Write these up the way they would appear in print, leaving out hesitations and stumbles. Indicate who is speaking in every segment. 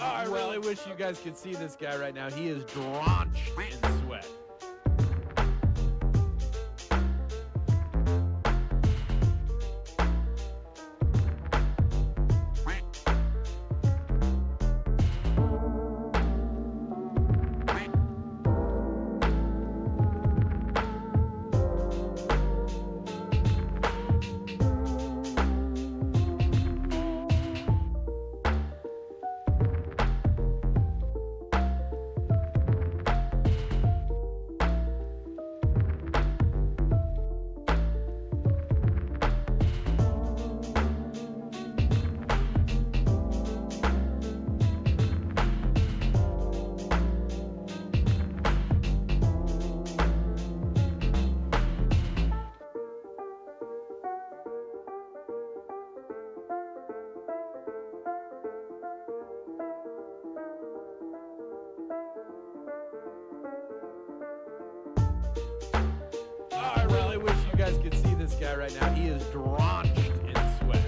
Speaker 1: Oh, I really wish you guys could see this guy right now. He is drenched in sweat. Oh, I really wish you guys could see this guy right now. He is drenched in sweat.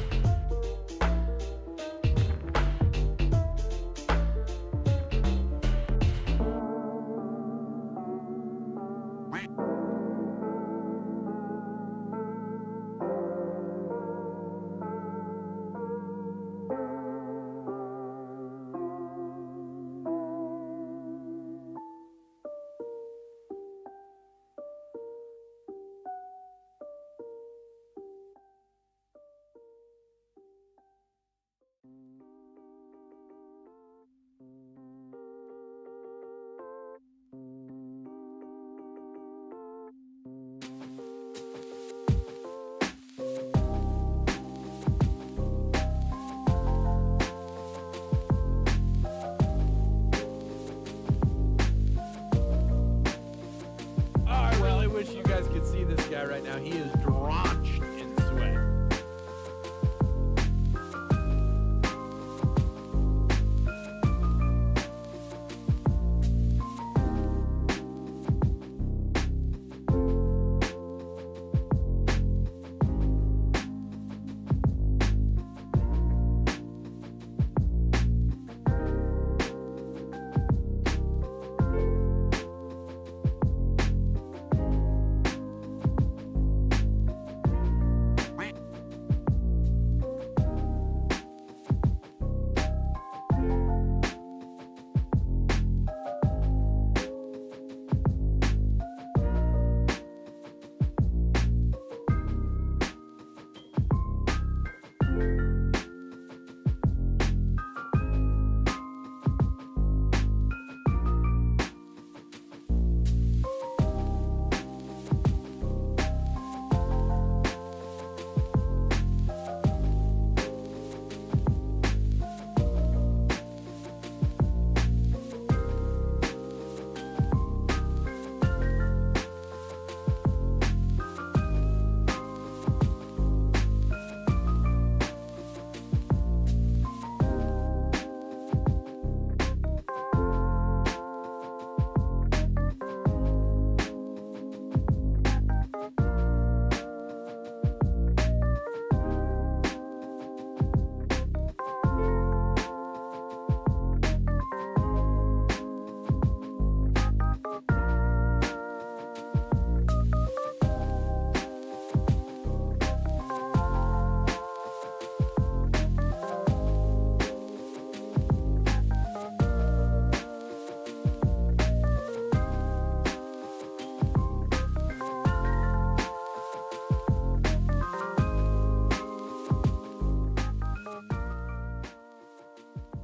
Speaker 1: Oh, I really wish you guys could see this guy right now. He is drenched in sweat.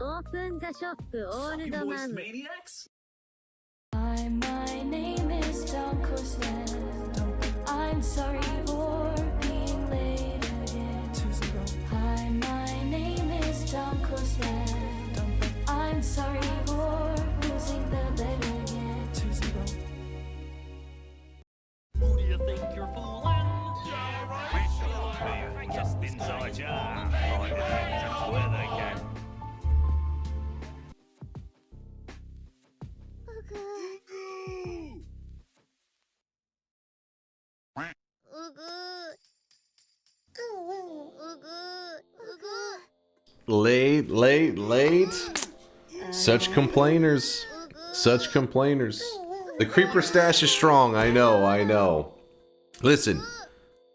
Speaker 2: Open the shop, old man.
Speaker 3: Maniacs?
Speaker 4: Hi, my name is DunkOrSlam. I'm sorry for being late again. Hi, my name is DunkOrSlam. I'm sorry for losing the bet again.
Speaker 3: Who do you think you're fooling? Yeah, right. Just inside ya. Find it out where they can.
Speaker 5: Late. Such complainers. Such complainers. The creeper stash is strong. I know, I know. Listen,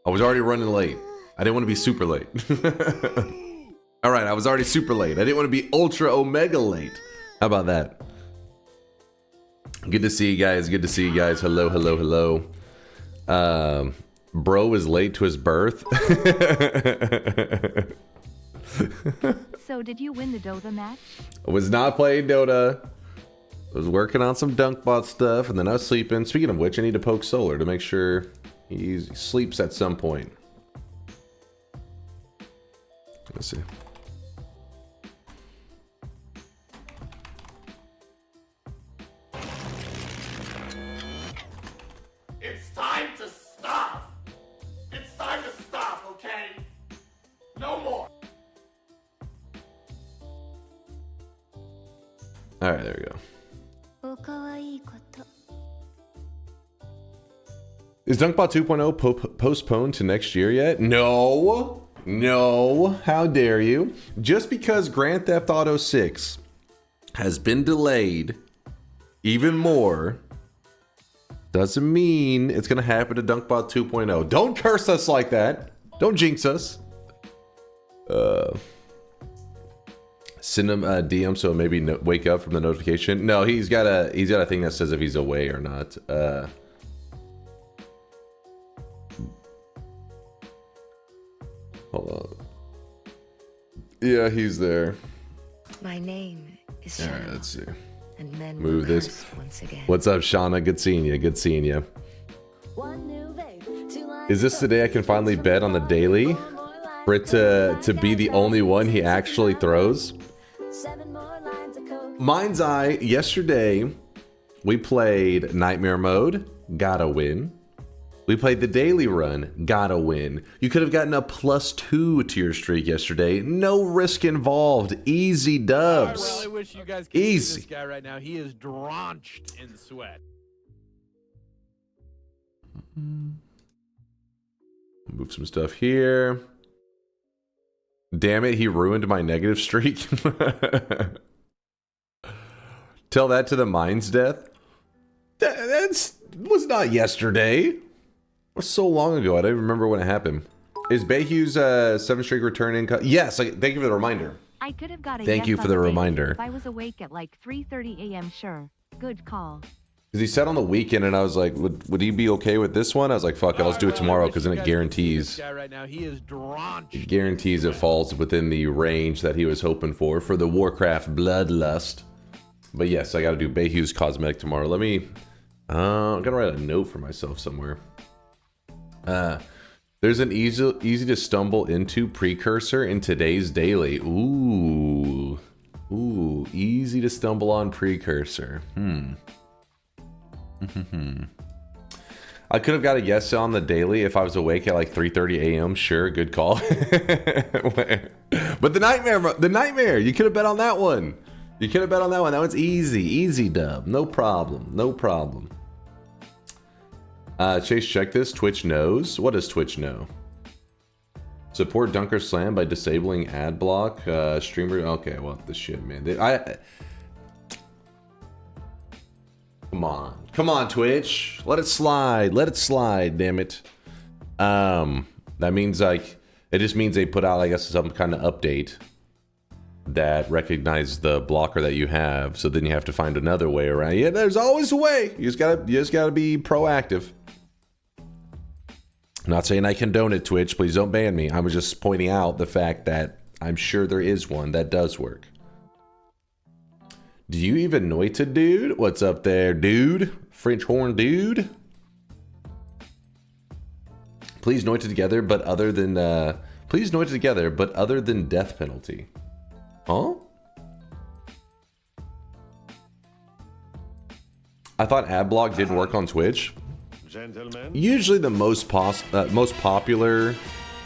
Speaker 5: I was already running late. I didn't want to be super late. Alright, I was already super late. I didn't want to be ultra omega late. How about that? Good to see you guys. Good to see you guys. Hello, hello, hello. Bro is late to his birth.
Speaker 6: So did you win the Dota match?
Speaker 5: I was not playing Dota. I was working on some DunkBot stuff, and then I was sleeping. Speaking of which, I need to poke Solar to make sure he sleeps at some point. Let's see.
Speaker 3: It's time to stop! It's time to stop, okay? No more!
Speaker 5: Alright, there we go. Is DunkBot 2.0 postponed to next year yet? No! No! How dare you? Just because Grand Theft Auto 6 has been delayed even more doesn't mean it's gonna happen to DunkBot 2.0. Don't curse us like that! Don't jinx us! Send him a DM so maybe wake up from the notification. No, he's got a thing that says if he's away or not. Hold on. Yeah, he's there.
Speaker 7: My name is
Speaker 5: All
Speaker 7: Shauna,
Speaker 5: right, let's see.
Speaker 7: and men
Speaker 5: Move
Speaker 7: will
Speaker 5: this.
Speaker 7: curse once again.
Speaker 5: What's up, Shauna? Good seeing you. Good seeing you. Is this the day I can finally bet on the daily for it to be the only one he actually throws? Mind's Eye, yesterday we played Nightmare Mode, gotta win. We played the daily run, gotta win. You could have gotten a +2 to your streak yesterday. No risk involved. Easy dubs.
Speaker 1: Well, I wish you guys could see this guy right now. He is drenched in sweat.
Speaker 5: Move some stuff here. Damn it, he ruined my negative streak. Tell that to the Mind's Death. That was not yesterday. It was so long ago. I don't even remember when it happened. Is Bayhu's 7 streak return income? Yes, thank you for the reminder.
Speaker 6: I could have got a
Speaker 5: Thank
Speaker 6: yes
Speaker 5: you for
Speaker 6: on
Speaker 5: the
Speaker 6: daily
Speaker 5: reminder.
Speaker 6: If I was awake at like 3:30 a.m. Sure. Good call.
Speaker 5: Because he said on the weekend, and I was like, would he be okay with this one? I was like, fuck it, let's do it tomorrow, because then it guarantees.
Speaker 1: This guy right now, he is drenched.
Speaker 5: It guarantees it falls within the range that he was hoping for the Warcraft Bloodlust. But yes, I got to do Bayhu's cosmetic tomorrow. Let me. I'm gonna write a note for myself somewhere. There's an easy to stumble into precursor in today's daily. Ooh, easy to stumble on precursor. I could have got a yes on the daily if I was awake at like 3:30 a.m. Sure, good call. But the nightmare, you could have bet on that one. You could have bet on that one. That one's easy dub. No problem. No problem. Chase, check this. Twitch knows. What does Twitch know? Support DunkOrSlam by disabling ad block. Streamer. Okay, well, this shit, man. Come on, Twitch. Let it slide. Damn it. That means like it just means they put out, I guess, some kind of update that recognizes the blocker that you have. So then you have to find another way around. Yeah, there's always a way. You just gotta be proactive. I'm not saying I condone it, Twitch. Please don't ban me. I was just pointing out the fact that I'm sure there is one that does work. Do you even Noita, dude? What's up there, dude? French horn, dude? Please Noita together, but other than death penalty. Huh? I thought adblock didn't work on Twitch.
Speaker 8: Gentlemen.
Speaker 5: Usually the most popular,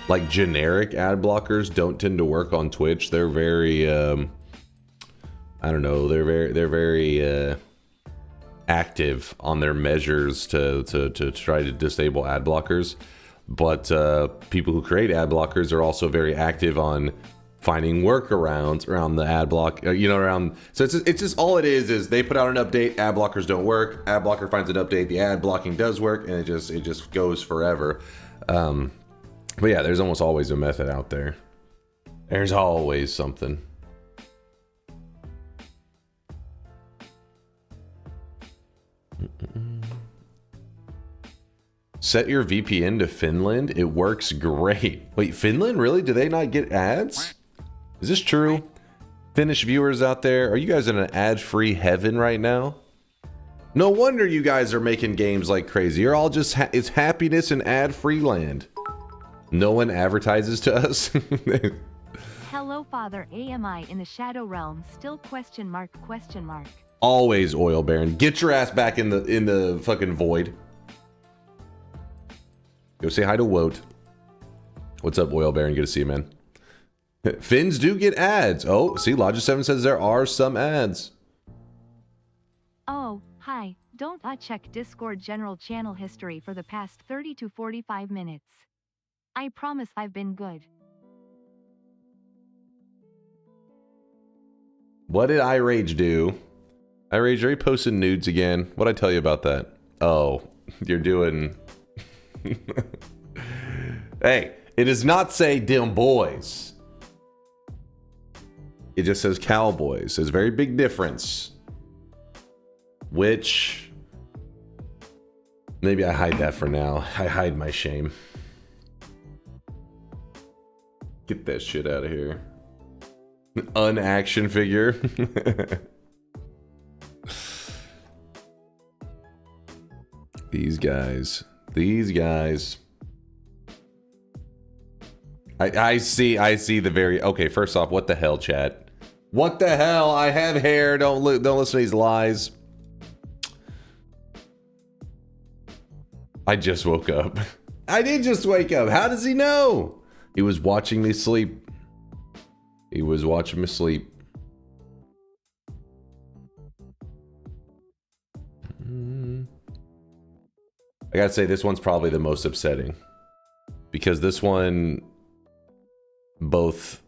Speaker 5: like generic ad blockers don't tend to work on Twitch. They're very, I don't know. They're very active on their measures to try to disable ad blockers. But people who create ad blockers are also very active on finding workarounds around the ad block, around. So it's just all it is they put out an update, ad blockers don't work, ad blocker finds an update, the ad blocking does work, and it just goes forever. But yeah, there's almost always a method out there. There's always something. Set your VPN to Finland. It works great. Wait, Finland? Really? Do they not get ads? Is this true? Finnish viewers out there, are you guys in an ad-free heaven right now? No wonder you guys are making games like crazy. You're all just, it's happiness in ad-free land. No one advertises to us.
Speaker 6: Hello, Father. AMI in the Shadow Realm still ?
Speaker 5: Always, Oil Baron. Get your ass back in the fucking void. Go say hi to Woat. What's up, Oil Baron? Good to see you, man. Finns do get ads. Oh, see, Logic7 says there are some ads.
Speaker 6: Oh, hi. Don't check Discord general channel history for the past 30 to 45 minutes. I promise I've been good.
Speaker 5: What did iRage do? iRage, are you posting nudes again? What'd I tell you about that? Oh, you're doing... Hey, it does not say dim boys. It just says cowboys. There's a very big difference. Which... Maybe I hide that for now. I hide my shame. Get that shit out of here. Unaction figure. These guys. I see the very... Okay, first off, what the hell, chat? What the hell? I have hair. Don't listen to these lies. I just woke up. I did just wake up. How does he know? He was watching me sleep. He was watching me sleep. I gotta say, this one's probably the most upsetting. Because this one both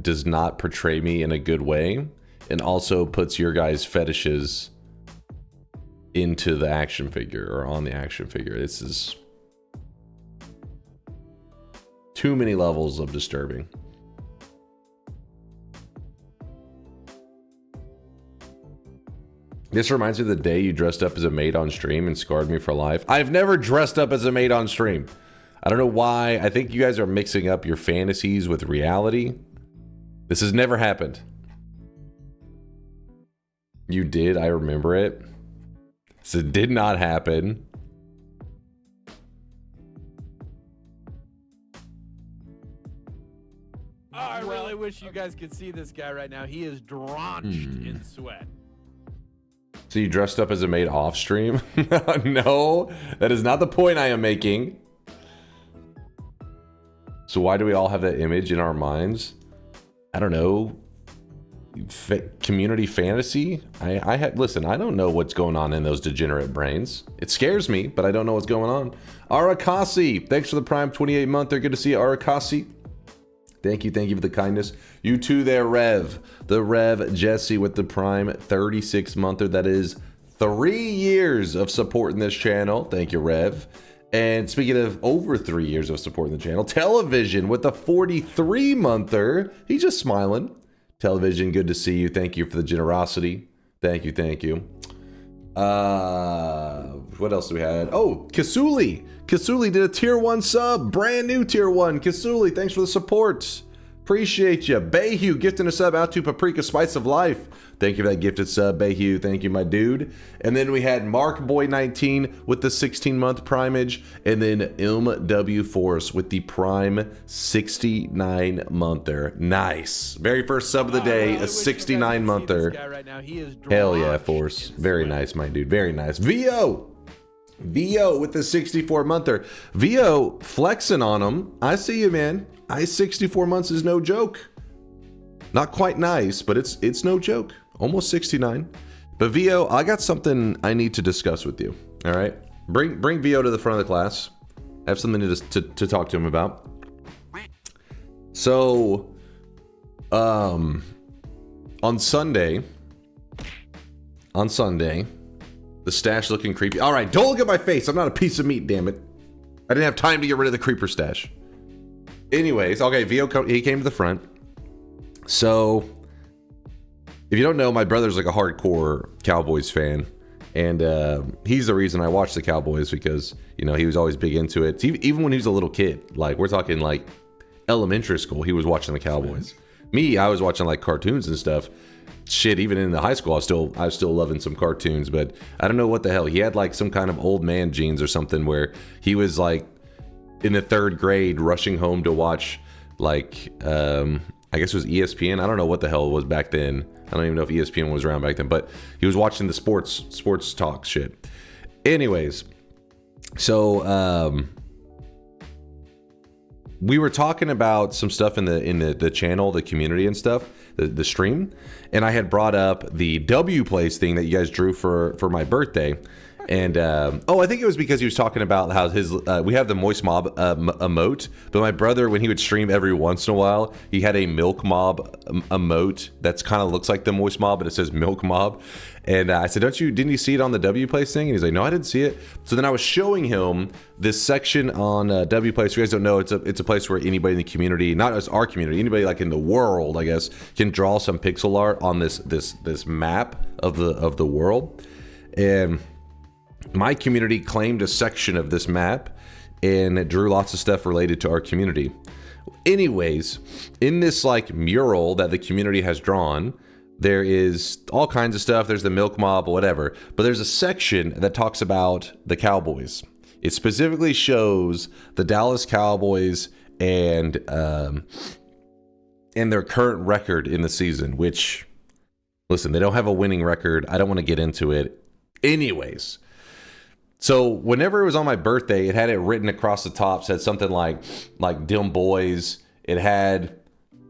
Speaker 5: does not portray me in a good way and also puts your guys' fetishes into the action figure or on the action figure. This is too many levels of disturbing. This reminds me of the day you dressed up as a maid on stream and scarred me for life. I've never dressed up as a maid on stream. I don't know why. I think you guys are mixing up your fantasies with reality. This has never happened. You did, I remember it. So it did not happen.
Speaker 1: I really wish you guys could see this guy right now. He is drenched in sweat.
Speaker 5: So you dressed up as a maid off stream? No, that is not the point I am making. So why do we all have that image in our minds? I don't know. Community fantasy? Listen, I don't know what's going on in those degenerate brains. It scares me, but I don't know what's going on. Arakasi, thanks for the Prime 28 month. They're good to see you, Arakasi. Thank you for the kindness. You too there, Rev. The Rev Jesse with the Prime 36 monther. That is 3 years of supporting this channel. Thank you, Rev. And speaking of over 3 years of supporting the channel, Television with the 43 monther. He's just smiling. Television, good to see you. Thank you for the generosity. Thank you. What else do we have? Oh, Kasuli. Kasuli did a tier 1 sub. Brand new tier 1. Kasuli, thanks for the support. Appreciate you. Bayhu gifting a sub out to Paprika Spice of Life. Thank you for that gifted sub, Bayhu. Thank you, my dude. And then we had Mark Boy 19 with the 16-month primage. And then W Force with the Prime 69-monther. Nice. Very first sub of the day, a 69-monther.
Speaker 1: Right,
Speaker 5: hell yeah, Force. Very nice, my dude. Very nice. VO with the 64-monther. VO flexing on him. I see you, man. 64 months is no joke. Not quite nice, but it's no joke. Almost 69. But VO, I got something I need to discuss with you. All right, bring VO to the front of the class. I have something to talk to him about. So, on Sunday, the stash looking creepy. All right, don't look at my face. I'm not a piece of meat, damn it. I didn't have time to get rid of the creeper stash. Anyways, okay, he came to the front. So, if you don't know, my brother's like a hardcore Cowboys fan. And he's the reason I watched the Cowboys because, you know, he was always big into it. Even when he was a little kid, like we're talking like elementary school, he was watching the Cowboys. Me, I was watching like cartoons and stuff. Shit, even in the high school, I was still loving some cartoons, but I don't know what the hell. He had like some kind of old man genes or something where he was like in the 3rd grade rushing home to watch like, I guess it was ESPN. I don't know what the hell it was back then. I don't even know if ESPN was around back then, but he was watching the sports talk shit. Anyways, so we were talking about some stuff in the channel, the community and stuff, the stream, and I had brought up the W place thing that you guys drew for my birthday. And I think it was because he was talking about how his we have the moist mob emote, but my brother, when he would stream every once in a while, he had a milk mob emote that's kind of looks like the moist mob, but it says milk mob. And I said, didn't you see it on the W place thing? And he's like, no, I didn't see it. So then I was showing him this section on W place. If you guys don't know, it's a place where anybody in the community, not just our community, anybody like in the world, I guess, can draw some pixel art on this map of the world. And my community claimed a section of this map and it drew lots of stuff related to our community. Anyways, in this like mural that the community has drawn, there is all kinds of stuff. There's the milk mob, whatever. But there's a section that talks about the Cowboys. It specifically shows the Dallas Cowboys and their current record in the season, which, listen, they don't have a winning record. I don't want to get into it. Anyways, so whenever it was on my birthday, it had it written across the top, said something like Dim Boys. It had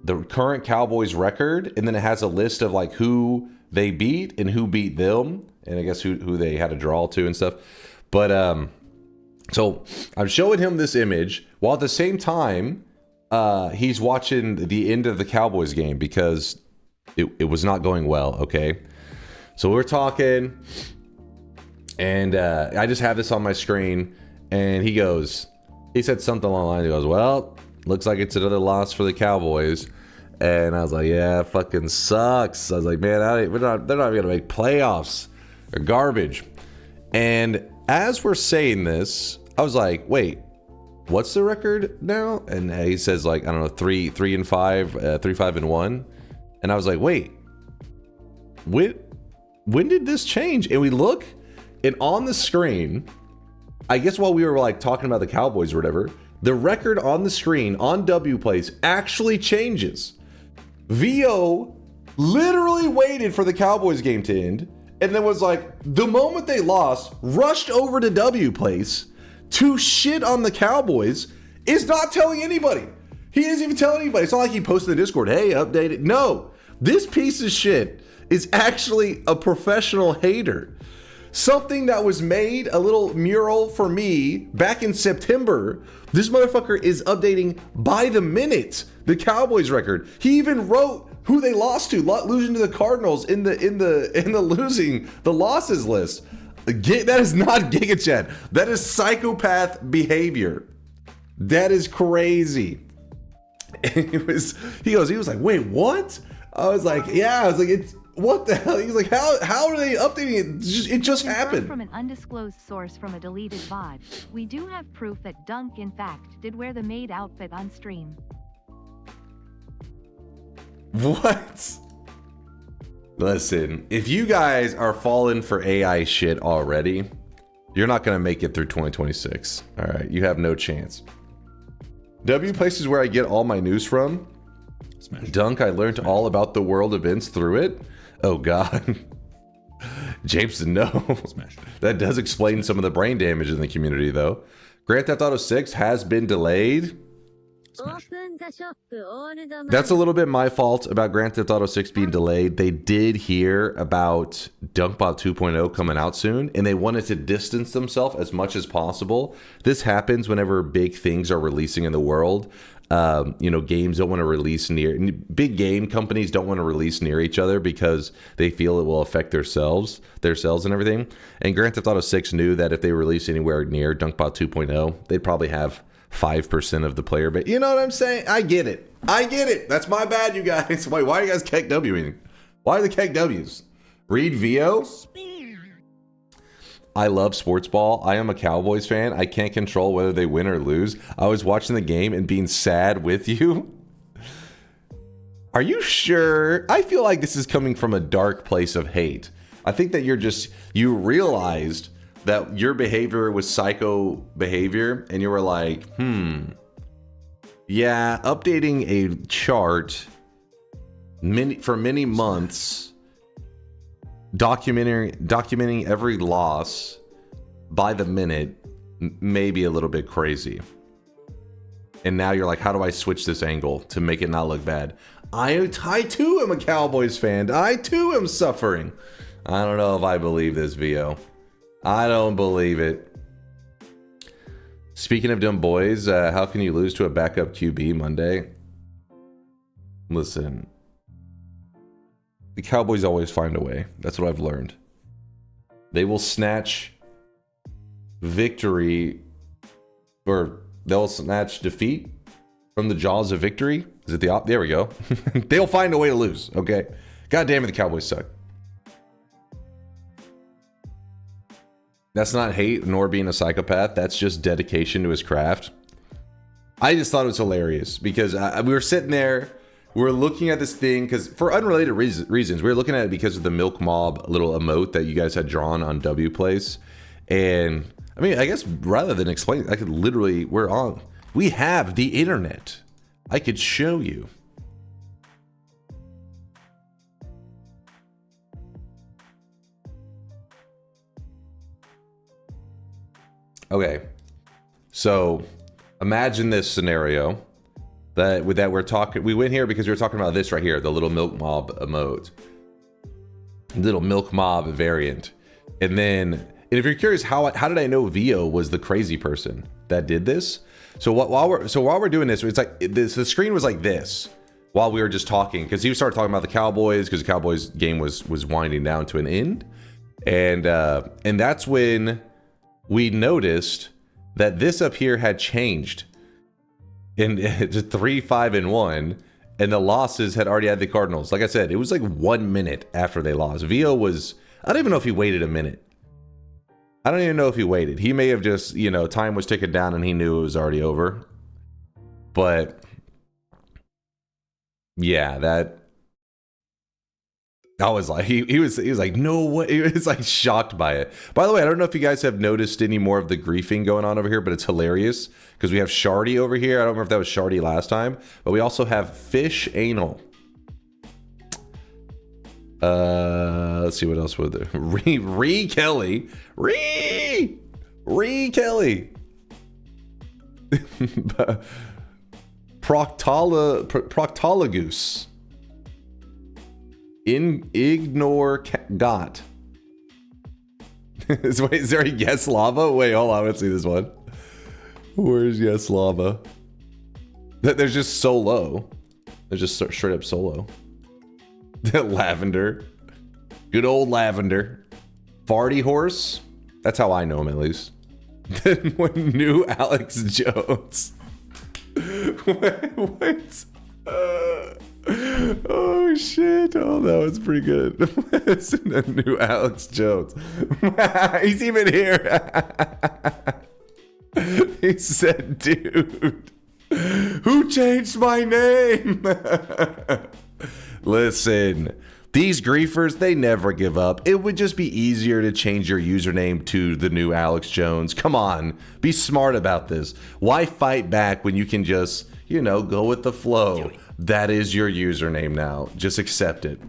Speaker 5: the current Cowboys record, and then it has a list of like who they beat and who beat them, and I guess who they had to draw to and stuff. But so I'm showing him this image while at the same time he's watching the end of the Cowboys game because it was not going well. Okay, so we're talking. And I just have this on my screen, and he said something along the line. He goes, well, looks like it's another loss for the Cowboys. And I was like, yeah, fucking sucks. I was like, man, they're not going to make playoffs. They're garbage. And as we're saying this, I was like, wait, what's the record now? And he says like, I don't know, 3-5, 3-5-1. And I was like, wait, when did this change? And we look. And on the screen, I guess while we were like talking about the Cowboys or whatever, the record on the screen on W Plays actually changes. VO literally waited for the Cowboys game to end and then was like, the moment they lost, rushed over to W Place to shit on the Cowboys, is not telling anybody. He isn't even telling anybody. It's not like he posted in the Discord, hey, update it. No, this piece of shit is actually a professional hater. Something that was made, a little mural for me back in September. This motherfucker is updating by the minute the Cowboys record. He even wrote who they lost to, losing to the Cardinals in the losses list. That is not Giga Chat. That is psychopath behavior. That is crazy. And he was like, wait, what? I was like, yeah. I was like, it's. What the hell? He's like, how are they updating it? It just happened.
Speaker 6: From an undisclosed source from a deleted VOD, we do have proof that Dunk, in fact, did wear the maid outfit on stream.
Speaker 5: What? Listen, if you guys are falling for AI shit already, you're not going to make it through 2026. All right, you have no chance. W Place is where I get all my news from. Smash. Dunk, I learned all about the world events through it. Oh God. James, no. Smash. That does explain some of the brain damage in the community though. Grand Theft Auto 6 has been delayed.
Speaker 2: Open ンザショップオールドマン
Speaker 5: That's a little bit my fault about Grand Theft Auto 6 being delayed. They did hear about DunkBot 2.0 coming out soon, and they wanted to distance themselves as much as possible. This happens whenever big things are releasing in the world. You know, games don't want to release near, big game companies don't want to release near each other because they feel it will affect their selves and everything. And Grand Theft Auto 6 knew that if they release anywhere near DunkBot 2.0, they'd probably have 5% of the player base. You know what I'm saying? I get it. That's my bad, you guys. Wait, why are you guys Kek Wing? Why are the Kek Ws? Read VO? I love sports ball. I am a Cowboys fan. I can't control whether they win or lose. I was watching the game and being sad with you. Are you sure? I feel like this is coming from a dark place of hate. I think that you realized that your behavior was psycho behavior, and you were like, yeah, updating a chart for many months, documenting every loss by the minute may be a little bit crazy. And now you're like, how do I switch this angle to make it not look bad? I too am a Cowboys fan. I too am suffering. I don't know if I believe this, VO. I don't believe it. Speaking of dumb boys, how can you lose to a backup QB Monday? Listen, the Cowboys always find a way. That's what I've learned. They will snatch victory, or they'll snatch defeat from the jaws of victory. Is it there we go. They'll find a way to lose, okay? God damn it, the Cowboys suck. That's not hate nor being a psychopath. That's just dedication to his craft. I just thought it was hilarious because we were sitting there, we were looking at this thing because for unrelated reasons, we were looking at it because of the Milk Mob little emote that you guys had drawn on W Place. And I mean, I guess rather than explain, I could literally, we have the internet. I could show you. Okay, so imagine this scenario that we're talking. We went here because we were talking about this right here, the little Milk Mob emote, little Milk Mob variant. And if you're curious, how did I know VO was the crazy person that did this? So while we're doing this, it's like this. The screen was like this while we were just talking because he started talking about the Cowboys because the Cowboys game was winding down to an end, and that's when we noticed that this up here had changed in to 3-5-1, and the losses had already had the Cardinals. Like I said, it was like 1 minute after they lost. VO was, I don't even know if he waited a minute. I don't even know if he waited. He may have just, you know, time was ticking down and he knew it was already over. But yeah, that I was like, he was like, no way. He was like shocked by it. By the way, I don't know if you guys have noticed any more of the griefing going on over here, but it's hilarious because we have Shardy over here. I don't remember if that was Shardy last time, but we also have Fish Anal. Let's see what else was there. Ree Kelly. Ree Kelly. Proctologus. Ignore got. Is there a Yes Lava? Wait, hold on. Let's see this one. Where's Yes Lava? There's just Solo. There's just straight up Solo. Lavender. Good old Lavender. Farty Horse. That's how I know him, at least. When new Alex Jones. What? Oh shit. Oh, that was pretty good. The new Alex Jones. He's even here. He said, dude, who changed my name? Listen, these griefers, they never give up. It would just be easier to change your username to the new Alex Jones. Come on, be smart about this. Why fight back when you can just, you know, go with the flow? That is your username now. Just accept it.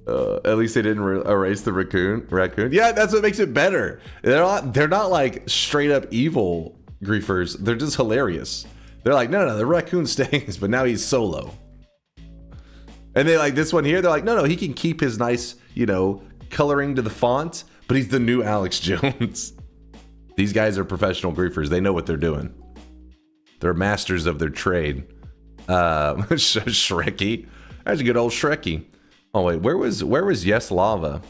Speaker 5: At least they didn't erase the raccoon. Yeah, that's what makes it better. They're not like straight up evil griefers. They're just hilarious. They're like, no, the raccoon stays, but now he's solo. And they like this one here. They're like, no, he can keep his nice, coloring to the font, but he's the new Alex Jones. These guys are professional griefers. They know what they're doing. They're masters of their trade. Shrekky. That's a good old Shrekky. Oh wait, where was Yes Lava?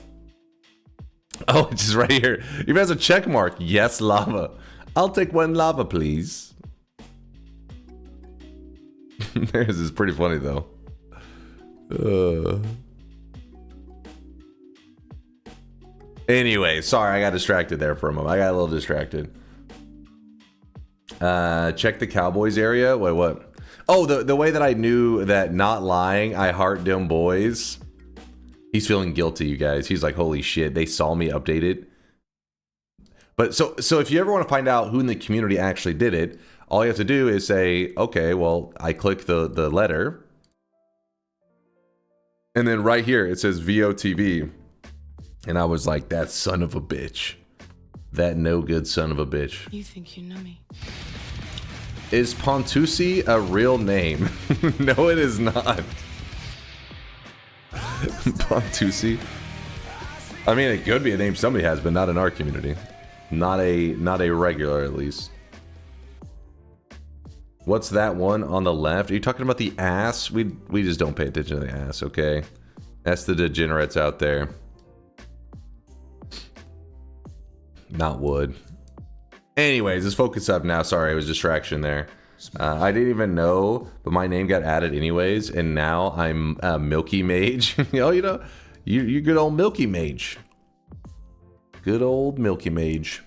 Speaker 5: Oh, it's just right here. Even has a check mark. Yes Lava. I'll take one lava, please. This is pretty funny though. Anyway, sorry, I got distracted there for a moment. I got a little distracted. Check the Cowboys area. Wait, what? Oh, the way that I knew that not lying, I heart them boys. He's feeling guilty, you guys. He's like, holy shit, they saw me update it. But so if you ever want to find out who in the community actually did it, all you have to do is say, okay, well, I click the letter. And then right here, it says VOTV. And I was like, that son of a bitch. That no good son of a bitch.
Speaker 8: You think you know me?
Speaker 5: Is Pontusi a real name? No, it is not. Pontusi. I mean, it could be a name somebody has, but not in our community. Not a regular, at least. What's that one on the left? Are you talking about the ass? We just don't pay attention to the ass, okay? That's the degenerates out there. Not wood. Anyways, let's focus up now. Sorry, it was distraction there. I didn't even know, but my name got added anyways, and now I'm Milky Mage. You good old Milky Mage. Good old Milky Mage.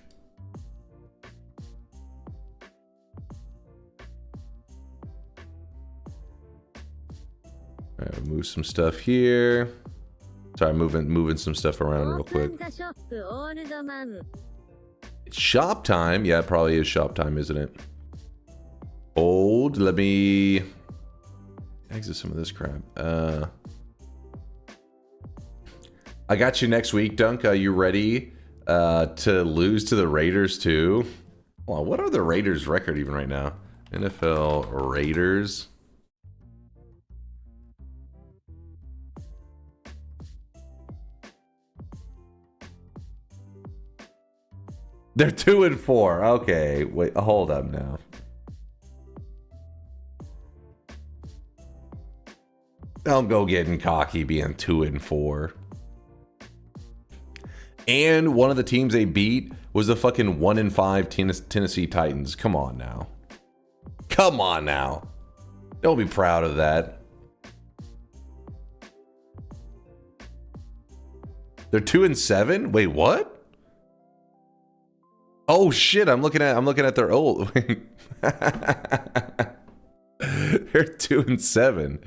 Speaker 5: All right, move some stuff here. Sorry, moving some stuff around real quick. It's shop time. Yeah, it probably is shop time, isn't it? Let me exit some of this crap. I got you next week, Dunk. Are you ready to lose to the Raiders too? Well, what are the Raiders' record even right now? NFL Raiders. They're 2-4. Okay, wait, hold up now. Don't go getting cocky being 2-4. And one of the teams they beat was the fucking 1-5 Tennessee Titans. Come on now. Come on now. Don't be proud of that. They're 2-7? Wait, what? Oh shit, I'm looking at their old. They're 2-7.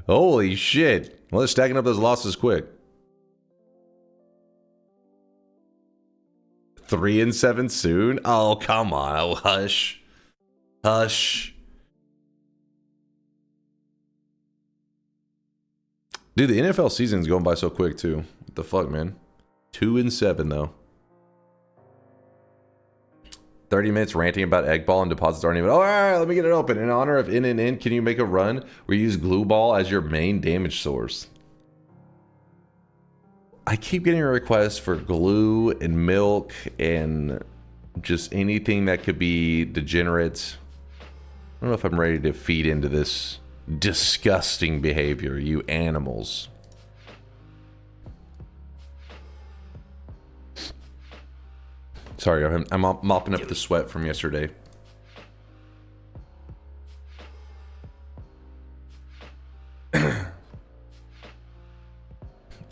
Speaker 5: Holy shit. Well, they're stacking up those losses quick. 3-7 soon? Oh, come on. Oh, hush. Hush. Dude, the NFL season's going by so quick too. What the fuck, man? 2-7 though. 30 minutes ranting about egg ball and deposits aren't even. Oh, all right, let me get it open. In honor of NNN, can you make a run where you use glue ball as your main damage source? I keep getting requests for glue and milk and just anything that could be degenerate. I don't know if I'm ready to feed into this disgusting behavior, you animals. Sorry, I'm mopping up the sweat from yesterday.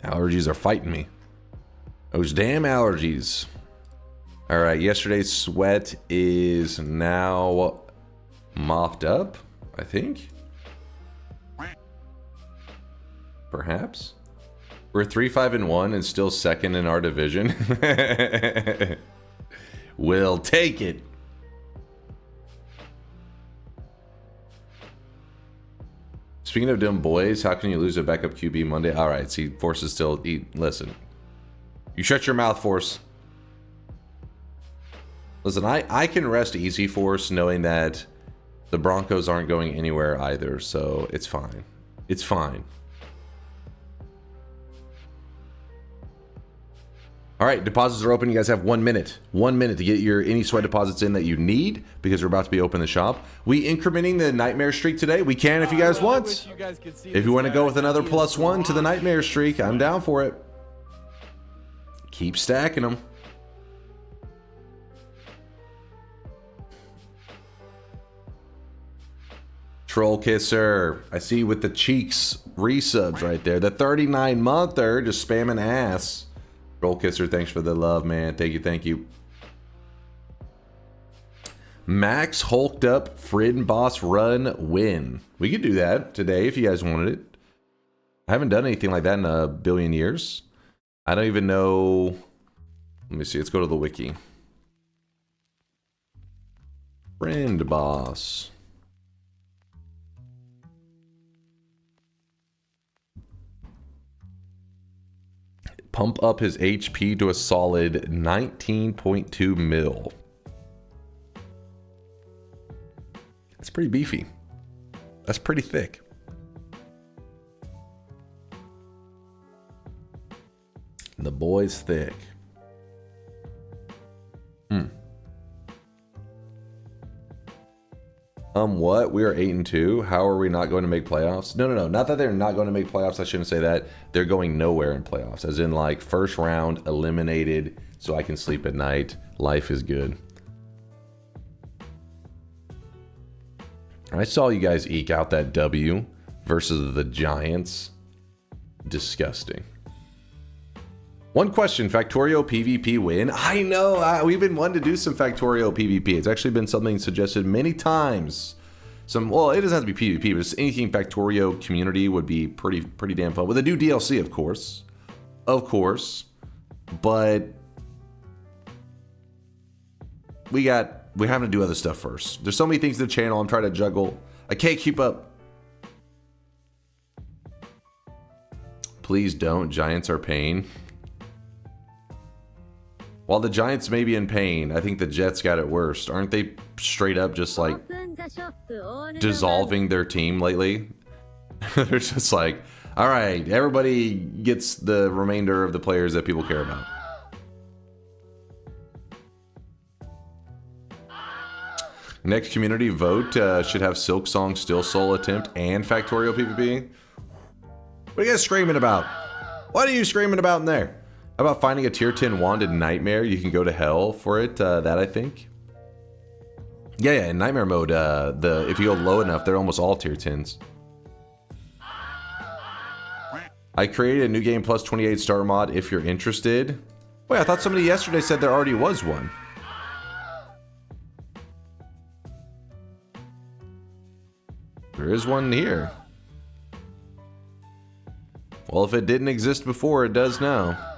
Speaker 5: Allergies are fighting me. Those damn allergies. All right, yesterday's sweat is now mopped up, I think. Perhaps. We're 3-5-1 and still second in our division. We'll take it. Speaking of dumb boys, how can you lose a backup QB Monday? All right, see, Force is still eat. Listen, you shut your mouth, Force. Listen, I can rest easy, Force, knowing that The Broncos aren't going anywhere either, so it's fine. It's fine. All right, deposits are open. You guys have 1 minute. 1 minute to get your any sweat deposits in that you need because we're about to be open the shop. We incrementing the nightmare streak today. We can if you guys want. If you want to go with another +1 to the nightmare streak, I'm down for it. Keep stacking them. Troll Kisser, I see you with the cheeks resubs right there. The 39-monther just spamming ass. Troll Kisser, thanks for the love, man. Thank you, thank you. Max hulked up Frid Boss run win. We could do that today if you guys wanted it. I haven't done anything like that in a billion years. I don't even know. Let me see. Let's go to the wiki. Friend Boss. Pump up his HP to a solid 19.2 mil. That's pretty beefy. That's pretty thick. The boy's thick. What? We are 8-2. How are we not going to make playoffs? No. Not that they're not going to make playoffs. I shouldn't say that. They're going nowhere in playoffs. As in, like, first round, eliminated, so I can sleep at night. Life is good. I saw you guys eke out that W versus the Giants. Disgusting. One question, Factorio PvP win? I know, we've been wanting to do some Factorio PvP. It's actually been something suggested many times. Well, it doesn't have to be PvP, but just anything Factorio community would be pretty damn fun. With a new DLC, of course. Of course. But we having to do other stuff first. There's so many things in the channel I'm trying to juggle. I can't keep up. Please don't. Giants are pain. While the Giants may be in pain, I think the Jets got it worst. Aren't they straight up just like dissolving their team lately? They're just like, all right, everybody gets the remainder of the players that people care about. Next community vote should have Silk Song, Still Soul Attempt, and Factorio PvP. What are you guys screaming about? What are you screaming about in there? How about finding a tier 10 wand in Nightmare? You can go to hell for it, that I think. Yeah, in Nightmare mode, if you go low enough, they're almost all tier 10s. I created a new game plus 28 starter mod if you're interested. Wait, I thought somebody yesterday said there already was one. There is one here. Well, if it didn't exist before, it does now.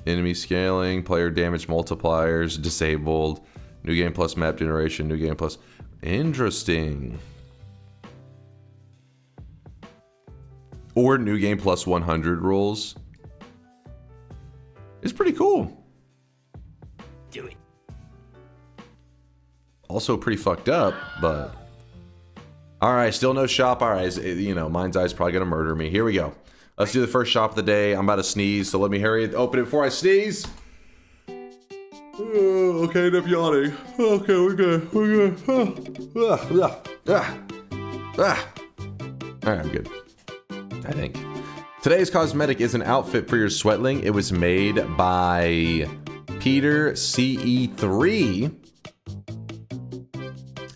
Speaker 5: Enemy scaling, player damage multipliers, disabled. New game plus map generation, new game plus... Interesting. Or new game plus 100 rules. It's pretty cool.
Speaker 3: Do it.
Speaker 5: Also pretty fucked up, but... Alright, still no shop. Alright, you know, Mind's Eye's probably gonna murder me. Here we go. Let's do the first shop of the day. I'm about to sneeze, so let me hurry open it before I sneeze. Okay, end up yawning. Okay, we're good. We're good. Alright, I'm good. I think. Today's cosmetic is an outfit for your sweatling. It was made by Peter CE3.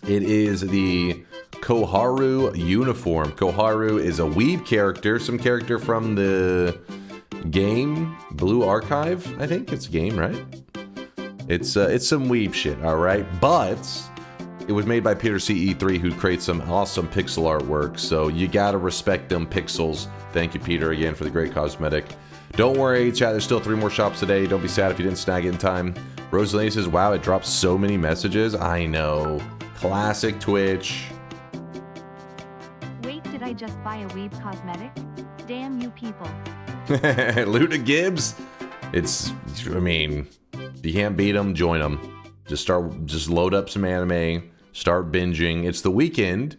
Speaker 5: It is the Koharu uniform. Koharu is a weeb character, some character from the game Blue Archive. I think it's a game, right? It's some weeb shit, all right. But it was made by Peter CE3, who creates some awesome pixel artwork. So you gotta respect them pixels. Thank you, Peter, again for the great cosmetic. Don't worry, chat. There's still 3 more shops today. Don't be sad if you didn't snag it in time. Rosalie says, "Wow, it drops so many messages." I know. Classic Twitch.
Speaker 6: Did I just buy a weeb cosmetic? Damn you people.
Speaker 5: Luda Gibbs? I mean, if you can't beat them, join them. Just load up some anime, start binging. It's the weekend,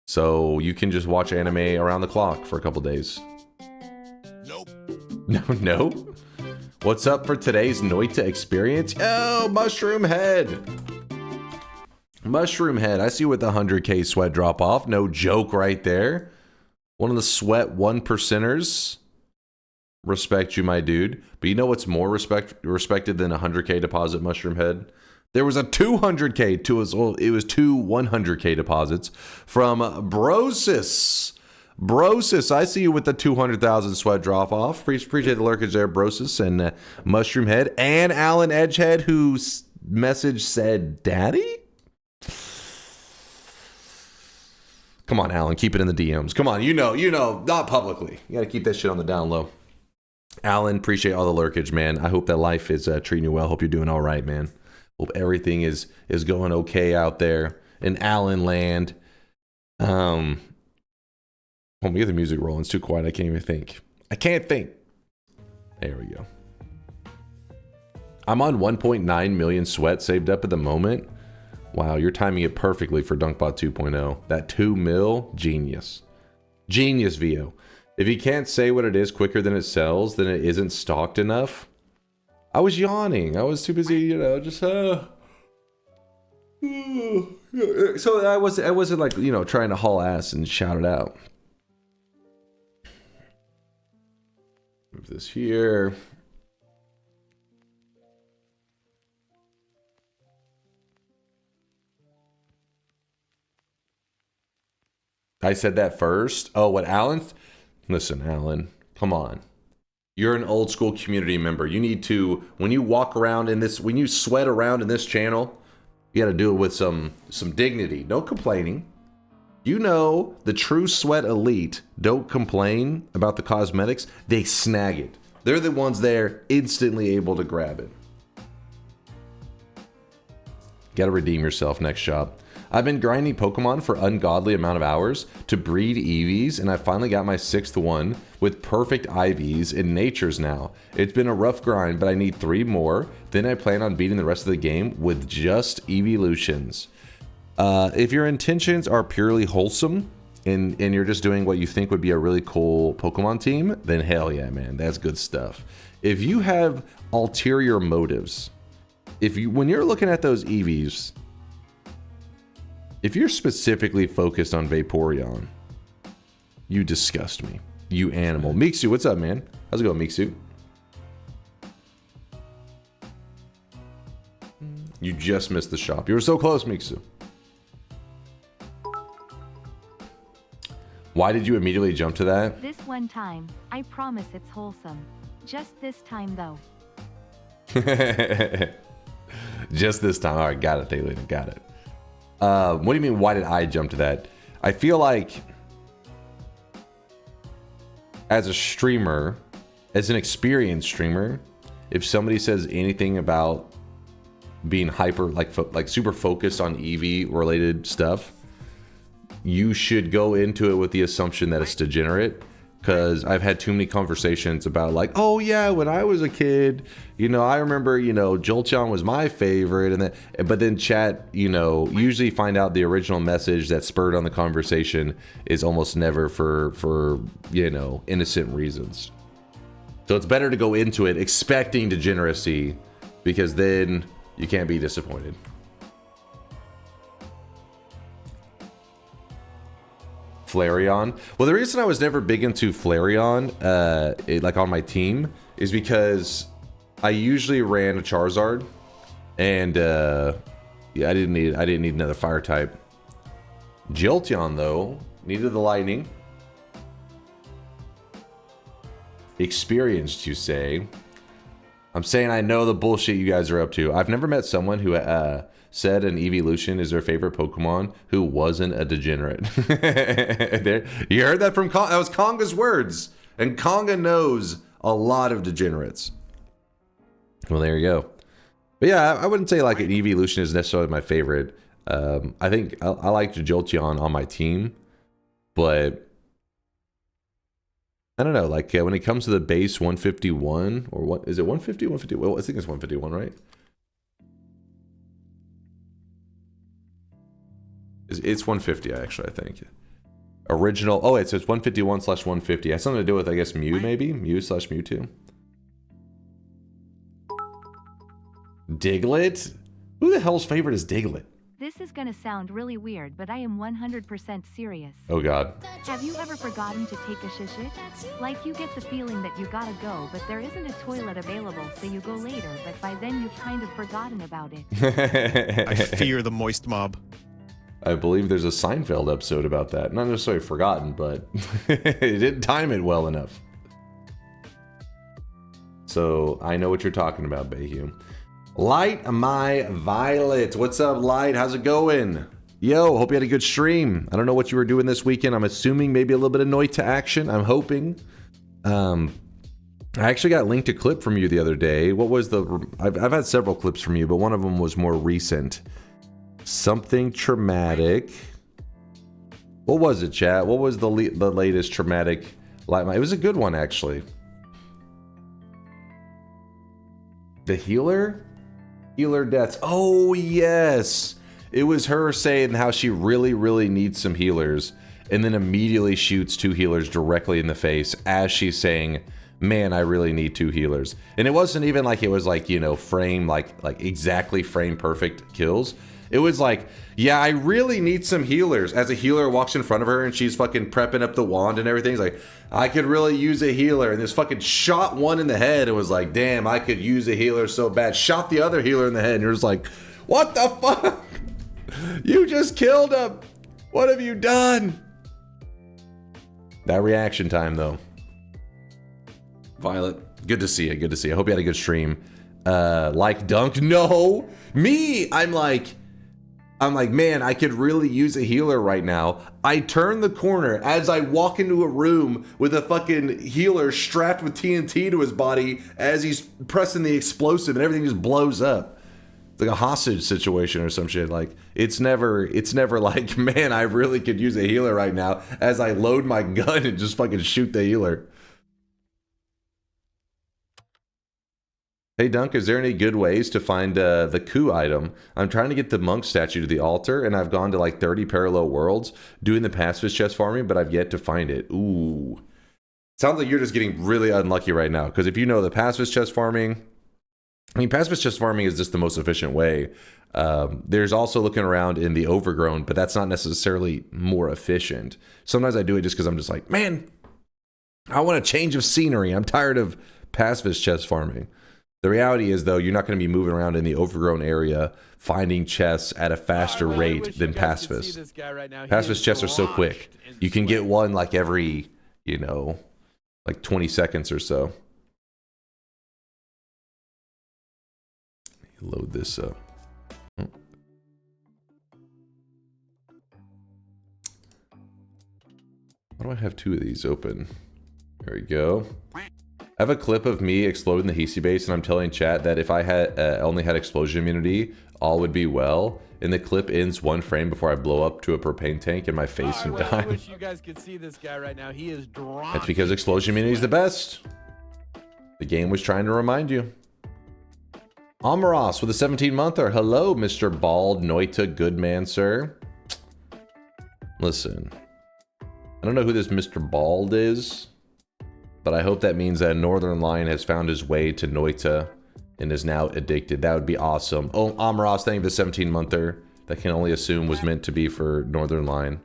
Speaker 5: so you can just watch anime around the clock for a couple days.
Speaker 3: Nope.
Speaker 5: No? What's up for today's Noita experience? Oh, Mushroom Head. Mushroom Head, I see you with the 100k sweat drop off. No joke right there. One of the sweat 1%ers. Respect you, my dude. But you know what's more respected than a 100k deposit, Mushroom Head? There was a 200k, it was two 100k deposits from Brosis. Brosis, I see you with the 200,000 sweat drop off. Appreciate the lurkage there, Brosis, and Mushroom Head, and Alan Edgehead, whose message said, "Daddy." Come on, Alan, keep it in the DMs. Come on, you know, not publicly. You gotta keep that shit on the down low. Alan, appreciate all the lurkage, man. I hope that life is treating you well. Hope you're doing all right, man. Hope everything is going okay out there in Allen land. Oh, we get the music rolling. It's too quiet. I can't even think. I can't think. There we go. I'm on 1.9 million sweat saved up at the moment. Wow, you're timing it perfectly for DunkBot 2.0. That 2 mil, genius. Genius, VO. If you can't say what it is quicker than it sells, then it isn't stocked enough. I was yawning. I was too busy, just so I wasn't like, trying to haul ass and shout it out. Move this here. I said that first. Oh, what Alan? Listen, Alan, come on. You're an old school community member. You need to, when you walk around in this, when you sweat around in this channel, you got to do it with some dignity. No complaining. The true sweat elite don't complain about the cosmetics. They snag it. They're the ones there instantly able to grab it. Got to redeem yourself next shop. I've been grinding Pokemon for ungodly amount of hours to breed EVs, and I finally got my 6th one with perfect IVs in Natures now. It's been a rough grind, but I need 3 more. Then I plan on beating the rest of the game with just evolutions. If your intentions are purely wholesome and you're just doing what you think would be a really cool Pokemon team, then hell yeah, man, that's good stuff. If you have ulterior motives, when you're looking at those EVs, if you're specifically focused on Vaporeon, you disgust me. You animal. Mixu, what's up, man? How's it going, Mixu? You just missed the shop. You were so close, Mixu. Why did you immediately jump to that?
Speaker 6: This one time, I promise it's wholesome. Just this time, though.
Speaker 5: Just this time. All right, got it, Taylor. Got it. What do you mean, why did I jump to that? I feel like as a streamer, as an experienced streamer, if somebody says anything about being hyper, like super focused on EV related stuff, you should go into it with the assumption that it's degenerate. Because I've had too many conversations about like, oh yeah, when I was a kid, I remember, Jolteon was my favorite, but then chat, usually find out the original message that spurred on the conversation is almost never for innocent reasons. So it's better to go into it expecting degeneracy, because then you can't be disappointed. Flareon. Well, the reason I was never big into Flareon, like on my team, is because I usually ran a Charizard, and yeah, I didn't need another fire type. Jolteon though needed the lightning. Experienced, you say? I'm saying I know the bullshit you guys are up to. I've never met someone who said an evolution is their favorite Pokemon who wasn't a degenerate. You heard that from Conga. That was Conga's words. And Conga knows a lot of degenerates. Well, there you go. But yeah, I wouldn't say like an evolution is necessarily my favorite. I think I liked Jolteon on my team. But I don't know, like when it comes to the base 151, or what is it, 150, 150? Well, I think it's 151, right? It's 150 actually, I think. Original. Oh, it says 151/150. Has something to do with, I guess, Mew maybe? Mew/Mewtwo. Diglett? Who the hell's favorite is Diglett?
Speaker 6: This is gonna sound really weird, but I am 100% serious.
Speaker 5: Oh god.
Speaker 6: Have you ever forgotten to take a shishit? Like you get the feeling that you gotta go, but there isn't a toilet available, so you go later, but by then you've kind of forgotten about it.
Speaker 8: I fear the moist mob.
Speaker 5: I believe there's a Seinfeld episode about that. Not necessarily forgotten, but it didn't time it well enough. So I know what you're talking about, Bayhu. Light my Violet. What's up, Light? How's it going? Yo, hope you had a good stream. I don't know what you were doing this weekend. I'm assuming maybe a little bit of Noita action. I'm hoping. I actually got linked a clip from you the other day. What was the... I've had several clips from you, but one of them was more recent. Something traumatic. What was it, chat? What was the latest traumatic light? It was a good one, actually. The healer? Healer deaths. Oh, yes. It was her saying how she really, really needs some healers, and then immediately shoots 2 healers directly in the face as she's saying, man, I really need 2 healers. And it wasn't even like it was like, you know, frame, like exactly frame perfect kills. It was like, yeah, I really need some healers. As a healer walks in front of her and she's fucking prepping up the wand and everything. It's like, I could really use a healer. And this fucking shot one in the head and was like, damn, I could use a healer so bad. Shot the other healer in the head and you're just like, what the fuck? You just killed him. What have you done? That reaction time though. Violet, good to see you. Good to see you. I hope you had a good stream. Like Dunk? No. Me, I'm like, man, I could really use a healer right now. I turn the corner as I walk into a room with a fucking healer strapped with TNT to his body as he's pressing the explosive and everything just blows up. It's like a hostage situation or some shit. Like, it's never like, man, I really could use a healer right now as I load my gun and just fucking shoot the healer. Hey Dunk, is there any good ways to find the coup item? I'm trying to get the monk statue to the altar, and I've gone to like 30 parallel worlds doing the pacifist chest farming, but I've yet to find it. Ooh. Sounds like you're just getting really unlucky right now, because if you know the pacifist chest farming, I mean, pacifist chest farming is just the most efficient way. There's also looking around in the overgrown, but that's not necessarily more efficient. Sometimes I do it just because I'm just like, man, I want a change of scenery. I'm tired of pacifist chest farming. The reality is, though, you're not going to be moving around in the overgrown area finding chests at a faster rate than pacifists. Pacifist chests are so quick. You can get one like every, you know, like 20 seconds or so. Load this up. Why do I have 2 of these open? There we go. I have a clip of me exploding the Hisi base, and I'm telling chat that if I had only had explosion immunity, all would be well. And the clip ends 1 frame before I blow up to a propane tank in my face and die.
Speaker 1: I wish you guys could see this guy right now. He is drawn.
Speaker 5: That's because explosion immunity is the best. The game was trying to remind you. Amaros with a 17-monther. Hello, Mr. Bald Noita Goodman, sir. Listen, I don't know who this Mr. Bald is, but I hope that means that Northern Lion has found his way to Noita and is now addicted. That would be awesome. Oh, Amaros, thank you for the 17-monther. That can only assume was meant to be for Northern Lion.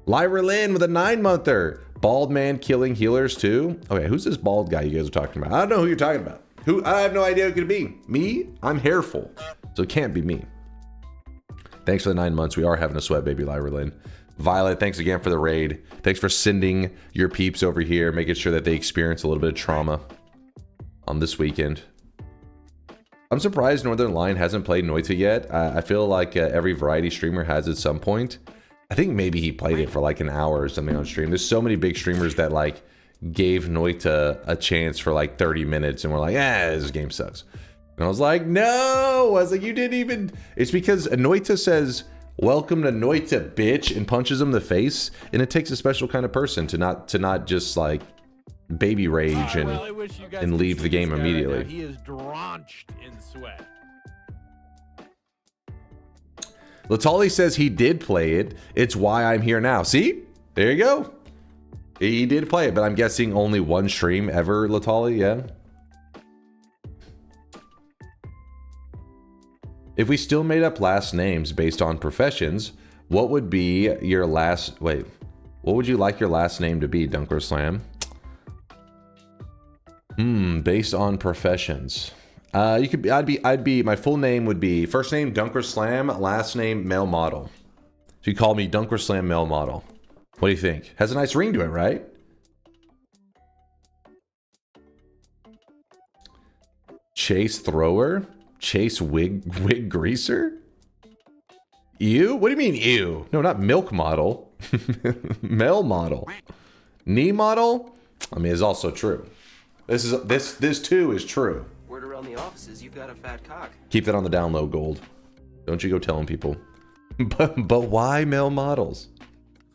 Speaker 5: Lyra Lynn with a 9-monther. Bald man killing healers too? Okay, who's this bald guy you guys are talking about? I don't know who you're talking about. Who? I have no idea who it could be. Me? I'm hairful, so it can't be me. Thanks for the 9 months. We are having a sweat, baby, Lyra Lynn. Violet, thanks again for the raid. Thanks for sending your peeps over here, making sure that they experience a little bit of trauma on this weekend. I'm surprised Northern Lion hasn't played Noita yet. I feel like every variety streamer has at some point. I think maybe he played it for like an hour or something on stream. There's so many big streamers that like gave Noita a chance for like 30 minutes and were like, this game sucks. And I was like, no! I was like, you didn't even... It's because Noita says, welcome to Noita, bitch, and punches him in the face, and it takes a special kind of person to not just like baby rage and leave the game immediately.
Speaker 1: Right, he is drenched in sweat.
Speaker 5: Latali says he did play it. It's why I'm here now. See? There you go. He did play it, but I'm guessing only one stream ever, Latali, yeah? If we still made up last names based on professions, what would be your last... Wait. What would you like your last name to be, DunkOrSlam? Based on professions. You could be, I'd be, my full name would be, first name DunkOrSlam, last name male model. So you call me DunkOrSlam male model. What do you think? Has a nice ring to it, right? Chase thrower? Chase wig greaser? Ew? What do you mean ew? No, not milk model. Male model. Knee model? I mean, it's also true. This too is true.
Speaker 8: Word around the offices, you've got a fat cock. Keep
Speaker 5: that on the down low, Gold. Don't you go telling people. But why male models?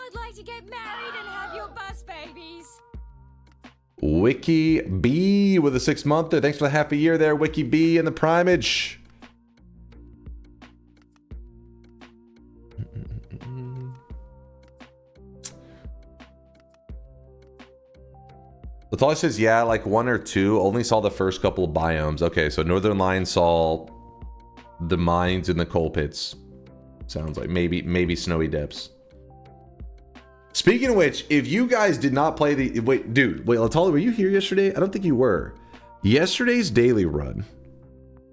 Speaker 4: I'd like to get married and have your bus babies.
Speaker 5: Wiki B with a 6-monther. Thanks for the half a year there, Wiki B and the primage. Latali says, yeah, like 1 or 2. Only saw the first couple of biomes. Okay, so Northern Line saw the mines and the coal pits. Sounds like maybe snowy depths. Speaking of which, if you guys did not play the... Wait, Latali, were you here yesterday? I don't think you were. Yesterday's daily run.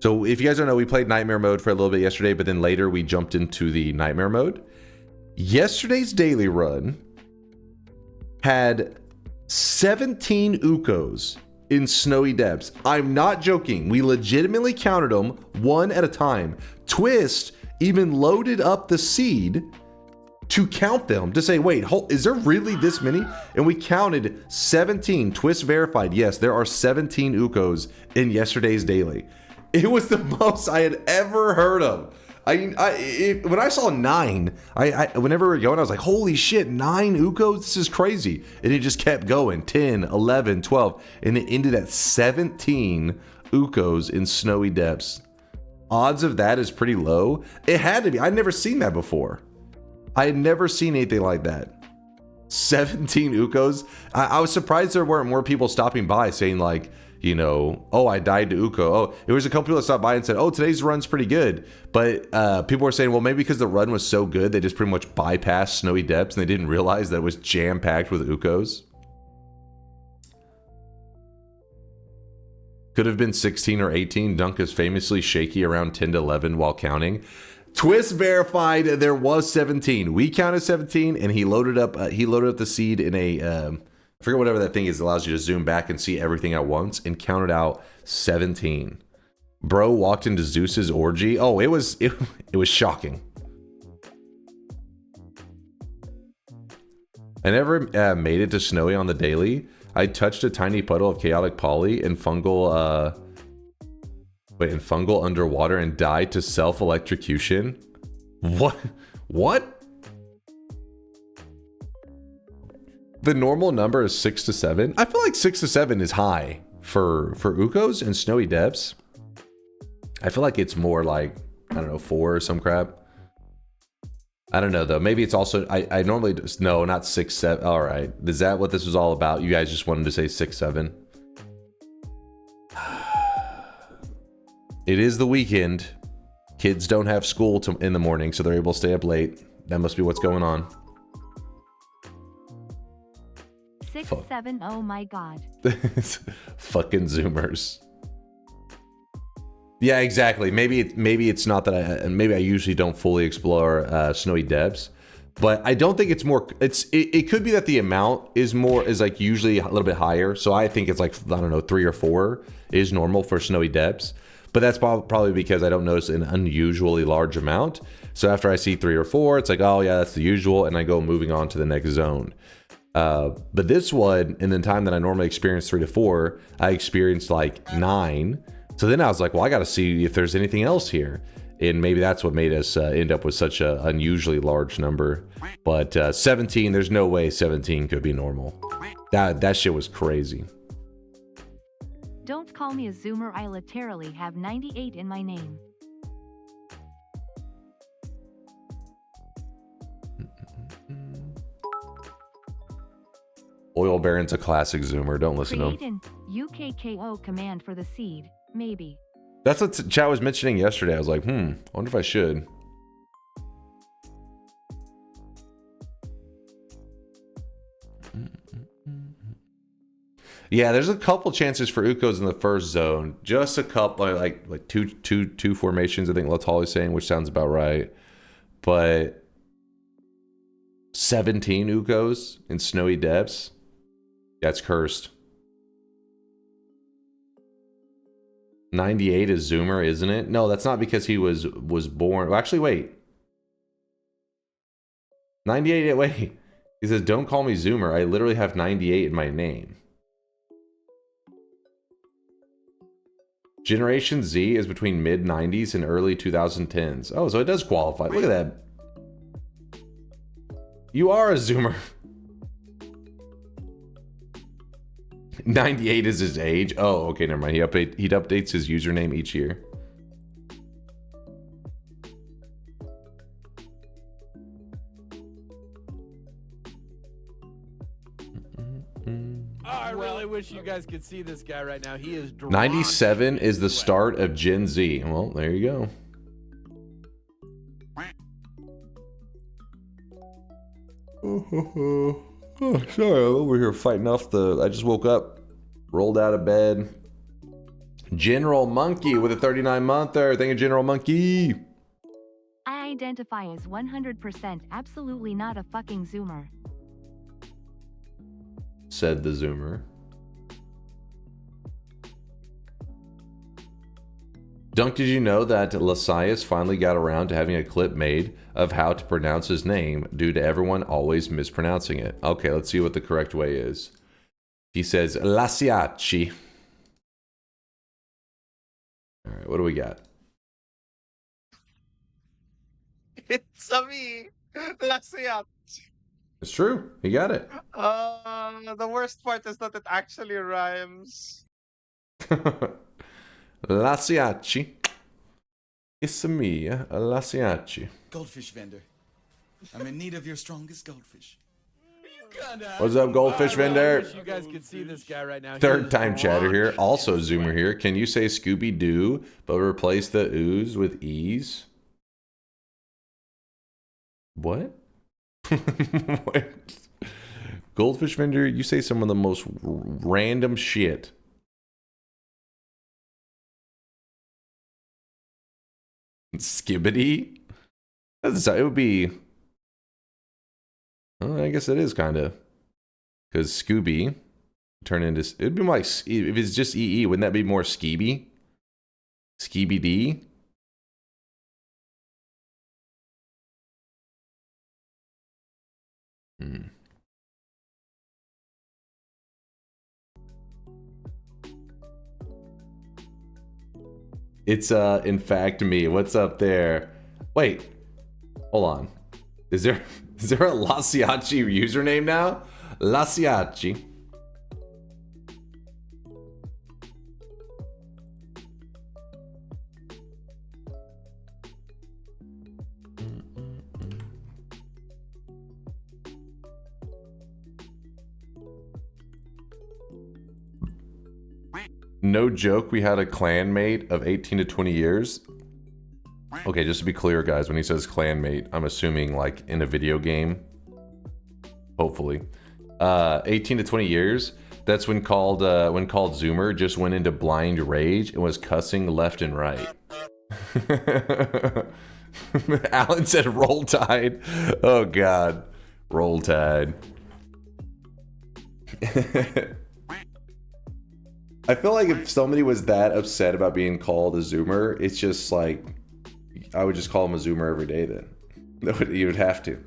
Speaker 5: So if you guys don't know, we played Nightmare mode for a little bit yesterday, but then later we jumped into the Nightmare mode. Yesterday's daily run had 17 Ukos in snowy depths. I'm not joking. We legitimately counted them one at a time. Twist even loaded up the seed to count them, to say, wait, is there really this many? And we counted 17. Twist verified. Yes, there are 17 Ukos in yesterday's daily. It was the most I had ever heard of. When I saw 9, whenever we were going, I was like, holy shit, 9 Ukos? This is crazy. And it just kept going. 10, 11, 12. And it ended at 17 Ukos in snowy depths. Odds of that is pretty low. It had to be. I'd never seen that before. I had never seen anything like that. 17 Ukos. I was surprised there weren't more people stopping by saying like, you know, oh, I died to Uko. Oh, there was a couple people that stopped by and said, oh, today's run's pretty good. But people were saying, well, maybe because the run was so good, they just pretty much bypassed snowy depths and they didn't realize that it was jam-packed with Ukos. Could have been 16 or 18. Dunk is famously shaky around 10 to 11 while counting. Twist verified there was 17. We counted 17 and he loaded up the seed in a... I forget whatever that thing is that allows you to zoom back and see everything at once, and counted out 17. Bro walked into Zeus's orgy. Oh, it was shocking. I never made it to snowy on the daily. I touched a tiny puddle of chaotic poly and fungal underwater and died to self-electrocution. What? The normal number is 6 to 7. I feel like 6 to 7 is high for Ukos and snowy depths. I feel like it's more like, I don't know, 4 or some crap. I don't know though. Maybe it's also, I normally just, no, not 6, 7. All right. Is that what this was all about? You guys just wanted to say 6, 7. It is the weekend. Kids don't have school in the morning, so they're able to stay up late. That must be what's going on.
Speaker 6: 6, 7, oh my god.
Speaker 5: Fucking Zoomers. Yeah, exactly. Maybe it's not that maybe I usually don't fully explore snowy depths, but I don't think it's more. It could be that the amount is like usually a little bit higher. So I think it's like, I don't know, 3 or 4 is normal for snowy depths, but that's probably because I don't notice an unusually large amount. So after I see 3 or 4, it's like, oh yeah, that's the usual, and I go moving on to the next zone. But this one, in the time that I normally experience 3 to 4, I experienced like 9. So then I was like, well, I got to see if there's anything else here. And maybe that's what made us end up with such an unusually large number. But 17, there's no way 17 could be normal. That shit was crazy.
Speaker 6: Don't call me a Zoomer. I literally have 98 in my name.
Speaker 5: Oil Baron's a classic Zoomer. Don't listen to him.
Speaker 6: Create an UKKO command for the seed, maybe.
Speaker 5: That's what Chat was mentioning yesterday. I was like, I wonder if I should. Yeah, there's a couple chances for Ukos in the first zone. Just a couple, like two formations, I think Latali's saying, which sounds about right. But 17 Ukos in snowy depths, that's cursed. 98 is Zoomer, isn't it? No, that's not because he was born. Well, actually, wait. 98, wait. He says, don't call me Zoomer. I literally have 98 in my name. Generation Z is between mid-90s and early 2010s. Oh, so it does qualify. Look at that. You are a Zoomer. 98 is his age. Oh, okay, never mind. He updates his username each year.
Speaker 1: I really wish you guys could see this guy right now. He is
Speaker 5: 97 is the start of Gen Z. Well, there you go. Oh, sorry, I'm over here fighting off the... I just woke up, rolled out of bed. General Monkey with a 39-monther. Thank you, General Monkey.
Speaker 6: I identify as 100% absolutely not a fucking Zoomer.
Speaker 5: Said the Zoomer. Dunk, did you know that Lasias finally got around to having a clip made of how to pronounce his name due to everyone always mispronouncing it? Okay, let's see what the correct way is. He says Lasiaci. All right, what do we got?
Speaker 9: It's a me, Lasiaci.
Speaker 5: It's true. He got it.
Speaker 9: The worst part is that it actually rhymes.
Speaker 5: Lasiaci. It's me, Lasiaci.
Speaker 10: Goldfish vendor. I'm in need of your strongest goldfish.
Speaker 5: What's up, goldfish vendor?
Speaker 1: I wish you guys could see this guy right now.
Speaker 5: Third time chatter here. Also Zoomer here. Can you say Scooby-Doo, but replace the ooze with ease? What? What? Goldfish vendor, you say some of the most random shit. Skibbity? It would be... Well, I guess it is kind of. Because Scooby turn into... It'd be like... If it's just EE, wouldn't that be more Skeeby? Skeeby-D? It's in fact me. What's up there? Wait, hold on. Is there a Lasiaci username now? Lasiaci. No joke, we had a clanmate of 18 to 20 years. Okay, just to be clear, guys, when he says clanmate, I'm assuming like in a video game. Hopefully. 18 to 20 years. That's when called Zoomer just went into blind rage and was cussing left and right. Alan said roll tide. Oh god. Roll tide. I feel like if somebody was that upset about being called a Zoomer, it's just like, I would just call him a Zoomer every day then. You would have to.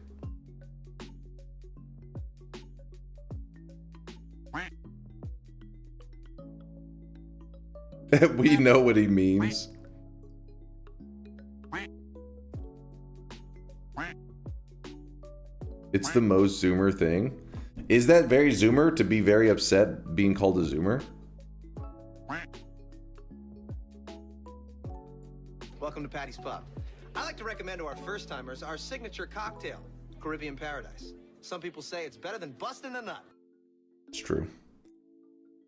Speaker 5: We know what he means. It's the most Zoomer thing. Is that very Zoomer to be very upset being called a Zoomer?
Speaker 8: Welcome to Patty's Pub. I like to recommend to our first-timers our signature cocktail, Caribbean Paradise. Some people say it's better than busting a nut.
Speaker 5: It's true.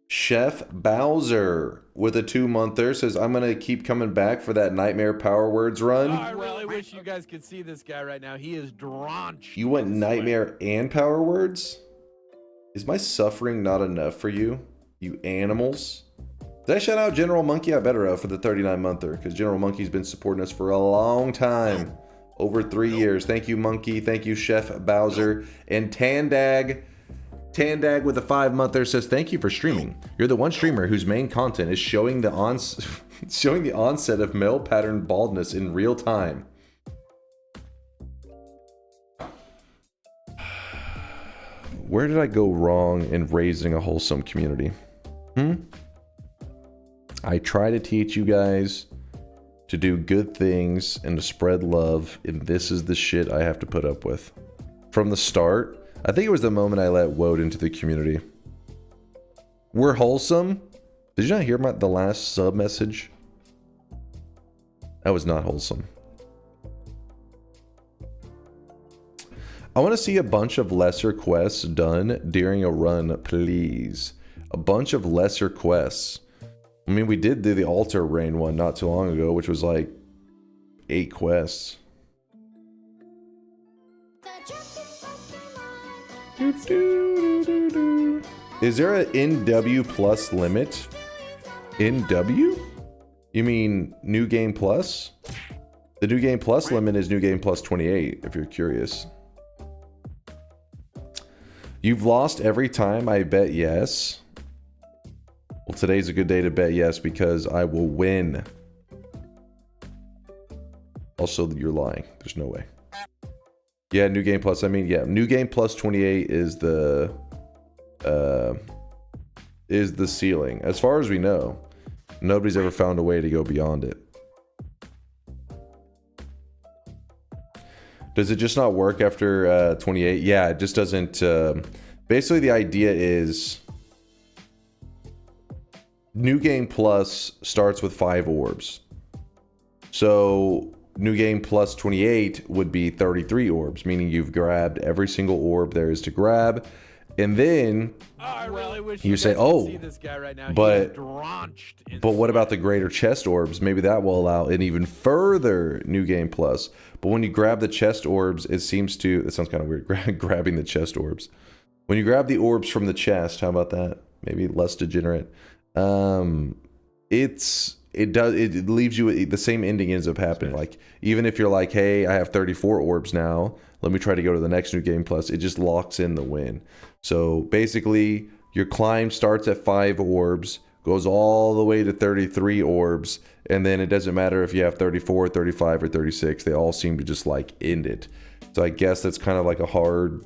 Speaker 5: Chef Bowser with a 2-monther says, I'm going to keep coming back for that Nightmare Power Words run.
Speaker 1: I really wish you guys could see this guy right now. He is drenched.
Speaker 5: You went Nightmare and Power Words? Is my suffering not enough for you? You animals? Did I shout out General Monkey? I better have for the 39-monther, because General Monkey's been supporting us for a long time. Over 3 years. Thank you, Monkey. Thank you, Chef Bowser. And Tandag with a 5-monther says, thank you for streaming. You're the one streamer whose main content is showing the onset of male pattern baldness in real time. Where did I go wrong in raising a wholesome community? I try to teach you guys to do good things and to spread love, and this is the shit I have to put up with. From the start, I think it was the moment I let Woad into the community. We're wholesome? Did you not hear the last sub message? That was not wholesome. I want to see a bunch of lesser quests done during a run, please. A bunch of lesser quests. I mean, we did do the Altar Rain one not too long ago, which was like 8 quests. Is there an NW plus limit? NW? You mean New Game Plus? The New Game Plus limit is New Game Plus 28, if you're curious. You've lost every time, I bet yes. Well, today's a good day to bet yes because I will win. Also, you're lying. There's no way. Yeah, New Game Plus. I mean, yeah, New Game Plus 28 is the ceiling. As far as we know, nobody's ever found a way to go beyond it. Does it just not work after 28? Yeah, it just doesn't. Basically, the idea is New Game Plus starts with 5 orbs. So New Game Plus 28 would be 33 orbs, meaning you've grabbed every single orb there is to grab. And then you say, oh, but what about the greater chest orbs? Maybe that will allow an even further New Game Plus. But when you grab the chest orbs, it sounds kind of weird, grabbing the chest orbs. When you grab the orbs from the chest, how about that? Maybe less degenerate. It leaves you the same ending ends up happening. Like, even if you're like, hey, I have 34 orbs now, let me try to go to the next New Game Plus, it just locks in the win. So basically, your climb starts at 5 orbs, goes all the way to 33 orbs, and then it doesn't matter if you have 34, 35, or 36, they all seem to just like end it. So I guess that's kind of like a hard,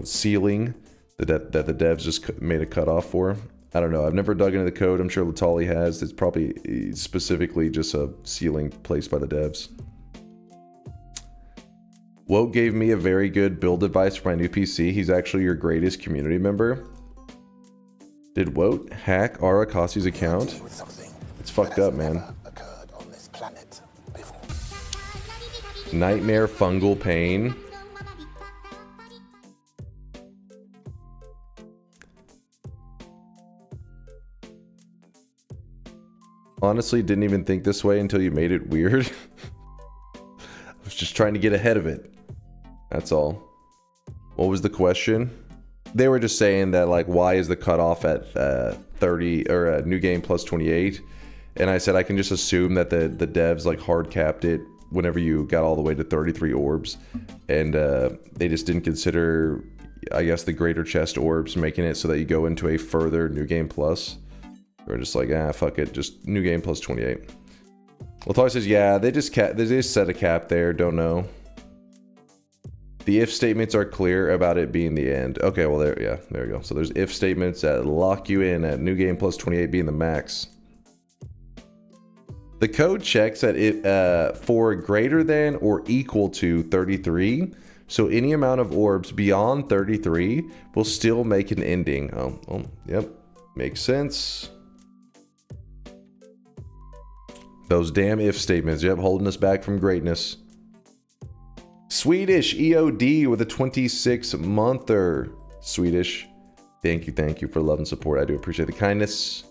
Speaker 5: ceiling that the devs just made a cutoff for. I don't know. I've never dug into the code. I'm sure Latali has. It's probably specifically just a ceiling placed by the devs. Woke gave me a very good build advice for my new PC. He's actually your greatest community member. Did Woke hack Arakasi's account? It's fucked up, man. Nightmare fungal pain. Honestly, didn't even think this way until you made it weird. I was just trying to get ahead of it. That's all. What was the question? They were just saying that, like, why is the cutoff at 30 or New Game Plus 28? And I said I can just assume that the devs like hard capped it whenever you got all the way to 33 orbs, and they just didn't consider, I guess, the greater chest orbs, making it so that you go into a further New Game Plus. Or just like, fuck it, just New Game Plus 28. Well, Tar says, yeah, they just set a cap there, don't know. The if statements are clear about it being the end. Okay, well, there we go. So there's if statements that lock you in at New Game Plus 28 being the max. The code checks that it for greater than or equal to 33. So any amount of orbs beyond 33 will still make an ending. Oh, yep, makes sense. Those damn if statements, yep, holding us back from greatness. Swedish EOD with a 26-monther. Swedish. Thank you for love and support. I do appreciate the kindness.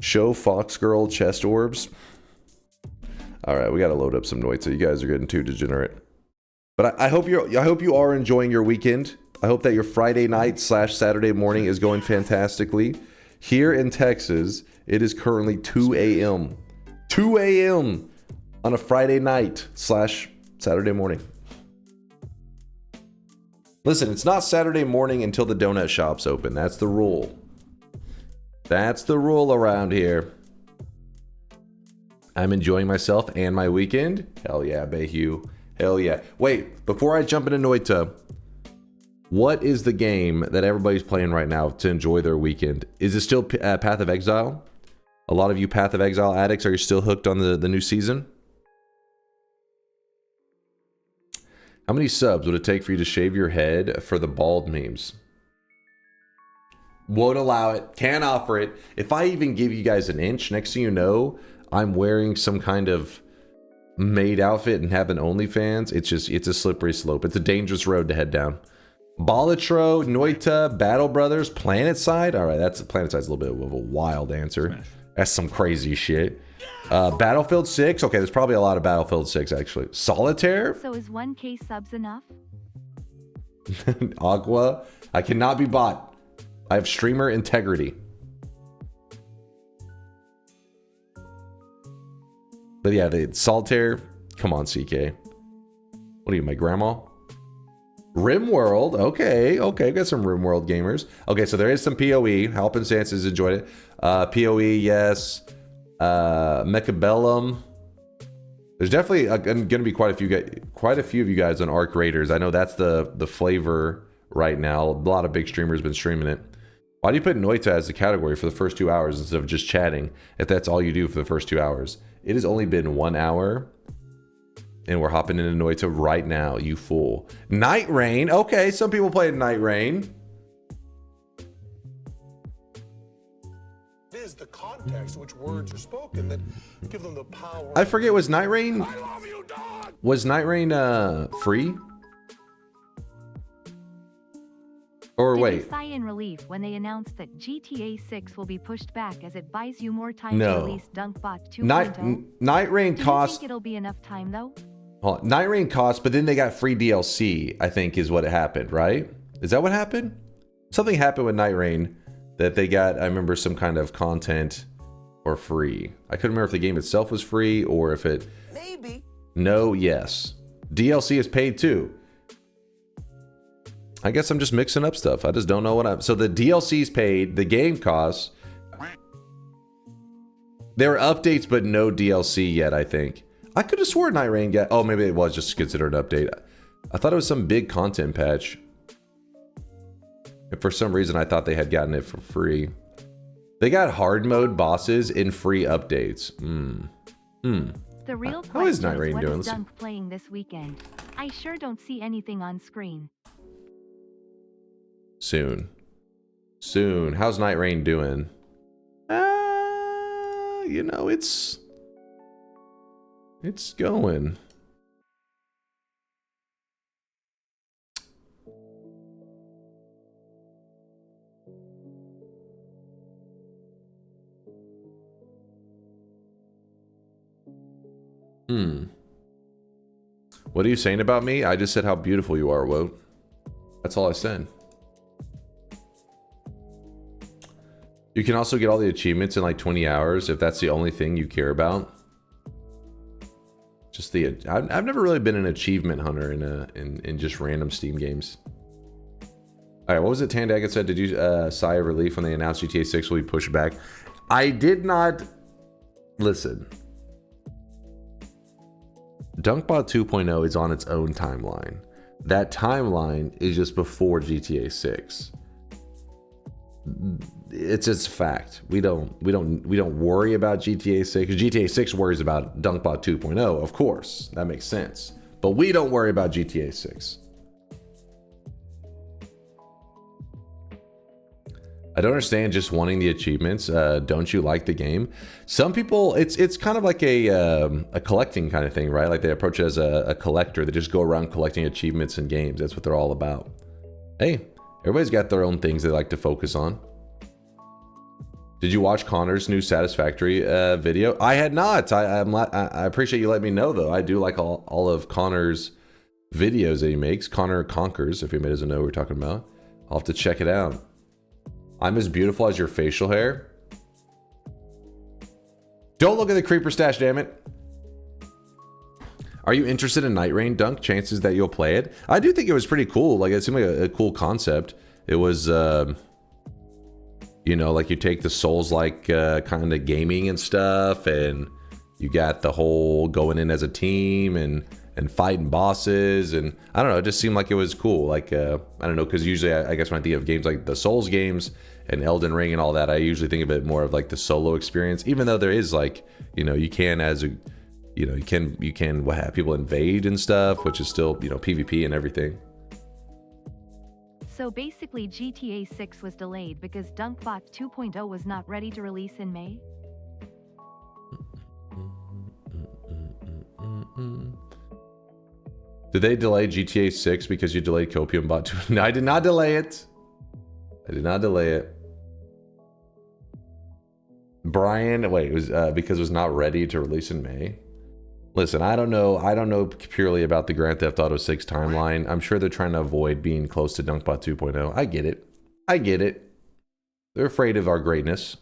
Speaker 5: Show Fox Girl chest orbs. All right, we got to load up some Noita. You guys are getting too degenerate. But I hope you are enjoying your weekend. I hope that your Friday night / Saturday morning is going fantastically. Here in Texas, it is currently 2 a.m. 2 a.m. on a Friday night / Saturday morning. Listen, it's not Saturday morning until the donut shop's open. That's the rule. That's the rule around here. I'm enjoying myself and my weekend. Hell yeah, Bayhue. Hell yeah. Wait, before I jump into Noita, what is the game that everybody's playing right now to enjoy their weekend? Is it still Path of Exile? A lot of you Path of Exile addicts, are you still hooked on the new season? How many subs would it take for you to shave your head for the bald memes? Won't allow it. Can't offer it. If I even give you guys an inch, next thing you know, I'm wearing some kind of maid outfit and having OnlyFans. It's a slippery slope. It's a dangerous road to head down. Balatro, Noita, Battle Brothers, PlanetSide. All right, PlanetSide's a little bit of a wild answer. That's some crazy shit. Battlefield 6. Okay, there's probably a lot of Battlefield 6 actually. Solitaire.
Speaker 6: So is 1K subs enough?
Speaker 5: Aqua. I cannot be bought. I have streamer integrity. But yeah, the Solitaire. Come on, CK. What are you, my grandma? RimWorld. Okay, got some RimWorld gamers. Okay, so there is some PoE. Halpenstances enjoyed it. PoE, yes. Mechabellum. There's definitely going to be quite a few of you guys on Arc Raiders. I know that's the flavor right now. A lot of big streamers been streaming it. Why do you put Noita as the category for the first 2 hours instead of just chatting, if that's all you do for the first 2 hours? It has only been 1 hour, and we're hopping into Noita right now, you fool. Night Rain. Okay, some people played Night Rain.
Speaker 11: It is the context in which words are spoken that give them the power.
Speaker 5: I forget, was Night Rain?
Speaker 11: I love you, dog!
Speaker 5: Was Night Rain free? Or
Speaker 6: Did
Speaker 5: wait.
Speaker 6: you sigh in relief when they announced that GTA 6 will be pushed back as it buys you more time to
Speaker 5: No.
Speaker 6: release DunkBot 2.0?
Speaker 5: Night Rain
Speaker 6: Do you
Speaker 5: cost.
Speaker 6: think it'll be enough time though?
Speaker 5: Hold on. Night Rain cost, but then they got free DLC, I think is what happened, right? Is that what happened? Something happened with Night Rain that they got, I remember, some kind of content for free. I couldn't remember if the game itself was free or if it...
Speaker 11: Maybe.
Speaker 5: No, yes. DLC is paid too. I guess I'm just mixing up stuff. I just don't know what I'm... So the DLC's paid, the game costs. There are updates, but no DLC yet, I think. I could have sworn Night Rain got... Oh, maybe it was just considered an update. I thought it was some big content patch. And for some reason, I thought they had gotten it for free. They got hard mode bosses in free updates.
Speaker 6: The real
Speaker 5: How is
Speaker 6: question
Speaker 5: Night Rain
Speaker 6: what
Speaker 5: doing?
Speaker 6: is Dunk playing this weekend? I sure don't see anything on screen.
Speaker 5: Soon. How's Night Rain doing? You know, it's going. What are you saying about me? I just said how beautiful you are, Woat. That's all I said. You can also get all the achievements in like 20 hours if that's the only thing you care about. Just the... I've never really been an achievement hunter in just random Steam games. Alright, what was it Tandagat said? Did you sigh of relief when they announced GTA 6 will be pushed back? I did not... Listen. DunkBot 2.0 is on its own timeline. That timeline is just before GTA 6. It's just fact. We don't worry about GTA 6. GTA 6 worries about DunkBot 2.0, of course. That makes sense. But we don't worry about GTA 6. I don't understand just wanting the achievements. Don't you like the game? Some people, it's kind of like a collecting kind of thing, right? Like they approach it as a collector. They just go around collecting achievements in games. That's what they're all about. Hey, everybody's got their own things they like to focus on. Did you watch Connor's new Satisfactory video? I had not. I appreciate you letting me know, though. I do like all of Connor's videos that he makes. Connor Conquers, if anybody doesn't know what we're talking about. I'll have to check it out. I'm as beautiful as your facial hair. Don't look at the creeper stash, damn it. Are you interested in Night Rain, Dunk? Chances that you'll play it? I do think it was pretty cool. Like, it seemed like a cool concept. It was, you know, like you take the Souls-like kind of gaming and stuff, and you got the whole going in as a team and fighting bosses, and I don't know, it just seemed like it was cool. Like, I don't know, because usually I guess when I think of games like the Souls games and Elden Ring and all that, I usually think of it more of like the solo experience, even though there is like, you know, you can as a, you know, you can have people invade and stuff, which is still, you know, PvP and everything.
Speaker 6: So basically GTA 6 was delayed because DunkVods 2.0 was not ready to release in May?
Speaker 5: Did they delay GTA 6 because you delayed Copium Bot 2? No, I did not delay it. I did not delay it. Brian, wait, it was because it was not ready to release in May. Listen, I don't know purely about the Grand Theft Auto 6 timeline. I'm sure they're trying to avoid being close to DunkBot 2.0. I get it. I get it. They're afraid of our greatness.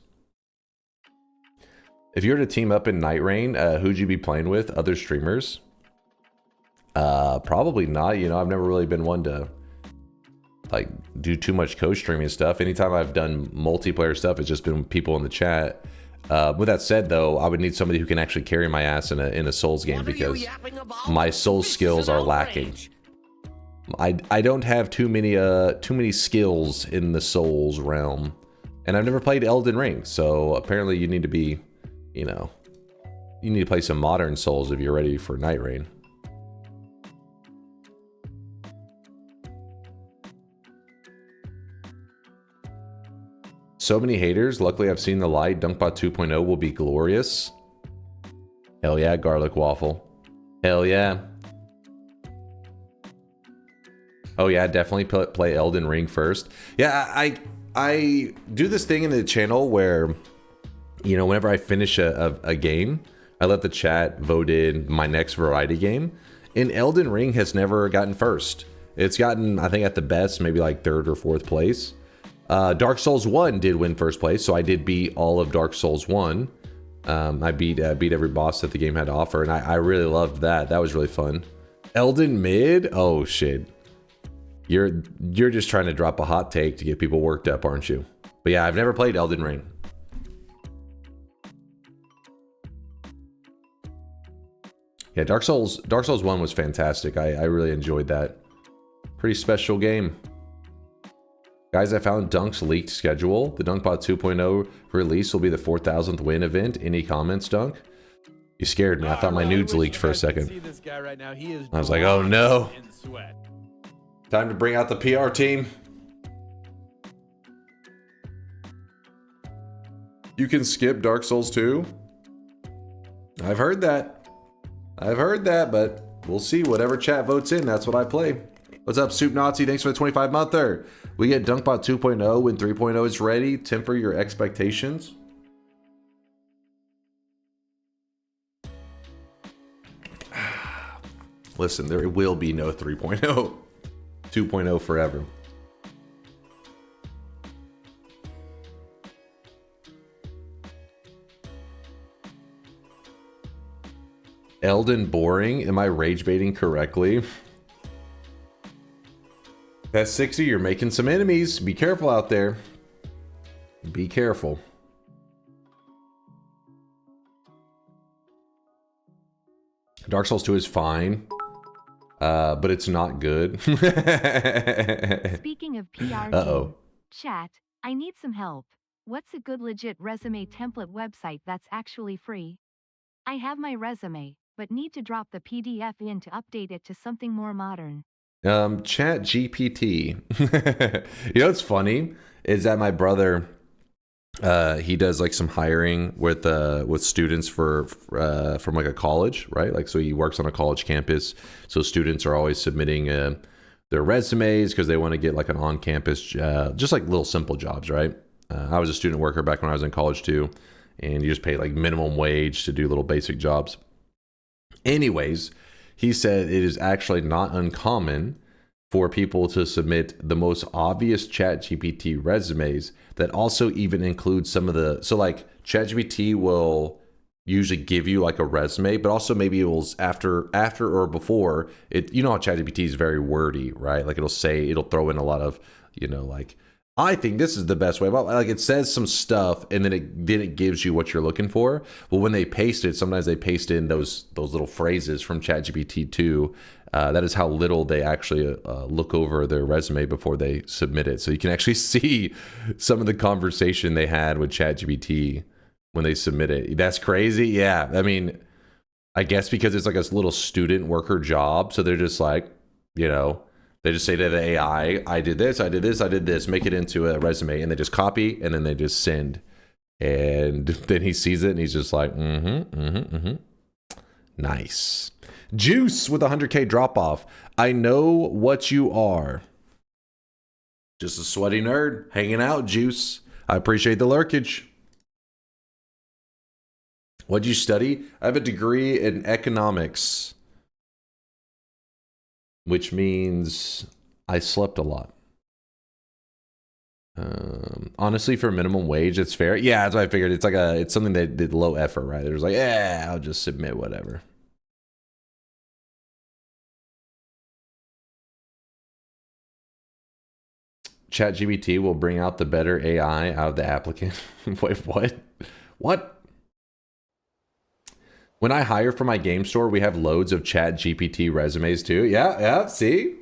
Speaker 5: If you were to team up in Night Rain, who'd you be playing with? Other streamers? Probably not. You know, I've never really been one to like do too much co-streaming stuff. Anytime I've done multiplayer stuff, it's just been people in the chat. With that said, though, I would need somebody who can actually carry my ass in a Souls game because my Souls skills are lacking. I don't have too many skills in the Souls realm, and I've never played Elden Ring. So apparently, you need to be, you know, you need to play some modern Souls if you're ready for Night Rain. So many haters. Luckily, I've seen the light. DunkBot 2.0 will be glorious. Hell yeah, garlic waffle. Hell yeah. Oh yeah, definitely play Elden Ring first. Yeah, I do this thing in the channel where, you know, whenever I finish a game, I let the chat vote in my next variety game. And Elden Ring has never gotten first. It's gotten, I think at the best, maybe like 3rd or 4th place. Dark Souls 1 did win first place, so I did beat all of Dark Souls 1. I beat every boss that the game had to offer, and I really loved that. That was really fun. Elden Mid? Oh shit. You're just trying to drop a hot take to get people worked up, aren't you? But yeah, I've never played Elden Ring. Yeah, Dark Souls 1 was fantastic. I really enjoyed that. Pretty special game. Guys, I found Dunk's leaked schedule. The DunkBot 2.0 release will be the 4,000th win event. Any comments, Dunk? You scared me. I thought my nudes leaked for a second. I was like, oh no. Time to bring out the PR team. You can skip Dark Souls 2? I've heard that. I've heard that, but we'll see. Whatever chat votes in, that's what I play. What's up, Soup Nazi? Thanks for the 25-monther. We get DunkBot 2.0 when 3.0 is ready. Temper your expectations. Listen, there will be no 3.0. 2.0 forever. Elden boring? Am I rage baiting correctly? That's 60, you're making some enemies. Be careful out there. Be careful. Dark Souls 2 is fine, but it's not good.
Speaker 6: Speaking of PR, chat, I need some help. What's a good legit resume template website that's actually free? I have my resume, but need to drop the PDF in to update it to something more modern.
Speaker 5: Chat GPT. You know what's funny is that my brother, he does like some hiring with students for from like a college, right? Like, so he works on a college campus. So students are always submitting their resumes because they want to get like an on-campus, just like little simple jobs, right? I was a student worker back when I was in college too, and you just pay like minimum wage to do little basic jobs. Anyways, he said it is actually not uncommon for people to submit the most obvious ChatGPT resumes that also even include some of the, so like ChatGPT will usually give you like a resume, but also maybe it will after or before it, you know how ChatGPT is very wordy, right? Like it'll throw in a lot of, you know, like, I think this is the best way. Like it says some stuff and then it gives you what you're looking for. Well, when they paste it, sometimes they paste in those little phrases from ChatGPT 2. That is how little they actually look over their resume before they submit it. So you can actually see some of the conversation they had with ChatGPT when they submit it. That's crazy. Yeah. I mean, I guess because it's like a little student worker job. So they're just like, you know, they just say to the AI, I did this, I did this, I did this, make it into a resume, and they just copy and then they just send. And then he sees it and he's just like, nice. Juice with 100K drop off. I know what you are. Just a sweaty nerd hanging out, Juice. I appreciate the lurkage. What'd you study? I have a degree in economics, which means I slept a lot. Honestly, for minimum wage, it's fair. Yeah, that's what I figured. It's something that did low effort, right? There's like, yeah, I'll just submit whatever. ChatGPT will bring out the better AI out of the applicant. Wait, what? What? When I hire for my game store, we have loads of ChatGPT resumes too. Yeah, see?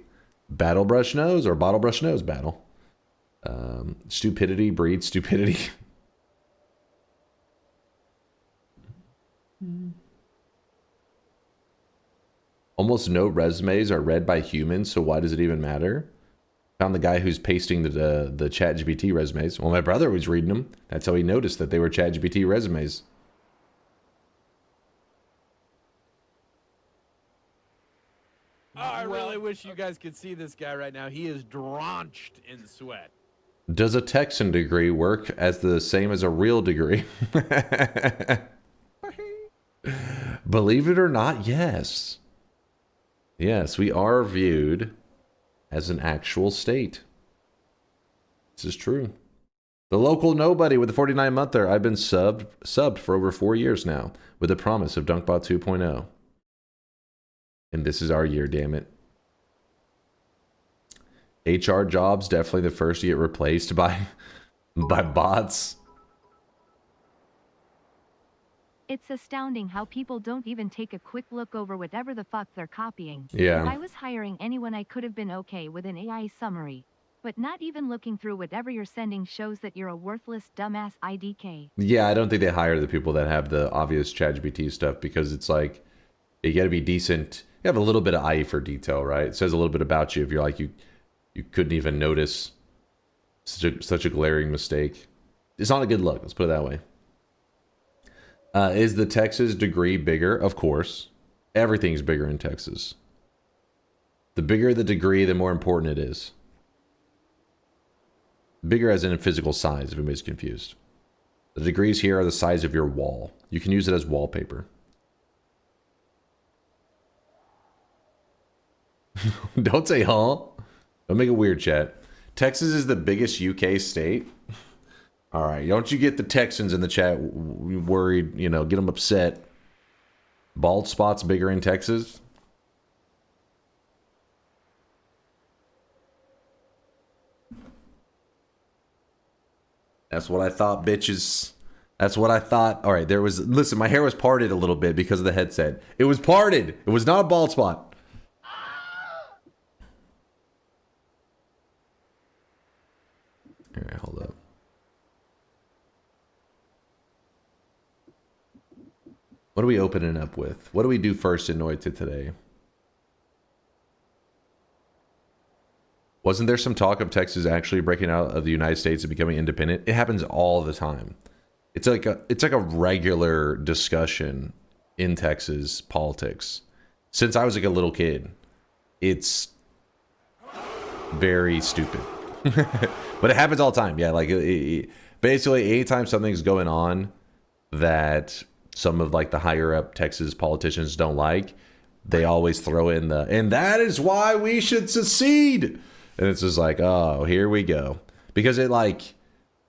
Speaker 5: Battle brush nose or bottle brush nose battle. Stupidity breeds stupidity. Almost no resumes are read by humans, so why does it even matter? Found the guy who's pasting the ChatGPT resumes. Well, my brother was reading them. That's how he noticed that they were ChatGPT resumes.
Speaker 1: Oh, I really wish you guys could see this guy right now. He is drenched in sweat.
Speaker 5: Does a Texan degree work as the same as a real degree? Believe it or not, yes. Yes, we are viewed as an actual state. This is true. The local nobody with the 49-monther. I've been subbed for over 4 years now with the promise of DunkBot 2.0. And this is our year, damn it. HR jobs definitely the first to get replaced by bots.
Speaker 6: It's astounding how people don't even take a quick look over whatever the fuck they're copying.
Speaker 5: Yeah.
Speaker 6: If I was hiring anyone, I could have been okay with an AI summary. But not even looking through whatever you're sending shows that you're a worthless dumbass IDK.
Speaker 5: Yeah, I don't think they hire the people that have the obvious ChatGPT stuff because it's like, you gotta be decent. You have a little bit of eye for detail, right? It says a little bit about you if you're like, you couldn't even notice such a glaring mistake. It's not a good look, let's put it that way. Is the Texas degree bigger? Of course. Everything's bigger in Texas. The bigger the degree, the more important it is. Bigger as in physical size, if anybody's confused. The degrees here are the size of your wall. You can use it as wallpaper. Don't say huh. Don't make it weird, chat. Texas is the biggest UK state. All right, don't you get the Texans in the chat worried, you know, get them upset. Bald spots bigger in Texas? That's what I thought, bitches. That's what I thought. All right, listen, my hair was parted a little bit because of the headset. It was parted. It was not a bald spot. All right, hold up. What are we opening up with? What do we do first in Noita today? Wasn't there some talk of Texas actually breaking out of the United States and becoming independent? It happens all the time. It's like a regular discussion in Texas politics. Since I was like a little kid, it's very stupid. But it happens all the time. Yeah, like basically anytime something's going on that some of like the higher up Texas politicians don't like, they always throw in and that is why we should secede. And it's just like, oh, here we go. Because it like,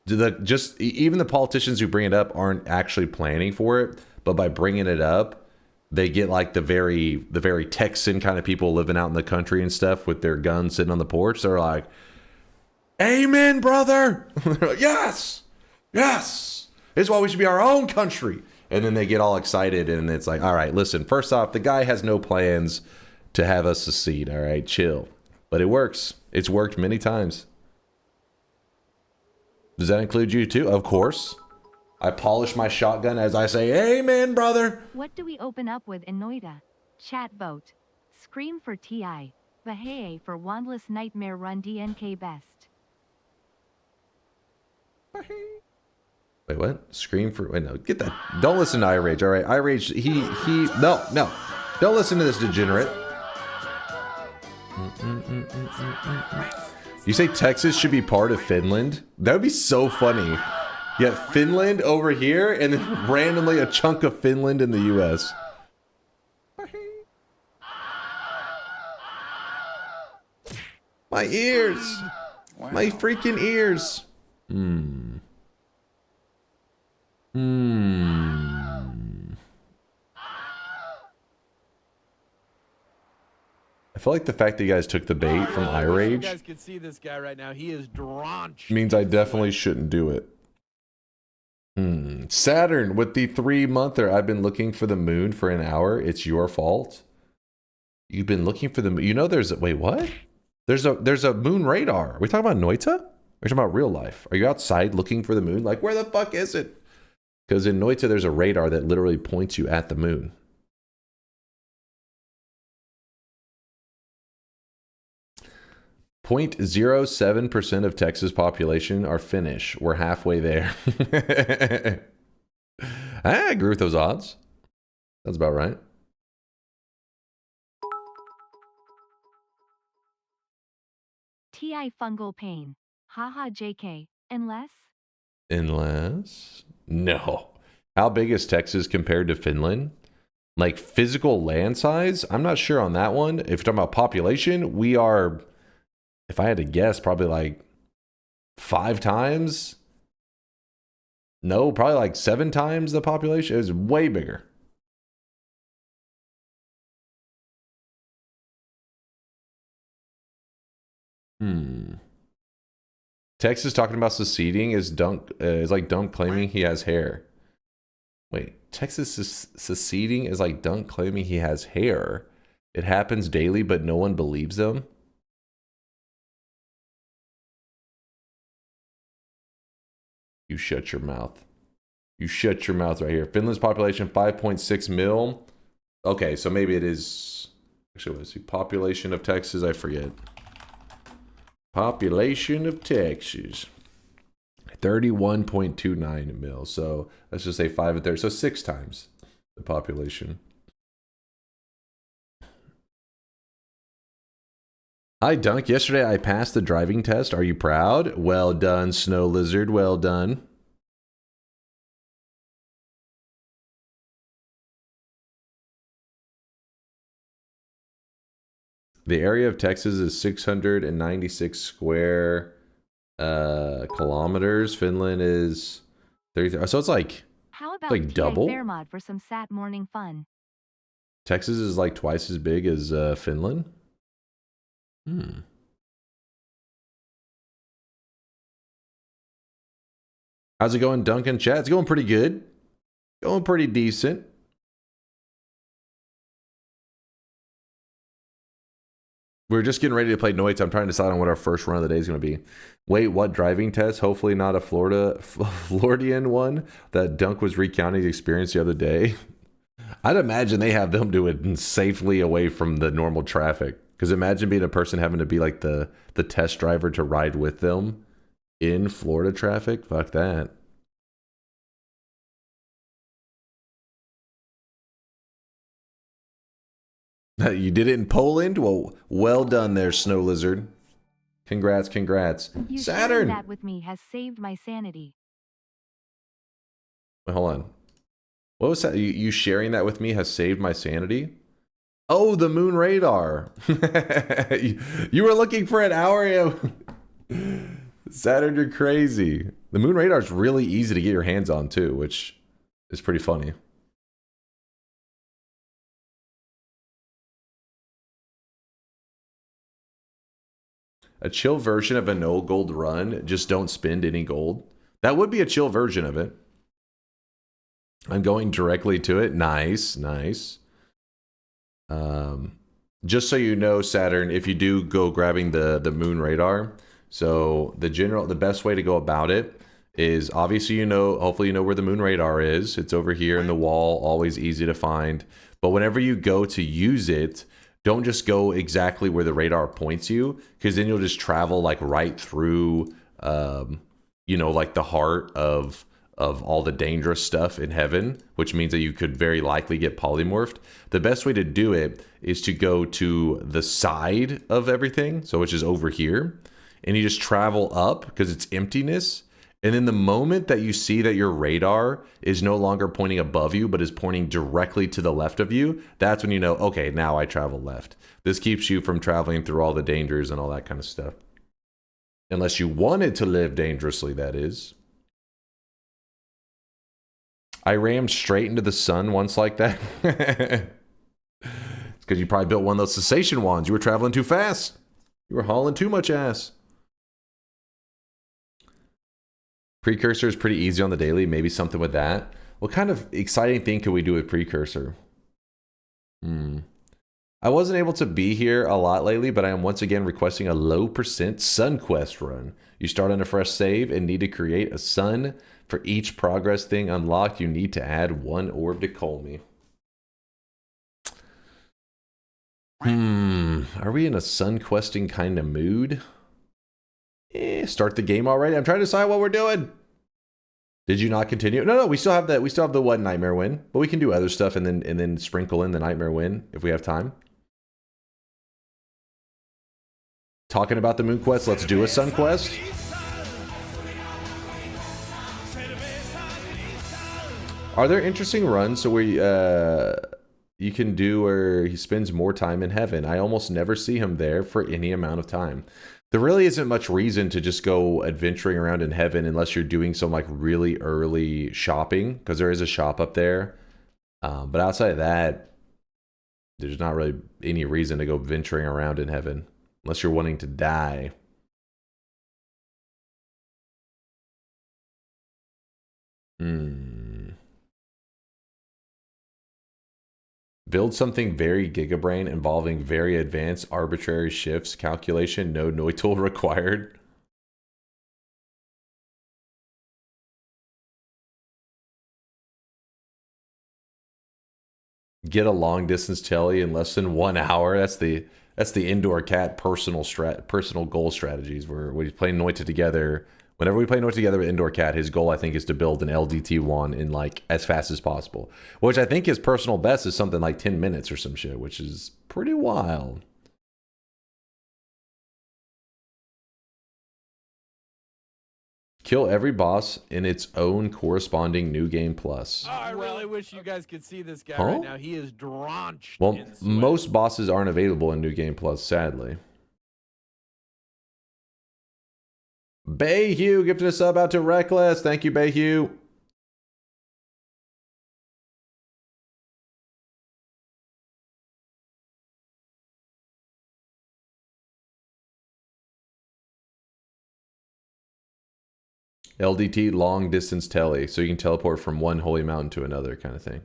Speaker 5: even the politicians who bring it up aren't actually planning for it, but by bringing it up, they get like the very Texan kind of people living out in the country and stuff with their guns sitting on the porch. They're like, amen, brother. They're like, yes, yes. This is why we should be our own country. And then they get all excited and it's like, all right, listen, first off, the guy has no plans to have us secede. All right, chill. But it works. It's worked many times. Does that include you too? Of course. I polish my shotgun as I say, amen, brother.
Speaker 6: What do we open up with in Noita? Chat vote. Scream for TI. Bahee for Wandless Nightmare Run DNK best.
Speaker 5: Wait, what? Scream for... Wait, no. Get that. Don't listen to iRage, all right? iRage, No. Don't listen to this degenerate. You say Texas should be part of Finland? That would be so funny. You got Finland over here, and then randomly a chunk of Finland in the U.S. My ears!
Speaker 10: Wow.
Speaker 5: My freaking ears! I feel like the fact that you guys took the bait from iRage
Speaker 1: you guys can see this guy right now. He is drenched.
Speaker 5: means I definitely shouldn't do it. Saturn with the 3-monther. I've been looking for the moon for an hour. It's your fault. You've been looking for the moon. You know there's... Wait, what? There's a moon radar. Are we talking about Noita? Or are we talking about real life? Are you outside looking for the moon? Like, where the fuck is it? Because in Noita, there's a radar that literally points you at the moon. .07% of Texas population are Finnish. We're halfway there. I agree with those odds. That's about right.
Speaker 6: TI fungal pain. Haha JK. Unless?
Speaker 5: No. How big is Texas compared to Finland? Like physical land size? I'm not sure on that one. If you're talking about population, we are, if I had to guess, probably like 5 times. No, probably like 7 times the population. It was way bigger. Texas talking about seceding is like Dunk claiming he has hair. Wait, Texas seceding is like Dunk claiming he has hair. It happens daily, but no one believes them. You shut your mouth. You shut your mouth right here. Finland's population 5.6 mil. Okay, so maybe it is. Actually, let's see. Population of Texas, I forget. Population of Texas. 31.29 mil. So let's just say 5 and 30. So 6 times the population. Hi, Dunk. Yesterday I passed the driving test. Are you proud? Well done, Snow Lizard. Well done. The area of Texas is 696 square kilometers. Finland is 33. So it's like,
Speaker 6: how about
Speaker 5: like double?
Speaker 6: Fairmod for some sat morning fun.
Speaker 5: Texas is like twice as big as Finland. How's it going, Duncan? Chat? It's going pretty good. Going pretty decent. We're just getting ready to play Noita. I'm trying to decide on what our first run of the day is going to be. Wait, what driving test? Hopefully not a Floridian one that Dunk was recounting his experience the other day. I'd imagine they have them do it safely away from the normal traffic Because imagine being a person having to be like the test driver to ride with them in Florida traffic. Fuck that. You did it in Poland? Well done there, Snow Lizard. Congrats, congrats.
Speaker 6: You
Speaker 5: Saturn!
Speaker 6: sharing that with me has saved my sanity.
Speaker 5: Wait, hold on. What was that? You sharing that with me has saved my sanity? Oh, the moon radar. You were looking for an hour. Saturn, you're crazy. The moon radar is really easy to get your hands on too, which is pretty funny. A chill version of a no gold run, just don't spend any gold. That would be a chill version of it. I'm going directly to it. Nice, nice. Just so you know, Saturn, if you do go grabbing the moon radar, so the best way to go about it is obviously, you know, hopefully you know where the moon radar is. It's over here in the wall, always easy to find. But whenever you go to use it, don't just go exactly where the radar points you, because then you'll just travel like right through, you know, like the heart of all the dangerous stuff in heaven, which means that you could very likely get polymorphed. The best way to do it is to go to the side of everything, so which is over here, and you just travel up because it's emptiness. And then the moment that you see that your radar is no longer pointing above you, but is pointing directly to the left of you, that's when you know, okay, now I travel left. This keeps you from traveling through all the dangers and all that kind of stuff. Unless you wanted to live dangerously, that is. I rammed straight into the sun once like that. It's because you probably built one of those cessation wands. You were traveling too fast. You were hauling too much ass. Precursor is pretty easy on the daily. Maybe something with that. What kind of exciting thing could we do with Precursor? I wasn't able to be here a lot lately, but I am once again requesting a low percent sun quest run. You start on a fresh save and need to create a sun. For each progress thing unlocked, you need to add 1 orb to Colmy. Are we in a sun questing kind of mood? Start the game already. I'm trying to decide what we're doing. Did you not continue? No, we still have that. We still have the one nightmare win, but we can do other stuff and then sprinkle in the nightmare win if we have time. Talking about the moon quest, let's do a sun quest. Are there interesting runs where you can do where he spends more time in heaven? I almost never see him there for any amount of time. There really isn't much reason to just go adventuring around in heaven unless you're doing some like really early shopping, because there is a shop up there. But outside of that, there's not really any reason to go venturing around in heaven unless you're wanting to die. Build something very gigabrain involving very advanced arbitrary shifts calculation. No Noita required. Get a long distance telly in less than 1 hour. That's the indoor cat personal goal strategies. Where we play Noita together. Whenever we play Noita together with Indoor Cat, his goal, I think, is to build an LDT one in, like, as fast as possible. Which I think his personal best is something like 10 minutes or some shit, which is pretty wild. Kill every boss in its own corresponding new game plus.
Speaker 1: Oh, I really wish you guys could see this guy right now. He is drenched
Speaker 5: Well,
Speaker 1: in sweat.
Speaker 5: most bosses aren't available in new game plus, sadly. Bayhue gifted a sub out to Reckless. Thank you, Bayhue. LDT, long distance tele, so you can teleport from one holy mountain to another kind of thing.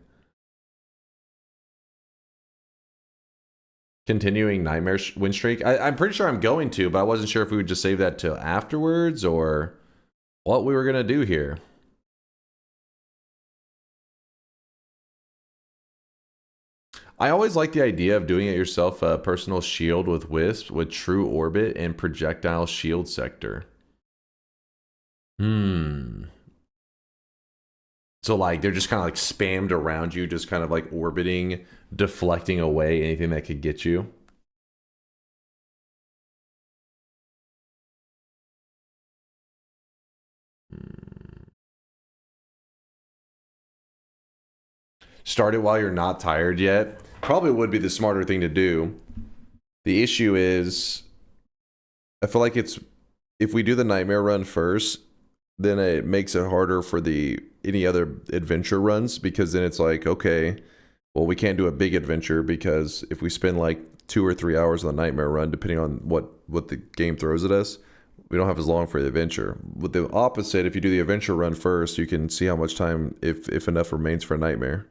Speaker 5: Continuing nightmare win streak. I'm pretty sure I'm going to, but I wasn't sure if we would just save that till afterwards or what we were going to do here. I always like the idea of doing it yourself, a personal shield with Wisp, with true orbit and projectile shield sector. So like they're just kind of like spammed around you, just kind of like orbiting, deflecting away anything that could get you. Start it while you're not tired yet. Probably would be the smarter thing to do. The issue is, I feel like it's, if we do the nightmare run first, then it makes it harder for any other adventure runs, because then it's like, okay, well, we can't do a big adventure because if we spend like 2 or 3 hours on the nightmare run, depending on what the game throws at us, we don't have as long for the adventure. With the opposite, if you do the adventure run first, you can see how much time, if enough remains for a nightmare.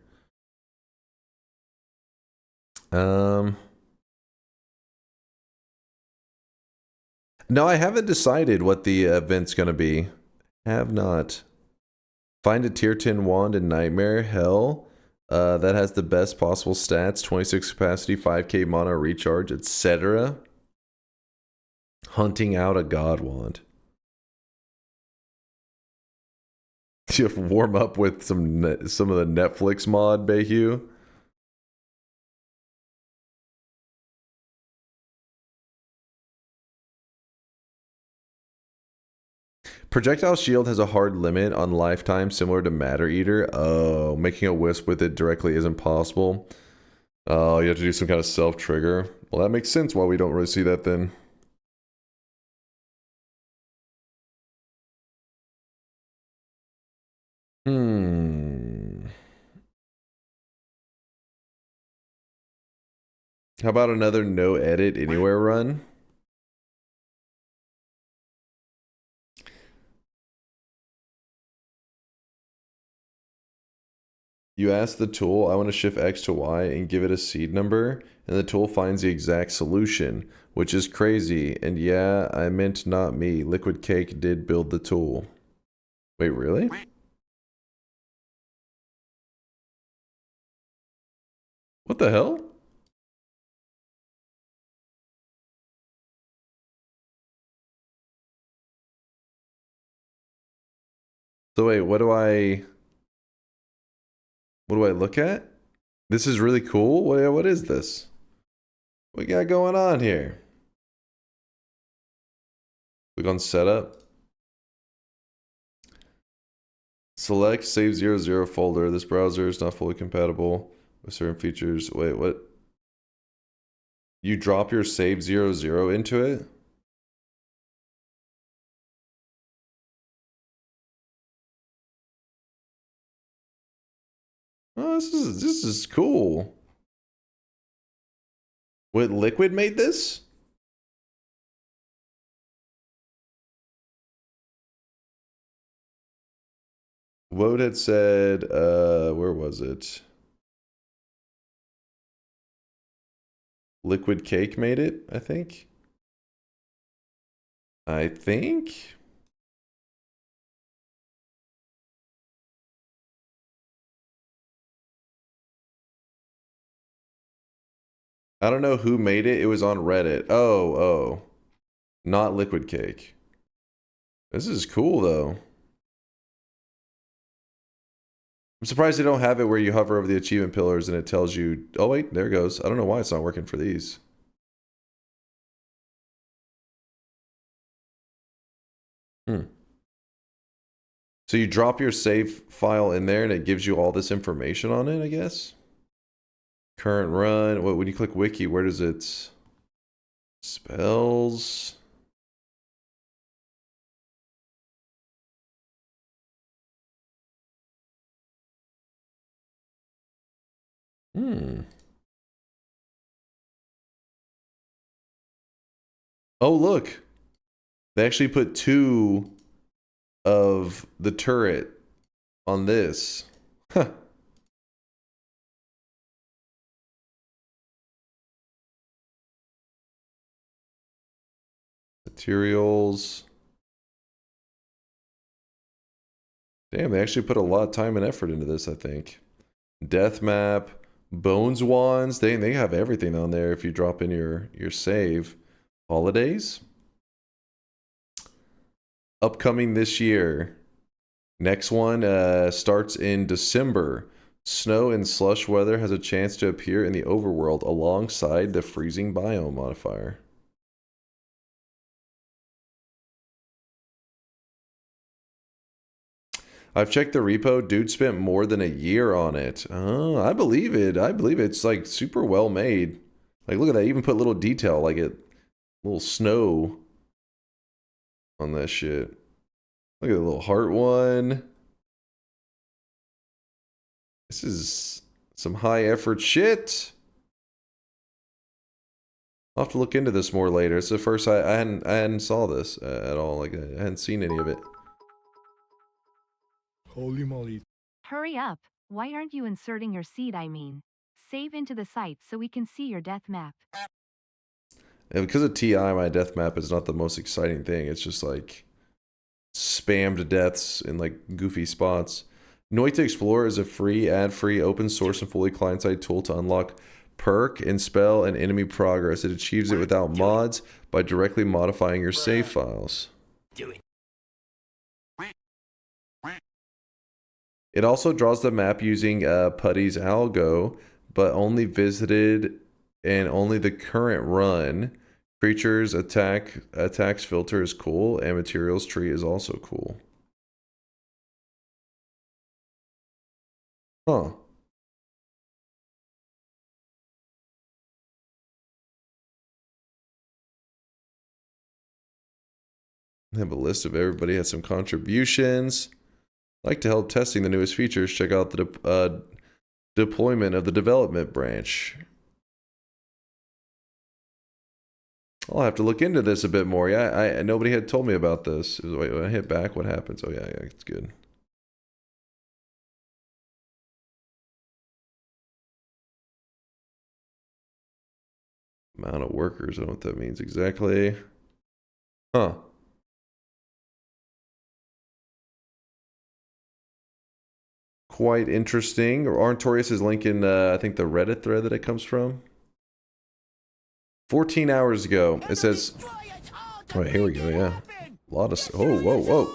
Speaker 5: No, I haven't decided what the event's gonna be. Have not. Find a tier 10 wand in Nightmare Hell that has the best possible stats, 26 capacity, 5k mana recharge, etc. Hunting out a god wand. You have to warm up with some of the Netflix mod, Bayhue. Projectile shield has a hard limit on lifetime, similar to Matter Eater. Oh, making a wisp with it directly isn't possible. Oh, you have to do some kind of self-trigger. Well, that makes sense why we don't really see that then. How about another no edit anywhere run? You ask the tool, I want to shift X to Y and give it a seed number, and the tool finds the exact solution, which is crazy. And yeah, I meant not me. Liquid Cake did build the tool. Wait, really? What the hell? So wait, what do I look at? This is really cool. What is this? What we got going on here? Click on setup. Select save 00 folder. This browser is not fully compatible with certain features. Wait, what? You drop your save 00 into it? Oh, this is cool. What, Liquid made this? Woad had said, where was it? Liquid Cake made it, I think. I don't know who made it. It was on Reddit. Oh. Not Liquid Cake. This is cool, though. I'm surprised they don't have it where you hover over the achievement pillars and it tells you... Oh, wait, there it goes. I don't know why it's not working for these. So you drop your save file in there and it gives you all this information on it, I guess? Current run. When you click wiki, where does it... Spells... Oh, look. They actually put 2 of the turret on this. Huh. Materials. Damn, they actually put a lot of time and effort into this, I think. Death map. Bones wands. They have everything on there if you drop in your save. Holidays. Upcoming this year. Next one starts in December. Snow and slush weather has a chance to appear in the overworld alongside the freezing biome modifier. I've checked the repo. Dude spent more than a year on it. Oh, I believe it. I believe it's like super well made. Like, look at that. Even put little detail, like little snow on that shit. Look at the little heart one. This is some high effort shit. I'll have to look into this more later. It's the first I hadn't saw this at all. Like, I hadn't seen any of it.
Speaker 11: Holy moly.
Speaker 6: Hurry up. Why aren't you inserting your seed, I mean? Save into the site so we can see your death map.
Speaker 5: And because of TI, my death map is not the most exciting thing. It's just like spammed deaths in like goofy spots. Noita Explorer is a free, ad-free, open source and fully client-side tool to unlock perk and spell and enemy progress. It achieves it without mods by directly modifying your save files.
Speaker 3: Do it.
Speaker 5: It also draws the map using Putty's algo, but only visited and only the current run. Creatures attacks filter is cool, and materials tree is also cool. Huh. I have a list of everybody has some contributions. Like to help testing the newest features, check out the deployment of the development branch. I'll have to look into this a bit more. Yeah, nobody had told me about this. Wait, when I hit back, what happens? Oh yeah, it's good. Amount of workers. I don't know what that means exactly. Huh. Quite interesting. Arntorius is linking, I think, the Reddit thread that it comes from. 14 hours ago, it says... Oh, here we go, yeah. A lot of... Oh, whoa.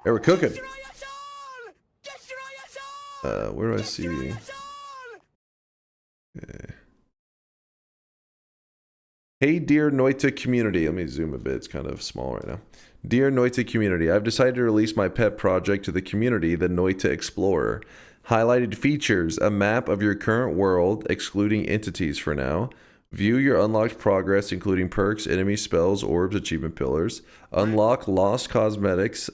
Speaker 5: Hey, we're cooking. Where do I see... Okay. Hey, dear Noita community. Let me zoom a bit. It's kind of small right now. Dear Noita community, I've decided to release my pet project to the community, the Noita Explorer. Highlighted features, a map of your current world, excluding entities for now. View your unlocked progress, including perks, enemy spells, orbs, achievement pillars. Unlock lost cosmetics,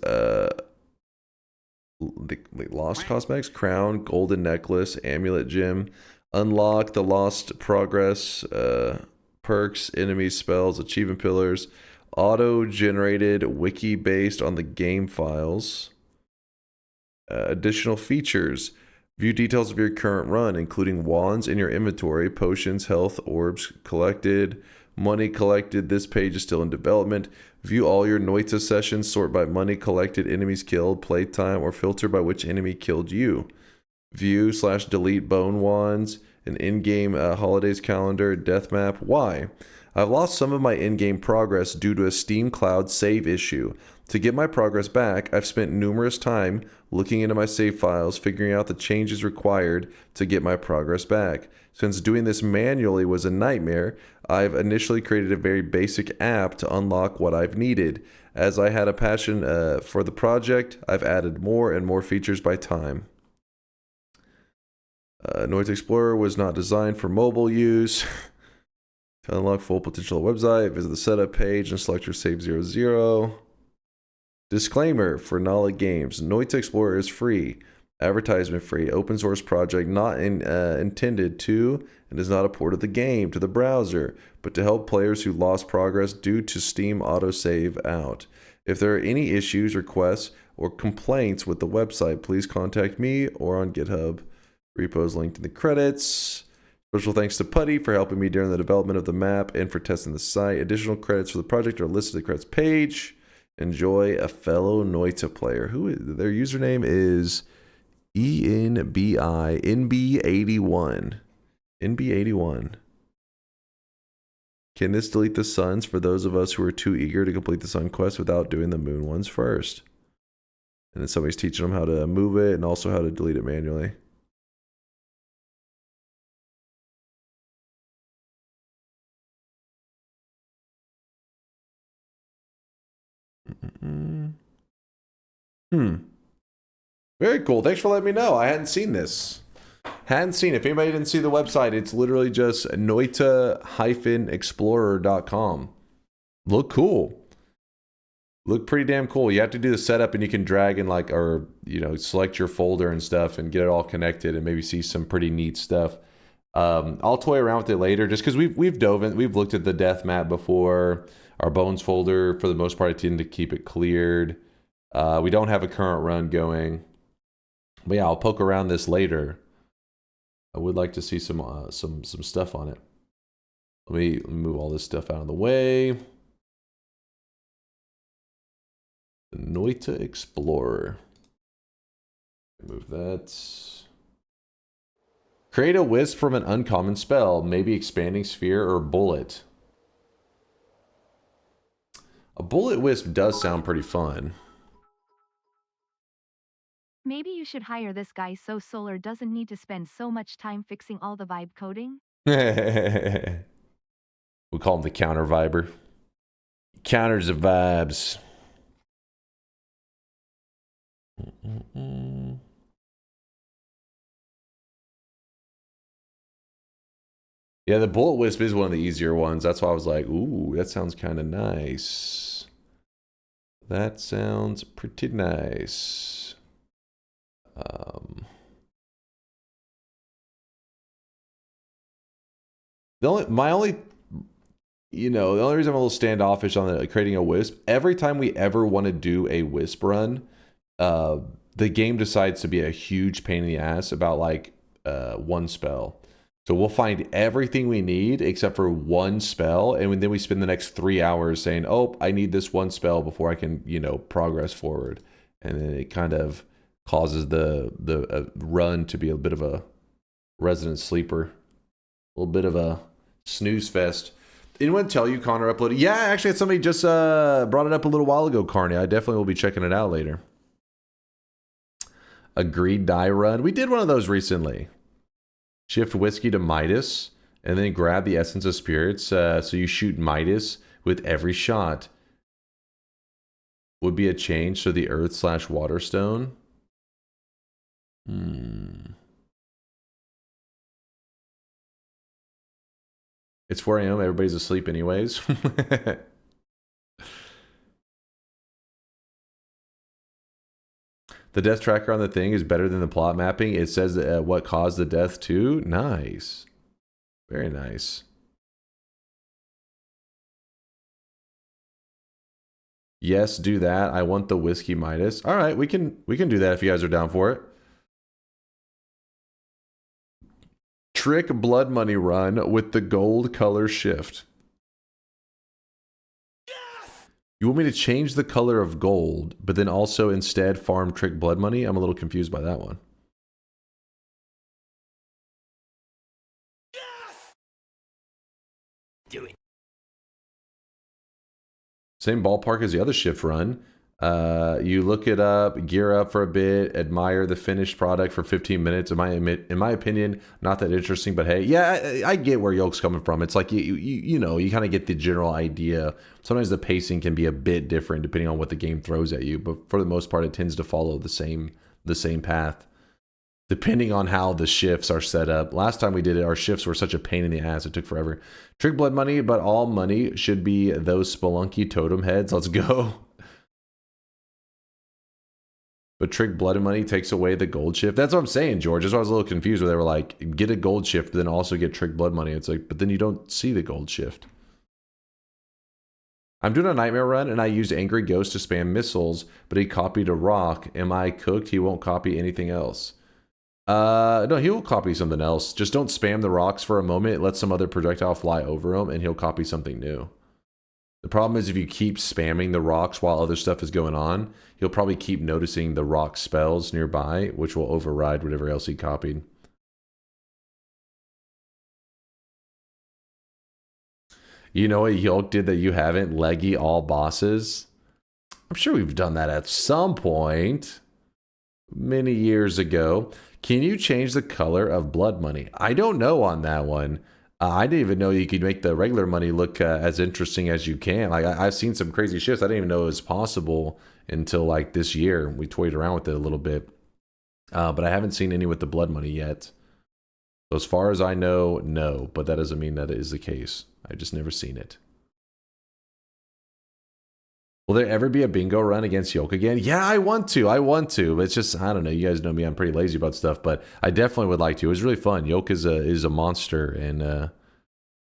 Speaker 5: lost cosmetics, crown, golden necklace, amulet gem. Unlock the lost progress, perks, enemy spells, achievement pillars. Auto-generated wiki based on the game files. Additional features. View details of your current run, including wands in your inventory, potions, health, orbs collected, money collected. This page is still in development. View all your Noita sessions, sort by money collected, enemies killed, playtime, or filter by which enemy killed you. View/delete bone wands, an in-game holidays calendar, death map. Why? I've lost some of my in-game progress due to a Steam Cloud save issue. To get my progress back, I've spent numerous time looking into my save files, figuring out the changes required to get my progress back. Since doing this manually was a nightmare, I've initially created a very basic app to unlock what I've needed. As I had a passion for the project, I've added more and more features by time. Noita Explorer was not designed for mobile use. To unlock full potential website, visit the setup page and select your save 00. Disclaimer for Knowledge Games. Noita Explorer is free, advertisement free, open source project not intended to and is not a port of the game to the browser, but to help players who lost progress due to Steam autosave out. If there are any issues, requests, or complaints with the website, please contact me or on GitHub. Repos linked in the credits. Special thanks to Putty for helping me during the development of the map and for testing the site. Additional credits for the project are listed in the credits page. Enjoy, a fellow Noita player. Their username is ENBINB81. NB81. Can this delete the suns for those of us who are too eager to complete the sun quest without doing the moon ones first? And then somebody's teaching them how to move it and also how to delete it manually. Very cool. Thanks for letting me know. I hadn't seen this. Hadn't seen it. If anybody didn't see the website, it's literally just Noita-explorer.com. Look cool. Look pretty damn cool. You have to do the setup and you can drag and like, or, you know, select your folder and stuff and get it all connected and maybe see some pretty neat stuff. I'll toy around with it later just because we've dove in, we've looked at the death map before. Our bones folder, for the most part, I tend to keep it cleared. We don't have a current run going. But yeah, I'll poke around this later. I would like to see some stuff on it. Let me move all this stuff out of the way. The Noita Explorer. Move that. Create a wisp from an uncommon spell, maybe expanding sphere or bullet. A bullet wisp does sound pretty fun.
Speaker 6: Maybe you should hire this guy so Solar doesn't need to spend so much time fixing all the vibe coding.
Speaker 5: We call him the counter viber. Counters the vibes. Yeah, the bullet wisp is one of the easier ones. That's why I was like, ooh, that sounds kind of nice. That sounds pretty nice. The only reason I'm a little standoffish on creating a wisp, every time we ever want to do a wisp run, the game decides to be a huge pain in the ass about like one spell. So we'll find everything we need except for one spell, and then we spend the next 3 hours saying, oh, I need this one spell before I can, progress forward. And then it kind of causes the run to be a bit of a resident sleeper. A little bit of a snooze fest. Anyone tell you Connor uploaded? Yeah, actually, somebody just brought it up a little while ago, Carney. I definitely will be checking it out later. A greed die run. We did one of those recently. Shift whiskey to Midas, and then grab the essence of spirits. So you shoot Midas with every shot. Would be a change to the earth/water stone. It's 4 a.m. Everybody's asleep anyways. The death tracker on the thing is better than the plot mapping. It says what caused the death too. Nice. Very nice. Yes, do that. I want the whiskey Midas. All right, we can do that if you guys are down for it. Trick blood money run with the gold color shift. You want me to change the color of gold, but then also instead farm trick blood money? I'm a little confused by that one.
Speaker 3: Do it.
Speaker 5: Same ballpark as the other shift run. You look it up, gear up for a bit, admire the finished product for 15 minutes. In my opinion, not that interesting, but hey, yeah, I get where Yoke's coming from. It's like, you kind of get the general idea. Sometimes the pacing can be a bit different depending on what the game throws at you, but for the most part, it tends to follow the same path, depending on how the shifts are set up. Last time we did it, our shifts were such a pain in the ass. It took forever. Trick blood money, but all money should be those spelunky totem heads. Let's go. But trick blood and money takes away the gold shift. That's what I'm saying, George. That's why I was a little confused where they were like, get a gold shift, but then also get trick blood money. It's like, but then you don't see the gold shift. I'm doing a nightmare run and I used Angry Ghost to spam missiles, but he copied a rock. Am I cooked? He won't copy anything else. No, he will copy something else. Just don't spam the rocks for a moment. Let some other projectile fly over him and he'll copy something new. The problem is if you keep spamming the rocks while other stuff is going on, he'll probably keep noticing the rock spells nearby, which will override whatever else he copied. You know what Yolk did that you haven't? Leggy all bosses. I'm sure we've done that at some point. Many years ago. Can you change the color of blood money? I don't know on that one. I didn't even know you could make the regular money look as interesting as you can. Like I've seen some crazy shifts. I didn't even know it was possible until like this year. We toyed around with it a little bit. But I haven't seen any with the blood money yet. So as far as I know, no. But that doesn't mean that it is the case. I've just never seen it. Will there ever be a bingo run against Yolk again? Yeah, I want to. But it's just, I don't know. You guys know me. I'm pretty lazy about stuff, but I definitely would like to. It was really fun. Yolk is a monster, and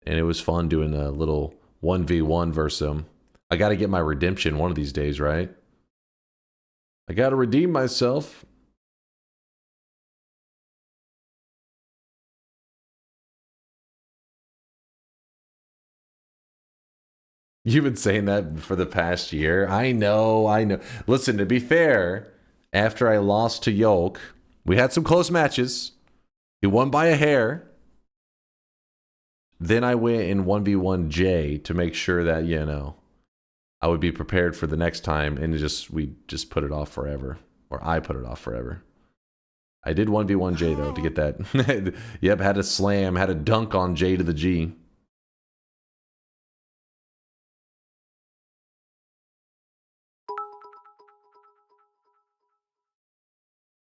Speaker 5: it was fun doing a little 1v1 versus him. I got to get my redemption one of these days, right? I got to redeem myself. You've been saying that for the past year. I know. Listen, to be fair, after I lost to Yolk, we had some close matches. He won by a hair. Then I went in 1v1 J to make sure that, you know, I would be prepared for the next time, and we just put it off forever. Or I put it off forever. I did 1v1 J though to get that. Yep, had a slam, had a dunk on J to the G.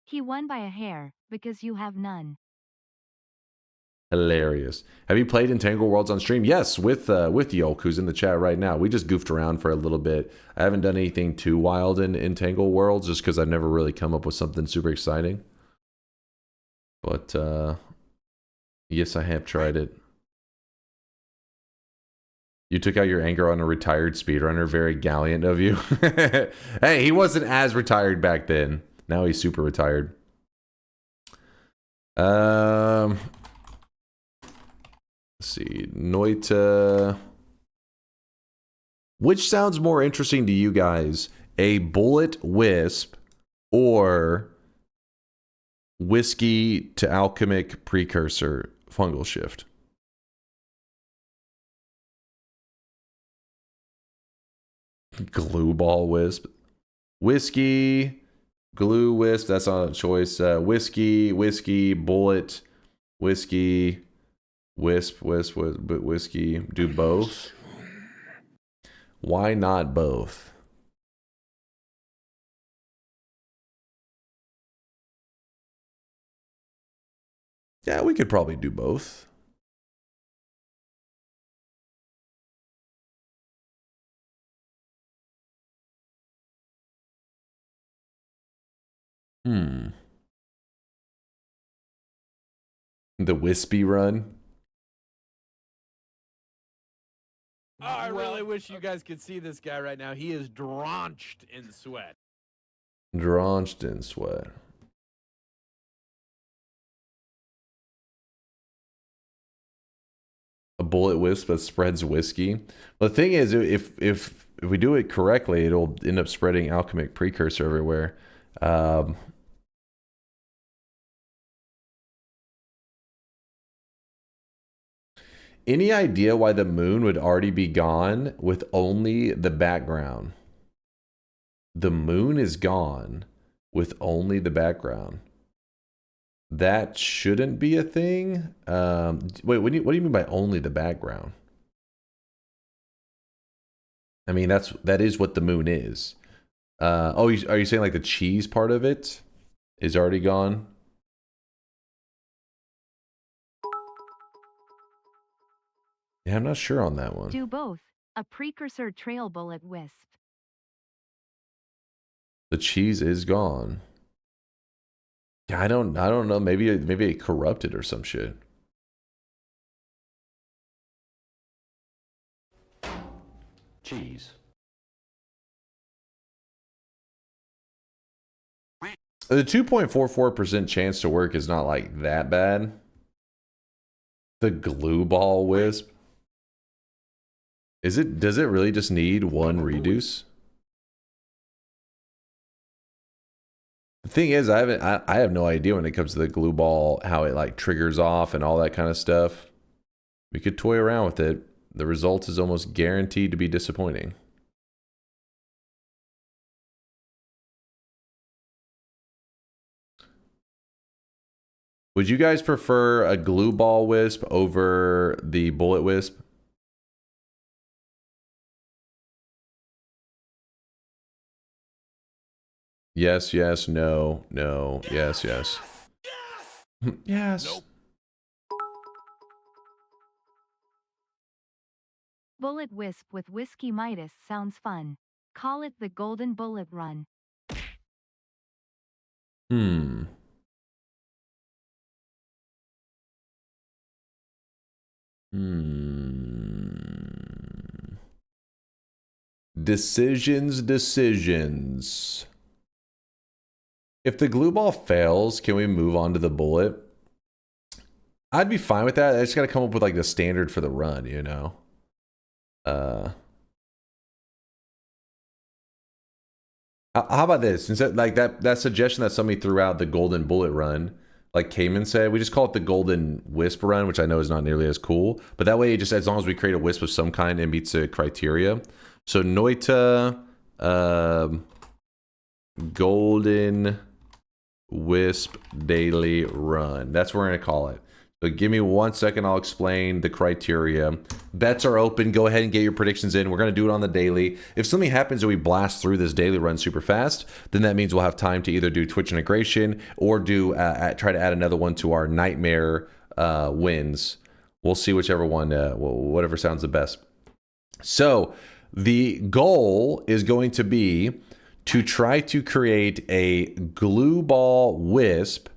Speaker 6: He won by a hair, because you have none.
Speaker 5: Hilarious. Have you played Entangled Worlds on stream? Yes, with Yolk, who's in the chat right now. We just goofed around for a little bit. I haven't done anything too wild in Entangled Worlds, just because I've never really come up with something super exciting. But, yes, I have tried it. You took out your anger on a retired speedrunner. Very gallant of you. Hey, he wasn't as retired back then. Now he's super retired. Let's see. Noita. Which sounds more interesting to you guys? A bullet wisp or whiskey to alchemic precursor fungal shift? Glue ball wisp. Whiskey. Glue wisp, that's not a choice. Whiskey, bullet, whiskey, wisp, whiskey. Do both? Why not both? Yeah, we could probably do both. The wispy run.
Speaker 1: Oh, I really wish you guys could see this guy right now. He is drenched in sweat.
Speaker 5: Drenched in sweat. A bullet wisp that spreads whiskey. Well, the thing is, if we do it correctly, it'll end up spreading alchemic precursor everywhere. Any idea why the moon would already be gone with only the background? The moon is gone with only the background. That shouldn't be a thing. Wait, what do you mean by only the background? I mean, that is what the moon is. Oh, are you saying like the cheese part of it is already gone? Yeah, I'm not sure on that one.
Speaker 6: Do both. A precursor trail bullet wisp.
Speaker 5: The cheese is gone. Yeah, I don't know. Maybe it corrupted or some shit.
Speaker 3: Cheese.
Speaker 5: The 2.44% chance to work is not like that bad. The glue ball wisp. Does it really just need one reduce? The thing is, I have no idea when it comes to the glue ball how it like triggers off and all that kind of stuff. We could toy around with it. the result is almost guaranteed to be disappointing. Would you guys prefer a glue ball wisp over the bullet wisp? Yes, yes, no, no, yes, yes. Yes. Nope.
Speaker 6: Bullet Wisp with Whiskey Midas sounds fun. Call it the Golden Bullet Run.
Speaker 5: Hmm. Decisions. If the glue ball fails, can we move on to the bullet? I'd be fine with that. I just got to come up with like the standard for the run, you know? How about this? Instead, like that suggestion that somebody threw out, the golden bullet run, like Cayman said, we just call it the golden wisp run, which I know is not nearly as cool. But that way, just as long as we create a wisp of some kind, it meets the criteria. So Noita, golden wisp daily run. That's what we're gonna call it. So give me 1 second, I'll explain the criteria. Bets are open, go ahead and get your predictions in. We're gonna do it on the daily. If something happens and we blast through this daily run super fast, then that means we'll have time to either do Twitch integration or do try to add another one to our nightmare wins. We'll see whichever one, whatever sounds the best. So the goal is going to be to try to create a glue ball wisp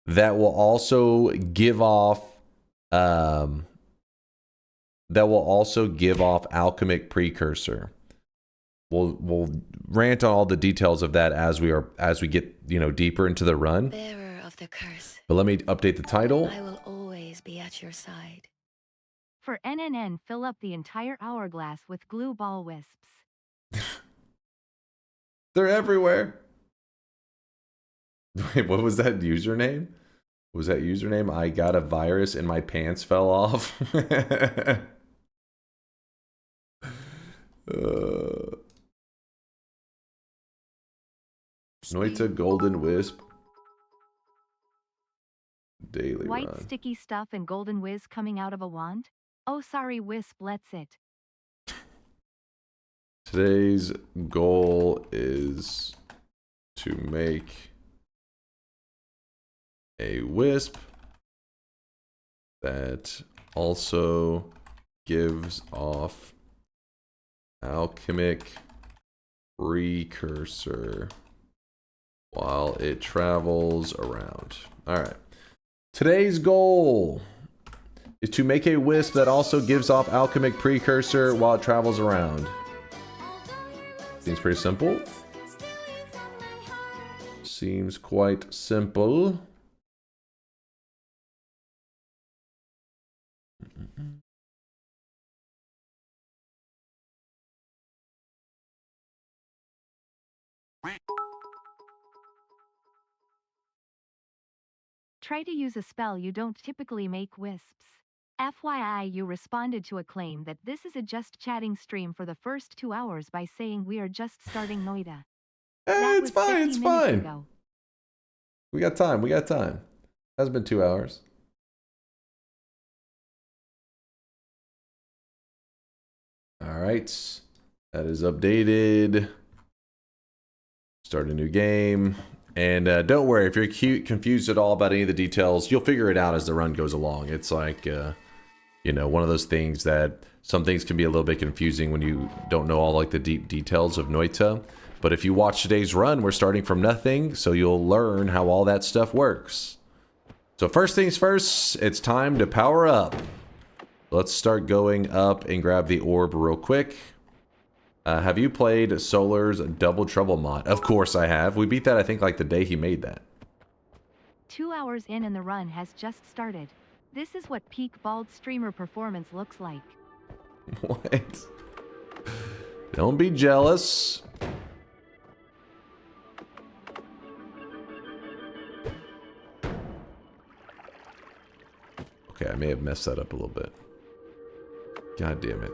Speaker 5: that will also give off Alchemic Precursor. We'll rant on all the details of that as we get, you know, deeper into the run.
Speaker 7: Bearer of the curse.
Speaker 5: But let me update the title.
Speaker 7: I will always be at your side.
Speaker 6: For NNN, fill up the entire hourglass with glue ball wisps.
Speaker 5: They're everywhere. Wait, what was that username? Was that username? I got a virus and my pants fell off. Noita Golden Wisp. Daily
Speaker 6: White
Speaker 5: run.
Speaker 6: sticky stuff and golden whiz coming out of a wand? Oh sorry, Wisp lets it.
Speaker 5: Today's goal is to make a wisp that also gives off Alchemic Precursor while it travels around. All right. Today's goal is to make a wisp that also gives off Alchemic Precursor while it travels around. Seems pretty simple. Seems quite simple.
Speaker 6: Try to use a spell you don't typically make wisps. FYI, you responded to a claim that this is a just chatting stream for the first 2 hours by saying we are just starting Noita.
Speaker 5: It's fine, it's fine. Ago. We got time, we got time. Hasn't been 2 hours. All right, that is updated. Start a new game. And don't worry, if you're confused at all about any of the details, you'll figure it out as the run goes along. It's like, you know, one of those things that some things can be a little bit confusing when you don't know all like the deep details of Noita. But if you watch today's run, we're starting from nothing, so you'll learn how all that stuff works. So first things first, it's time to power up. Let's start going up and grab the orb real quick. Have you played Solar's Double Trouble mod? Of course I have. We beat that, I think, like the day he made that.
Speaker 6: 2 hours in and the run has just started. This is what peak bald streamer performance looks like.
Speaker 5: What? Don't be jealous. Okay, I may have messed that up a little bit. God damn it.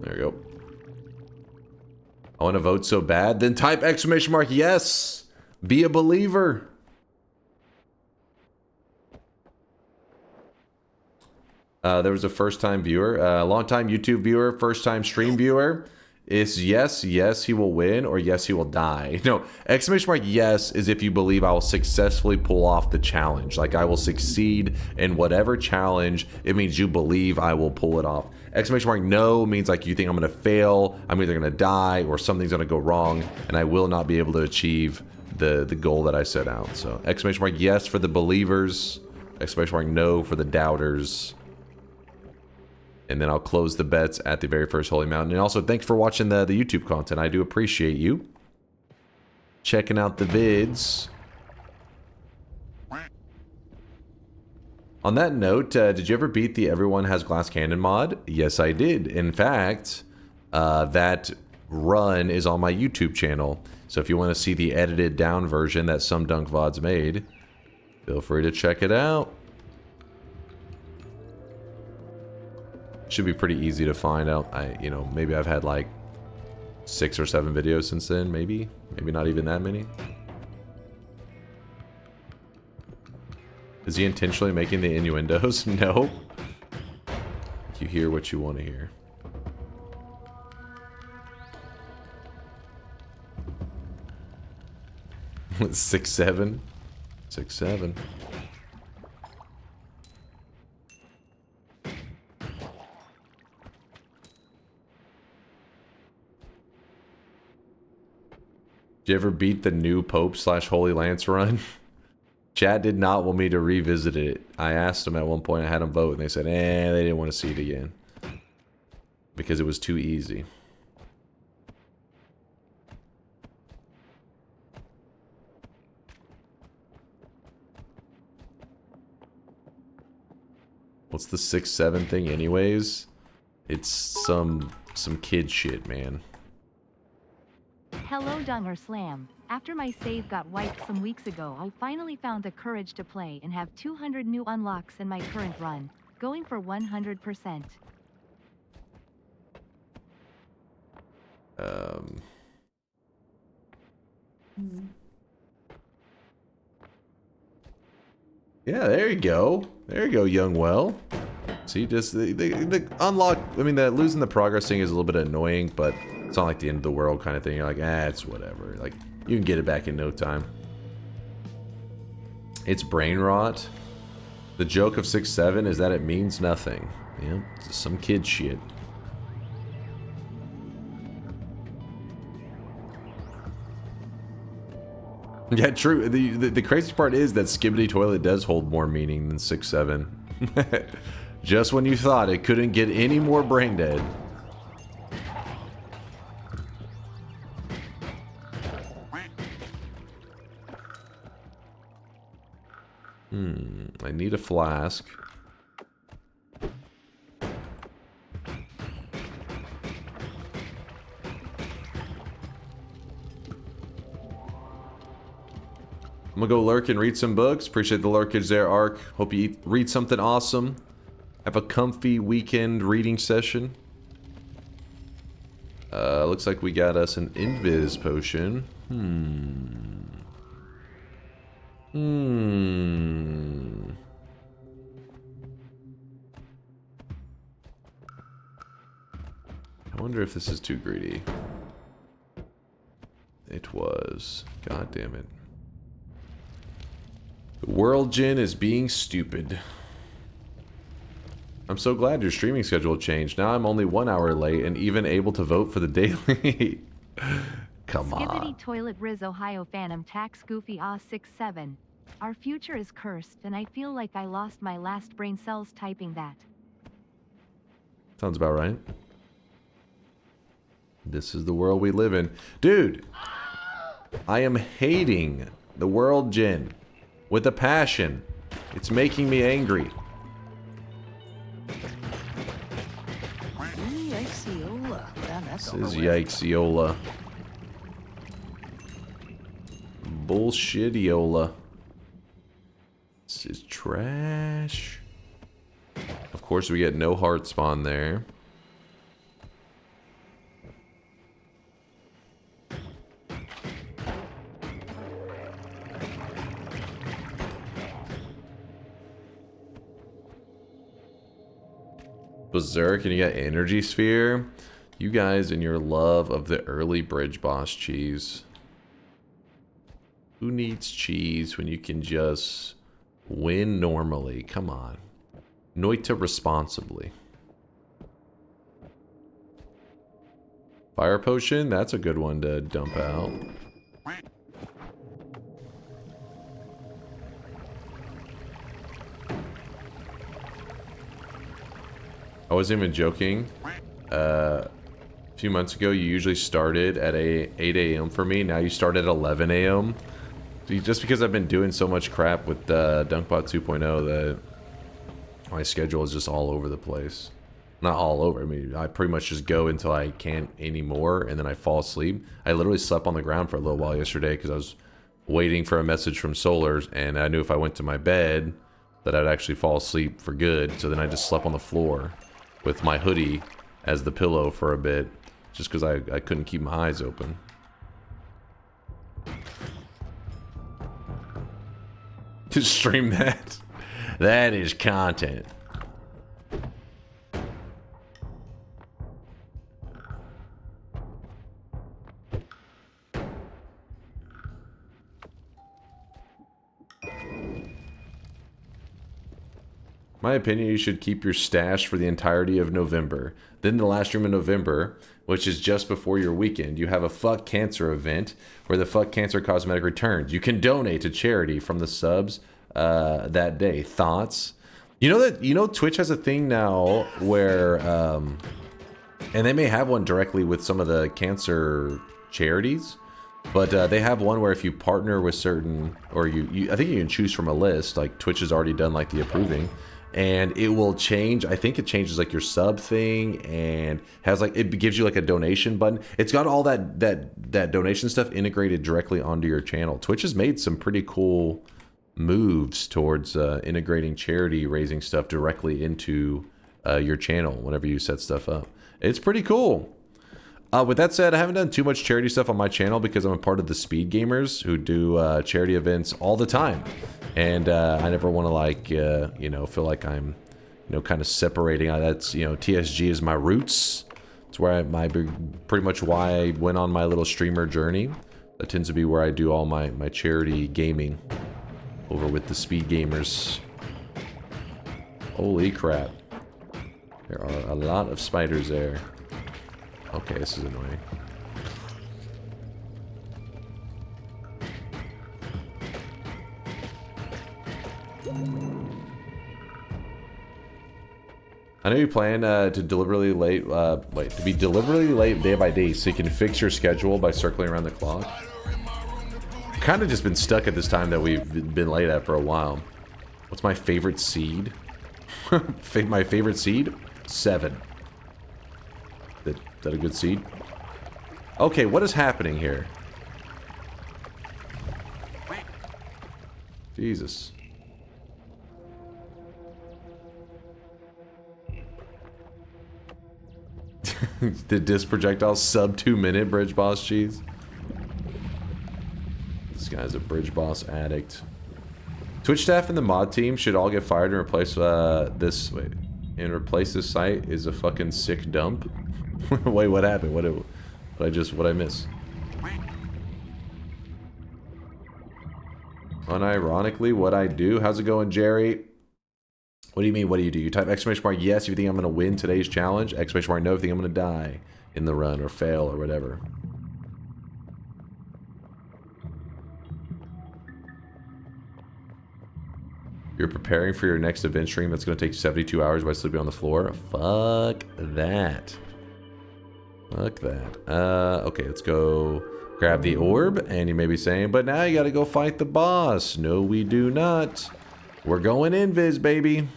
Speaker 5: There we go. I want to vote so bad. Then type exclamation mark yes. Be a believer. There was a first-time viewer, long-time YouTube viewer, first-time stream viewer. Is yes, yes, he will win, or yes, he will die. No, exclamation mark yes is if you believe I will successfully pull off the challenge. Like I will succeed in whatever challenge. It means you believe I will pull it off. Exclamation mark no means like you think I'm going to fail, I'm either going to die, or something's going to go wrong, and I will not be able to achieve the goal that I set out. So exclamation mark yes for the believers, exclamation mark no for the doubters. And then I'll close the bets at the very first Holy Mountain. And also, thanks for watching the YouTube content. I do appreciate you checking out the vids. On that note, did you ever beat the Everyone Has Glass Cannon mod? Yes, I did. In fact, that run is on my YouTube channel. So if you want to see the edited down version that SomeDunkVods made, feel free to check it out. Should be pretty easy to find out. You know, maybe I've had like 6 or 7 videos since then. Maybe not even that many. Is he intentionally making the innuendos? No. You hear what you want to hear. Six, 7. 6, 7. Did you ever beat the new Pope / Holy Lance run? Chat did not want me to revisit it. I asked them at one point, I had them vote, and they said, they didn't want to see it again. Because it was too easy. What's the 6, 7 thing anyways? It's some kid shit, man.
Speaker 6: Hello DunkOrSlam. After my save got wiped some weeks ago, I finally found the courage to play and have 200 new unlocks in my current run, going for 100%.
Speaker 5: Yeah, there you go. There you go, young well. See, just the unlock, I mean, losing the progress thing is a little bit annoying, but it's not like the end of the world kind of thing. You're like, it's whatever. Like, you can get it back in no time. It's brain rot. The joke of 6, 7 is that it means nothing. Yeah, it's just some kid shit. Yeah, true. The crazy part is that Skibbity Toilet does hold more meaning than 6, 7. Just when you thought it couldn't get any more brain dead. I need a flask. I'm gonna go lurk and read some books. Appreciate the lurkage there, Ark. Hope you read something awesome. Have a comfy weekend reading session. Looks like we got us an Invis potion. I wonder if this is too greedy. It was. God damn it. The world Jin is being stupid. I'm so glad your streaming schedule changed. Now I'm only 1 hour late and even able to vote for the daily. Come on.
Speaker 6: Skibbity Toilet Riz Ohio Phantom Tax Goofy 6, 7. Our future is cursed and I feel like I lost my last brain cells typing that.
Speaker 5: Sounds about right. This is the world we live in. Dude, I am hating the world Jin with a passion. It's making me angry. This is yikes-iola. Bullshit-iola. This is trash. Of course, we get no heart spawn there. Berserk, and you got Energy Sphere. You guys and your love of the early bridge boss cheese. Who needs cheese when you can just win normally? Come on. Noita responsibly. Fire Potion, that's a good one to dump out. I wasn't even joking. A few months ago, you usually started at 8 a.m. for me. Now you start at 11 a.m. Just because I've been doing so much crap with DunkBot 2.0 that my schedule is just all over the place. Not all over. I mean, I pretty much just go until I can't anymore, and then I fall asleep. I literally slept on the ground for a little while yesterday because I was waiting for a message from Solars, and I knew if I went to my bed that I'd actually fall asleep for good. So then I just slept on the floor with my hoodie as the pillow for a bit, just because I couldn't keep my eyes open. To stream that. That is content. My opinion, you should keep your stash for the entirety of November. Then the last stream in November, which is just before your weekend, you have a Fuck Cancer event where the Fuck Cancer cosmetic returns. You can donate to charity from the subs that day. Thoughts? You know Twitch has a thing now where, and they may have one directly with some of the cancer charities, but they have one where if you partner with certain, or I think you can choose from a list. Like Twitch has already done like the approving. And it will change. I think it changes like your sub thing, and has like, it gives you like a donation button. It's got all that donation stuff integrated directly onto your channel. Twitch has made some pretty cool moves towards integrating charity raising stuff directly into your channel whenever you set stuff up. It's pretty cool. With that said, I haven't done too much charity stuff on my channel because I'm a part of the Speed Gamers who do charity events all the time. And I never want to like, you know, feel like I'm, you know, kind of separating. That's, you know, TSG is my roots. It's where pretty much why I went on my little streamer journey. That tends to be where I do all my charity gaming over with the Speed Gamers. Holy crap. There are a lot of spiders there. Okay, this is annoying. I know you plan to be deliberately late day by day so you can fix your schedule by circling around the clock. Kind of just been stuck at this time that we've been late at for a while. What's my favorite seed? My favorite seed? 7. Is that a good seed? Okay, what is happening here? Jesus. The disc projectile sub 2-minute bridge boss cheese. This guy's a bridge boss addict. Twitch staff and the mod team should all get fired and replace this. Wait, and replace this site is a fucking sick dump. Wait, what happened? What I miss? Unironically, what I do? How's it going, Jerry? What do you mean, what do you do? You type exclamation mark yes if you think I'm going to win today's challenge. Exclamation mark no if you think I'm going to die in the run or fail or whatever. You're preparing for your next event stream that's going to take 72 hours by sleeping on the floor? Fuck that. Fuck that. Okay, let's go grab the orb. And you may be saying, but now you got to go fight the boss. No, we do not. We're going invis, baby.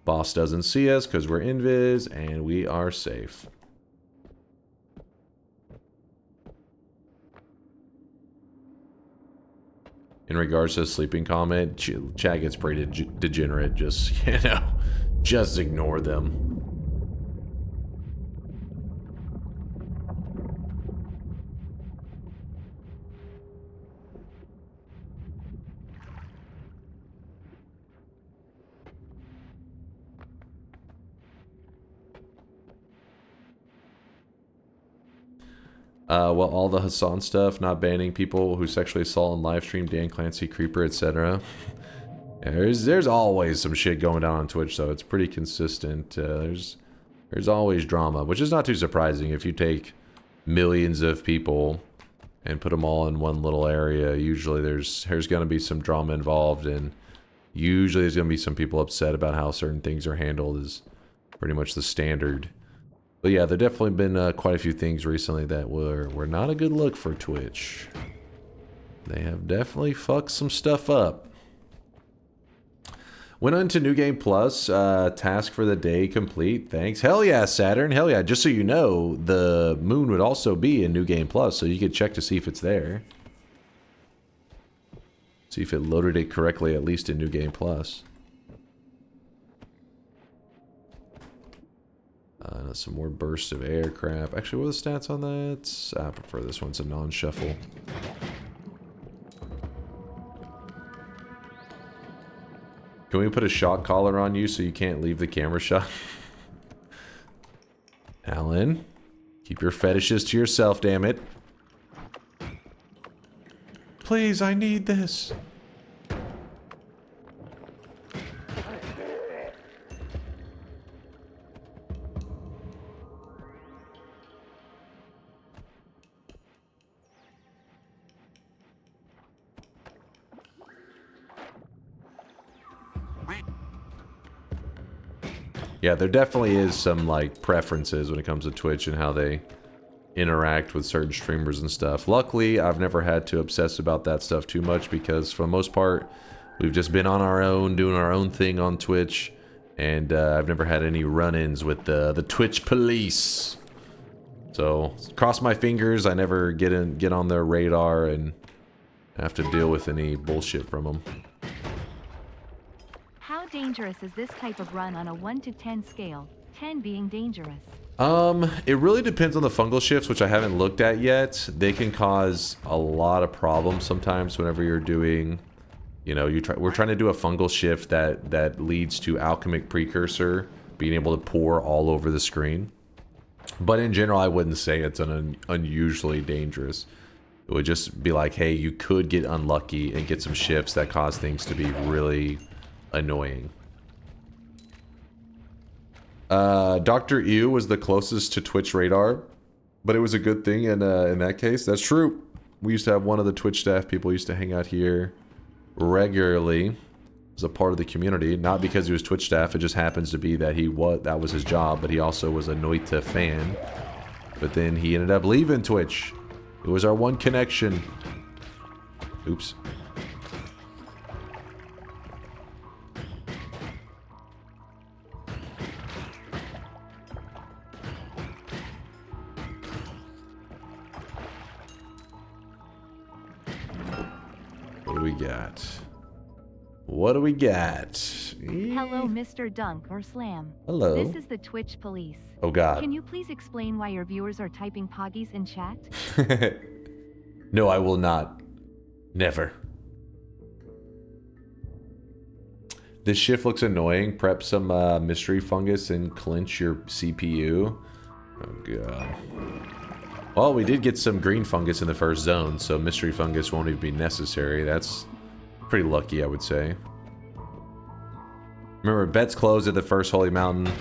Speaker 5: Boss doesn't see us because we're invis, and we are safe. in regards to the sleeping comment, chat gets pretty degenerate. Just, you know, just ignore them. Well, all the Hassan stuff, not banning people who sexually assault and live stream, Dan Clancy, Creeper, etc. Yeah, there's always some shit going down on Twitch, though. It's pretty consistent. There's always drama, which is not too surprising. If you take millions of people and put them all in one little area, usually there's going to be some drama involved, and usually there's going to be some people upset about how certain things are handled. Is pretty much the standard. But yeah, there definitely been quite a few things recently that were not a good look for Twitch. They have definitely fucked some stuff up. Went on to New Game Plus, task for the day complete. Thanks. Hell yeah, Saturn. Hell yeah. Just so you know, the moon would also be in New Game Plus, so you could check to see if it's there. See if it loaded it correctly, at least in New Game Plus. Some more bursts of air crap. Actually, what are the stats on that? I prefer this one. It's a non-shuffle. Can we put a shock collar on you so you can't leave the camera shot? Alan, keep your fetishes to yourself, damn it. Please, I need this. Yeah, there definitely is some, like, preferences when it comes to Twitch and how they interact with certain streamers and stuff. Luckily, I've never had to obsess about that stuff too much because, for the most part, we've just been on our own, doing our own thing on Twitch, and I've never had any run-ins with the Twitch police. So, cross my fingers, I never get on their radar and have to deal with any bullshit from them.
Speaker 6: How dangerous is this type of run on a 1 to 10 scale, 10 being dangerous?
Speaker 5: It really depends on the fungal shifts, which I haven't looked at yet. They can cause a lot of problems sometimes whenever you're doing, you know, we're trying to do a fungal shift that leads to Alchemic Precursor being able to pour all over the screen. But in general, I wouldn't say it's unusually dangerous. It would just be like, hey, you could get unlucky and get some shifts that cause things to be really annoying. Dr. Ew was the closest to Twitch radar, but it was a good thing in that case. That's true. We used to have one of the Twitch staff people used to hang out here regularly as a part of the community, not because he was Twitch staff. It just happens to be that that was his job, but he also was a Noita fan. But then he ended up leaving Twitch. It was our one connection. Oops. What do we got? What do we got?
Speaker 6: Hello, Mr. DunkOrSlam.
Speaker 5: Hello.
Speaker 6: This is the Twitch police.
Speaker 5: Oh God.
Speaker 6: Can you please explain why your viewers are typing poggies in chat?
Speaker 5: No, I will not. Never. This shift looks annoying. Prep some mystery fungus and clinch your CPU. Oh God. Well, we did get some green fungus in the first zone, so mystery fungus won't even be necessary. That's pretty lucky, I would say. Remember, bets closed at the first Holy Mountain.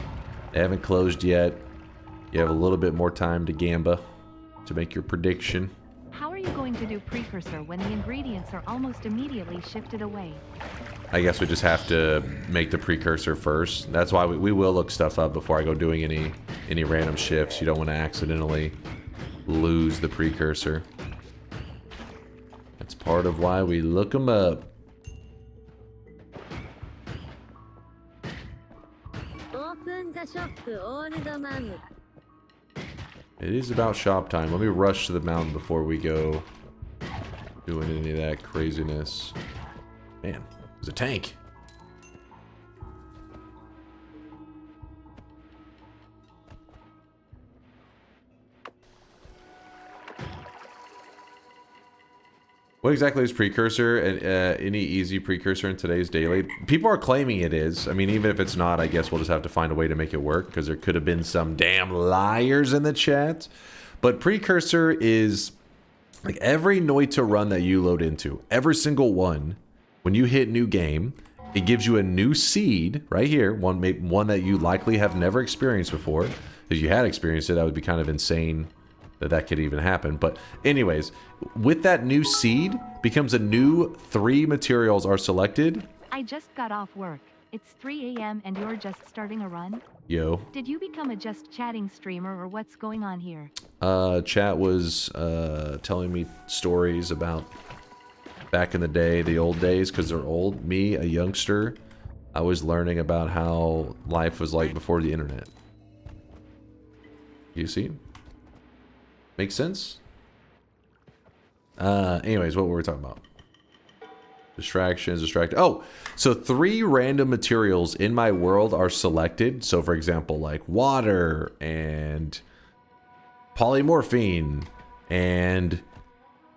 Speaker 5: They haven't closed yet. You have a little bit more time to gamba to make your prediction.
Speaker 6: How are you going to do Precursor when the ingredients are almost immediately shifted away?
Speaker 5: I guess we just have to make the Precursor first. That's why we will look stuff up before I go doing any random shifts. You don't want to accidentally lose the Precursor. That's part of why we look them up. It is about shop time. Let me rush to the mountain before we go do doing any of that craziness. Man, there's a tank. What exactly is Precursor and any easy Precursor in today's daily? People are claiming it is. I mean, even if it's not, I guess we'll just have to find a way to make it work because there could have been some damn liars in the chat. But Precursor is like every Noita run that you load into, every single one, when you hit new game, it gives you a new seed right here, one that you likely have never experienced before. If you had experienced it, that would be kind of insane that could even happen. But anyways, with that new seed becomes a new 3 materials are selected.
Speaker 6: I just got off work. It's 3 a.m. and you're just starting a run?
Speaker 5: Yo.
Speaker 6: Did you become a just chatting streamer or what's going on here?
Speaker 5: Chat was telling me stories about back in the day, the old days, because they're old. Me, a youngster, I was learning about how life was like before the internet. You see? Makes sense? Anyways, what were we talking about? Distractions, Oh, so 3 random materials in my world are selected. So for example, like water and polymorphine and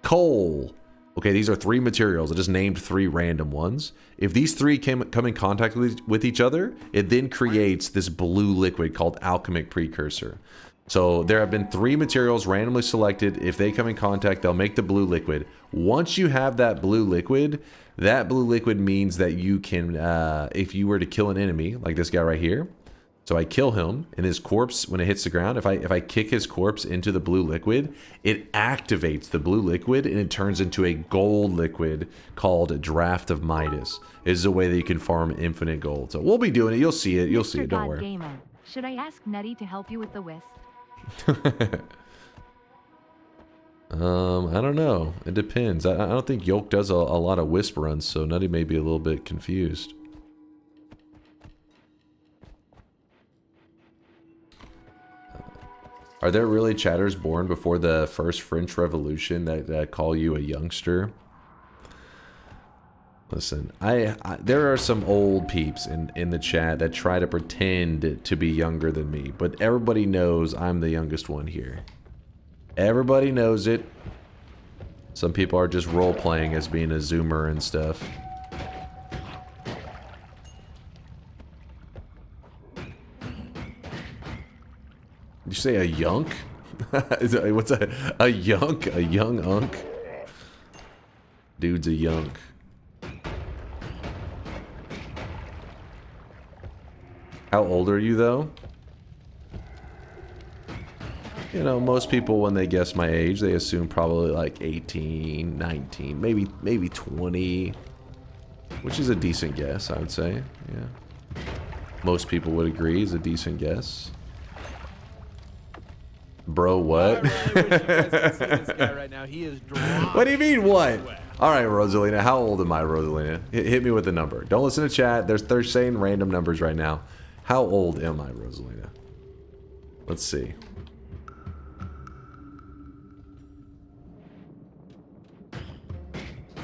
Speaker 5: coal. Okay, these are 3 materials. I just named 3 random ones. If these 3 come in contact with each other, it then creates this blue liquid called Alchemic Precursor. So there have been 3 materials randomly selected. If they come in contact, they'll make the blue liquid. Once you have that blue liquid means that you can, if you were to kill an enemy, like this guy right here. So I kill him, and his corpse, when it hits the ground, if I kick his corpse into the blue liquid, it activates the blue liquid, and it turns into a gold liquid called Draft of Midas. It is a way that you can farm infinite gold. So we'll be doing it. You'll see it. You'll see it. Don't worry.
Speaker 6: Gamer, should I ask Nutty to help you with the Wisp?
Speaker 5: I don't know. It depends. I don't think Yolk does a lot of Wisp runs, so Nutty may be a little bit confused. Are there really chatters born before the first French Revolution that call you a youngster? Listen, there are some old peeps in the chat that try to pretend to be younger than me, but everybody knows I'm the youngest one here. Everybody knows it. Some people are just role-playing as being a Zoomer and stuff. Did you say a yunk? What's a yunk? A young unk? Dude's a yunk. How old are you, though? You know, most people, when they guess my age, they assume probably like 18, 19, maybe 20. Which is a decent guess, I would say. Yeah. Most people would agree is a decent guess. Bro, what? What do you mean, what? Alright, Rosalina, how old am I, Rosalina? Hit me with the number. Don't listen to chat. They're saying random numbers right now. How old am I, Rosalina? Let's see.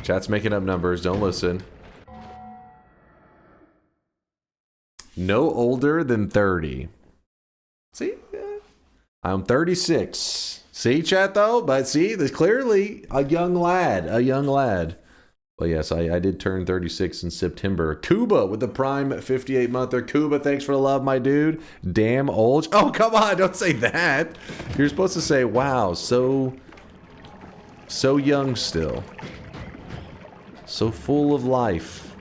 Speaker 5: Chat's making up numbers. Don't listen. No older than 30. See? I'm 36. See, chat, though? But see, there's clearly a young lad. A young lad. Well, yes, I did turn 36 in September. Kuba with the prime 58-monther. Kuba, thanks for the love, my dude. Damn old. Oh, come on. Don't say that. You're supposed to say, wow, so young still. So full of life.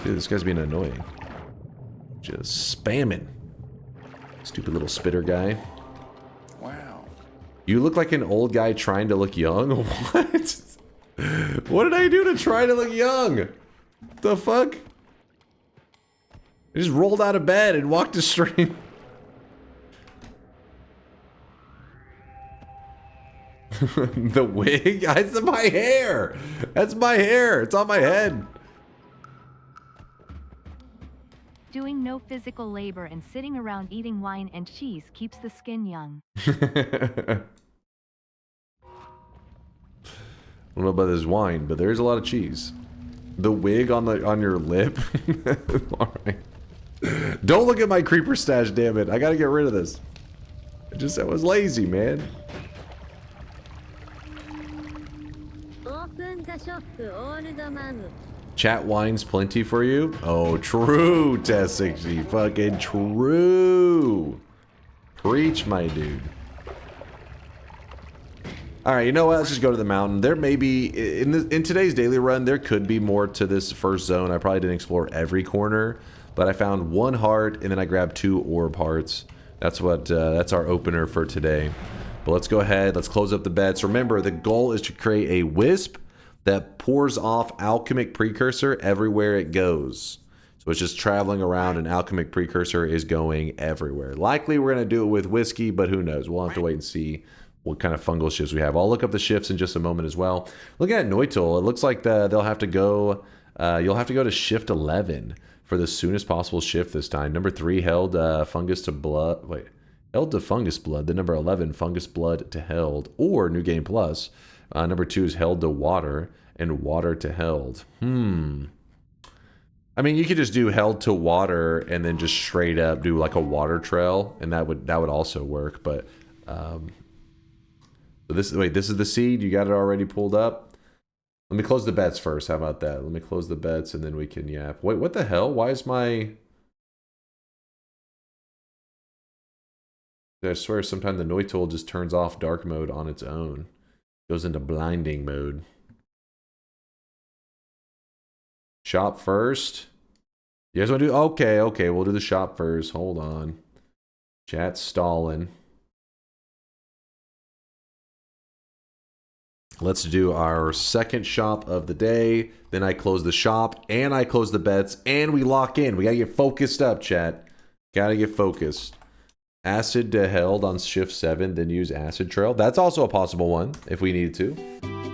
Speaker 5: Dude, this guy's being annoying. Just spamming. Stupid little spitter guy.
Speaker 10: Wow.
Speaker 5: You look like an old guy trying to look young? What? What did I do to try to look young? The fuck? I just rolled out of bed and walked to stream. The wig? That's my hair. That's my hair. It's on my head.
Speaker 6: doing no physical labor and sitting around eating wine and cheese keeps the skin young.
Speaker 5: I don't know about this wine, but there's a lot of cheese. The wig on your lip. All right. Don't look at my creeper stash, damn it. I gotta get rid of this. I was lazy, man. Chat wine's plenty for you? Oh, true, Test60. Fucking true. Preach, my dude. Alright, you know what? Let's just go to the mountain. There may be, in today's daily run, there could be more to this first zone. I probably didn't explore every corner, but I found 1 heart, and then I grabbed 2 orb hearts. That's our opener for today. But let's go ahead, let's close up the bets. Remember, the goal is to create a Wisp that pours off Alchemic Precursor everywhere it goes. So it's just traveling around, and Alchemic Precursor is going everywhere. Likely we're going to do it with Whiskey, but who knows? We'll have to wait and see what kind of fungal shifts we have. I'll look up the shifts in just a moment as well. Looking at Noita, it looks like they'll have to go, you'll have to go to shift 11 for the soonest possible shift this time. Number 3 held fungus to blood, held to fungus blood. Then number 11, fungus blood to held, or New Game Plus. Number 2 is held to water, and water to held. I mean, you could just do held to water and then just straight up do like a water trail, and that would also work. But this is the seed. You got it already pulled up. Let me close the bets first. How about that? Let me close the bets and then we can yap. Wait, what the hell? Why is my... I swear sometimes the Noita just turns off dark mode on its own. Goes into blinding mode. Shop first. You guys want to do... Okay, we'll do the shop first. Hold on. Chat's stalling. Let's do our second shop of the day. Then I close the shop, and I close the bets, and we lock in. We gotta get focused up, chat. Gotta get focused. Acid to held on shift 7, then use acid trail. That's also a possible one, if we needed to.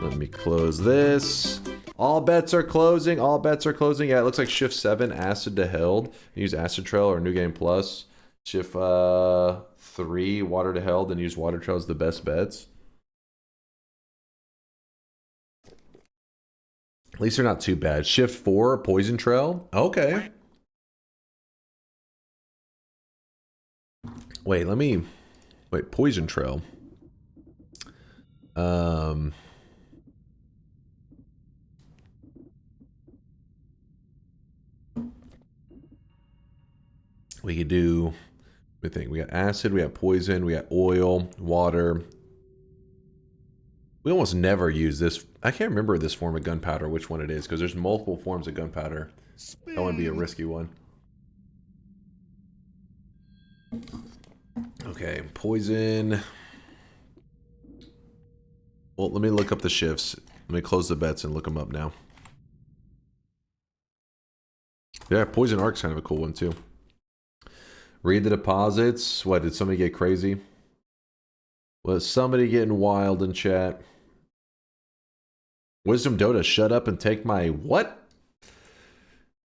Speaker 5: Let me close this. All bets are closing. All bets are closing. Yeah, it looks like shift 7, acid to held. Use acid trail or New Game Plus. Shift 3, water to held, and use water trail as the best bets. At least they're not too bad. Shift 4, poison trail. Okay. Wait, poison trail. We could do, we think we got acid, we got poison, we got oil, water. We almost never use this. I can't remember this form of gunpowder, which one it is, because there's multiple forms of gunpowder. That would be a risky one. Okay, poison. Well, let me look up the shifts. Let me close the bets and look them up now. Yeah, poison arc's kind of a cool one too. Read the deposits. What, did somebody get crazy? Was somebody getting wild in chat? Wisdom Dota, shut up and take my what?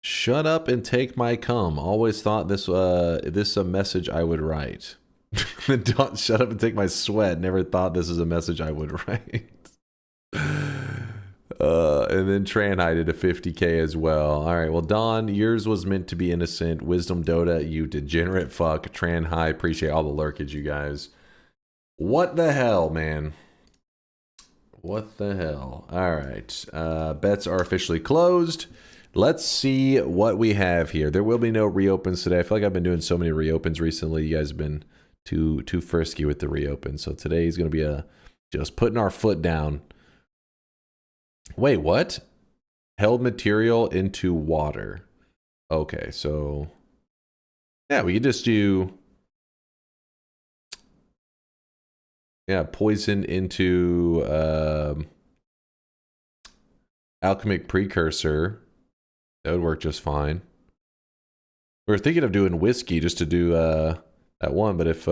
Speaker 5: Shut up and take my cum. Always thought this a message I would write. Don't shut up and take my sweat. Never thought this is a message I would write. And then Tranhai did a 50k as well. All right, well, Don, yours was meant to be innocent. Wisdom Dota, you degenerate fuck. Tranhai, appreciate all the lurkage, you guys. What the hell, man? What the hell? All right, bets are officially closed. Let's see what we have here. There will be no reopens today. I feel like I've been doing so many reopens recently. You guys have been too frisky with the reopens. So today is going to be just putting our foot down. Wait, what? Held material into water. Okay, so yeah, we could just do poison into Alchemic Precursor. That would work just fine. We were thinking of doing whiskey just to do that one, but if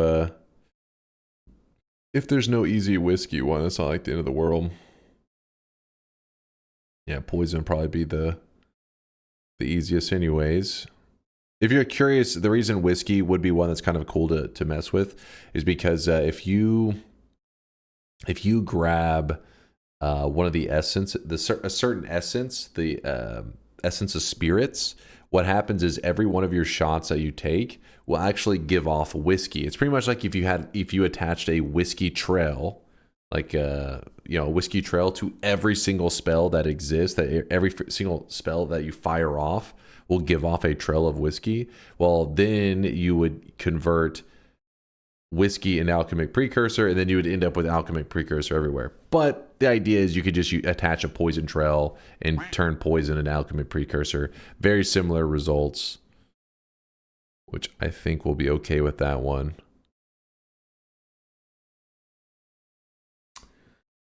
Speaker 5: there's no easy whiskey one, that's not like the end of the world. Yeah, poison would probably be the easiest anyways. If you're curious, the reason whiskey would be one that's kind of cool to mess with is because if you grab one of the essence, a certain essence, the essence of spirits, what happens is every one of your shots that you take will actually give off whiskey. It's pretty much like if you attached a whiskey trail, like a whiskey trail to every single spell that exists, that every single spell that you fire off will give off a trail of whiskey. Well, then you would convert whiskey into Alchemic Precursor, and then you would end up with Alchemic Precursor everywhere. But the idea is you could just attach a poison trail and turn poison into Alchemic Precursor. Very similar results, which I think will be okay with that one. You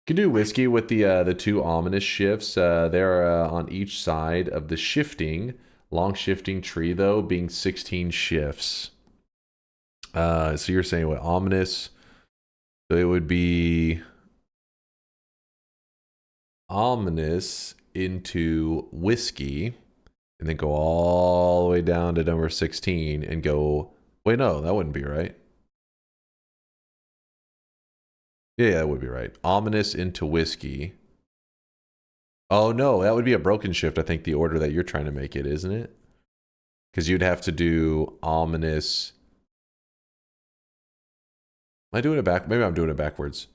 Speaker 5: can do whiskey with the 2 ominous shifts. They're on each side of the shifting. Long shifting tree, though, being 16 shifts. So you're saying what? Ominous? So it would be ominous into whiskey, and then go all the way down to number 16 and go... Wait, no, that wouldn't be right. Yeah, that would be right. Ominous into whiskey. Oh, no, that would be a broken shift, I think, the order that you're trying to make it, isn't it? Because you'd have to do ominous... Am I doing it back? Maybe I'm doing it backwards.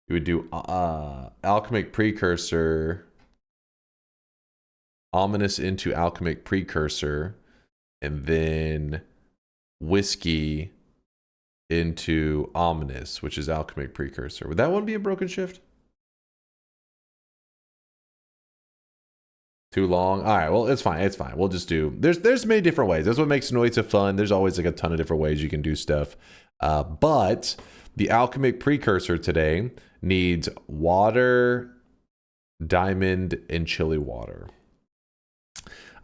Speaker 5: You would do Alchemic Precursor, ominous into Alchemic Precursor, and then whiskey into ominous, which is Alchemic Precursor. Would that one be a broken shift? Too long? All right, well, it's fine. It's fine. We'll just do... There's many different ways. That's what makes Noita fun. There's always like a ton of different ways you can do stuff. But the Alchemic Precursor today needs water, diamond, and chili water.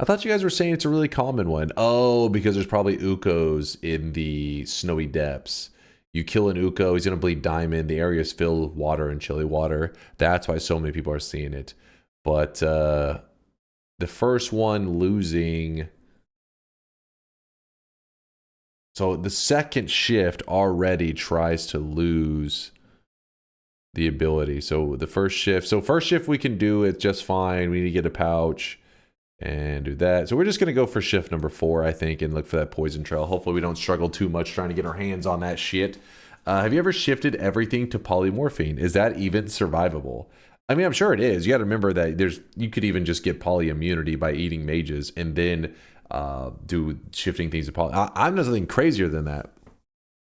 Speaker 5: I thought you guys were saying it's a really common one. Oh, because there's probably Ukos in the snowy depths. You kill an Uko, he's going to bleed diamond. The area is filled with water and chili water. That's why so many people are seeing it. But the first one losing... So the second shift already tries to lose the ability. So the first shift we can do it just fine. We need to get a pouch and do that. So we're just going to go for shift number 4, I think, and look for that poison trail. Hopefully we don't struggle too much trying to get our hands on that shit. Have you ever shifted everything to polymorphine? Is that even survivable? I mean, I'm sure it is. You got to remember that you could even just get poly immunity by eating mages and then do shifting things to poly. I'm nothing crazier than that.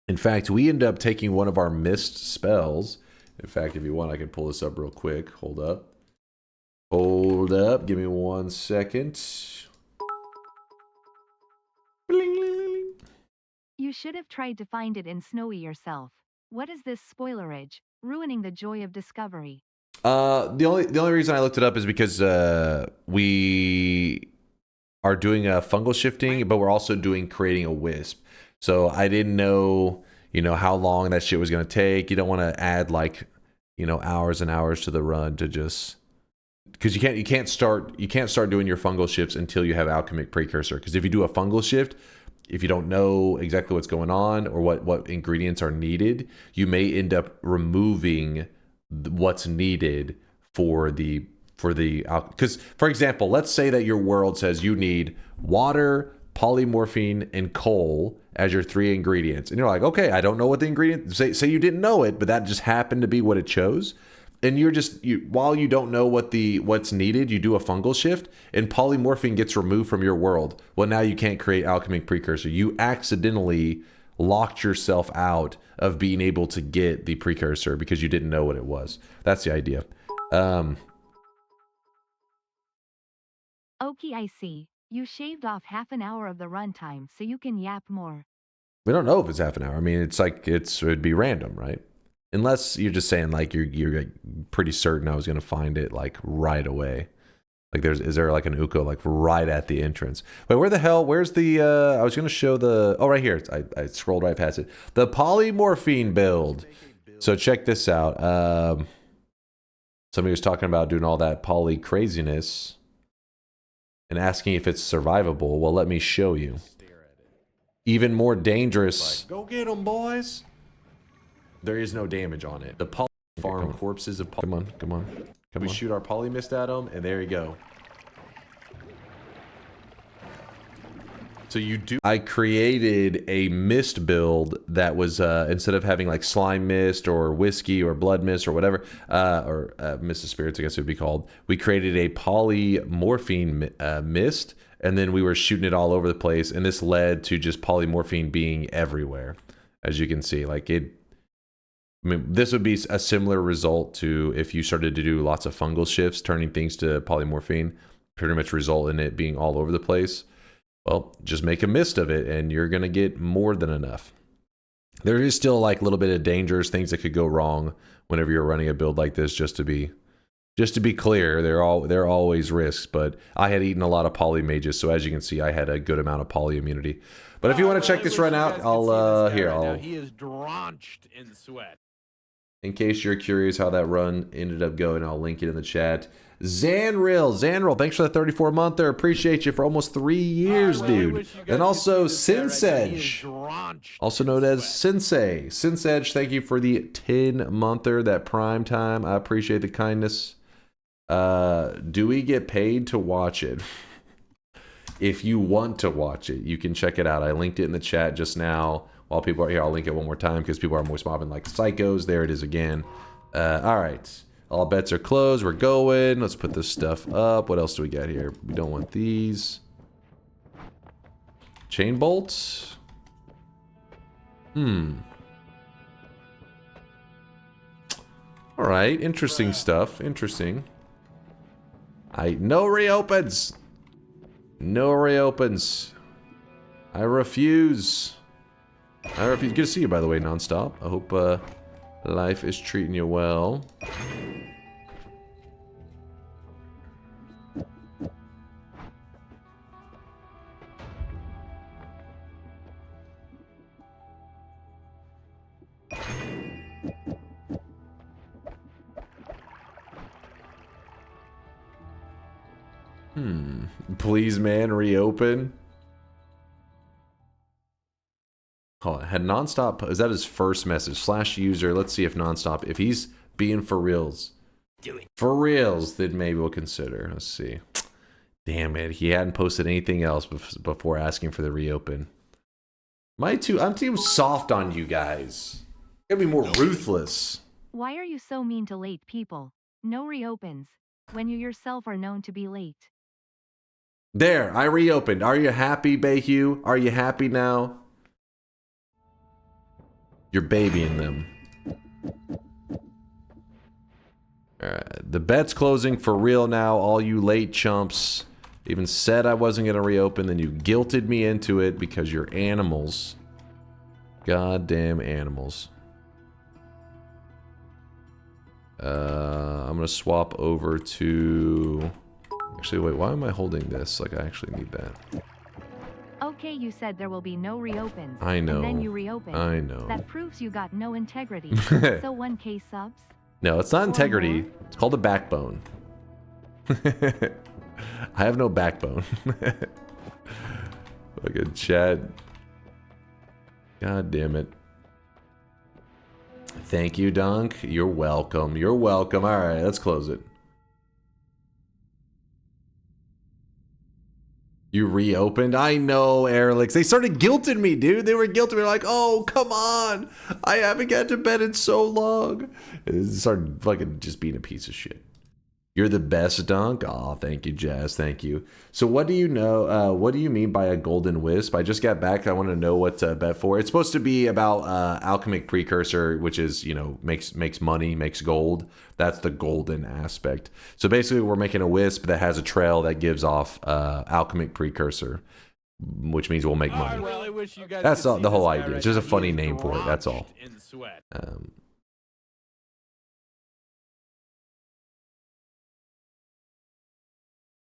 Speaker 5: In fact, we end up taking one of our missed spells. In fact, if you want, I can pull this up real quick. Hold up. Hold up. Give me 1 second.
Speaker 6: You should have tried to find it in Snowy yourself. What is this spoilerage? Ruining the joy of discovery.
Speaker 5: The only reason I looked it up is because we are doing a fungal shifting, but we're also creating a wisp. So I didn't know, how long that shit was going to take. You don't want to add hours and hours to the run to just... Because you can't start doing your fungal shifts until you have Alchemic Precursor. Because if you do a fungal shift, if you don't know exactly what's going on or what ingredients are needed, you may end up removing what's needed for the because, for example, let's say that your world says you need water, polymorphine, and coal as your 3 ingredients, and you're like, okay, I don't know what the ingredients say you didn't know it, but that just happened to be what it chose. And while you don't know what's needed, you do a fungal shift, and polymorphine gets removed from your world. Well, now you can't create Alchemic Precursor. You accidentally locked yourself out of being able to get the precursor because you didn't know what it was. That's the idea.
Speaker 6: Okay, I see. You shaved off half an hour of the runtime so you can yap more.
Speaker 5: We don't know if it's half an hour. I mean, it'd be random, right? Unless you're just saying you're pretty certain I was gonna find it right away. Is there an Uko right at the entrance? Wait, where's the I was gonna show right here. I scrolled right past it. The polymorphine build. So check this out. Somebody was talking about doing all that poly craziness and asking if it's survivable. Well, let me show you. even more dangerous.
Speaker 1: Like, go get them, boys.
Speaker 5: There is no damage on it. The poly farm corpses of come on, come on. We shoot our poly mist at them, and there you go. So you do. I created a mist build that was instead of having like slime mist or whiskey or blood mist or whatever, or mist of spirits, I guess it would be called. We created a polymorphine mist, and then we were shooting it all over the place, and this led to just polymorphine being everywhere, as you can see. Like it. I mean, this would be a similar result to if you started to do lots of fungal shifts, turning things to polymorphine, pretty much result in it being all over the place. Well, just make a mist of it and you're going to get more than enough. There is still like a little bit of dangers, things that could go wrong whenever you're running a build like this, just to be clear, there are always risks, but I had eaten a lot of poly mages, so as you can see, I had a good amount of poly immunity. But if you want to check this run out, I'll
Speaker 1: He is drenched in sweat.
Speaker 5: In case you're curious how that run ended up going, I'll link it in the chat. Zanril, thanks for the 34 month there. Appreciate you for almost 3 years, dude. And also Sinsedge, also known as Sensei. Sinsedge, thank you for the 10 monther, that prime time. I appreciate the kindness. Do we get paid to watch it? If you want to watch it, you can check it out. I linked it in the chat just now. While people are here, I'll link it one more time because people are voice mobbing like psychos. There it is again. All right. All bets are closed. We're going. Let's put this stuff up. What else do we got here? We don't want these. Chain bolts. All right. Interesting stuff. Interesting. No reopens. No reopens. I refuse. Good to see you, by the way, Nonstop. I hope life is treating you well. Please, man, reopen. Oh, had Nonstop, is that his first message? /user, let's see if Nonstop, if he's being for reals. For reals, then maybe we'll consider. Let's see. Damn it, he hadn't posted anything else before asking for the reopen. I'm too soft on you guys. Gotta be more ruthless.
Speaker 6: Why are you so mean to late people? No reopens. When you yourself are known to be late.
Speaker 5: There, I reopened. Are you happy, Bayhue? Are you happy now? You're babying them. Alright, the bet's closing for real now, all you late chumps. Even said I wasn't going to reopen, then you guilted me into it because you're animals. Goddamn animals. I'm going to swap over to... Actually, wait, why am I holding this? Like, I actually need that.
Speaker 6: Okay, you said there will be no reopens.
Speaker 5: I know.
Speaker 6: And then you reopen.
Speaker 5: I know.
Speaker 6: That proves you got no integrity. So 1K subs?
Speaker 5: No, it's not integrity. It's called a backbone. I have no backbone. Fucking Chad. God damn it. Thank you, Dunk. You're welcome. You're welcome. All right, let's close it. You reopened? I know, Airlix. They started guilting me, dude. They were guilting me. Like, oh, come on. I haven't got to bed in so long. And it started fucking just being a piece of shit. You're the best, Dunk. Oh, thank you, Jazz. Thank you. So what do you know? What do you mean by a golden wisp? I just got back. I want to know what to bet for. It's supposed to be about Alchemic Precursor, which is, you know, makes money, makes gold. That's the golden aspect. So basically, we're making a wisp that has a trail that gives off Alchemic Precursor, which means we'll make money.
Speaker 1: I really wish you guys
Speaker 5: That's
Speaker 1: could
Speaker 5: the
Speaker 1: see
Speaker 5: whole
Speaker 1: this guy
Speaker 5: idea.
Speaker 1: right
Speaker 5: It's just
Speaker 1: now.
Speaker 5: a funny
Speaker 1: He is
Speaker 5: name for it. That's all.
Speaker 1: drenched in sweat.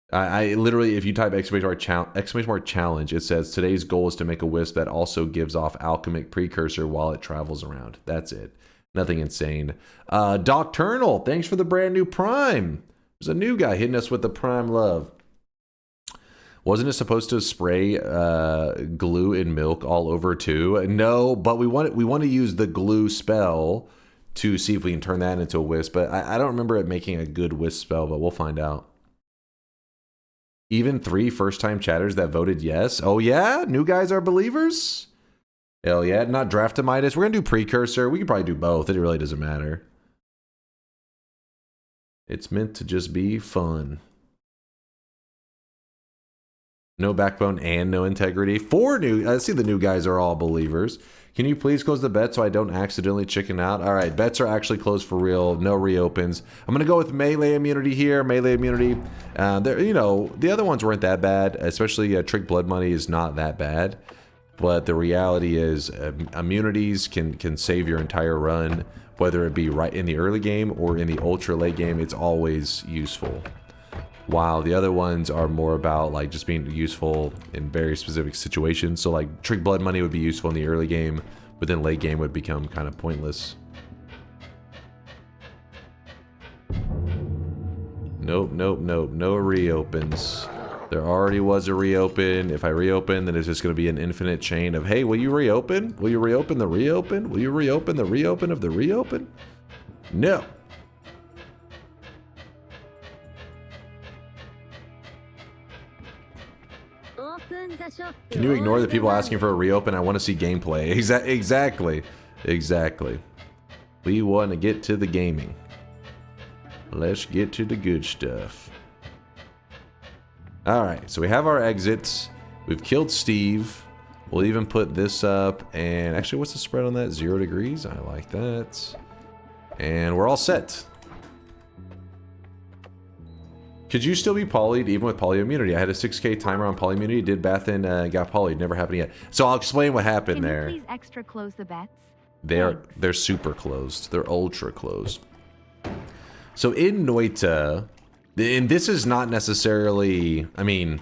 Speaker 5: I literally, if you type exclamation mark challenge, it says today's goal is to make a wisp that also gives off Alchemic Precursor while it travels around. That's it. Nothing insane. Docturnal, thanks for the brand new Prime. There's a new guy hitting us with the Prime love. Wasn't it supposed to spray glue in milk all over too? No, but we want to use the glue spell to see if we can turn that into a wisp. But I don't remember it making a good wisp spell, but we'll find out. Even 3 first-time chatters that voted yes. Oh yeah, new guys are believers. Hell yeah, not Draftamitis. We're gonna do Precursor. We could probably do both. It really doesn't matter. It's meant to just be fun. No backbone and no integrity. 4 new. I see the new guys are all believers. Can you please close the bet so I don't accidentally chicken out? All right, bets are actually closed for real. No reopens. I'm gonna go with melee immunity here. Melee immunity. There, you know, the other ones weren't that bad. Especially Trick Blood Money is not that bad. But the reality is, immunities can save your entire run, whether it be right in the early game or in the ultra late game. It's always useful. While the other ones are more about like just being useful in very specific situations. So like Trick Blood Money would be useful in the early game, but then late game would become kind of pointless. Nope, nope, nope, no reopens. There already was a reopen. If I reopen, then it's just going to be an infinite chain of, hey, will you reopen? Will you reopen the reopen? Will you reopen the reopen of the reopen? No. Can you ignore the people asking for a reopen? I want to see gameplay. Exactly. Exactly. We want to get to the gaming. Let's get to the good stuff. Alright, so we have our exits. We've killed Steve. We'll even put this up. And actually, what's the spread on that? 0 degrees. I like that. And we're all set. Could you still be polyed even with polyimmunity? I had a 6K timer on polyimmunity, did Bathin, got polyed. Never happened yet. So I'll explain what happened there.
Speaker 6: Can you please extra close the bets?
Speaker 5: They're super closed. They're ultra closed. So in Noita, and this is not necessarily, I mean,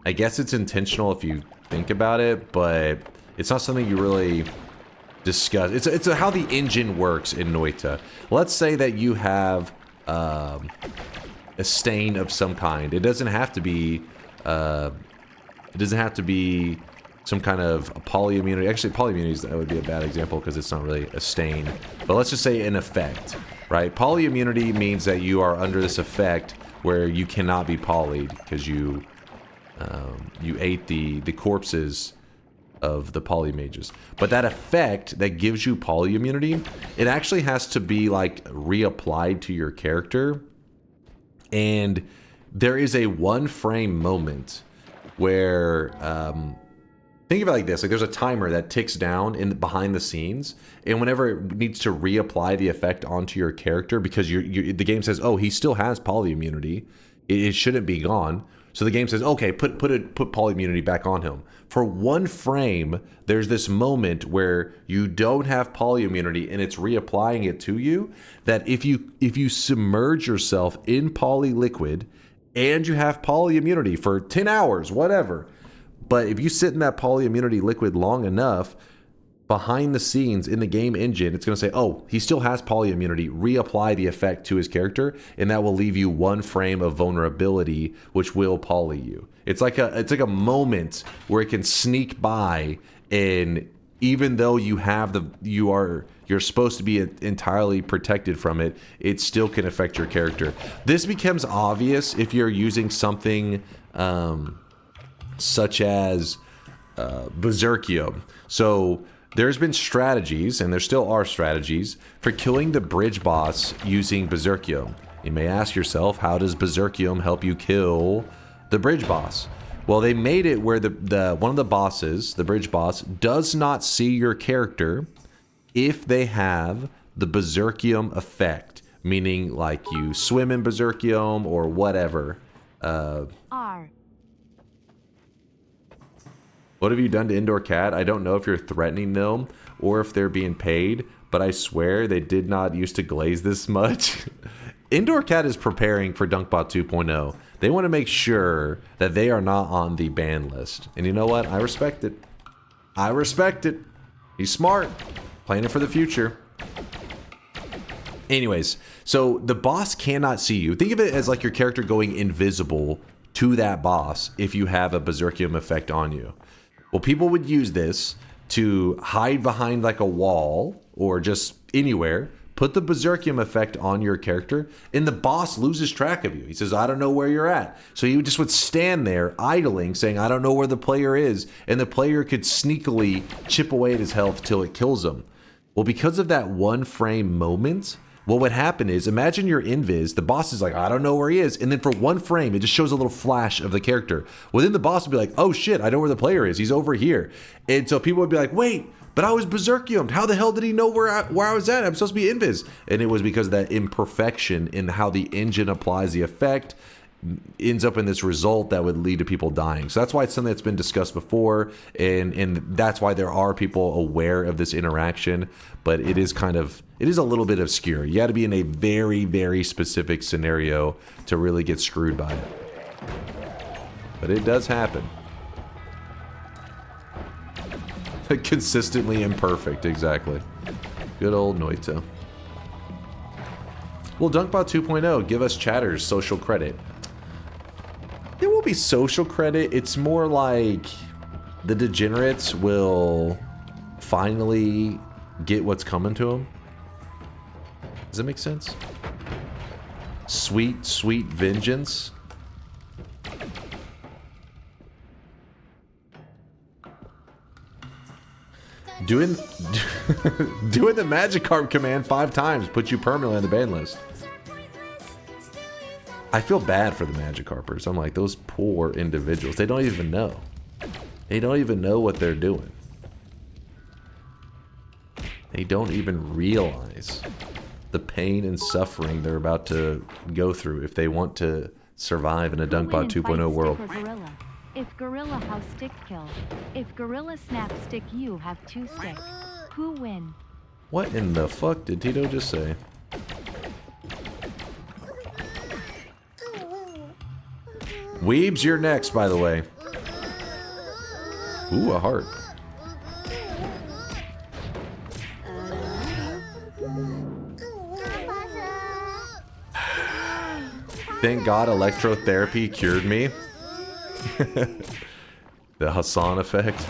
Speaker 5: I guess it's intentional if you think about it, but it's not something you really discuss. It's how the engine works in Noita. Let's say that you have a stain of some kind. It doesn't have to be some kind of a polyimmunity. Actually, polyimmunity, that would be a bad example because it's not really a stain. But let's just say an effect, right? Polyimmunity means that you are under this effect where you cannot be polyed because you ate the corpses of the polymages. But that effect that gives you polyimmunity, it actually has to be like reapplied to your character. And there is a 1 frame moment where, think of it like this, like there's a timer that ticks down behind the scenes, and whenever it needs to reapply the effect onto your character, because the game says, oh, he still has polyimmunity, it shouldn't be gone. So the game says, okay, put polyimmunity back on him. For 1 frame, there's this moment where you don't have polyimmunity and it's reapplying it to you, that if you submerge yourself in poly liquid and you have polyimmunity for 10 hours, whatever, but if you sit in that polyimmunity liquid long enough, behind the scenes in the game engine, it's going to say, oh, he still has polyimmunity, reapply the effect to his character, and that will leave you 1 frame of vulnerability, which will poly you. It's like a moment where it can sneak by, and even though you're supposed to be entirely protected from it, it still can affect your character. This becomes obvious if you're using something such as Berserkium. So there's been strategies, and there still are strategies, for killing the bridge boss using Berserkium. You may ask yourself, how does Berserkium help you kill the bridge boss? Well, they made it where one of the bosses, the bridge boss, does not see your character if they have the Berserkium effect, meaning like you swim in Berserkium or whatever. What have you done to Indoor Cat? I don't know if you're threatening them or if they're being paid, but I swear they did not used to glaze this much. Indoor Cat is preparing for DunkBot 2.0. They want to make sure that they are not on the ban list. And you know what? I respect it. I respect it. He's smart. Planning for the future. Anyways, so the boss cannot see you. Think of it as like your character going invisible to that boss if you have a Berserkium effect on you. Well, people would use this to hide behind like a wall or just anywhere, put the Berserkium effect on your character, and the boss loses track of you. He says, I don't know where you're at. So you just would stand there idling, saying, I don't know where the player is, and the player could sneakily chip away at his health till it kills him. Well, because of that one frame moment, what would happen is, imagine you're invis, the boss is like, I don't know where he is, and then for one frame, it just shows a little flash of the character. Well, then the boss would be like, oh shit, I know where the player is, he's over here. And so people would be like, wait, but I was Berserkiumed. How the hell did he know where I was at? I'm supposed to be invis. And it was because of that imperfection in how the engine applies the effect, ends up in this result that would lead to people dying. So that's why it's something that's been discussed before, and that's why there are people aware of this interaction, but it is a little bit obscure. You got to be in a very, very specific scenario to really get screwed by it. But it does happen. Consistently imperfect, exactly. Good old Noita. Well, DunkBot 2.0, give us chatters social credit. There will be social credit. It's more like the degenerates will finally get what's coming to them. Does that make sense? Sweet, sweet vengeance. Doing the Magikarp command 5 times puts you permanently on the ban list. I feel bad for the Magikarpers. I'm like, those poor individuals. They don't even know. They don't even know what they're doing. They don't even realize the pain and suffering they're about to go through if they want to survive in a DunkBot 2.0 world.
Speaker 6: If Gorilla House stick kill. If Gorilla Snap stick you have 2 stick. Who win?
Speaker 5: What in the fuck did Tito just say? Weebs, you're next, by the way. Ooh, a heart. Thank God electrotherapy cured me. The Hassan effect.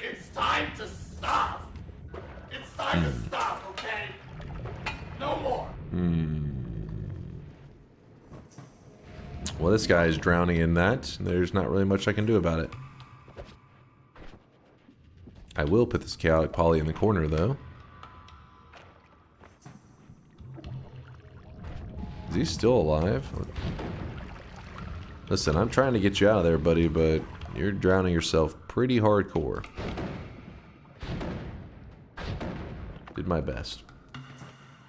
Speaker 3: It's time to stop. It's time to stop, okay? No more.
Speaker 5: Well, this guy is drowning in that. There's not really much I can do about it. I will put this chaotic poly in the corner, though. Is he still alive? Listen, I'm trying to get you out of there, buddy, but you're drowning yourself pretty hardcore. Did my best.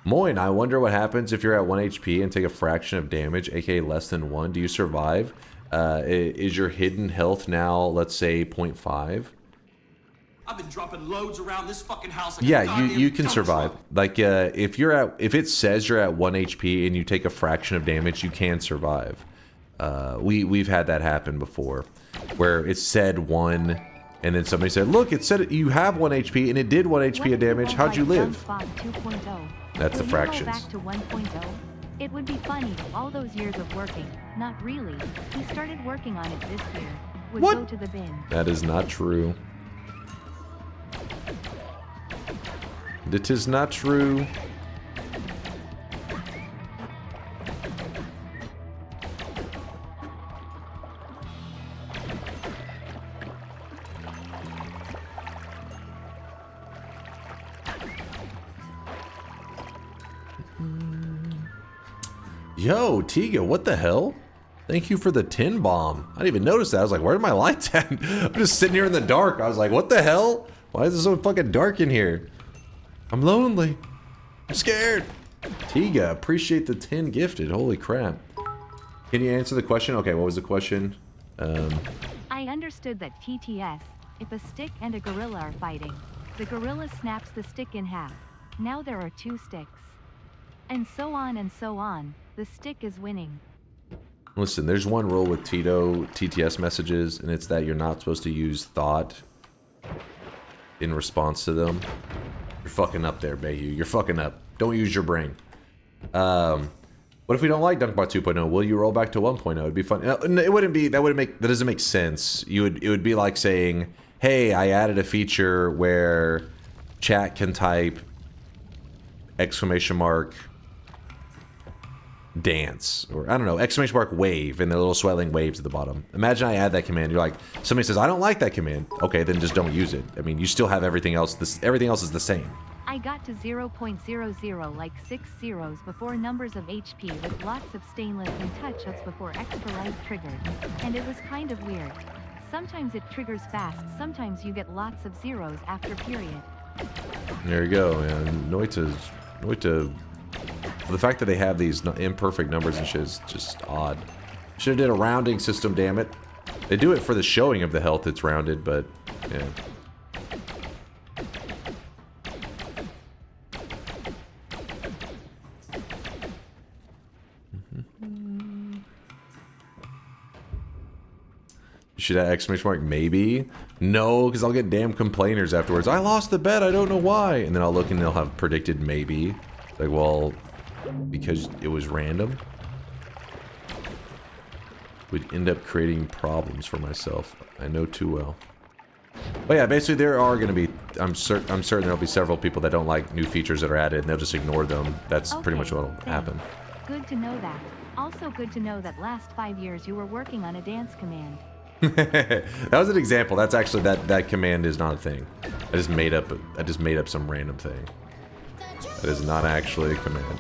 Speaker 5: Moin, I wonder what happens if you're at 1 HP and take a fraction of damage, aka less than 1. Do you survive? Is your hidden health now, let's say, 0.5?
Speaker 3: I've been dropping loads around this fucking house. Like
Speaker 5: yeah, you can survive. Like if it says you're at 1 HP and you take a fraction of damage, you can survive. We've had that happen before, where it said 1, and then somebody said, "Look, it said you have 1 HP, and it did 1 HP of damage. How'd you live?" That's the fractions.
Speaker 6: Back to 1.0. It would be funny if all those years of working, not really. He started working on it this year. Would go to the bin.
Speaker 5: That is not true. It is not true. Yo, Tiga, what the hell? Thank you for the 10 bomb. I didn't even notice that. I was like, where are my lights at? I'm just sitting here in the dark. I was like, what the hell? Why is it so fucking dark in here? I'm lonely. I'm scared. Tiga, appreciate the 10 gifted. Holy crap. Can you answer the question? Okay, what was the question?
Speaker 6: I understood that TTS, if a stick and a gorilla are fighting, the gorilla snaps the stick in half. Now there are 2 sticks. And so on and so on. The stick is winning.
Speaker 5: Listen, there's one rule with Tito TTS messages, and it's that you're not supposed to use thought in response to them. You're fucking up there, Bayou. You're fucking up. Don't use your brain. What What if we don't like DunkBot 2.0? Will you roll back to 1.0? It'd be fun. It wouldn't be. That doesn't make sense. It would be like saying, "Hey, I added a feature where chat can type exclamation mark dance, or I don't know, exclamation mark wave, and the little swelling waves at the bottom." Imagine I add that command. You're like, somebody says, "I don't like that command." Okay, then just don't use it. I mean, you still have everything else. Everything else is the same.
Speaker 6: I got to 0.00 like 6 zeros before numbers of HP with lots of stainless and touch-ups before extra life triggered. And it was kind of weird. Sometimes it triggers fast, sometimes you get lots of zeros after period.
Speaker 5: There you go, man. Noita, the fact that they have these imperfect numbers and shit is just odd. Should have did a rounding system, damn it. They do it for the showing of the health it's rounded, but yeah. Should I exclamation mark maybe? No, because I'll get damn complainers afterwards. I lost the bet, I don't know why. And then I'll look and they'll have predicted maybe. Like, well, because it was random. Would end up creating problems for myself. I know too well. But yeah, basically there are going to be, I'm certain there'll be several people that don't like new features that are added and they'll just ignore them. That's pretty much what'll happen.
Speaker 6: Good to know that. Also good to know that last 5 years you were working on a dance command.
Speaker 5: That was an example. That's actually that command is not a thing. I just made up some random thing. That is not actually a command.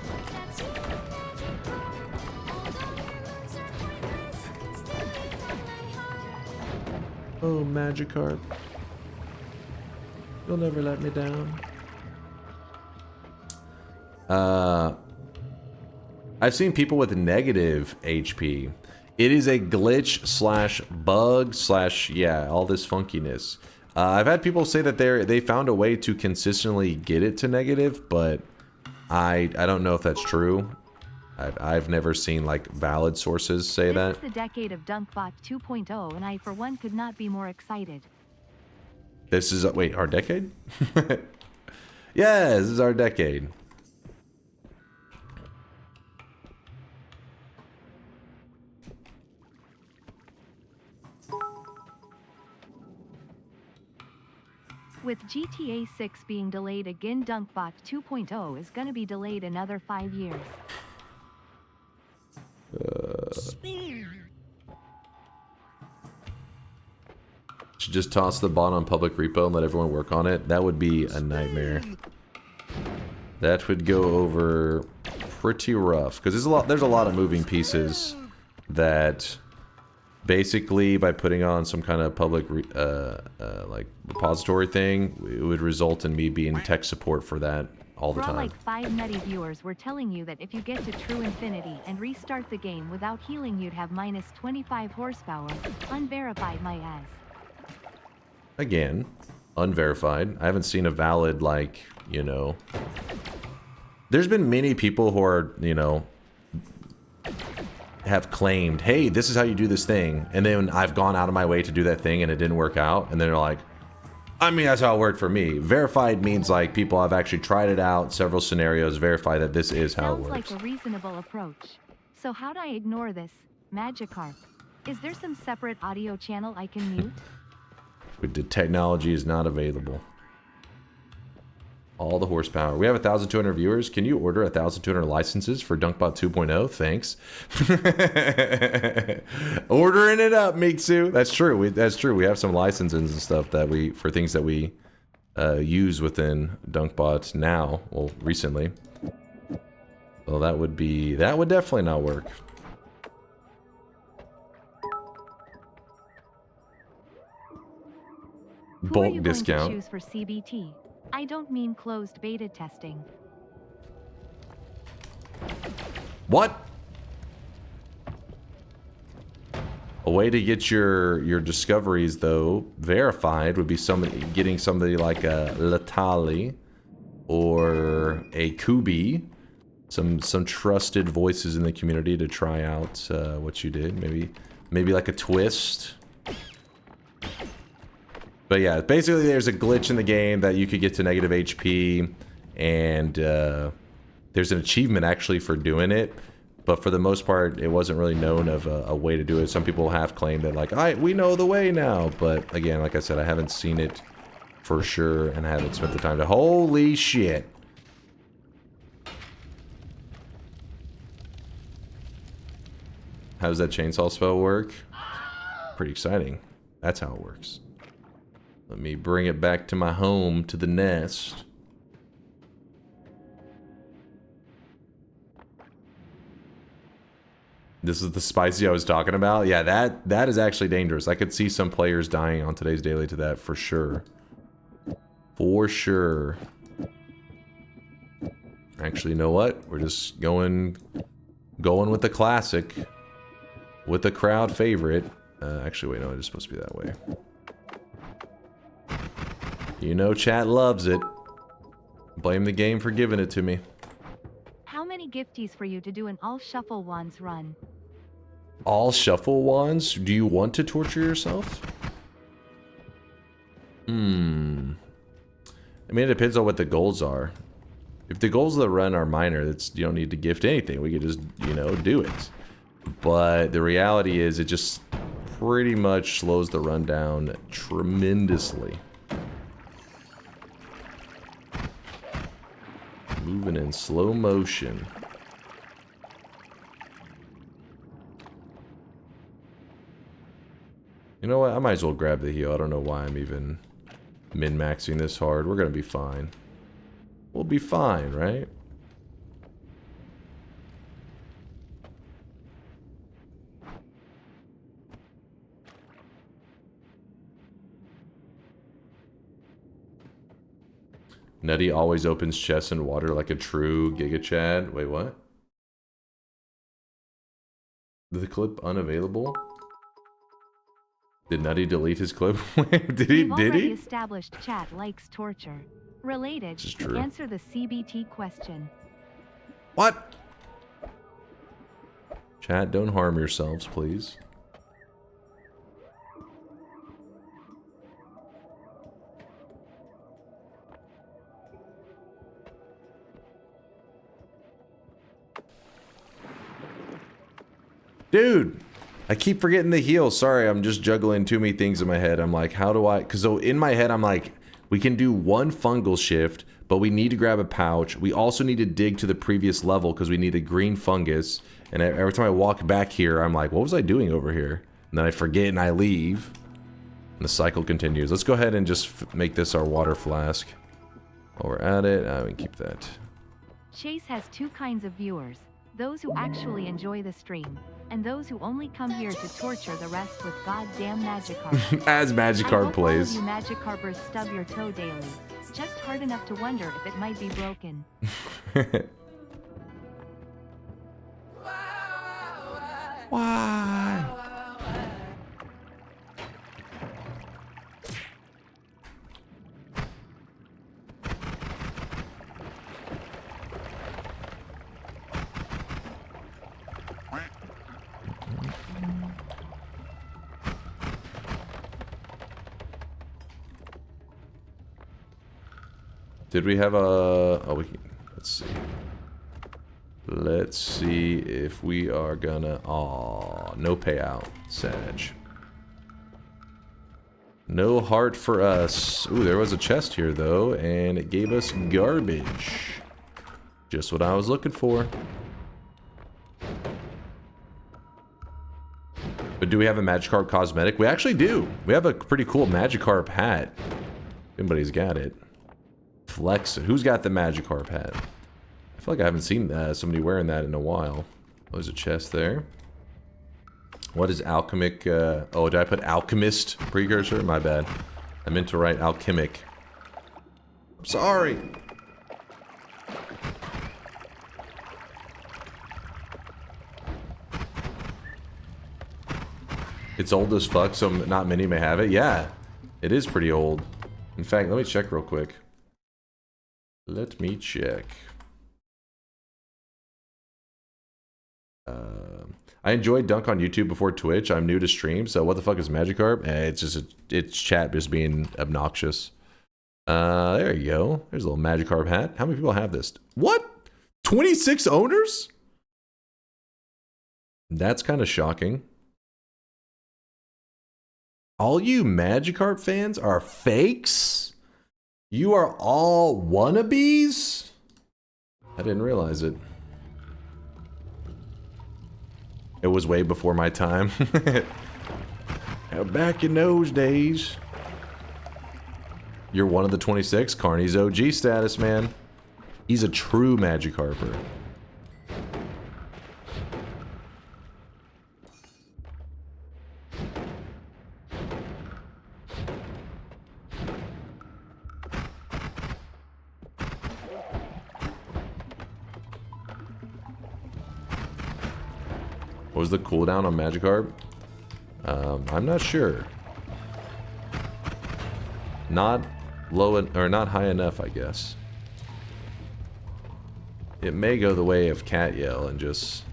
Speaker 5: Oh, Magikarp. You'll never let me down. I've seen people with negative HP. It is a glitch slash bug slash, yeah, all this funkiness. I've had people say that they found a way to consistently get it to negative, but I don't know if that's true. I've never seen like valid sources say that.
Speaker 6: It's the decade of DunkBot 2.0, and I for one could not be more excited.
Speaker 5: This is wait, our decade? Yes, this is our decade.
Speaker 6: With GTA 6 being delayed again, DunkBot 2.0 is gonna be delayed another 5 years.
Speaker 5: Should just toss the bot on public repo and let everyone work on it. That would be a nightmare. That would go over pretty rough because there's a lot of moving pieces that basically by putting on some kind of public like repository thing, it would result in me being tech support for that all the time.
Speaker 6: Like 5 nutty viewers were telling you that if you get to true infinity and restart the game without healing, you'd have minus 25 horsepower. Unverified my ass.
Speaker 5: Again, unverified. I haven't seen a valid, like, you know. There's been many people who are, you know, have claimed, hey, this is how you do this thing. And then I've gone out of my way to do that thing and it didn't work out. And then they're like, I mean, that's how it worked for me. Verified means like people have actually tried it out, several scenarios, verify that this is how it works.
Speaker 6: Sounds like a reasonable approach. So how'd I ignore this, Magikarp? Is there some separate audio channel I can mute?
Speaker 5: The technology is not available. All the horsepower. We have 1,200 viewers. Can you order 1,200 licenses for DunkBot 2.0? Thanks. Ordering it up, Miksu. That's true. That's true. We have some licenses and stuff that for things that we use within DunkBot now. Well, recently. Well, that would definitely not work. Bulk discount.
Speaker 6: Who are you going to choose for CBT? I don't mean closed beta testing.
Speaker 5: What? A way to get your discoveries though verified would be getting somebody like a Latali or a Kubi, some trusted voices in the community to try out what you did. Maybe like a twist. But yeah, basically there's a glitch in the game that you could get to negative HP, and there's an achievement actually for doing it, But for the most part, it wasn't really known of a way to do it. Some people have claimed that, like, we know the way now. But again, like I said, I haven't seen it for sure and haven't spent the time to... Holy shit. How does that chainsaw spell work? Pretty exciting. That's how it works. Let me bring it back to my home, to the nest. This is the spicy I was talking about. Yeah, that is actually dangerous. I could see some players dying on today's daily to that for sure. For sure. Actually, you know what? We're just going with the classic. With the crowd favorite. Actually, wait, no, it's supposed to be that way. You know chat loves it. Blame the game for giving it to me.
Speaker 6: How many gifties for you to do an all shuffle wands run?
Speaker 5: All shuffle wands? Do you want to torture yourself? I mean, it depends on what the goals are. If the goals of the run are minor, you don't need to gift anything. We could just, you know, do it. But the reality is it just pretty much slows the run down tremendously. Moving in slow motion. You know what? I might as well grab the heal. I don't know why I'm even min-maxing this hard. We're gonna be fine. We'll be fine, right? Nutty always opens chests in water like a true Giga Chad. Wait, what? The clip unavailable? Did Nutty delete his clip? Did he?
Speaker 6: We've already established chat likes torture. Related,
Speaker 5: this is true.
Speaker 6: Answer the CBT question.
Speaker 5: What? Chat, don't harm yourselves, please. Dude, I keep forgetting the heal. Sorry, I'm just juggling too many things in my head. I'm like, how do I... Because so in my head, I'm like, we can do one fungal shift, but we need to grab a pouch. We also need to dig to the previous level because we need a green fungus. And every time I walk back here, I'm like, what was I doing over here? And then I forget and I leave. And the cycle continues. Let's go ahead and just make this our water flask. While we're at it, we can keep that.
Speaker 6: Chase has two kinds of viewers. Those who actually enjoy the stream, and those who only come here to torture the rest with goddamn Magikarp.
Speaker 5: As Magikarp plays.
Speaker 6: I hope all of you Magikarpers stub your toe daily. Just hard enough to wonder if it might be broken.
Speaker 5: Why? Did we have a... Oh, we can... Let's see. Let's see if we are gonna... Aw, no payout. Sag. No heart for us. Ooh, there was a chest here, though, and it gave us garbage. Just what I was looking for. But do we have a Magikarp cosmetic? We actually do. We have a pretty cool Magikarp hat. If anybody's got it. Flex it. Who's got the Magikarp hat? I feel like I haven't seen somebody wearing that in a while. Oh, there's a chest there. What is alchemic? Oh, did I put alchemist precursor? My bad. I meant to write alchemic. I'm sorry. It's old as fuck, so not many may have it. Yeah, it is pretty old. In fact, let me check real quick. Let me check. I enjoyed Dunk on YouTube before Twitch. I'm new to stream, so what the fuck is Magikarp? It's just it's chat just being obnoxious. There you go. There's a little Magikarp hat. How many people have this? What? 26 owners? That's kind of shocking. All you Magikarp fans are fakes? You are all wannabes? I didn't realize it. It was way before my time. Back in those days. You're one of the 26? Carney's OG status, man. He's a true Magikarper. What was the cooldown on Magikarp? I'm not sure. Not low or not high enough, I guess. It may go the way of Cat Yell and just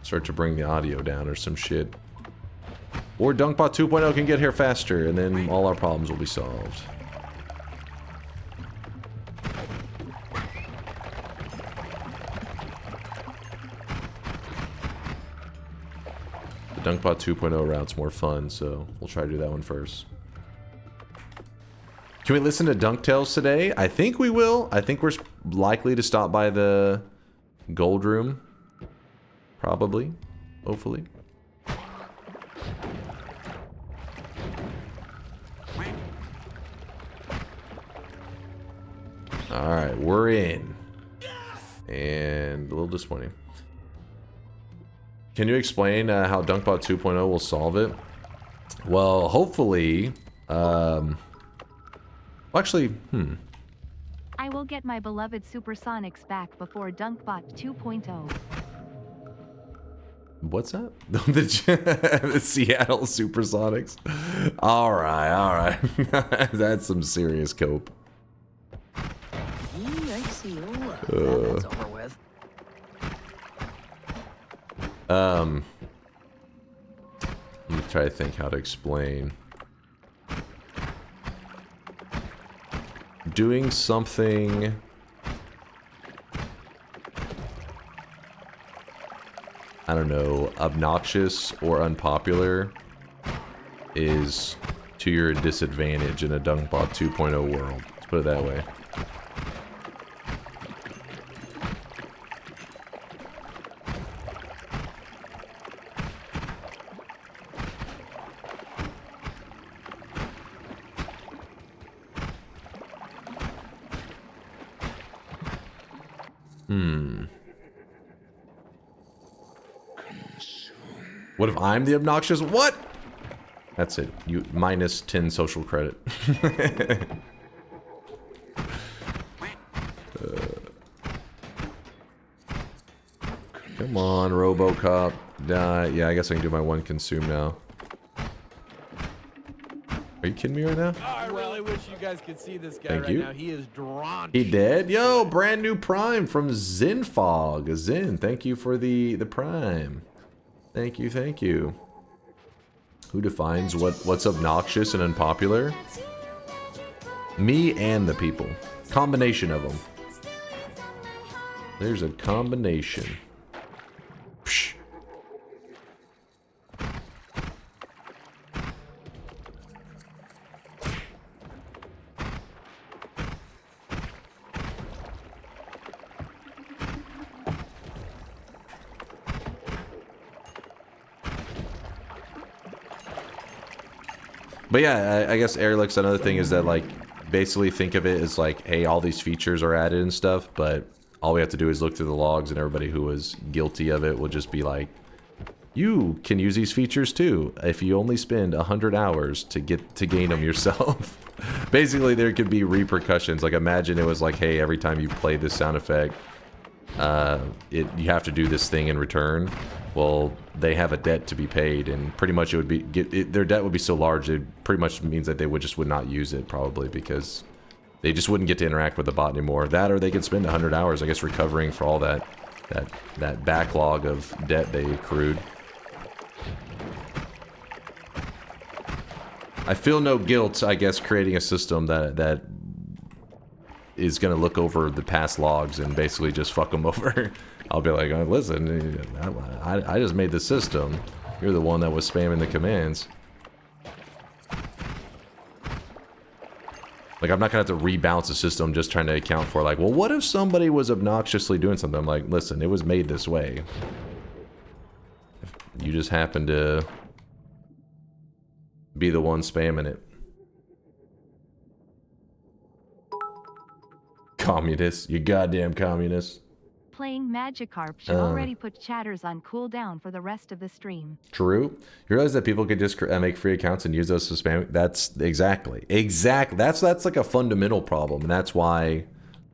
Speaker 5: start to bring the audio down or some shit. Or DunkBot 2.0 can get here faster and then all our problems will be solved. The DunkBot 2.0 route's more fun, so we'll try to do that one first. Can we listen to Dunk Tales today? I think we will. I think we're likely to stop by the Gold Room. Probably. Hopefully. Alright, we're in. And a little disappointing. Can you explain how DunkBot 2.0 will solve it? Well, hopefully... Actually,
Speaker 6: I will get my beloved Supersonics back before DunkBot 2.0.
Speaker 5: What's that? The Seattle Supersonics. Alright. That's some serious cope.
Speaker 12: That's over with.
Speaker 5: Let me try to think how to explain. Doing something I don't know, obnoxious or unpopular is to your disadvantage in a DunkBot 2.0 world. Let's put it that way. What if I'm the obnoxious? What? That's it. You minus 10 social credit. Come on, RoboCop. Yeah, I guess I can do my one consume now. Are you kidding me right now?
Speaker 1: Oh, I really wish you guys could see this guy
Speaker 5: Thank
Speaker 1: right
Speaker 5: you.
Speaker 1: now. He is drawn.
Speaker 5: He did? Yo, brand new Prime from Zinfog. Zin, thank you for the Prime. Thank you, thank you. Who defines what's obnoxious and unpopular? Me and the people. Combination of them. There's a combination. Psh. But yeah, I guess Airlick's another thing is that, like, basically think of it as like, hey, all these features are added and stuff, but all we have to do is look through the logs and everybody who was guilty of it will just be like, you can use these features too if you only spend 100 hours to gain them yourself. Basically, there could be repercussions. Like, imagine it was like, hey, every time you play this sound effect, you have to do this thing in return. Well, they have a debt to be paid, and pretty much it would be their debt would be so large it pretty much means that they would not use it, probably, because they just wouldn't get to interact with the bot anymore. That, or they could spend 100 hours, I guess, recovering for all that backlog of debt they accrued. I feel no guilt, I guess, creating a system that is going to look over the past logs and basically just fuck them over. I'll be like, listen, I just made the system. You're the one that was spamming the commands. Like, I'm not gonna have to rebalance the system just trying to account for, like, well, what if somebody was obnoxiously doing something? I'm like, listen, it was made this way. You just happen to be the one spamming it. Communist, you goddamn communist.
Speaker 6: Playing Magikarp should already put chatters on cooldown for the rest of the stream.
Speaker 5: True. You realize that people could just make free accounts and use those to spam? That's exactly. That's like a fundamental problem, and that's why,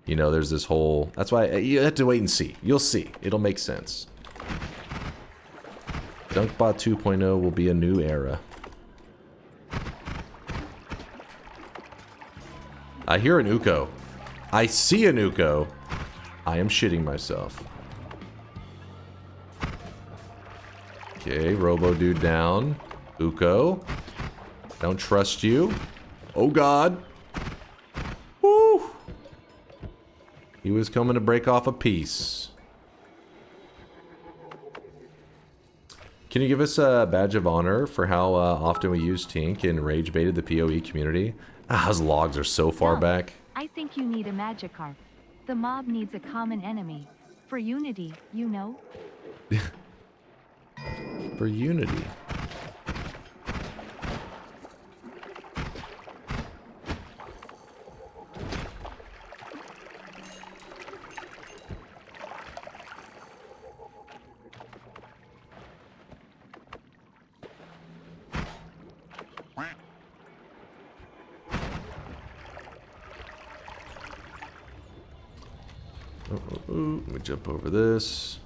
Speaker 5: you know, there's this whole. That's why you have to wait and see. You'll see. It'll make sense. DunkBot 2.0 will be a new era. I hear an Uko. I see an Uko. I am shitting myself. Okay, Robo Dude down. Uko. Don't trust you. Oh god. Woo! He was coming to break off a piece. Can you give us a badge of honor for how often we use Tink and rage baited the PoE community? Ah, those logs are so far back.
Speaker 6: I think you need a Magikarp. The mob needs a common enemy. For unity, you know?
Speaker 5: For unity. Let me jump over this.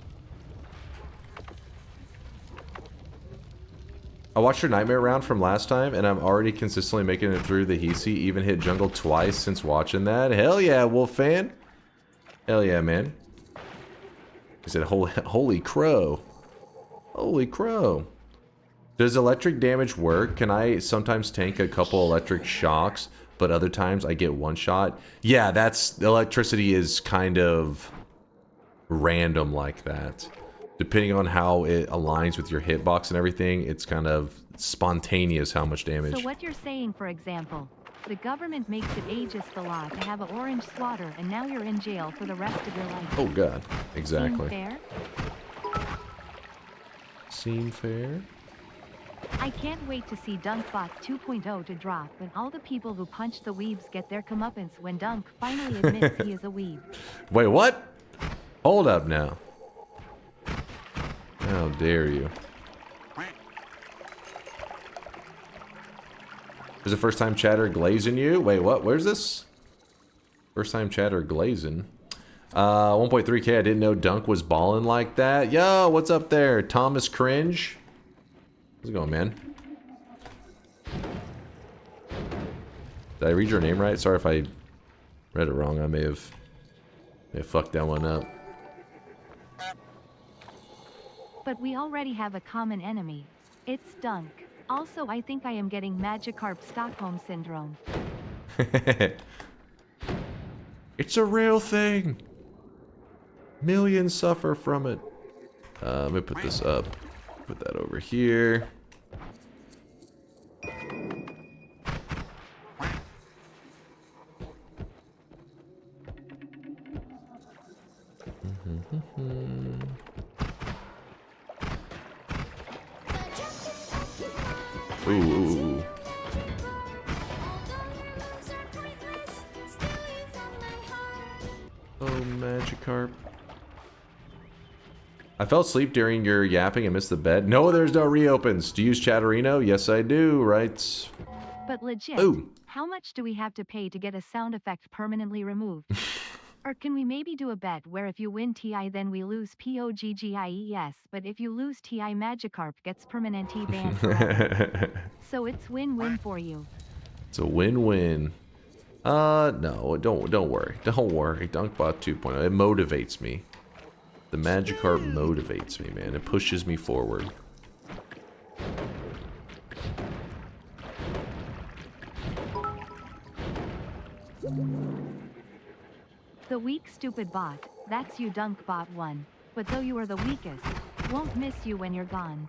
Speaker 5: I watched your nightmare round from last time, and I'm already consistently making it through the Hisi. Even hit jungle twice since watching that. Hell yeah, Wolf fan. Hell yeah, man. He said, holy crow. Holy crow. Does electric damage work? Can I sometimes tank a couple electric shocks, but other times I get one shot? Yeah, electricity is kind of random like that. Depending on how it aligns with your hitbox and everything, it's kind of spontaneous how much damage.
Speaker 6: So what you're saying, for example, the government makes it ageist the law to have an orange swatter, and now you're in jail for the rest of your life.
Speaker 5: Oh god, exactly.
Speaker 6: Seem fair?
Speaker 5: Seem fair?
Speaker 6: I can't wait to see DunkBot 2.0 to drop, and all the people who punch the weebs get their comeuppance when Dunk finally admits he is a weeb.
Speaker 5: Wait, what? Hold up now. How dare you? Is the first time chatter glazing you? Wait, what? Where's this? First time chatter glazing. 1.3K, I didn't know Dunk was balling like that. Yo, what's up there? Thomas Cringe? How's it going, man? Did I read your name right? Sorry if I read it wrong. I may have fucked that one up.
Speaker 6: But we already have a common enemy. It's Dunk. Also, I think I am getting Magikarp Stockholm Syndrome.
Speaker 5: It's a real thing. Millions suffer from it. Let me put this up. Put that over here. Ooh. Oh, Magikarp. I fell asleep during your yapping and missed the bed. No, there's no reopens. Do you use Chatterino? Yes, I do, right?
Speaker 6: But legit, how much do we have to pay to get a sound effect permanently removed? Or can we maybe do a bet where if you win TI then we lose POGGIES, but if you lose TI Magikarp gets permanently banned forever. So it's win-win for you.
Speaker 5: It's a win-win. No, don't worry. Don't worry. DunkBot 2.0. It motivates me. The Magikarp motivates me, man. It pushes me forward.
Speaker 6: The weak stupid bot, that's you DunkBot 1. but though you are the weakest, won't miss you when you're gone.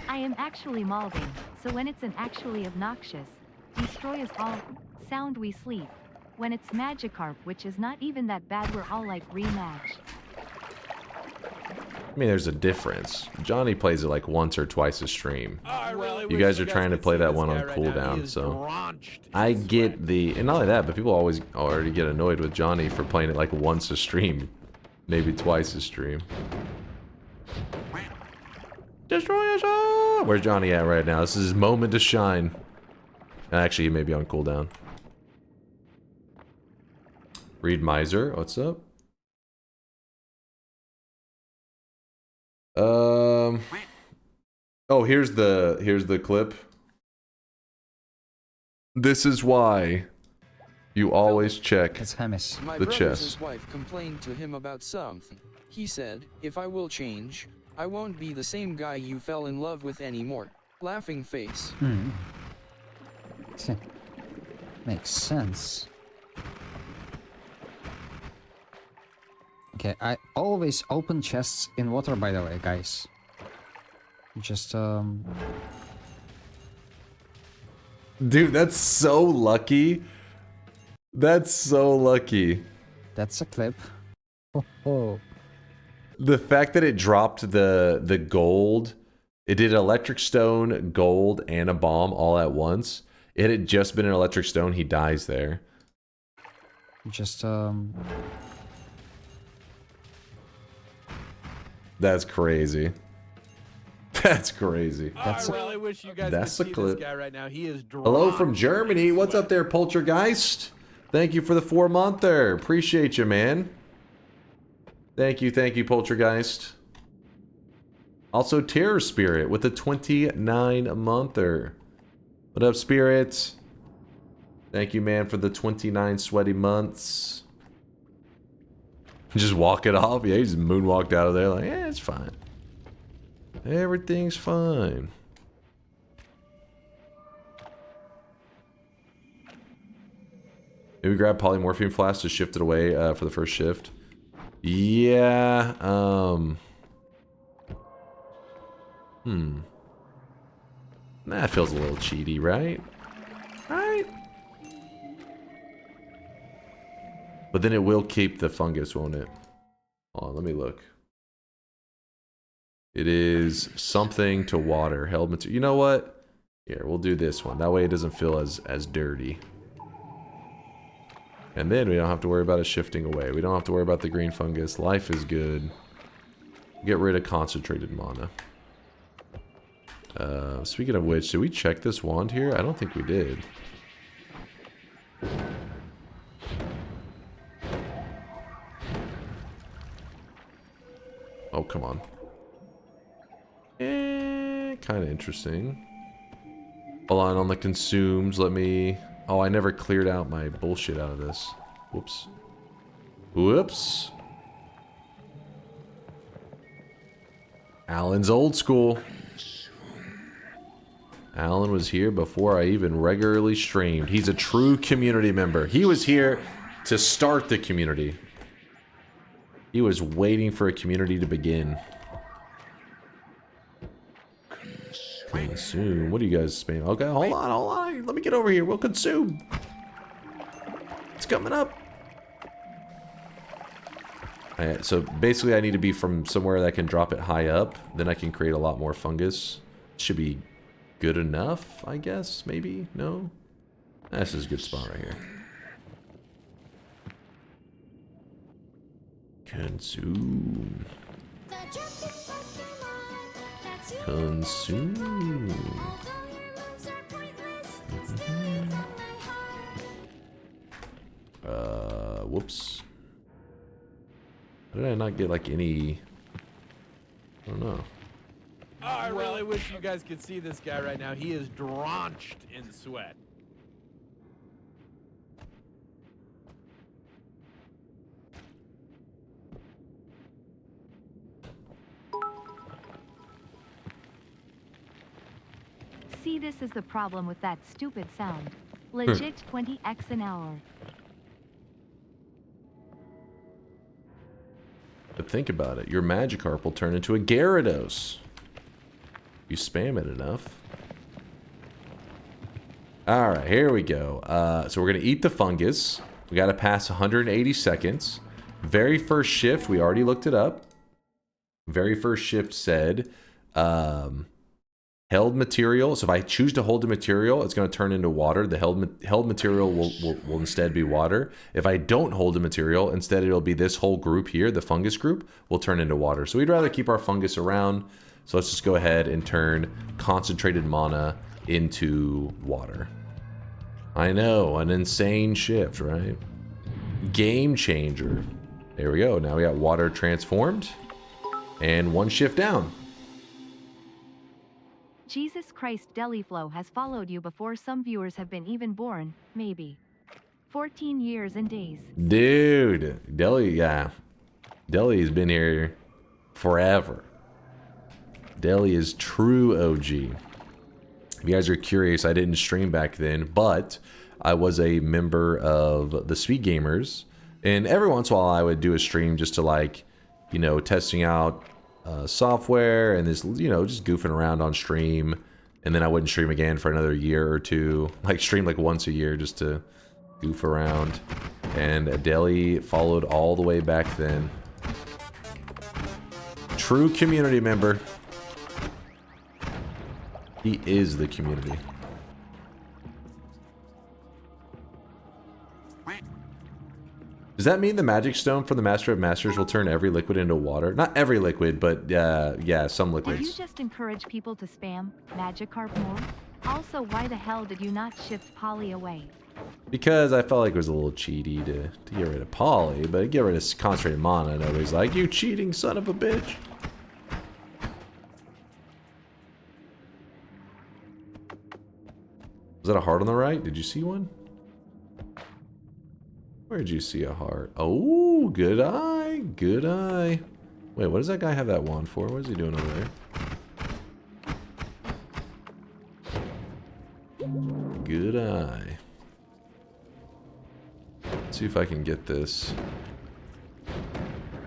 Speaker 6: I am actually Malving, so when it's an actually obnoxious, destroy us all, sound we sleep. When it's Magikarp, which is not even that bad, we're all like rematch.
Speaker 5: I mean, there's a difference. Johnny plays it like once or twice a stream.
Speaker 1: Really
Speaker 5: You guys are trying to play that one on cooldown, so I get the, and not only that, but people always already get annoyed with Johnny for playing it like once a stream, maybe twice a stream. Destroy us all! Where's Johnny at right now? This is his moment to shine. Actually, he may be on cooldown. Reed Miser, what's up? Oh, here's the clip. This is why you always check the chest.
Speaker 13: His wife complained to him about something. He said, "If I will change, I won't be the same guy you fell in love with anymore." Laughing face.
Speaker 14: Makes sense. Okay, I always open chests in water, by the way, guys. Just,
Speaker 5: Dude, that's so lucky. That's so lucky.
Speaker 14: That's a clip. Oh.
Speaker 5: The fact that it dropped the gold, it did electric stone, gold, and a bomb all at once. It had just been an electric stone, he dies there.
Speaker 14: Just,
Speaker 5: That's crazy. That's crazy.
Speaker 1: I really wish you guys could see this guy right now. He is
Speaker 5: Hello from Germany. What's up there, Poltergeist? Thank you for the 4-monther. Appreciate you, man. Thank you, Poltergeist. Also, Terror Spirit with the 29-monther. What up, Spirit? Thank you, man, for the 29 sweaty months. Just walk it off. Yeah, he just moonwalked out of there like, yeah, it's fine. Everything's fine. Maybe grab polymorphium flask to shift it away for the first shift. Yeah, That feels a little cheaty, right? Right? But then it will keep the fungus, won't it? Hold on, let me look. It is something to water. Held material. You know what? Here, we'll do this one. That way it doesn't feel as dirty. And then we don't have to worry about it shifting away. We don't have to worry about the green fungus. Life is good. Get rid of concentrated mana. Speaking of which, did we check this wand here? I don't think we did. Oh, come on. Kind of interesting. Hold on the consumes. Let me... Oh, I never cleared out my bullshit out of this. Whoops. Whoops. Alan's old school. Alan was here before I even regularly streamed. He's a true community member. He was here to start the community. He was waiting for a community to begin. Consume. What do you guys spam? Okay, hold on. Let me get over here. We'll consume. It's coming up. Alright, so basically I need to be from somewhere that can drop it high up. Then I can create a lot more fungus. Should be good enough, I guess. Maybe? No? This is a good spot right here. Consume. Consume. Whoops. How did I not get like any... I don't know.
Speaker 1: I really wish you guys could see this guy right now. He is drenched in sweat.
Speaker 6: See, this is the problem with that stupid sound. Legit 20x an hour.
Speaker 5: But think about it. Your Magikarp will turn into a Gyarados. You spam it enough. Alright, here we go. So we're going to eat the fungus. We got to pass 180 seconds. Very first shift, we already looked it up. Very first shift said held material. So if I choose to hold the material, it's going to turn into water. The held material will instead be water. If I don't hold the material, instead it'll be this whole group here, the fungus group, will turn into water. So we'd rather keep our fungus around. So let's just go ahead and turn concentrated mana into water. I know, an insane shift, right? Game changer. There we go. Now we got water transformed. And one shift down.
Speaker 6: Jesus Christ, Deliflow has followed you before some viewers have been even born, maybe. 14 years and days.
Speaker 5: Dude, yeah. Deli has been here forever. Deli is true OG. If you guys are curious, I didn't stream back then, but I was a member of the Sweet Gamers. And every once in a while I would do a stream just to like, you know, testing out software and this, you know, just goofing around on stream. And then I wouldn't stream again for another year or two. Like stream like once a year just to goof around. And Adeli followed all the way back then. True community member. He is the community. Does that mean the magic stone from the Master of Masters will turn every liquid into water? Not every liquid, but yeah, some liquids.
Speaker 6: Did you just encourage people to spam Magikarp more? Also, why the hell did you not shift Polly away?
Speaker 5: Because I felt like it was a little cheaty to get rid of Polly, but get rid of concentrated mana. Nobody's like, you cheating son of a bitch. Was that a heart on the right? Did you see one? Where did you see a heart? Oh, good eye. Good eye. Wait, what does that guy have that wand for? What is he doing over there? Good eye. Let's see if I can get this.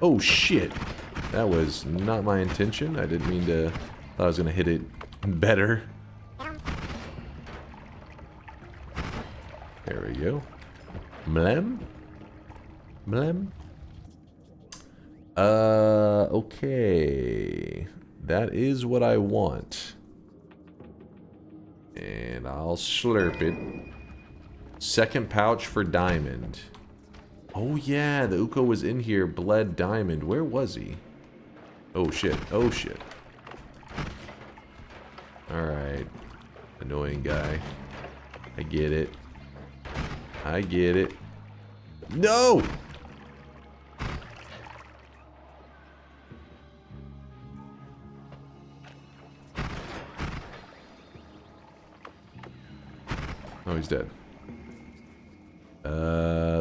Speaker 5: Oh, shit. That was not my intention. I didn't mean to... thought I was going to hit it better. There we go. Blem. Blem. Okay. That is what I want. And I'll slurp it. Second pouch for Diamond. Oh yeah, the Uko was in here, bled Diamond. Where was he? Oh shit, oh shit. Alright. Annoying guy. I get it. I get it. No! Oh, he's dead.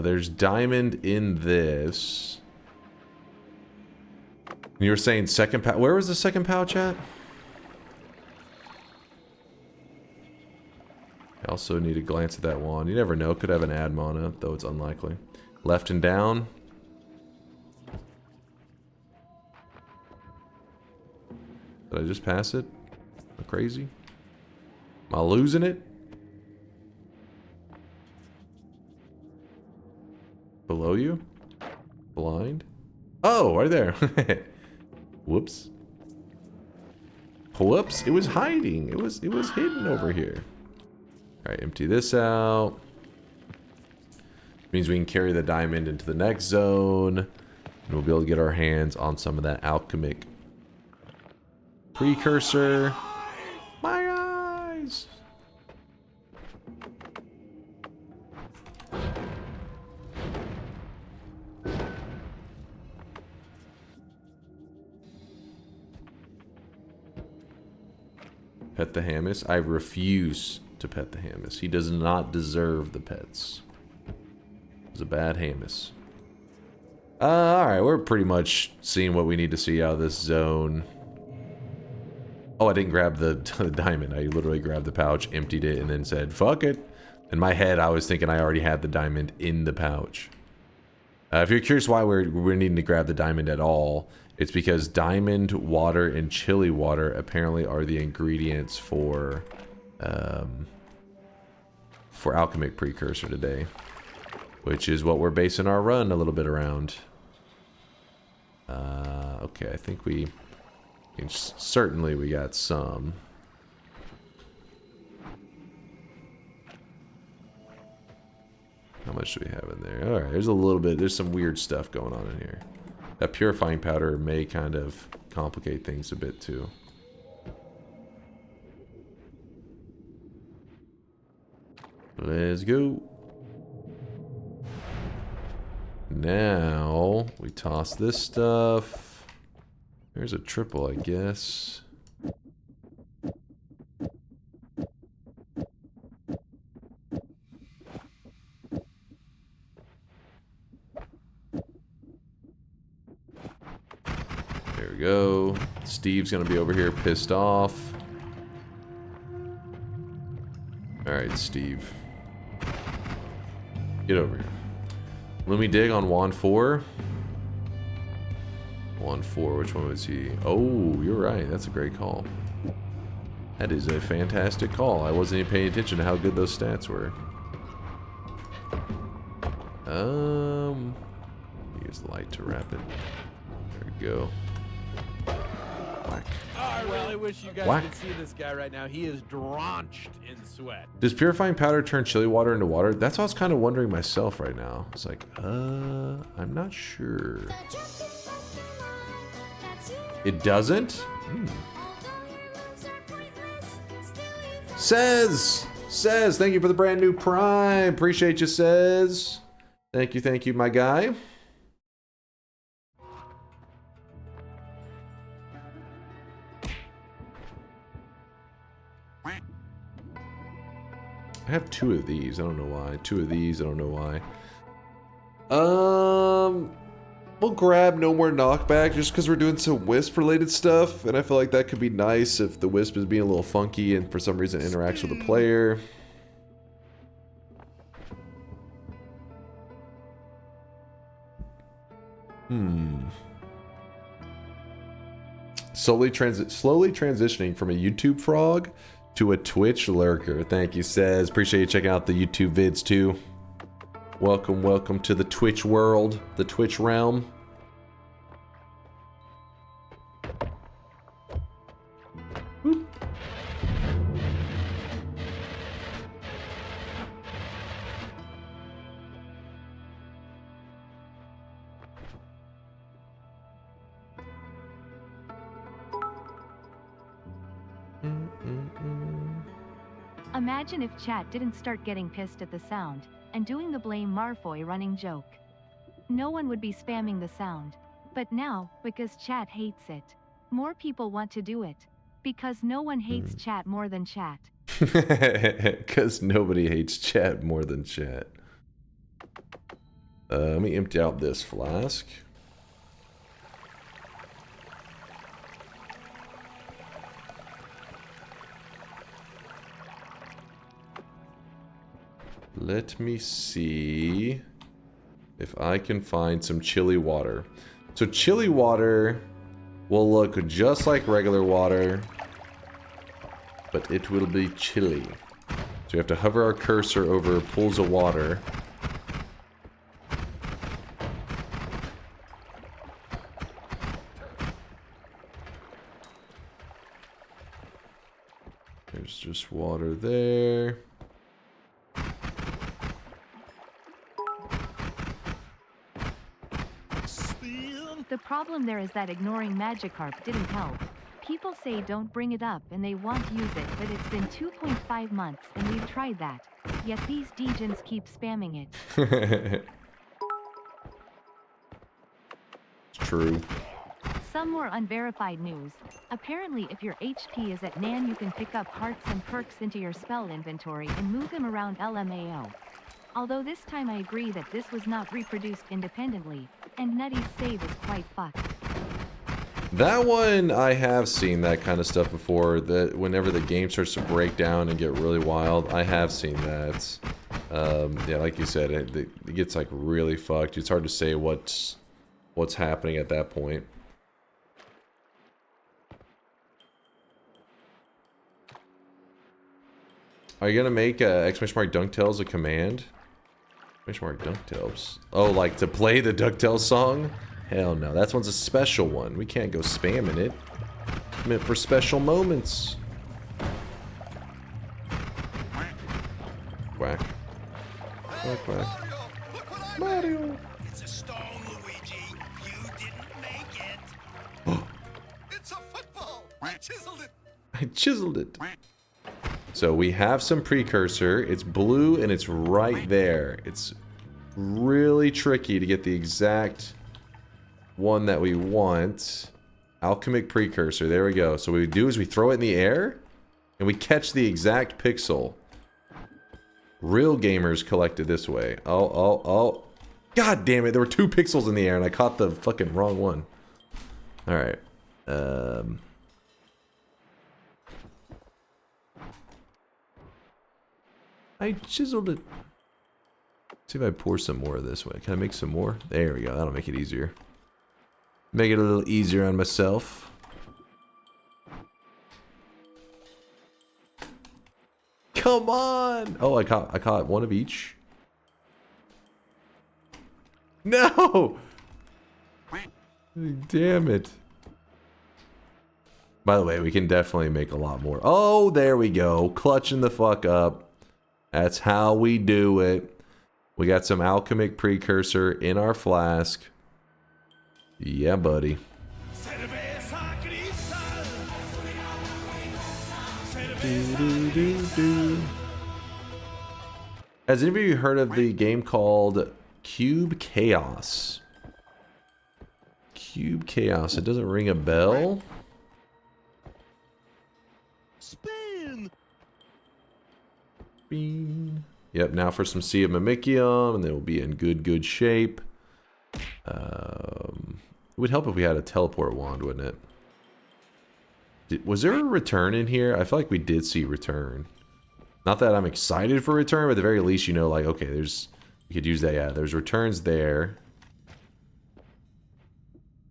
Speaker 5: There's diamond in this. You were saying second pouch. Where was the second pouch at? I also need to glance at that wand. You never know. Could have an ad mana, though it's unlikely. Left and down. Did I just pass it? Am I crazy? Am I losing it? Below you? Blind? Oh, right there. Whoops. Whoops. It was hiding. It was hidden over here. Alright, empty this out. Means we can carry the diamond into the next zone. And we'll be able to get our hands on some of that Alchemic Precursor. My eyes! Pet the Hamus. I refuse to pet the Hamus. He does not deserve the pets. It's a bad Hamus. Alright, we're pretty much seeing what we need to see out of this zone. Oh, I didn't grab the diamond. I literally grabbed the pouch, emptied it, and then said, fuck it. In my head, I was thinking I already had the diamond in the pouch. If you're curious why we're needing to grab the diamond at all, it's because diamond, water, and chili water apparently are the ingredients for Alchemic Precursor today. Which is what we're basing our run a little bit around. Okay, I think certainly we got some. How much do we have in there? Alright, there's a little bit. There's some weird stuff going on in here. That purifying powder may kind of complicate things a bit too. Let's go. Now, we toss this stuff. There's a triple, I guess. There we go. Steve's gonna be over here pissed off. Alright, Steve. Get over here. Let me dig on Wand 4. Wand 4, which one was he? Oh, you're right. That's a great call. That is a fantastic call. I wasn't even paying attention to how good those stats were. Use light to wrap it. There we go. Whack.
Speaker 1: Oh, I really wish you guys could see this guy right now. He is drenched in sweat.
Speaker 5: Does purifying powder turn chili water into water? That's what I was kind of wondering myself right now. It's like, I'm not sure. It doesn't? Says, thank you for the brand new Prime. Appreciate you, Says. Thank you, my guy. I have 2 of these. I don't know why. 2 of these. I don't know why. We'll grab no more knockback just because we're doing some Wisp related stuff, and I feel like that could be nice if the Wisp is being a little funky and for some reason interacts with the player. Slowly transitioning from a YouTube frog to a Twitch lurker. Thank you, Says. Appreciate you checking out the YouTube vids too. Welcome to the Twitch world, the Twitch realm. Whoop.
Speaker 6: Imagine if chat didn't start getting pissed at the sound and doing the blame Marfoy running joke. No one would be spamming the sound. But now, because chat hates it, more people want to do it. Because no one hates chat more than chat.
Speaker 5: Because nobody hates chat more than chat. Let me empty out this flask. Let me see if I can find some chili water. So chili water will look just like regular water, but it will be chili. So we have to hover our cursor over pools of water. There's just water there.
Speaker 6: The problem there is that ignoring Magikarp didn't help. People say don't bring it up and they won't use it, but it's been 2.5 months and we've tried that. Yet these degens keep spamming it.
Speaker 5: It's true.
Speaker 6: Some more unverified news. Apparently if your HP is at Nan you can pick up hearts and perks into your spell inventory and move them around LMAO. Although this time I agree that this was not reproduced independently, and Nutty's save is quite fucked.
Speaker 5: That one, I have seen that kind of stuff before. That whenever the game starts to break down and get really wild, I have seen that. Yeah, like you said, it gets like really fucked. It's hard to say what's happening at that point. Are you gonna make !DunkTales a command? !DunkTales. Oh, like to play the DuckTales song? Hell no, that one's a special one. We can't go spamming it. It's meant for special moments. Quack. Quack, quack. Mario!
Speaker 3: It's a stone, Luigi. You didn't make it. It's a football. I chiseled it.
Speaker 5: I chiseled it. So we have some precursor. It's blue and it's right there. It's really tricky to get the exact one that we want. Alchemic Precursor. There we go. So what we do is we throw it in the air and we catch the exact pixel. Real gamers collect it this way. Oh. God damn it. There were 2 pixels in the air and I caught the fucking wrong one. Alright. I chiseled it. See if I pour some more of this way. Can I make some more? There we go. That'll make it easier. Make it a little easier on myself. Come on! Oh, I caught one of each. No! Damn it. By the way, we can definitely make a lot more. Oh, there we go. Clutching the fuck up. That's how we do it. We got some Alchemic Precursor in our flask. Yeah, buddy. Has any of you heard of the game called Cube Chaos? Cube Chaos. It doesn't ring a bell.
Speaker 3: Spin.
Speaker 5: Bean. Yep, now for some Sea of Mimicium, and then we'll be in good shape. It would help if we had a teleport wand, wouldn't it? Was there a return in here? I feel like we did see return. Not that I'm excited for return, but at the very least, you know, like, okay, we could use that. Yeah, there's returns there.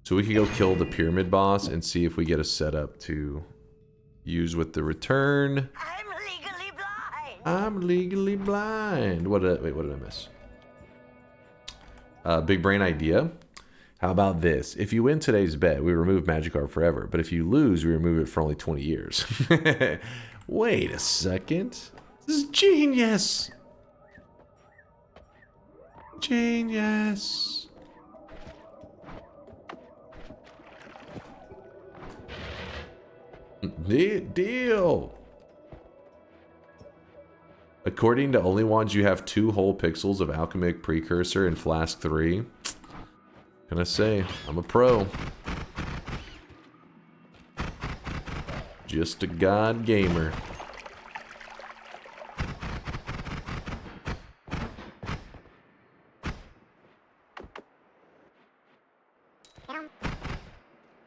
Speaker 5: So we could go kill the pyramid boss and see if we get a setup to use with the return. I'm legally blind. What did I miss? Big brain idea. How about this? If you win today's bet, we remove Magikarp forever. But if you lose, we remove it for only 20 years. Wait a second. This is genius. Genius. Deal. According to Only Wands, you have 2 whole pixels of Alchemic Precursor in Flask 3. Can I say, I'm a pro. Just a god gamer.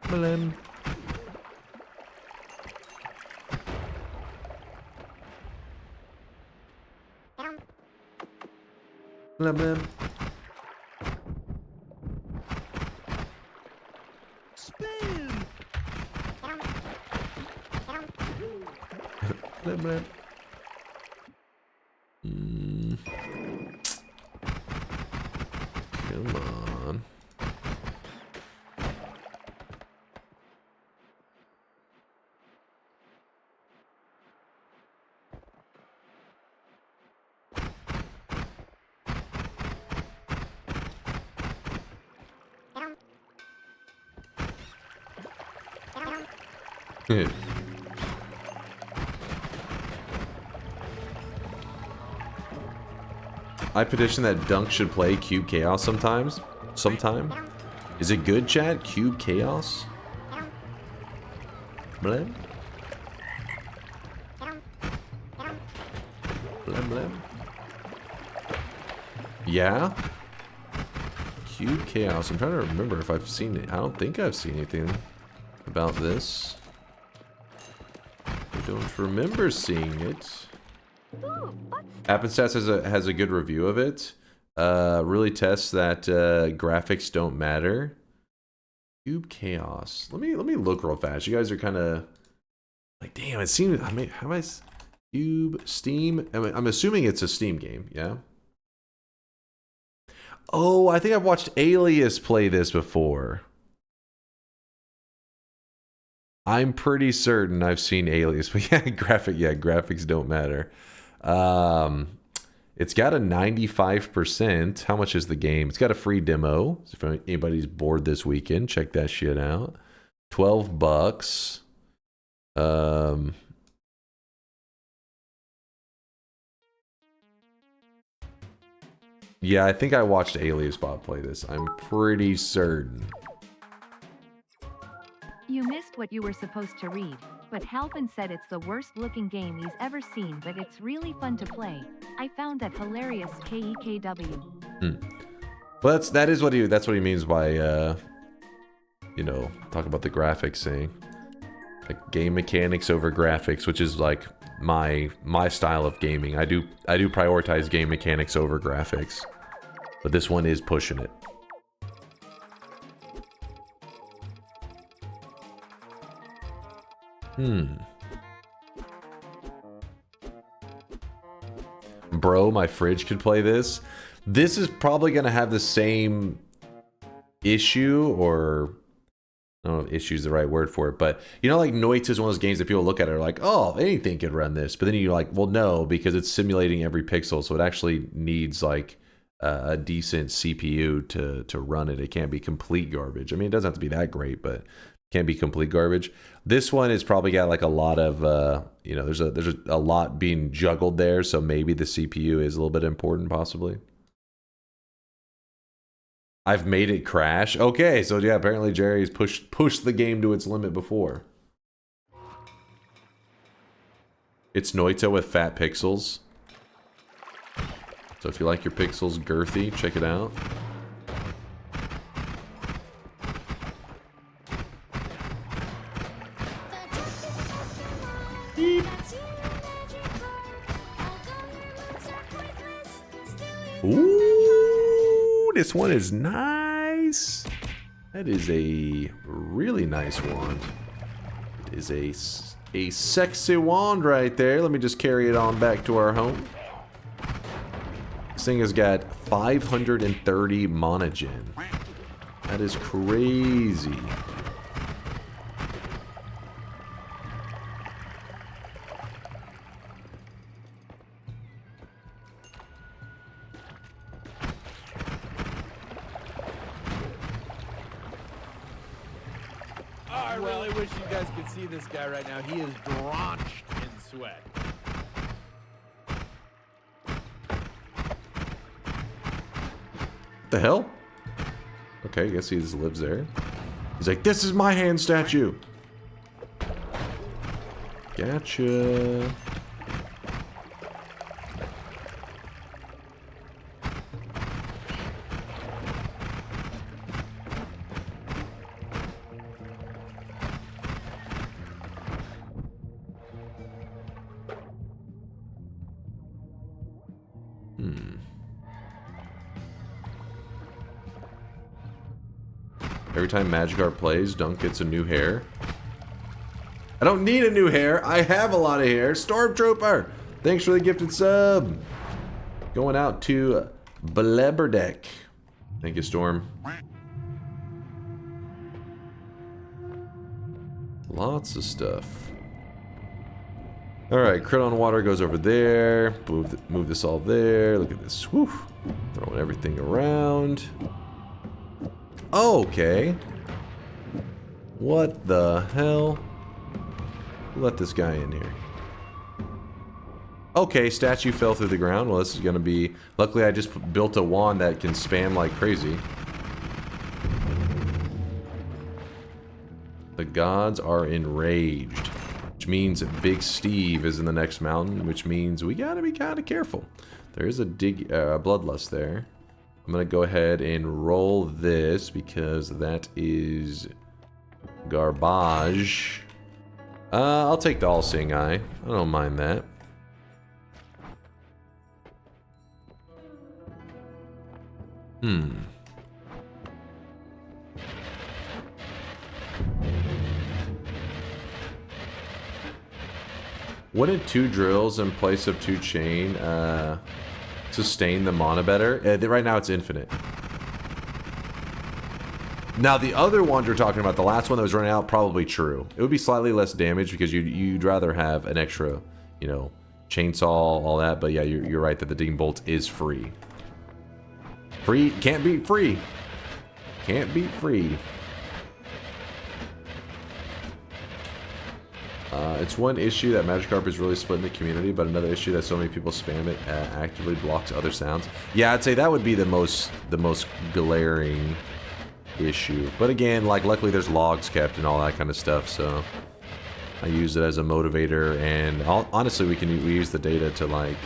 Speaker 5: Blim. Blim blim.
Speaker 3: Spin.
Speaker 5: Blim blim. Come on. I petition that Dunk should play Cube Chaos sometime. Is it good, chat? Cube Chaos? Blim? Blim blim. Yeah? Cube Chaos. I'm trying to remember if I've seen it. I don't think I've seen anything. about this. I don't remember seeing it. Happenstance has a good review of it. Really tests that graphics don't matter. Cube Chaos. Let me look real fast. You guys are kind of like, damn. It seems. I mean, how am I? Cube Steam. I'm assuming it's a Steam game. Yeah. Oh, I think I've watched Alias play this before. I'm pretty certain I've seen Alias, but yeah, graphics don't matter. It's got a 95%. How much is the game? It's got a free demo. So if anybody's bored this weekend, check that shit out. $12. Yeah, I think I watched Alias Bob play this. I'm pretty certain.
Speaker 6: You missed what you were supposed to read, but Halpin said it's the worst looking game he's ever seen, but it's really fun to play. I found that hilarious. KEKW.
Speaker 5: Well, that's what he means by you know, talk about the graphics thing. Like game mechanics over graphics, which is like my style of gaming. I do prioritize game mechanics over graphics. But this one is pushing it. Bro, my fridge could play this. This is probably going to have the same issue, or I don't know if issue is the right word for it, but you know, like Noita is one of those games that people look at it and are like, oh, anything could run this. But then you're like, well, no, because it's simulating every pixel, so it actually needs like a decent CPU to run it. It can't be complete garbage. I mean, it doesn't have to be that great, but can't be complete garbage. This one has probably got like a lot of, you know, there's a lot being juggled there, so maybe the CPU is a little bit important, possibly. I've made it crash. Okay, so yeah, apparently Jerry's pushed the game to its limit before. It's Noita with fat pixels. So if you like your pixels girthy, check it out. Ooh, this one is nice. That is a really nice wand. It is a sexy wand right there. Let me just carry it on back to our home. This thing has got 530 monogen. That is crazy.
Speaker 1: I really wish you guys could see this guy right now. He is drenched in sweat.
Speaker 5: The hell? Okay, I guess he just lives there. He's like, this is my hand statue. Gotcha. Every time Magikarp plays, Dunk gets a new hair. I don't need a new hair. I have a lot of hair. Stormtrooper! Thanks for the gifted sub. Going out to Blebberdeck. Thank you, Storm. Lots of stuff. Alright, crit on water goes over there. Move this all there. Look at this. Woo. Throwing everything around. Okay. What the hell? Who let this guy in here? Okay, statue fell through the ground. Well, this is gonna be... Luckily, I just built a wand that can spam like crazy. The gods are enraged. Which means Big Steve is in the next mountain, which means we gotta be kind of careful. There is a bloodlust there. I'm gonna go ahead and roll this because that is Garbage. I'll take the all-seeing eye. I don't mind that. Wouldn't 2 drills in place of 2 chain sustain the mana better? Right now it's infinite. Now the other ones you're talking about, the last one that was running out, probably true. It would be slightly less damage because you'd rather have an extra, you know, chainsaw, all that. But yeah, you're right that the Dean Bolt is free. Free, can't beat free. Can't beat free. It's one issue that Magikarp is really splitting the community, but another issue that so many people spam it actively blocks other sounds. Yeah, I'd say that would be the most glaring issue. But again, like, luckily there's logs kept and all that kind of stuff, so I use it as a motivator. And honestly, we use the data to like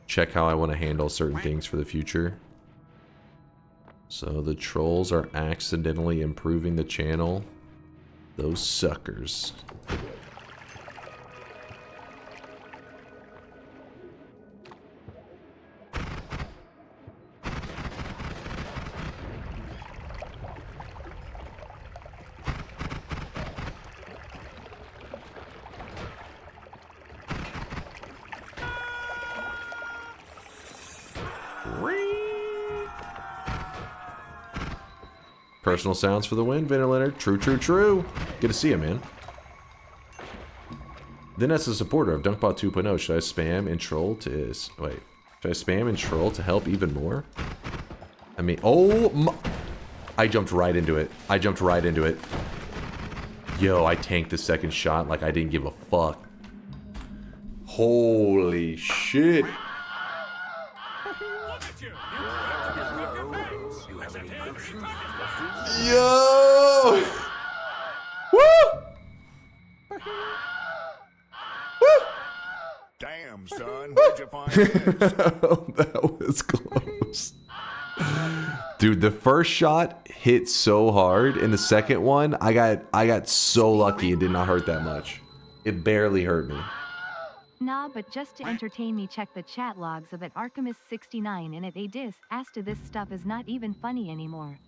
Speaker 5: check how I want to handle certain things for the future. So the trolls are accidentally improving the channel. Those suckers. Personal sounds for the win, Ventilator. True, true, true. Good to see you, man. Then as a supporter of DunkBot 2.0, should I spam and troll to... Wait. Should I spam and troll to help even more? I mean... Oh, my... I jumped right into it. I jumped right into it. Yo, I tanked the second shot like I didn't give a fuck. Holy shit. Yo! Woo! Woo!
Speaker 15: Damn, son, where'd you find this?
Speaker 5: That was close. Dude, the first shot hit so hard, and the second one, I got so lucky it did not hurt that much. It barely hurt me.
Speaker 6: Nah, but just to entertain me, check the chat logs of Archemist69 and they asked this stuff is not even funny anymore.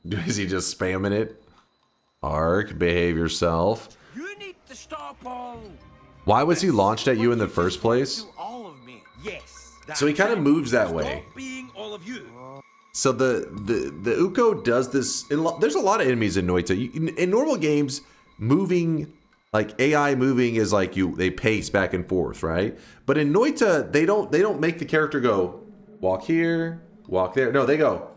Speaker 5: Is he just spamming it? Ark, behave yourself.
Speaker 3: You need to stop all.
Speaker 5: Why was he launched at you in the first place?
Speaker 3: All of me. Yes.
Speaker 5: So he kind of moves that way.
Speaker 3: Stop being all of you.
Speaker 5: So the Uko does this. There's a lot of enemies in Noita. In normal games, moving, like AI moving, is like they pace back and forth, right? But in Noita, they don't make the character go walk here, walk there. No, they go.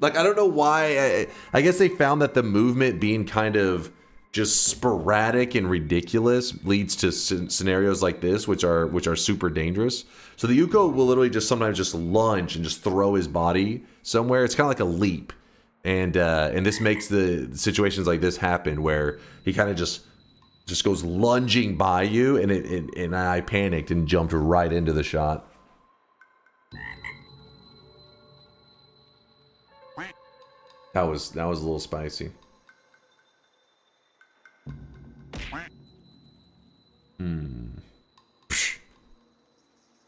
Speaker 5: Like, I don't know why. I guess they found that the movement being kind of just sporadic and ridiculous leads to scenarios like this, which are super dangerous. So the Uko will literally just sometimes just lunge and just throw his body somewhere. It's kind of like a leap, and this makes the situations like this happen where he kind of just goes lunging by you, and I panicked and jumped right into the shot. That was a little spicy.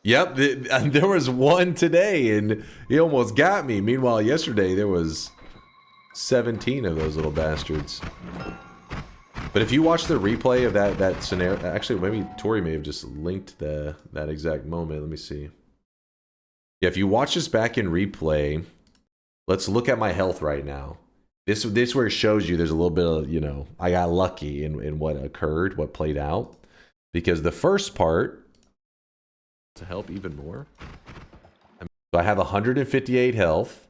Speaker 5: Yep, there was one today, and he almost got me. Meanwhile, yesterday there was 17 of those little bastards. But if you watch the replay of that scenario, actually, maybe Tori may have just linked that exact moment. Let me see. Yeah, if you watch this back in replay, let's look at my health right now. This where it shows you there's a little bit of, you know, I got lucky in what occurred, what played out. Because the first part, to help even more, so I have 158 health.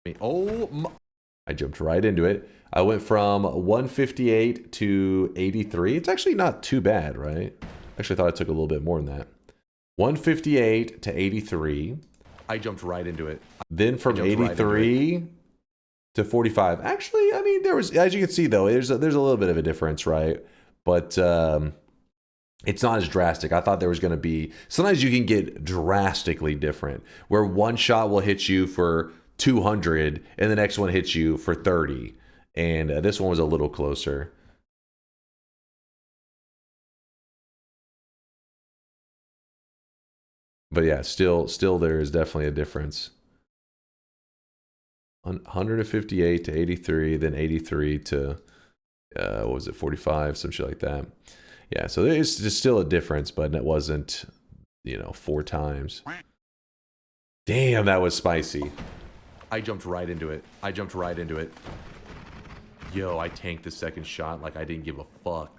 Speaker 5: I jumped right into it. I went from 158 to 83. It's actually not too bad, right? Actually, I thought I took a little bit more than that. 158 to 83. I jumped right into it. Then from 83 to 45. Actually, I mean, there was, as you can see though, there's a little bit of a difference, right? But it's not as drastic. I thought there was going to be, sometimes you can get drastically different, where one shot will hit you for 200, and the next one hits you for 30. And this one was a little closer. But yeah, still there is definitely a difference. 158 to 83, then 83 to what was it, 45, some shit like that. Yeah, so there's just still a difference, but it wasn't, you know, 4 times. Damn, that was spicy. I jumped right into it. Yo, I tanked the second shot like I didn't give a fuck.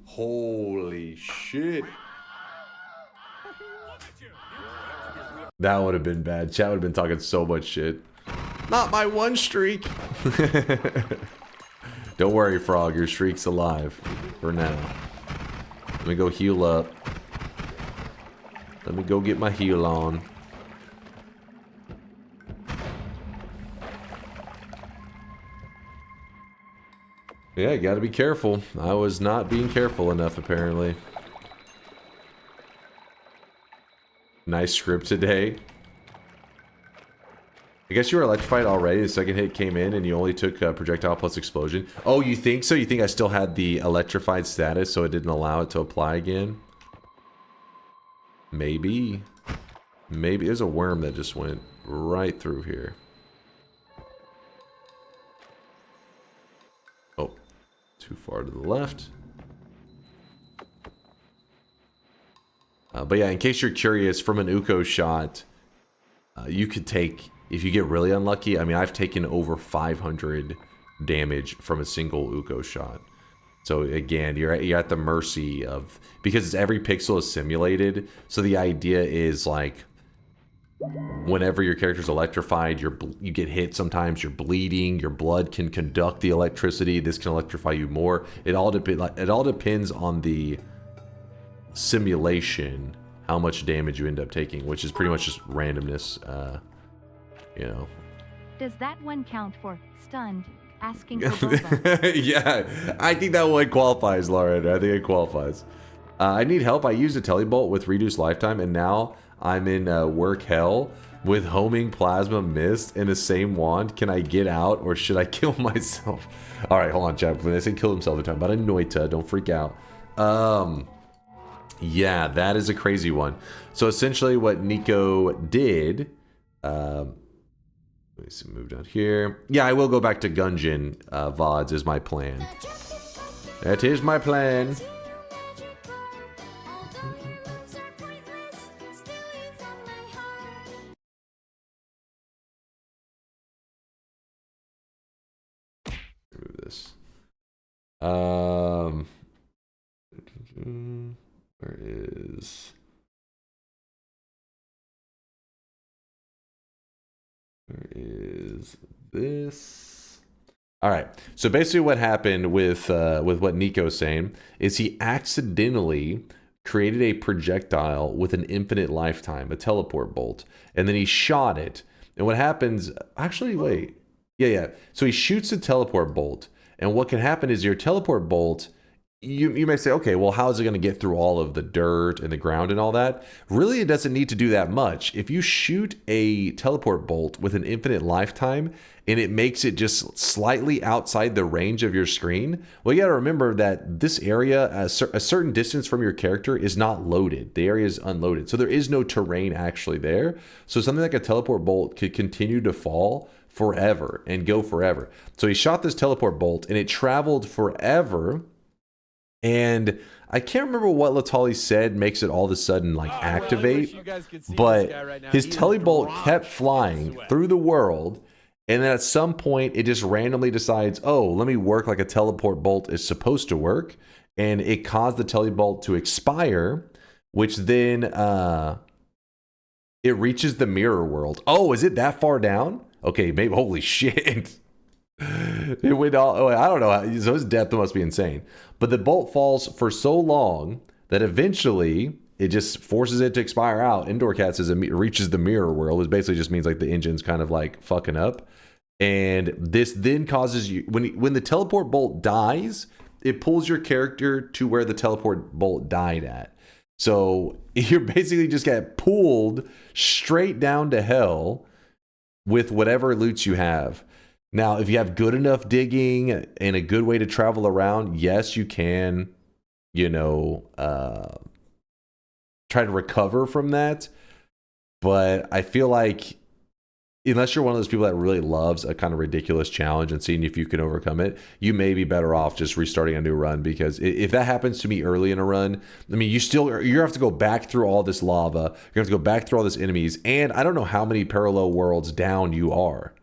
Speaker 5: Holy shit. That would have been bad. Chat would have been talking so much shit. Not my one streak. Don't worry, Frog. Your streak's alive for now. Let me go heal up. Let me go get my heal on. Yeah, you gotta be careful. I was not being careful enough, apparently. Nice script today. I guess you were electrified already. The second hit came in and you only took projectile plus explosion. Oh, you think so? You think I still had the electrified status so it didn't allow it to apply again? Maybe. Maybe. There's a worm that just went right through here. Oh, too far to the left. But yeah, in case you're curious, from an Uko shot, you could take, if you get really unlucky, I mean, I've taken over 500 damage from a single Uko shot. So again, you're at the mercy of, because every pixel is simulated, so the idea is like, whenever your character's electrified, you get hit sometimes, you're bleeding, your blood can conduct the electricity, this can electrify you more. It all depends on the simulation, how much damage you end up taking, which is pretty much just randomness, you know.
Speaker 6: Does that one count for stunned? Asking for Boba.
Speaker 5: Yeah, I think that one qualifies, Lauren. I think it qualifies. I need help. I used a telebolt with reduced lifetime, and now I'm in work hell with homing plasma mist in the same wand. Can I get out, or should I kill myself? All right, hold on, chat. When I say kill himself, I'm talking about a Noita. Don't freak out. Yeah, that is a crazy one. So essentially what Nico did, let me see, move down here. Yeah, I will go back to Gungeon VODs is my plan. That is my plan. Remove this. Where is this? All right. So basically, what happened with what Nico's saying is he accidentally created a projectile with an infinite lifetime, a teleport bolt, and then he shot it. And what happens? Actually, wait. Yeah. So he shoots the teleport bolt, and what can happen is your teleport bolt. You may say, okay, well, how is it going to get through all of the dirt and the ground and all that? Really, it doesn't need to do that much. If you shoot a teleport bolt with an infinite lifetime and it makes it just slightly outside the range of your screen, well, you got to remember that this area, a certain distance from your character, is not loaded. The area is unloaded. So there is no terrain actually there. So something like a teleport bolt could continue to fall forever and go forever. So he shot this teleport bolt and it traveled forever. And I can't remember what Latali said makes it all of a sudden like activate, but his telebolt kept flying through the world, and then at some point it just randomly decides, oh, let me work like a teleport bolt is supposed to work, and it caused the telebolt to expire, which then it reaches the mirror world. Oh, is it that far down? Okay, maybe. Holy shit. It went all, oh, I don't know. So his depth must be insane. But the bolt falls for so long that eventually it just forces it to expire out. Indoor Cat says it reaches the mirror world, which basically just means like the engine's kind of like fucking up. And this then causes you, when the teleport bolt dies, it pulls your character to where the teleport bolt died at. So you're basically just get pulled straight down to hell. with whatever loot you have. Now, if you have good enough digging and a good way to travel around, yes, you can, you know, try to recover from that. But I feel like unless you're one of those people that really loves a kind of ridiculous challenge and seeing if you can overcome it, you may be better off just restarting a new run, because if that happens to me early in a run, I mean, you have to go back through all this lava, you have to go back through all this enemies, and I don't know how many parallel worlds down you are.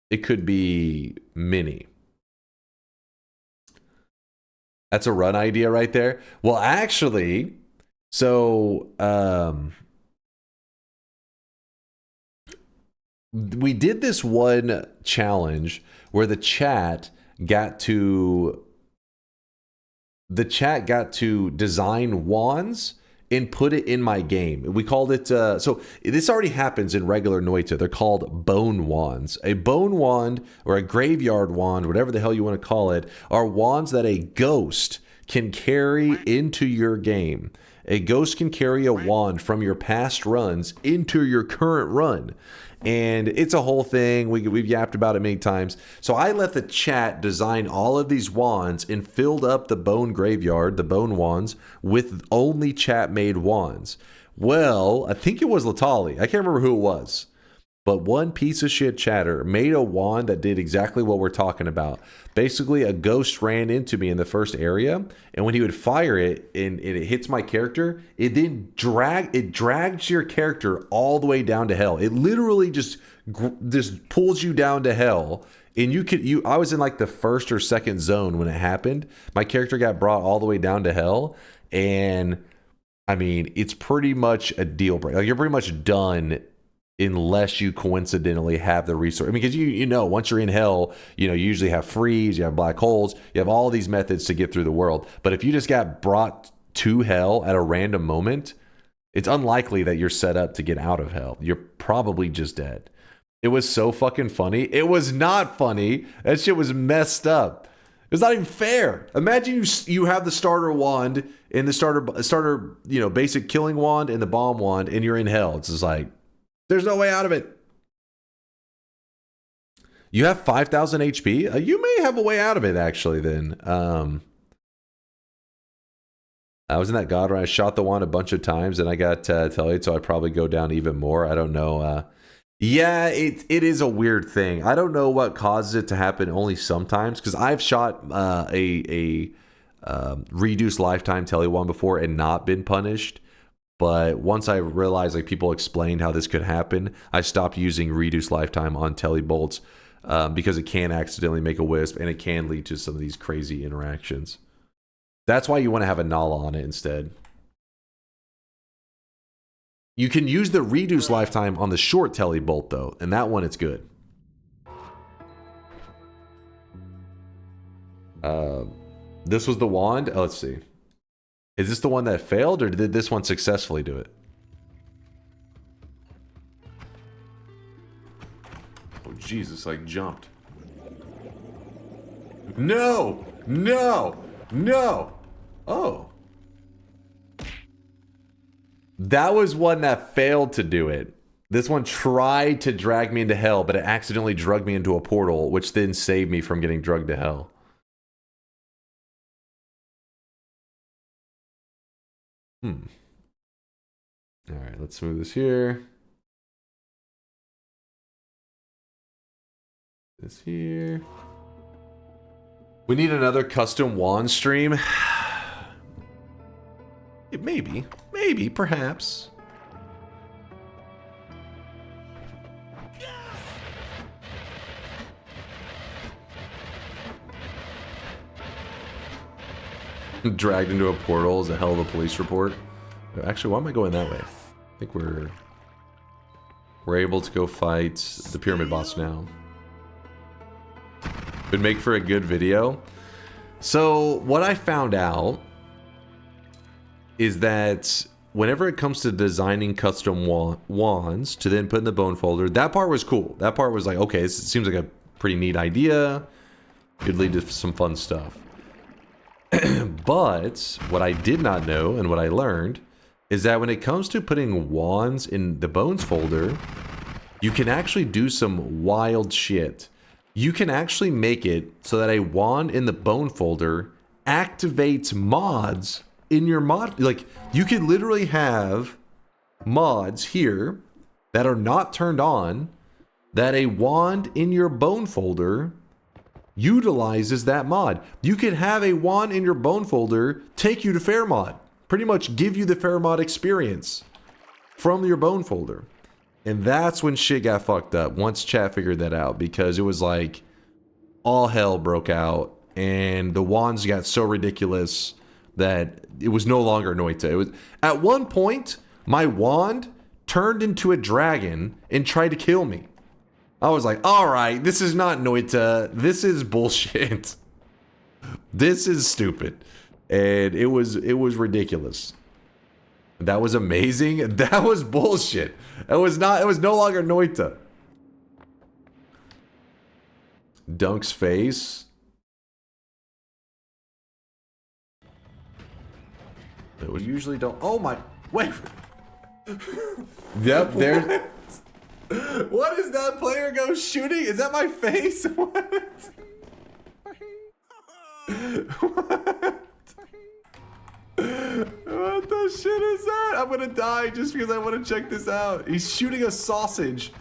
Speaker 5: It could be many. That's a run idea right there. Well, actually, so we did this one challenge where the chat got to design wands and put it in my game. We called it so this already happens in regular Noita. They're called bone wands. A bone wand or a graveyard wand, whatever the hell you want to call it, are wands that a ghost can carry into your game. A ghost can carry a wand from your past runs into your current run. And it's a whole thing. We've yapped about it many times. So I let the chat design all of these wands and filled up the bone graveyard, the bone wands, with only chat-made wands. Well, I think it was Latali. I can't remember who it was. But one piece of shit chatter made a wand that did exactly what we're talking about. Basically, a ghost ran into me in the first area, and when he would fire it and it hits my character, it then drags your character all the way down to hell. It literally just pulls you down to hell. And I was in like the first or second zone when it happened. My character got brought all the way down to hell, and I mean, it's pretty much a deal breaker. Like, you're pretty much done unless you coincidentally have the resource. I mean, because you know, once you're in hell, you know, you usually have freeze, you have black holes, you have all these methods to get through the world. But if you just got brought to hell at a random moment, it's unlikely that you're set up to get out of hell. You're probably just dead. It was so fucking funny. It was not funny. That shit was messed up. It's not even fair. Imagine you have the starter wand and the starter, you know, basic killing wand and the bomb wand, and you're in hell. It's just like, there's no way out of it. You have 5,000 HP? You may have a way out of it, actually, then. I was in that god where I shot the wand a bunch of times, and I got Tellied, so I'd probably go down even more. I don't know. Yeah, it is a weird thing. I don't know what causes it to happen only sometimes, because I've shot a reduced lifetime Telly wand before and not been punished. But once I realized, like, people explained how this could happen, I stopped using reduced lifetime on Telly bolts because it can accidentally make a wisp, and it can lead to some of these crazy interactions. That's why you want to have a Nala on it instead. You can use the reduced lifetime on the short Telly bolt, though, and that one, it's good. This was the wand? Oh, let's see. Is this the one that failed, or did this one successfully do it? Oh, Jesus, I jumped. No! No! No! Oh. That was one that failed to do it. This one tried to drag me into hell, but it accidentally drugged me into a portal, which then saved me from getting drugged to hell. Alright, let's move this here. This here. We need another custom wand stream. Maybe, perhaps. Dragged into a portal is a hell of a police report. Actually, why am I going that way? I think we're able to go fight the pyramid boss now. Would make for a good video. So what I found out is that whenever it comes to designing custom wands to then put in the bone folder, that part was cool. That part was like, okay, this seems like a pretty neat idea. Could lead to some fun stuff. But what I did not know and what I learned is that when it comes to putting wands in the bones folder, you can actually do some wild shit. You can actually make it so that a wand in the bone folder activates mods in your mod. Like, you could literally have mods here that are not turned on, that a wand in your bone folder utilizes that mod. You could have a wand in your bone folder take you to fair mod. Pretty much give you the fair mod experience from your bone folder. And that's when shit got fucked up once chat figured that out, because it was like all hell broke out and the wands got so ridiculous that it was no longer Noita. It was at one point my wand turned into a dragon and tried to kill me. I was like, all right, this is not Noita. This is bullshit. This is stupid. And it was ridiculous. That was amazing. That was bullshit. It was no longer Noita. Dunk's face. It would usually don't. Oh my, wait. Yep, there. What is that player go shooting? Is that my face? What? What the shit is that? I'm gonna die just because I want to check this out. He's shooting a sausage.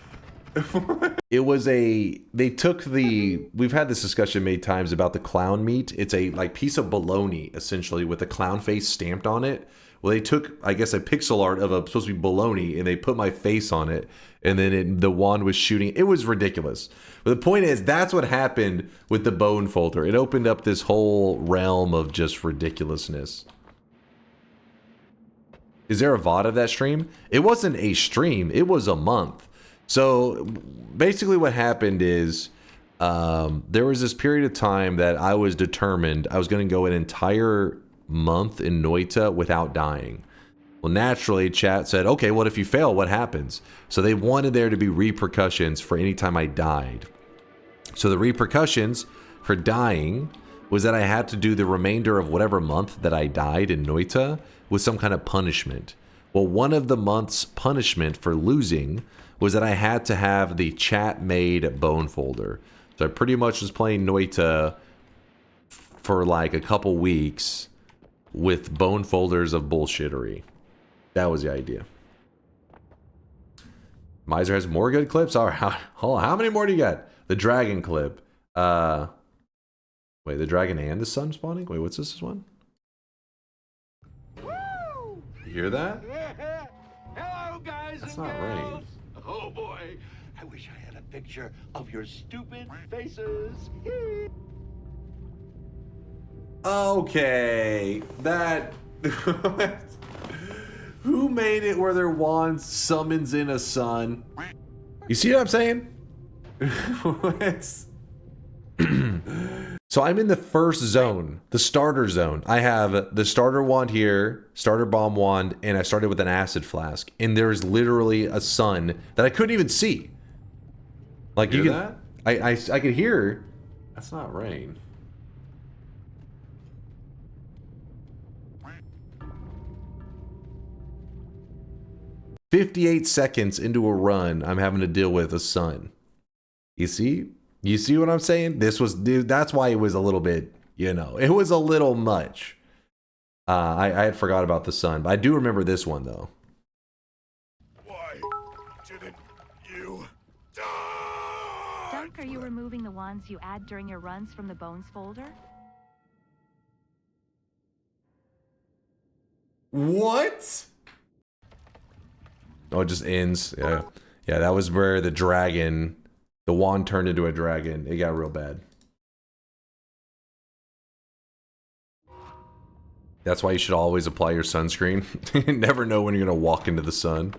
Speaker 5: It was they took we've had this discussion many times about the clown meat. It's a like piece of bologna essentially with a clown face stamped on it. Well, they took, I guess, a pixel art of a supposed to be bologna and they put my face on it, and then the wand was shooting. It was ridiculous. But the point is, that's what happened with the bone folder. It opened up this whole realm of just ridiculousness. Is there a VOD of that stream? It wasn't a stream, it was a month. So basically what happened is there was this period of time that I was determined I was going to go an entire month in Noita without dying. Well, naturally, chat said, okay, what if you fail? What happens? So they wanted there to be repercussions for any time I died. So the repercussions for dying was that I had to do the remainder of whatever month that I died in Noita with some kind of punishment. Well, one of the month's punishment for losing was that I had to have the chat-made bone folder. So I pretty much was playing Noita for like a couple weeks with bone folders of bullshittery. That was the idea. Miser has more good clips? All right, hold on. How many more do you got? The dragon clip. Wait, the dragon and the sun spawning? Wait, what's this one? You hear that?
Speaker 3: Hello, guys.
Speaker 5: That's not rain.
Speaker 3: Oh boy, I wish I had a picture of your stupid faces.
Speaker 5: Okay, that... Who made it where their wand summons in a sun? You see what I'm saying? So I'm in the first zone, the starter zone. I have the starter wand here, starter bomb wand, and I started with an acid flask. And there's literally a sun that I couldn't even see. Like you can, I could hear. That's not rain. "58 seconds into a run, I'm having to deal with a sun." You see? You see what I'm saying? This was, dude, that's why it was a little bit, you know, it was a little much. I had forgot about the sun, but I do remember this one though.
Speaker 15: Why didn't you
Speaker 6: Dunk, are you removing the wands you add during your runs from the bones folder?
Speaker 5: What? Oh, it just ends. Yeah. Yeah, that was where the dragon, the wand turned into a dragon. It got real bad. That's why you should always apply your sunscreen. You never know when you're going to walk into the sun.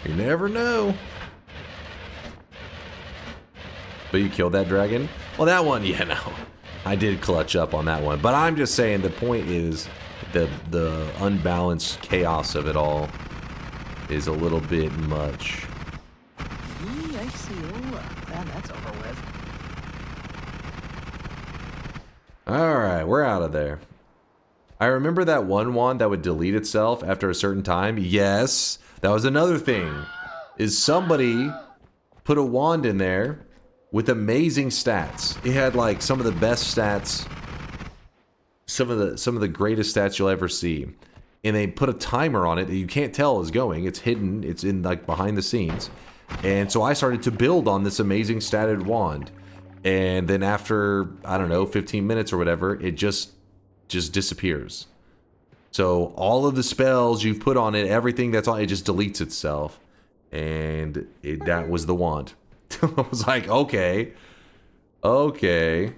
Speaker 5: You never know. But you killed that dragon? Well, that one, yeah, no. I did clutch up on that one. But I'm just saying, the point is the unbalanced chaos of it all is a little bit much.
Speaker 12: I see. Glad that's over with.
Speaker 5: Alright, we're out of there. I remember that one wand that would delete itself after a certain time. Yes, that was another thing. is somebody put a wand in there with amazing stats. It had like some of the best stats, some of the greatest stats you'll ever see. And they put a timer on it that you can't tell is going. It's hidden. It's in like behind the scenes. And so I started to build on this amazing statted wand. And then after, I don't know, 15 minutes or whatever, it just disappears. So all of the spells you've put on it, everything that's on it, just deletes itself. And that was the wand. I was like, okay. Okay.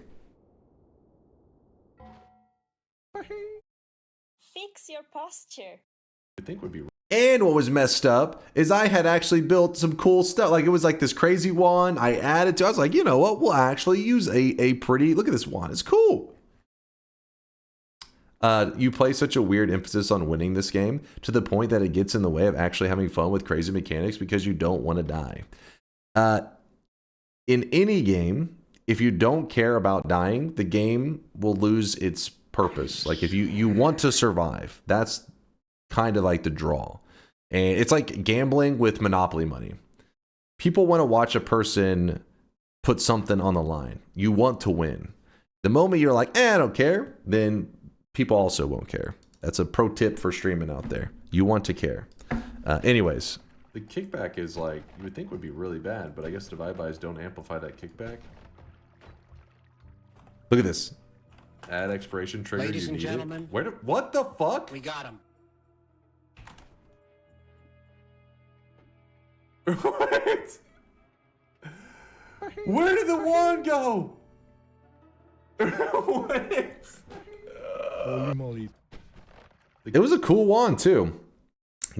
Speaker 16: Fix your posture.
Speaker 5: I think would be. And what was messed up is I had actually built some cool stuff. Like it was like this crazy wand I added to. I was like, you know what? We'll actually use a pretty. Look at this wand. It's cool. You place such a weird emphasis on winning this game to the point that it gets in the way of actually having fun with crazy mechanics because you don't want to die. In any game, if you don't care about dying, the game will lose its purpose. Like if you want to survive, that's kind of like the draw. And it's like gambling with Monopoly money. People want to watch a person put something on the line. You want to win. The moment you're like, I don't care, then people also won't care. That's a pro tip for streaming out there. You want to care. Anyways. The kickback is like, you would think would be really bad, but I guess divide bys don't amplify that kickback. Look at this. Add expiration trigger.
Speaker 8: Ladies and gentlemen.
Speaker 5: What the fuck?
Speaker 8: We got him.
Speaker 5: What? Where did the wand go? What?
Speaker 15: Holy moly.
Speaker 5: It was a cool wand too.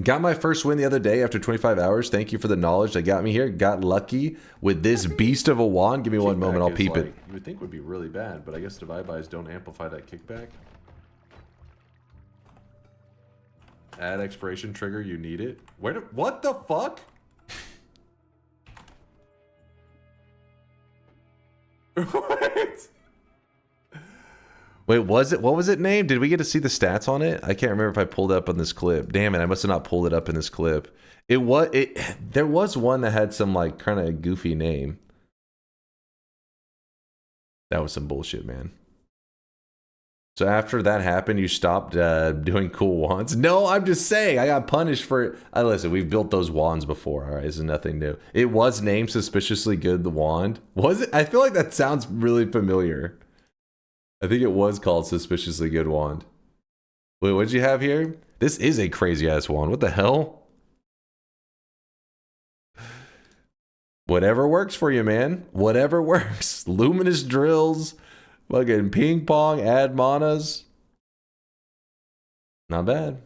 Speaker 5: Got my first win the other day after 25 hours. Thank you for the knowledge that got me here. Got lucky with this beast of a wand. Give me one moment, I'll peep it. You would think would be really bad, but I guess divide bys don't amplify that kickback. Add expiration trigger, you need it. What the fuck? What? Wait, what was it named? Did we get to see the stats on it? I can't remember if I pulled it up on this clip. Damn it, I must have not pulled it up in this clip. There was one that had some like kind of goofy name. That was some bullshit, man. So after that happened, you stopped doing cool wands? No, I'm just saying, I got punished for it. Listen, we've built those wands before, all right? This is nothing new. It was named Suspiciously Good, the wand. Was it? I feel like that sounds really familiar. I think it was called Suspiciously Good Wand. Wait, what did you have here? This is a crazy-ass wand. What the hell? Whatever works for you, man. Whatever works. Luminous drills. Fucking ping pong. Add manas. Not bad.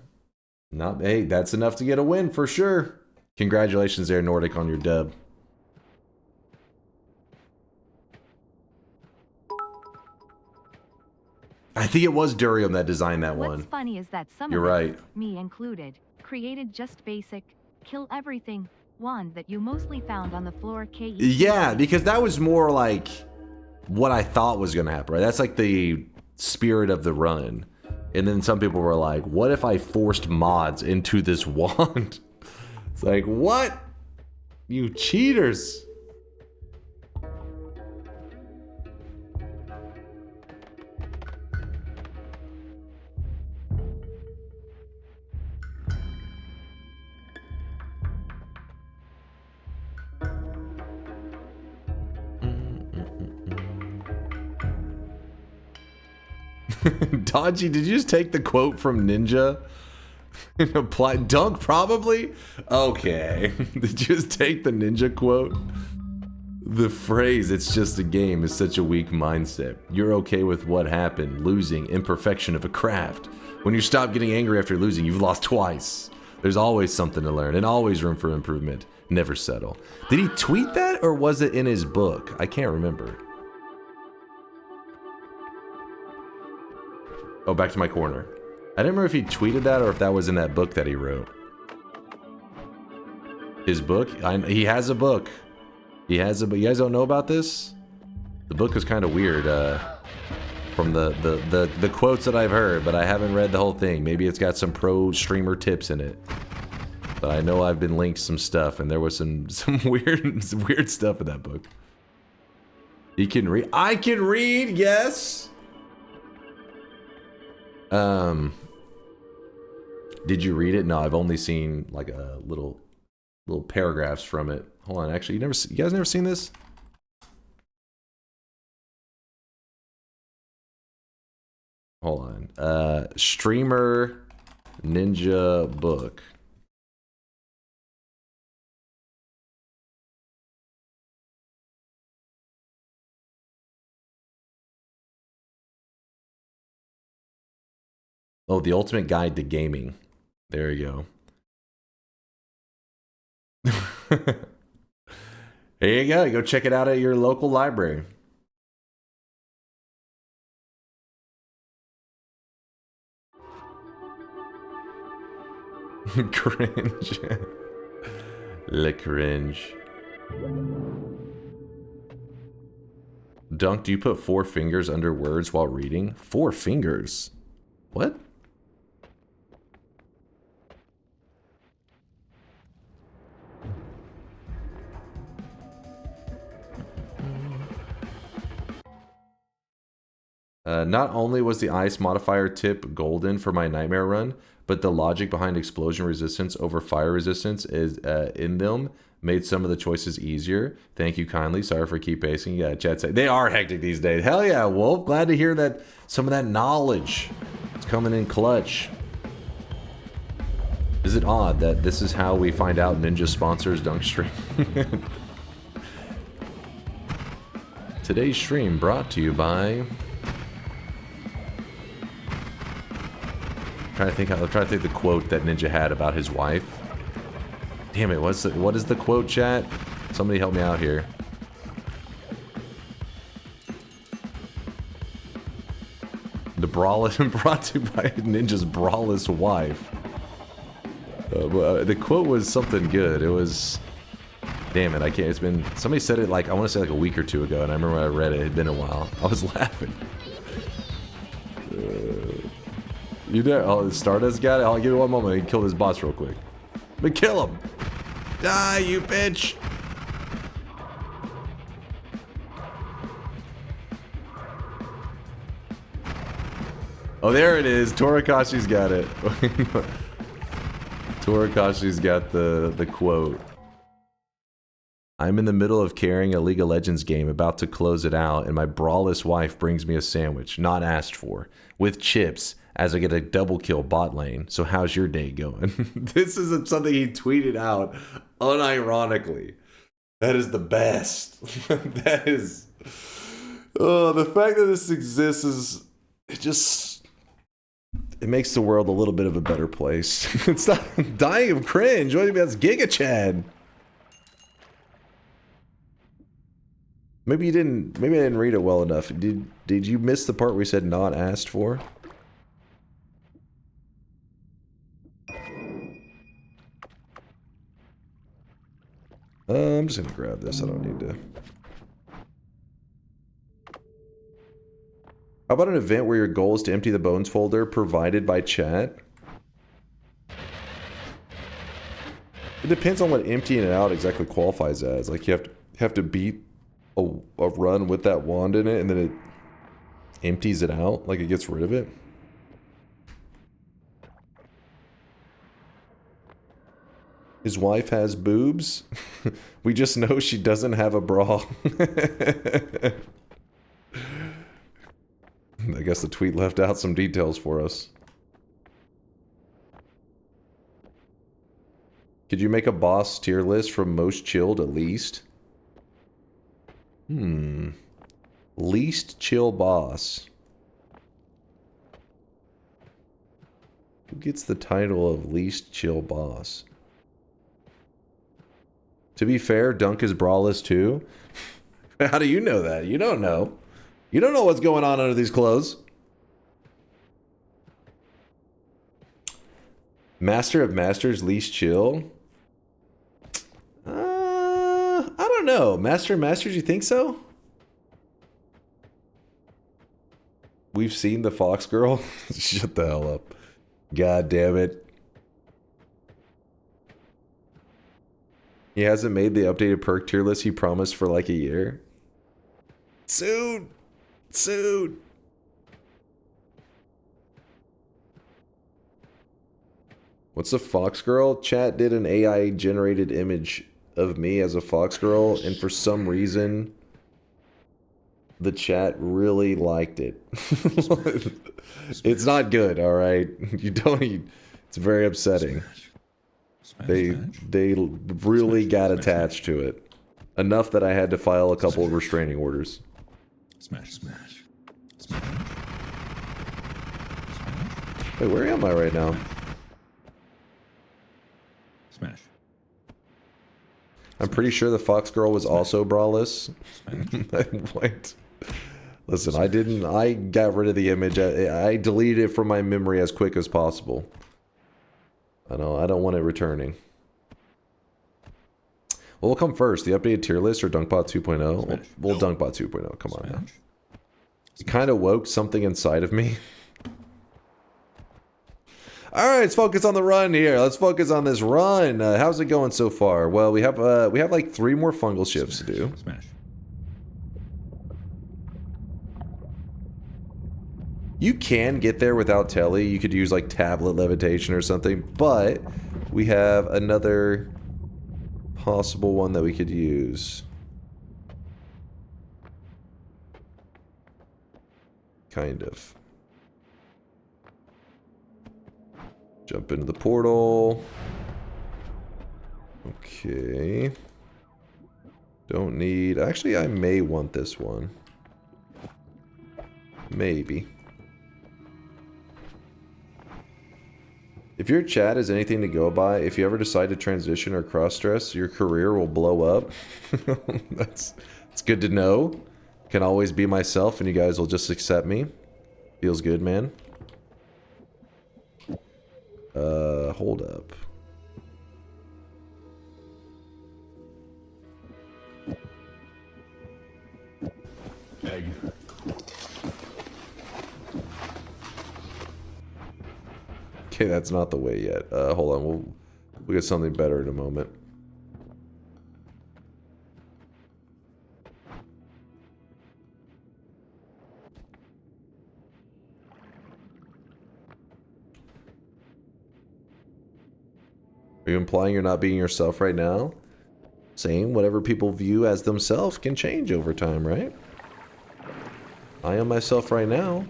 Speaker 5: Hey, that's enough to get a win for sure. Congratulations there, Nordic, on your dub. I think it was Durium that designed that one.
Speaker 6: What's funny is that some
Speaker 5: You're
Speaker 6: of
Speaker 5: right.
Speaker 6: us, me included, created just basic, kill everything, wand that you mostly found on the floor.
Speaker 5: Yeah, because that was more like what I thought was going to happen, right? That's like the spirit of the run. And then some people were like, what if I forced mods into this wand? It's like, what? You cheaters. Dodgy, did you just take the quote from Ninja and apply? Dunk, probably? Okay. Did you just take the Ninja quote? The phrase, it's just a game, is such a weak mindset. You're okay with what happened, losing, imperfection of a craft. When you stop getting angry after losing, you've lost twice. There's always something to learn and always room for improvement. Never settle. Did he tweet that or was it in his book? I can't remember. Oh, back to my corner. I didn't remember if he tweeted that or if that was in that book that he wrote. His book? He has a book. He has a book. You guys don't know about this? The book is kind of weird from the quotes that I've heard, but I haven't read the whole thing. Maybe it's got some pro streamer tips in it. But I know I've been linked some stuff, and there was some weird stuff in that book. You can read. I can read. Yes. Did you read it? No, I've only seen like a little paragraphs from it. Hold on, actually, you guys never seen this? Hold on. Streamer Ninja book. Oh, the ultimate guide to gaming. There you go. There you go. Go check it out at your local library. Cringe. Le cringe. Dunk, do you put 4 fingers under words while reading? 4 fingers? What? Not only was the ice modifier tip golden for my nightmare run, but the logic behind explosion resistance over fire resistance is in them made some of the choices easier. Thank you kindly. Sorry for keep pacing. Yeah, chat say they are hectic these days. Hell yeah, Wolf. Glad to hear that some of that knowledge is coming in clutch. Is it odd that this is how we find out Ninja sponsors Dunk Stream? Today's stream brought to you by... I'm trying to think the quote that Ninja had about his wife. Damn it, what is the quote, chat? Somebody help me out here. The braless brought to you by Ninja's braless wife. The quote was something good. It was, damn it, I can't. It's been, somebody said it like, I want to say like a week or two ago, and I remember when I read it. It had been a while. I was laughing. You there? Oh, Stardust got it. I'll give you one moment. I can kill this boss real quick. But kill him! Die, you bitch! Oh, there it is. Torakashi's got it. Torakashi's got the quote. I'm in the middle of carrying a League of Legends game, about to close it out, and my braless wife brings me a sandwich, not asked for, with chips, as I get a double kill bot lane. So how's your day going? This is something he tweeted out unironically. That is the best. That is... Oh, the fact that this exists is... It makes the world a little bit of a better place. It's not dying of cringe. What do you mean? That's Giga Chad. Maybe I didn't read it well enough. Did you miss the part where we said not asked for? I'm just gonna grab this. I don't need to. How about an event where your goal is to empty the bones folder provided by chat? It depends on what emptying it out exactly qualifies as. Like you have to beat a run with that wand in it, and then it empties it out, like it gets rid of it. His wife has boobs. We just know she doesn't have a bra. I guess the tweet left out some details for us. Could you make a boss tier list from most chill to least? Least chill boss. Who gets the title of least chill boss? To be fair, Dunk is braless too. How do you know that? You don't know. You don't know what's going on under these clothes. Master of Masters, least chill? I don't know. Master of Masters, you think so? We've seen the Fox Girl. Shut the hell up. God damn it. He hasn't made the updated perk tier list he promised for like a year. Soon! Soon! What's a fox girl? Chat did an AI generated image of me as a fox girl, and for some reason the chat really liked it. It's not good, alright? You don't eat. It's very upsetting. They really got attached to it. Enough that I had to file a couple of restraining orders.
Speaker 15: Smash, smash.
Speaker 5: Wait, where am I right now?
Speaker 15: Smash.
Speaker 5: I'm pretty sure the fox girl was also braless. Wait. Listen, I got rid of the image. I deleted it from my memory as quick as possible. I don't want it returning. What will come first, the updated tier list or DunkBot 2.0? Well, DunkBot 2.0, come on now. It kind of woke something inside of me. Alright, let's focus on the run here. Let's focus on this run. How's it going so far? Well, we have like 3 more fungal shifts to do. You can get there without telly. You could use like tablet levitation or something, but we have another possible one that we could use. Kind of. Jump into the portal. Okay. Don't need... Actually, I may want this one. Maybe. If your chat is anything to go by, if you ever decide to transition or cross-dress, your career will blow up. It's good to know. Can always be myself and you guys will just accept me. Feels good, man. Hold up.
Speaker 15: Egg.
Speaker 5: Okay, that's not the way yet. Hold on, we'll get something better in a moment. Are you implying you're not being yourself right now? Saying whatever people view as themselves can change over time, right? I am myself right now.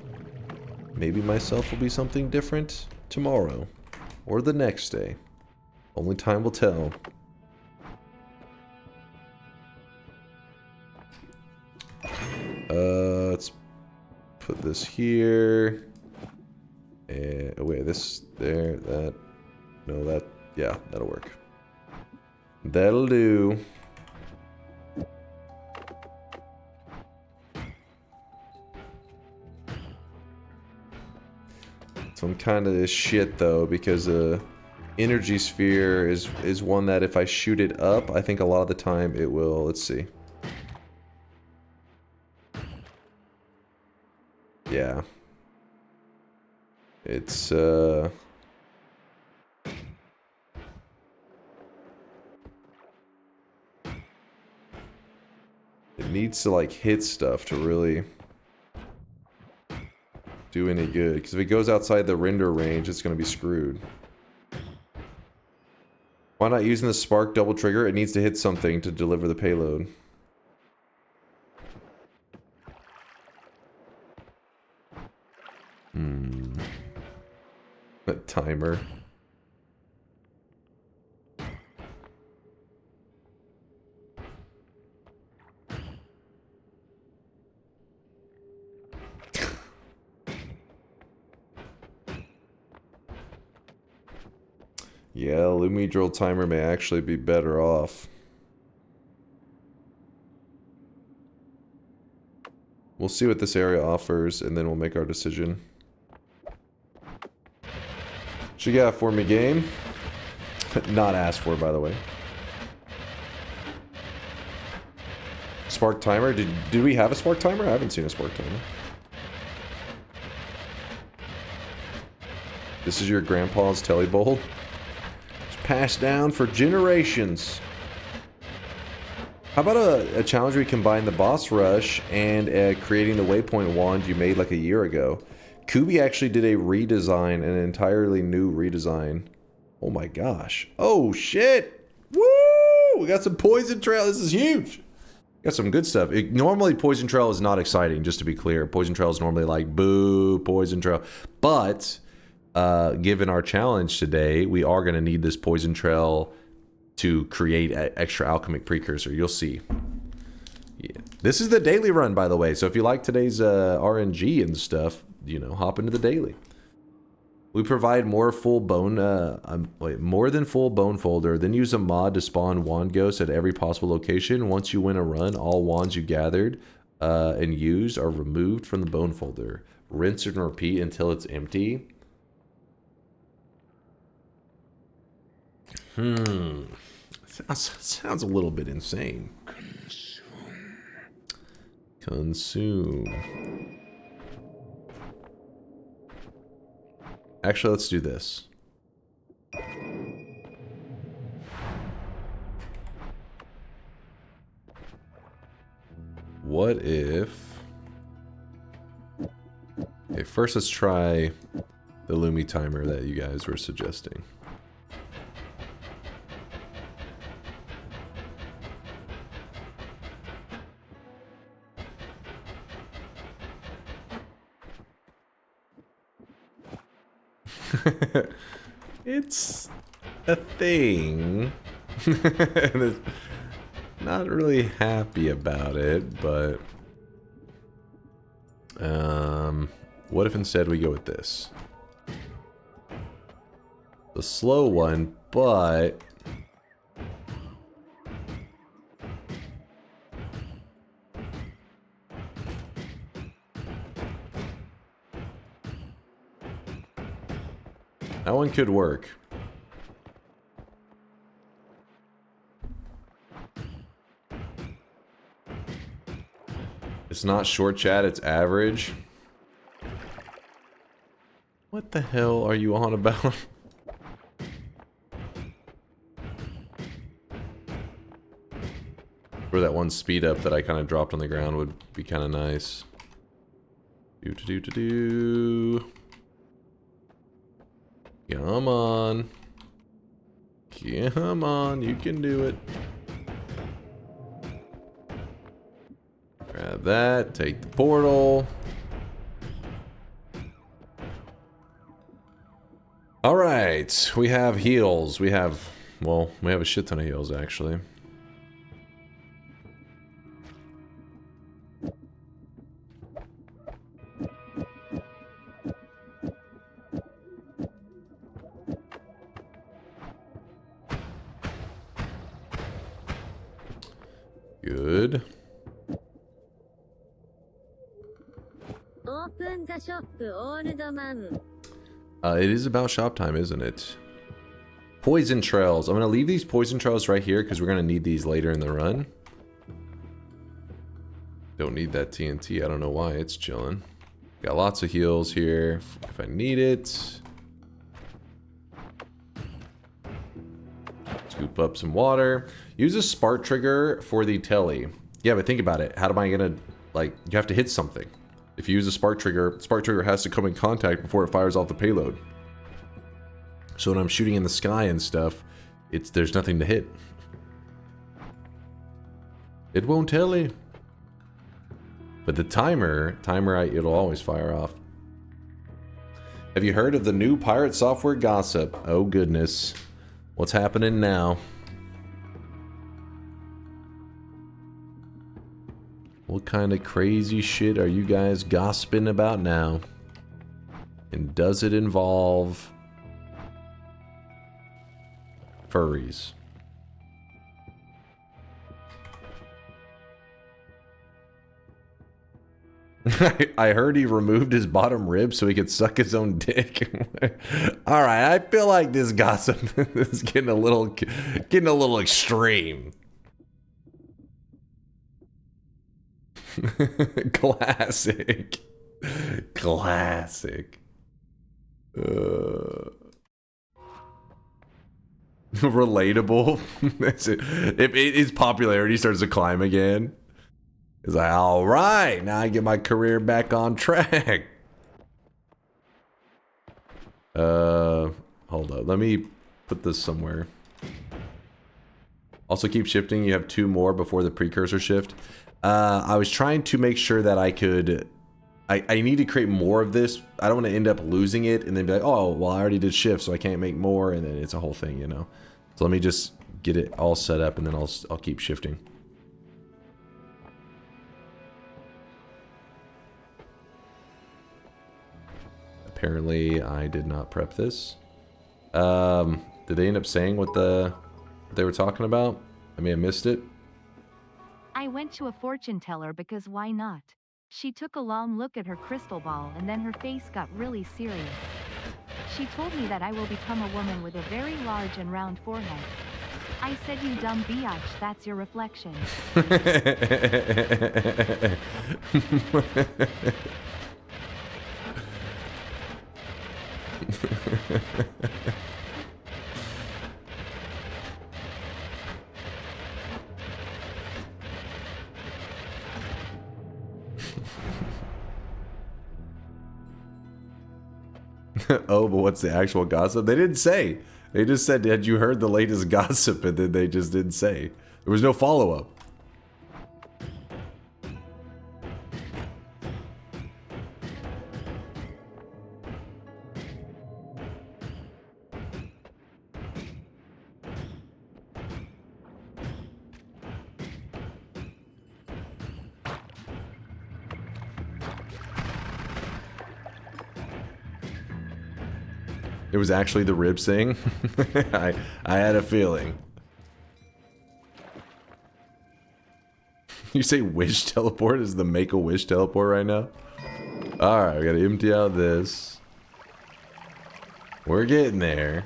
Speaker 5: Maybe myself will be something different tomorrow. Or the next day. Only time will tell. Let's put this here. And, oh wait, this, there, that. No, that. Yeah, that'll work. That'll do. Some kind of shit though, because energy sphere is one that if I shoot it up, I think a lot of the time it will. Let's see. Yeah. It's it needs to like hit stuff to really do any good, because if it goes outside the render range, it's going to be screwed. Why not using the spark double trigger? It needs to hit something to deliver the payload. A timer. Yeah, Lumidrill timer may actually be better off. We'll see what this area offers, and then we'll make our decision. What you got for me, game? Not asked for, by the way. Spark timer? Did we have a spark timer? I haven't seen a spark timer. This is your grandpa's telly bowl? Passed down for generations. How about a challenge where you combine the boss rush and creating the waypoint wand you made like a year ago? Kubi actually did a redesign, an entirely new redesign. Oh my gosh. Oh shit! Woo! We got some Poison Trail. This is huge. Got some good stuff. Normally, Poison Trail is not exciting, just to be clear. Poison Trail is normally like, boo, Poison Trail. But, given our challenge today, we are going to need this Poison Trail to create an extra Alchemic Precursor. You'll see. Yeah. This is the daily run, by the way. So if you like today's RNG and stuff, you know, hop into the daily. We provide more full bone, more than full bone folder, then use a mod to spawn wand ghosts at every possible location. Once you win a run, all wands you gathered and used are removed from the bone folder. Rinse and repeat until it's empty. Sounds a little bit insane. Consume. Actually, let's do this. What if... Okay, first let's try the Lumi timer that you guys were suggesting. It's a thing. And not really happy about it, but what if instead we go with this? The slow one, but that one could work. It's not short chat, it's average. What the hell are you on about? For that one speed up that I kind of dropped on the ground would be kind of nice. Do. Come on. Come on, you can do it. Grab that, take the portal. Alright, we have heals. We have a shit ton of heals, actually. Good.
Speaker 2: Open the shop, old man.
Speaker 5: It is about shop time, isn't it? Poison trails. I'm going to leave these poison trails right here because we're going to need these later in the run. Don't need that TNT. I don't know why. It's chilling. Got lots of heals here if I need it. Scoop up some water. Use a spark trigger for the telly. Yeah, but think about it. How am I going to, like, you have to hit something. If you use a spark trigger has to come in contact before it fires off the payload. So when I'm shooting in the sky and stuff, there's nothing to hit. It won't tell you. But the timer, it'll always fire off. Have you heard of the new pirate software gossip? Oh goodness. What's happening now? What kind of crazy shit are you guys gossiping about now? And does it involve furries? I heard he removed his bottom rib so he could suck his own dick. Alright, I feel like this gossip is getting a little extreme. Classic. Classic. Relatable. If his popularity starts to climb again, it's like, all right, now I get my career back on track. Hold up. Let me put this somewhere. Also keep shifting. You have 2 more before the precursor shift. I was trying to make sure that I could... I need to create more of this. I don't want to end up losing it and then be like, oh, well, I already did shift, so I can't make more, and then it's a whole thing, you know? So let me just get it all set up, and then I'll keep shifting. Apparently, I did not prep this. Did they end up saying what they were talking about? I may have missed it.
Speaker 6: I went to a fortune teller because why not? She took a long look at her crystal ball and then her face got really serious. She told me that I will become a woman with a very large and round forehead. I said, you dumb biatch, that's your reflection.
Speaker 5: Oh, but what's the actual gossip? They didn't say. They just said, had you heard the latest gossip? And then they just didn't say. There was no follow-up. It was actually the ribs thing. I had a feeling. You say wish teleport is the make-a-wish teleport right now? Alright, we gotta empty out this. We're getting there.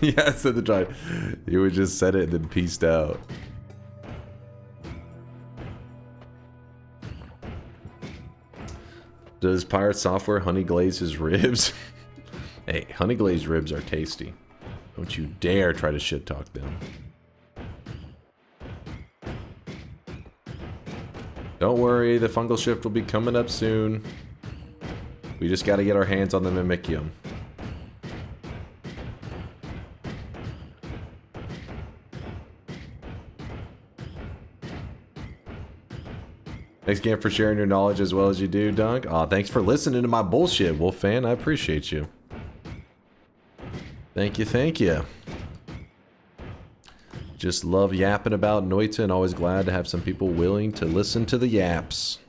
Speaker 5: Yeah, I said the drive. You would just said it and then pieced out. Does Pirate Software honey glaze his ribs? Hey, honey glazed ribs are tasty. Don't you dare try to shit talk them. Don't worry, the fungal shift will be coming up soon. We just gotta get our hands on the Mimicium. Thanks again for sharing your knowledge as well as you do, Dunk. Aw, thanks for listening to my bullshit, Wolf fan. I appreciate you. Thank you, thank you. Just love yapping about Noita and always glad to have some people willing to listen to the yaps.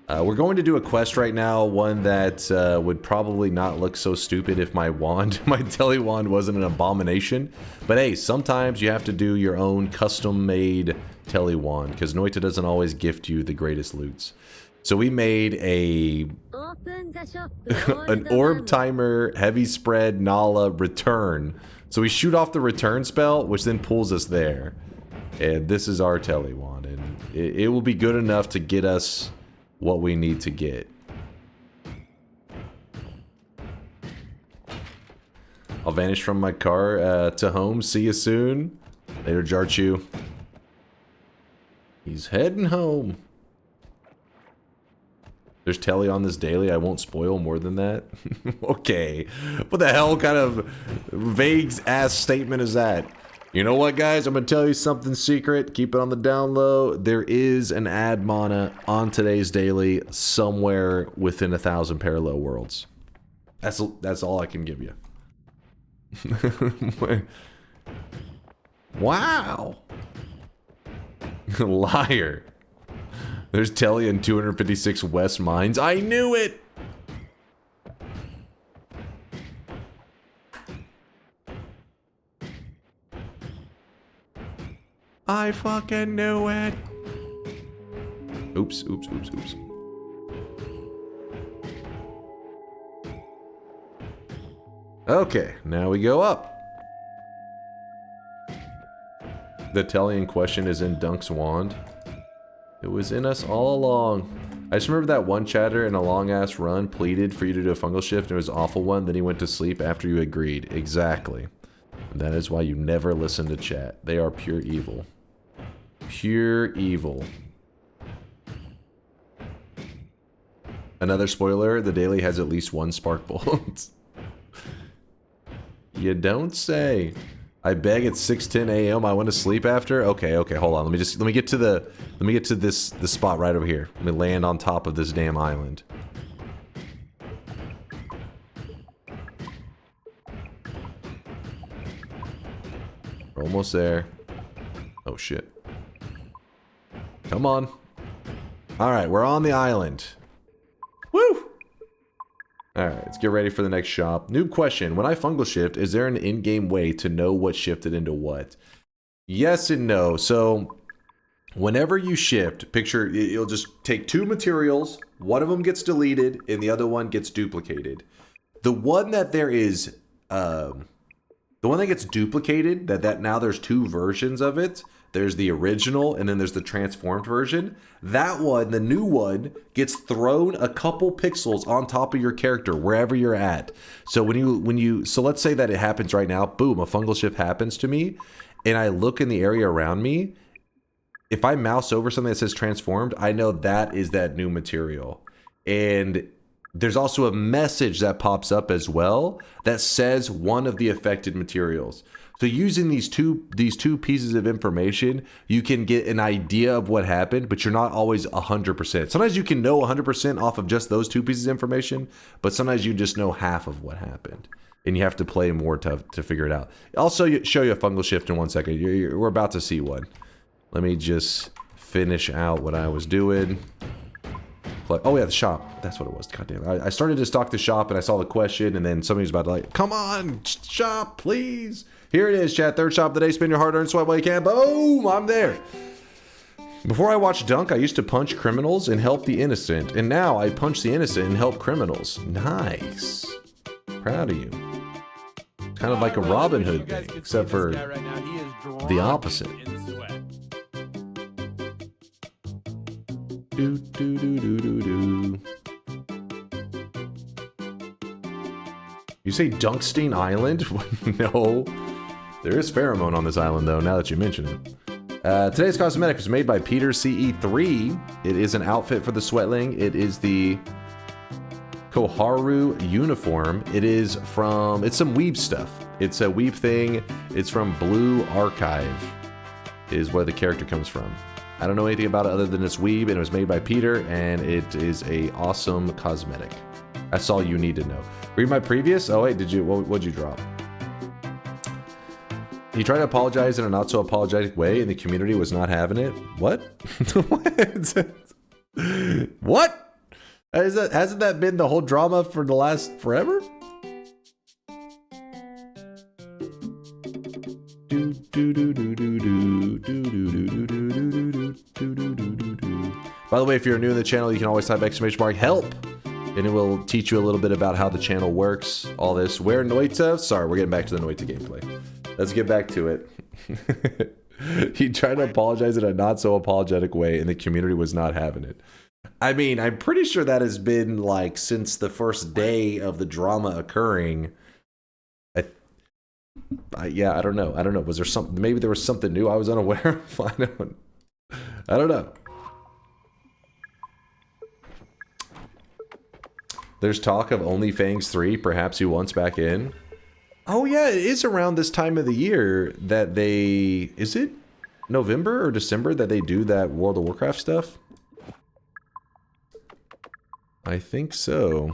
Speaker 5: We're going to do a quest right now, one that would probably not look so stupid if my wand, my telly wand wasn't an abomination. But hey, sometimes you have to do your own custom-made telly wand, because Noita doesn't always gift you the greatest loots. So we made an orb timer, heavy spread, Nala, return. So we shoot off the return spell, which then pulls us there. And this is our telly wand, and it will be good enough to get us what we need to get. I'll vanish from my car to home. See you soon. Later, Jarchu. He's heading home. There's telly on this daily. I won't spoil more than that. Okay. What the hell kind of vague ass statement is that? You know what, guys? I'm going to tell you something secret. Keep it on the down low. There is an ad mana on today's daily somewhere within 1,000 parallel worlds. That's all I can give you. Wow. Liar. There's telly in 256 West Mines. I knew it! I fucking knew it! Oops, oops, oops, oops. Okay, now we go up. The Tellian question is in Dunk's wand. It was in us all along. I just remember that one chatter in a long-ass run pleaded for you to do a fungal shift, and it was an awful one, then he went to sleep after you agreed. Exactly. And that is why you never listen to chat. They are pure evil. Pure evil. Another spoiler, the daily has at least one spark bolt. You don't say. I beg it's 6:10 a.m. I went to sleep after. Okay, hold on. Let me get to this spot right over here. Let me land on top of this damn island. We're almost there. Oh shit. Come on. Alright, we're on the island. Woo! Alright, let's get ready for the next shop. Noob question. When I fungal shift, is there an in-game way to know what shifted into what? Yes and no. So, whenever you shift, picture, you'll just take two materials, one of them gets deleted, and the other one gets duplicated. The one that there is, the one that gets duplicated, that now there's two versions of it. There's the original, and then there's the transformed version. That one, the new one, gets thrown a couple pixels on top of your character, wherever you're at. So so let's say that it happens right now, boom, a fungal shift happens to me, and I look in the area around me. If I mouse over something that says transformed, I know that is that new material. And there's also a message that pops up as well that says one of the affected materials. So using these two pieces of information, you can get an idea of what happened, but you're not always 100%. Sometimes you can know 100% off of just those two pieces of information, but sometimes you just know half of what happened. And you have to play more to figure it out. I'll show you a fungal shift in 1 second. We're about to see one. Let me just finish out what I was doing. Oh yeah, the shop. That's what it was. God damn it. I started to stock the shop and I saw the question and then somebody was about to like, come on, shop, please. Here it is, chat. Third shop of the day. Spend your hard-earned sweat while you can. Boom! I'm there. Before I watched Dunk, I used to punch criminals and help the innocent. And now I punch the innocent and help criminals. Nice. Proud of you. Kind of like a Robin Hood thing, except for the opposite. Do, do, do, do, do, do. You say Dunkstein Island? No. There is pheromone on this island, though, now that you mention it. Today's cosmetic was made by Peter CE3. It is an outfit for the Sweatling. It is the Koharu uniform. It's some weeb stuff. It's a weeb thing. It's from Blue Archive, is where the character comes from. I don't know anything about it other than it's weeb, and it was made by Peter, and it is a awesome cosmetic. That's all you need to know. Read my previous? Oh wait, what'd you drop? He tried to apologize in a not so apologetic way, and the community was not having it. What? What? Hasn't that been the whole drama for the last forever? By the way, if you're new to the channel, you can always type !help, and it will teach you a little bit about how the channel works. All this. Where Noita? Sorry, we're getting back to the Noita gameplay. Let's get back to it. He tried to apologize in a not so apologetic way, and the community was not having it. I mean, I'm pretty sure that has been like since the first day of the drama occurring. Yeah, I don't know. Was there something? Maybe there was something new I was unaware of. I don't know. There's talk of OnlyFans 3. Perhaps he wants back in. Oh yeah, it is around this time of the year that they... Is it November or December that they do that World of Warcraft stuff? I think so.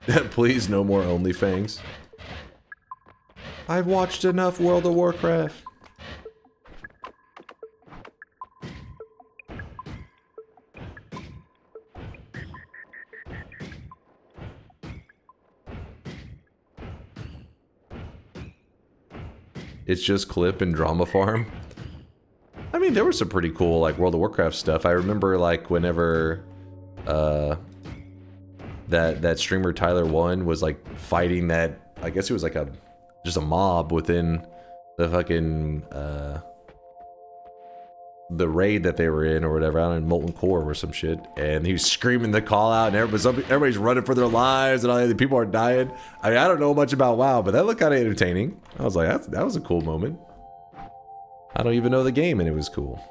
Speaker 5: Please, no more OnlyFans. I've watched enough World of Warcraft. It's just clip and drama farm. I mean, there was some pretty cool like World of Warcraft stuff. I remember like whenever that streamer Tyler1 was like fighting that, I guess it was like just a mob within the fucking the raid that they were in or whatever, I don't know, Molten Core or some shit, and he was screaming the call out, and everybody's running for their lives, and all the people are dying. I mean, I don't know much about WoW, but that looked kind of entertaining. I was like, that was a cool moment. I don't even know the game, and it was cool.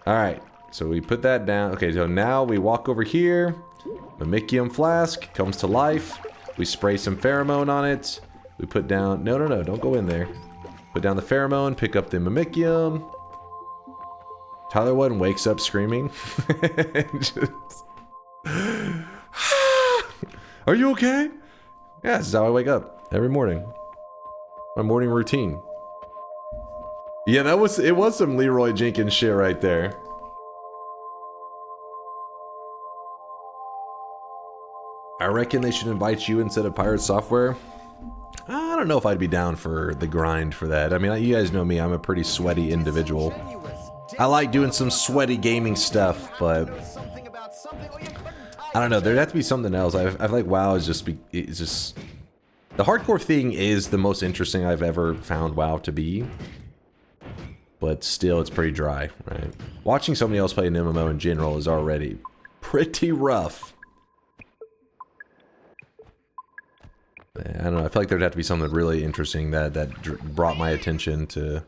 Speaker 5: Alright, so we put that down. Okay, so now we walk over here. Mimicium flask comes to life. We spray some pheromone on it. We put down... No, don't go in there. Put down the pheromone, pick up the Mimicium. Tyler1 wakes up screaming. Are you okay? Yeah, this is how I wake up every morning. My morning routine. Yeah, it was some Leroy Jenkins shit right there. I reckon they should invite you instead of Pirate Software. I don't know if I'd be down for the grind for that. I mean, you guys know me, I'm a pretty sweaty individual. I like doing some sweaty gaming stuff, but I don't know, there'd have to be something else. I feel like WoW is just the hardcore thing is the most interesting I've ever found WoW to be. But still, it's pretty dry, right? Watching somebody else play an MMO in general is already pretty rough. I don't know, I feel like there'd have to be something really interesting that brought my attention to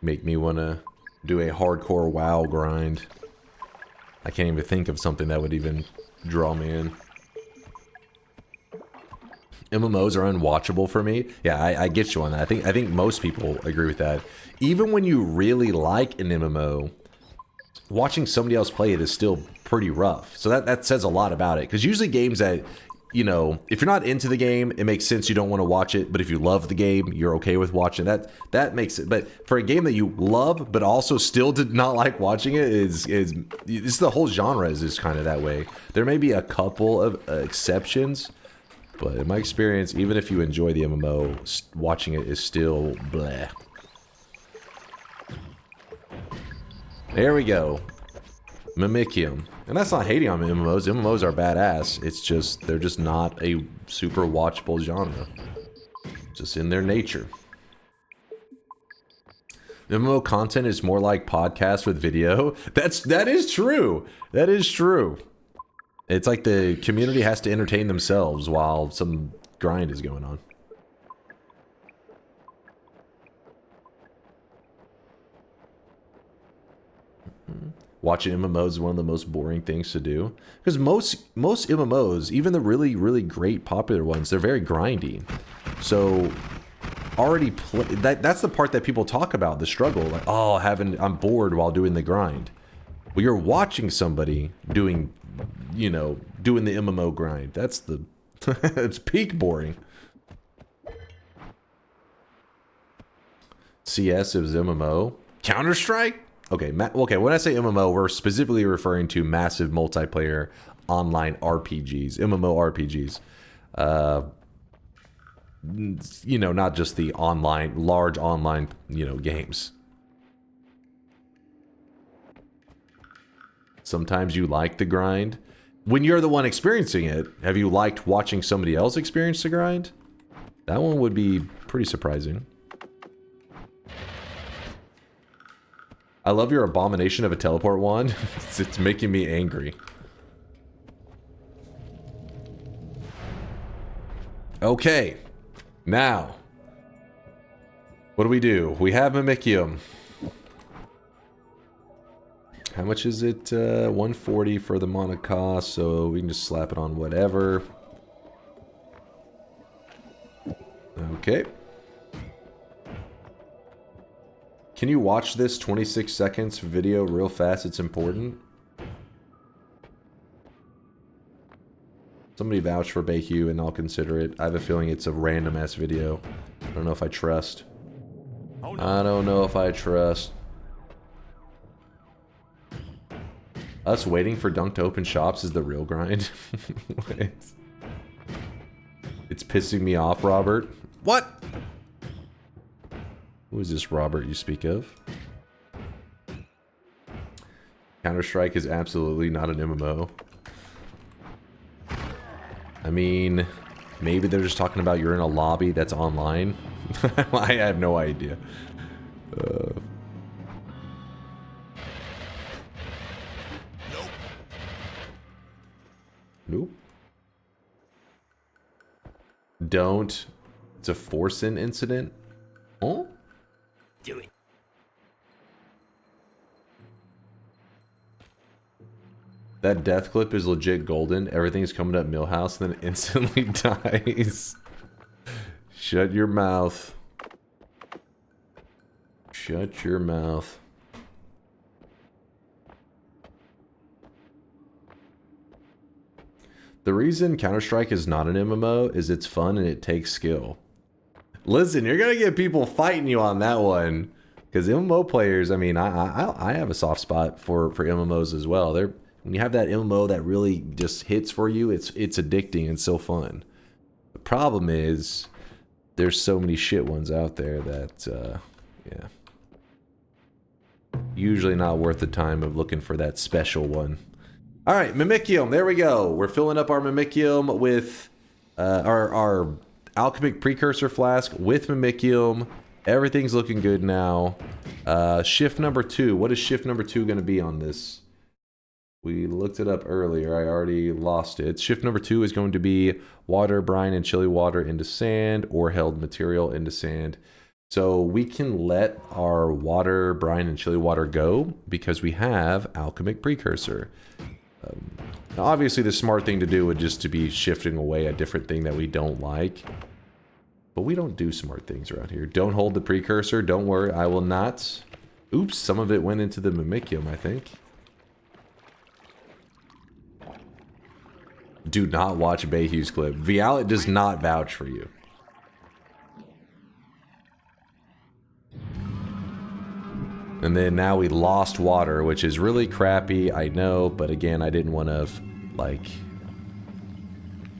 Speaker 5: make me want to do a hardcore WoW grind. I can't even think of something that would even draw me in. MMOs are unwatchable for me. Yeah, I get you on that. I think most people agree with that. Even when you really like an MMO, watching somebody else play it is still pretty rough. So that says a lot about it. Because usually games that, you know, if you're not into the game, it makes sense you don't want to watch it. But if you love the game, you're okay with watching it. That makes it. But for a game that you love, but also still did not like watching it, it's the whole genre is just kind of that way. There may be a couple of exceptions. But in my experience, even if you enjoy the MMO, watching it is still bleh. There we go. Mimicium. And that's not hating on MMOs. MMOs are badass. It's just, they're just not a super watchable genre. Just in their nature. MMO content is more like podcast with video. That is true. That is true. It's like the community has to entertain themselves while some grind is going on. Watching MMOs is one of the most boring things to do. Because most MMOs, even the really, really great popular ones, they're very grindy. So already that's the part that people talk about, the struggle. Like, oh, I'm bored while doing the grind. Well, you're watching somebody doing, you know, doing the MMO grind. That's the it's peak boring. CS is MMO. Counter-Strike? Okay, okay, when I say MMO, we're specifically referring to massive multiplayer online RPGs, MMO RPGs. You know, not just the large online, you know, games. Sometimes you like the grind. When you're the one experiencing it, have you liked watching somebody else experience the grind? That one would be pretty surprising. I love your abomination of a teleport wand. It's making me angry. Okay. Now. What do? We have Mimicium. How much is it? 140 for the mana cost, so we can just slap it on whatever. Okay. Can you watch this 26 seconds video real fast? It's important. Somebody vouch for Bayhue and I'll consider it. I have a feeling it's a random ass video. I don't know if I trust. I don't know if I trust. Us waiting for Dunk to open shops is the real grind. It's pissing me off, Robert. What? Who is this Robert you speak of? Counter-Strike is absolutely not an MMO. I mean, maybe they're just talking about you're in a lobby that's online. I have no idea. Nope. Don't. It's a forcing incident. Oh?
Speaker 3: Do it.
Speaker 5: That death clip is legit golden. Everything's coming up Millhouse and then instantly dies. Shut your mouth. Shut your mouth. The reason Counter-Strike is not an MMO is it's fun and it takes skill. Listen, you're gonna get people fighting you on that one. Because MMO players, I mean, I have a soft spot for MMOs as well. When you have that MMO that really just hits for you, it's addicting and so fun. The problem is, there's so many shit ones out there that, yeah. Usually not worth the time of looking for that special one. Alright, Mimicium, there we go. We're filling up our Mimicium with our Alchemic Precursor flask with Mimicium. Everything's looking good now. Shift number 2. What is shift number 2 going to be on this? We looked it up earlier. I already lost it. Shift number 2 is going to be water, brine, and chili water into sand, or held material into sand. So we can let our water, brine, and chili water go because we have Alchemic Precursor. Now obviously the smart thing to do would just to be shifting away a different thing that we don't like. But we don't do smart things around here. Don't hold the precursor. Don't worry. I will not. Oops, some of it went into the Mimicium, I think. Do not watch Bayhu's clip. Vialet does not vouch for you. And then now we lost water, which is really crappy, I know, but again, I didn't want to, like...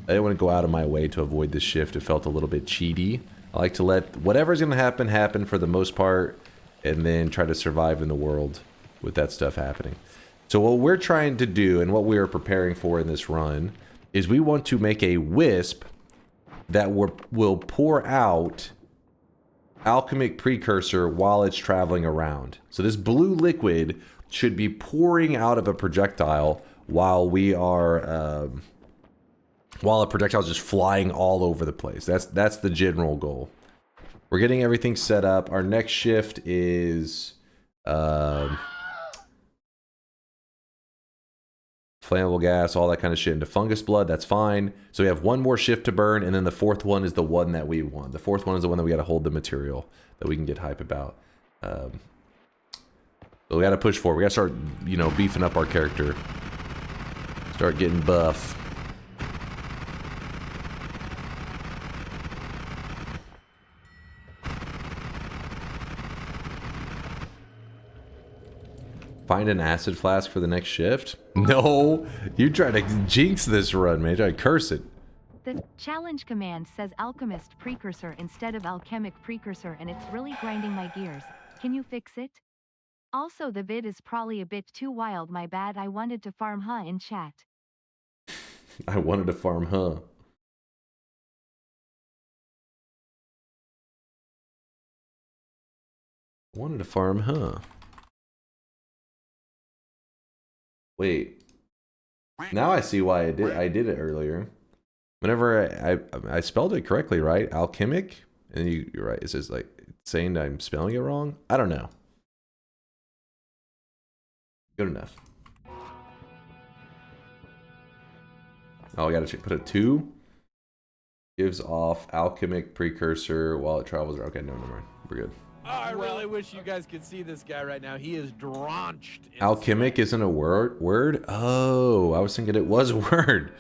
Speaker 5: I didn't want to go out of my way to avoid this shift. It felt a little bit cheaty. I like to let whatever's going to happen for the most part, and then try to survive in the world with that stuff happening. So what we're trying to do, and what we are preparing for in this run, is we want to make a Wisp that will pour out Alchemic Precursor while it's traveling around. So this blue liquid should be pouring out of a projectile while we are... while a projectile is just flying all over the place. That's the general goal. We're getting everything set up. Our next shift is flammable gas, all that kind of shit into fungus blood. That's fine. So we have one more shift to burn, and then the fourth one is the one that we want. The fourth one is the one that we got to hold the material that we can get hype about. So we got to push forward. We got to start, you know, beefing up our character. Start getting buff. Find an acid flask for the next shift? No! You try to jinx this run, man. You try to curse it.
Speaker 6: The challenge command says Alchemist Precursor instead of Alchemic Precursor, and it's really grinding my gears. Can you fix it? Also, the vid is probably a bit too wild, my bad. I wanted to farm huh in chat.
Speaker 5: I wanted to farm huh. Wanted to farm huh. Wait. Now I see why I did it earlier. Whenever I spelled it correctly, right? Alchemic? And you're right. It says like saying I'm spelling it wrong? I don't know. Good enough. Oh, I gotta put a 2. Gives off Alchemic Precursor while it travels around. Okay, no, never mind. We're good.
Speaker 1: Oh, I really wish you guys could see this guy right now. He is drenched.
Speaker 5: Alchemic isn't a word? Oh, I was thinking it was a word.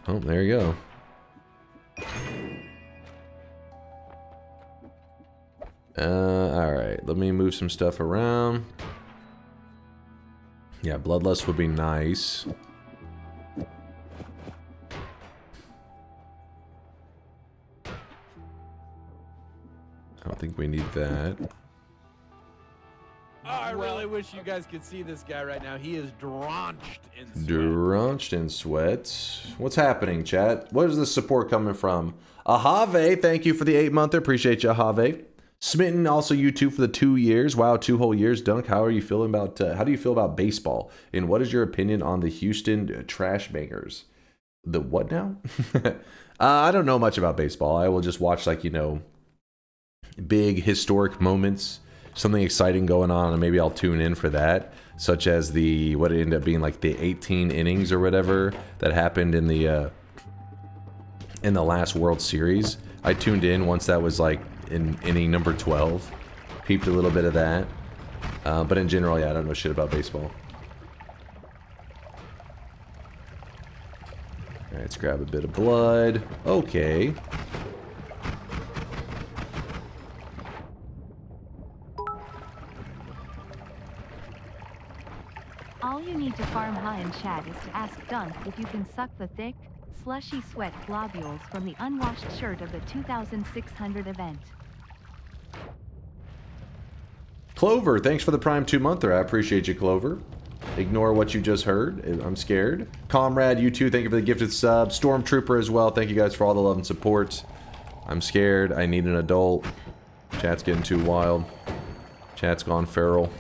Speaker 5: Oh, there you go. Alright, let me move some stuff around. Yeah, Bloodlust would be nice. I don't think we need that.
Speaker 1: I really wish you guys could see this guy right now. He is drenched in sweat.
Speaker 5: Drenched in sweat. What's happening, chat? What is the support coming from? Ahave, thank you for the 8-monther. Appreciate you, Ahave. Smitten, also you too for the 2 years. Wow, 2 whole years. Dunk, how are you feeling about? How do you feel about baseball? And what is your opinion on the Houston Trash Bangers? The what now? I don't know much about baseball. I will just watch, like, you know, big historic moments, something exciting going on, and maybe I'll tune in for that, such as the what it ended up being like the 18 innings or whatever that happened in the last World Series. I tuned in once that was like in inning number 12, peeped a little bit of that, but in general, yeah, I don't know shit about baseball. All right, let's grab a bit of blood. Okay.
Speaker 6: All you need to farm Ha in chat is to ask Dunk if you can suck the thick, slushy sweat globules from the unwashed shirt of the 2600 event.
Speaker 5: Clover, thanks for the Prime 2-monther. I appreciate you, Clover. Ignore what you just heard. I'm scared. Comrade, you too. Thank you for the gifted sub. Stormtrooper as well. Thank you guys for all the love and support. I'm scared. I need an adult. Chat's getting too wild. Chat's gone feral.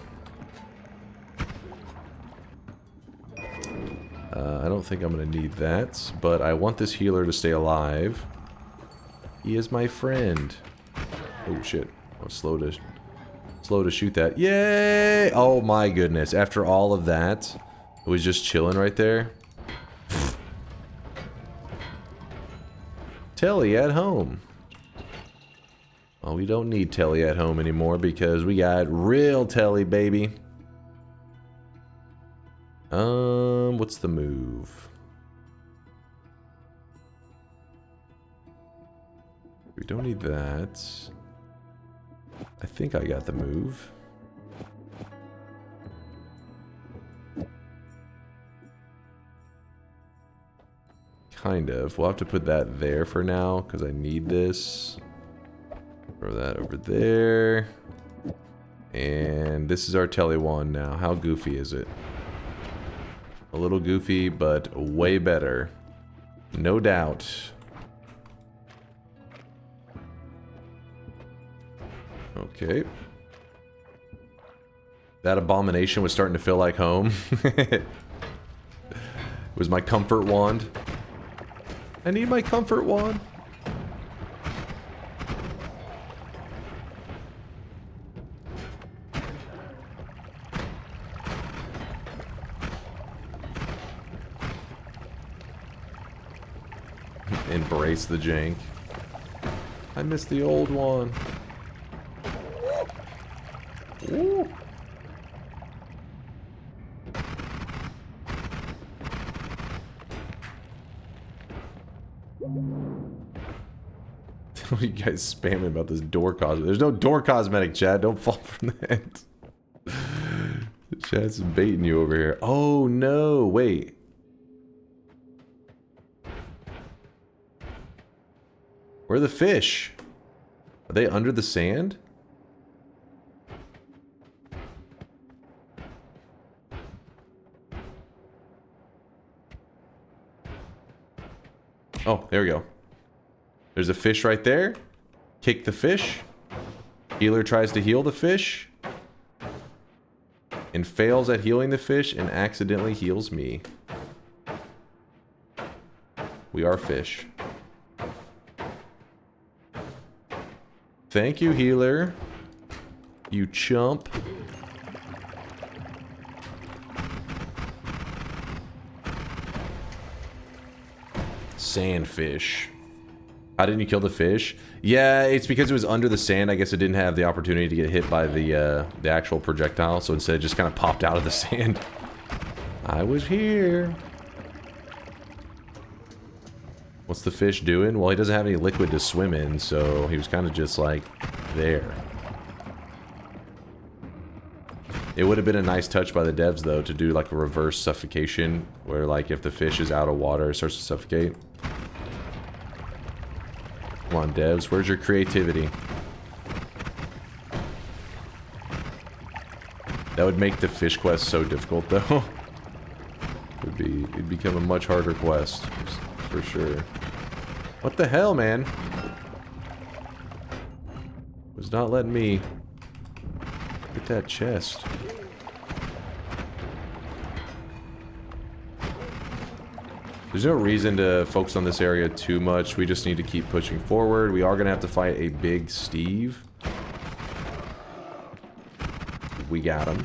Speaker 5: I don't think I'm going to need that, but I want this healer to stay alive. He is my friend. Oh shit. I was slow to shoot that. Yay! Oh my goodness. After all of that, it was just chilling right there. Telly at home. Well, we don't need Telly at home anymore because we got real Telly, baby. What's the move? We don't need that. I think I got the move. Kind of. We'll have to put that there for now because I need this. Throw that over there. And this is our Telly wand now. How goofy is it? A little goofy, but way better. No doubt. Okay. That abomination was starting to feel like home. It was my comfort wand. I need my comfort wand. Embrace the jank. I miss the old one. Ooh. You guys spamming about this door cosmetic. There's no door cosmetic, Chad. Don't fall from that. Chad's baiting you over here. Oh no, wait. Where are the fish? Are they under the sand? Oh, there we go. There's a fish right there. Kick the fish. Healer tries to heal the fish. And fails at healing the fish and accidentally heals me. We are fish. Thank you, healer. You chump. Sandfish. How didn't you kill the fish? Yeah, it's because it was under the sand. I guess it didn't have the opportunity to get hit by the actual projectile, so instead it just kind of popped out of the sand. I was here. What's the fish doing? Well, he doesn't have any liquid to swim in, so he was kind of just like there. It would have been a nice touch by the devs, though, to do like a reverse suffocation, where like if the fish is out of water, it starts to suffocate. Come on, devs, where's your creativity? That would make the fish quest so difficult, though. It'd become a much harder quest, for sure. What the hell, man? Was not letting me get that chest. There's no reason to focus on this area too much. We just need to keep pushing forward. We are going to have to fight a big Steve. We got him.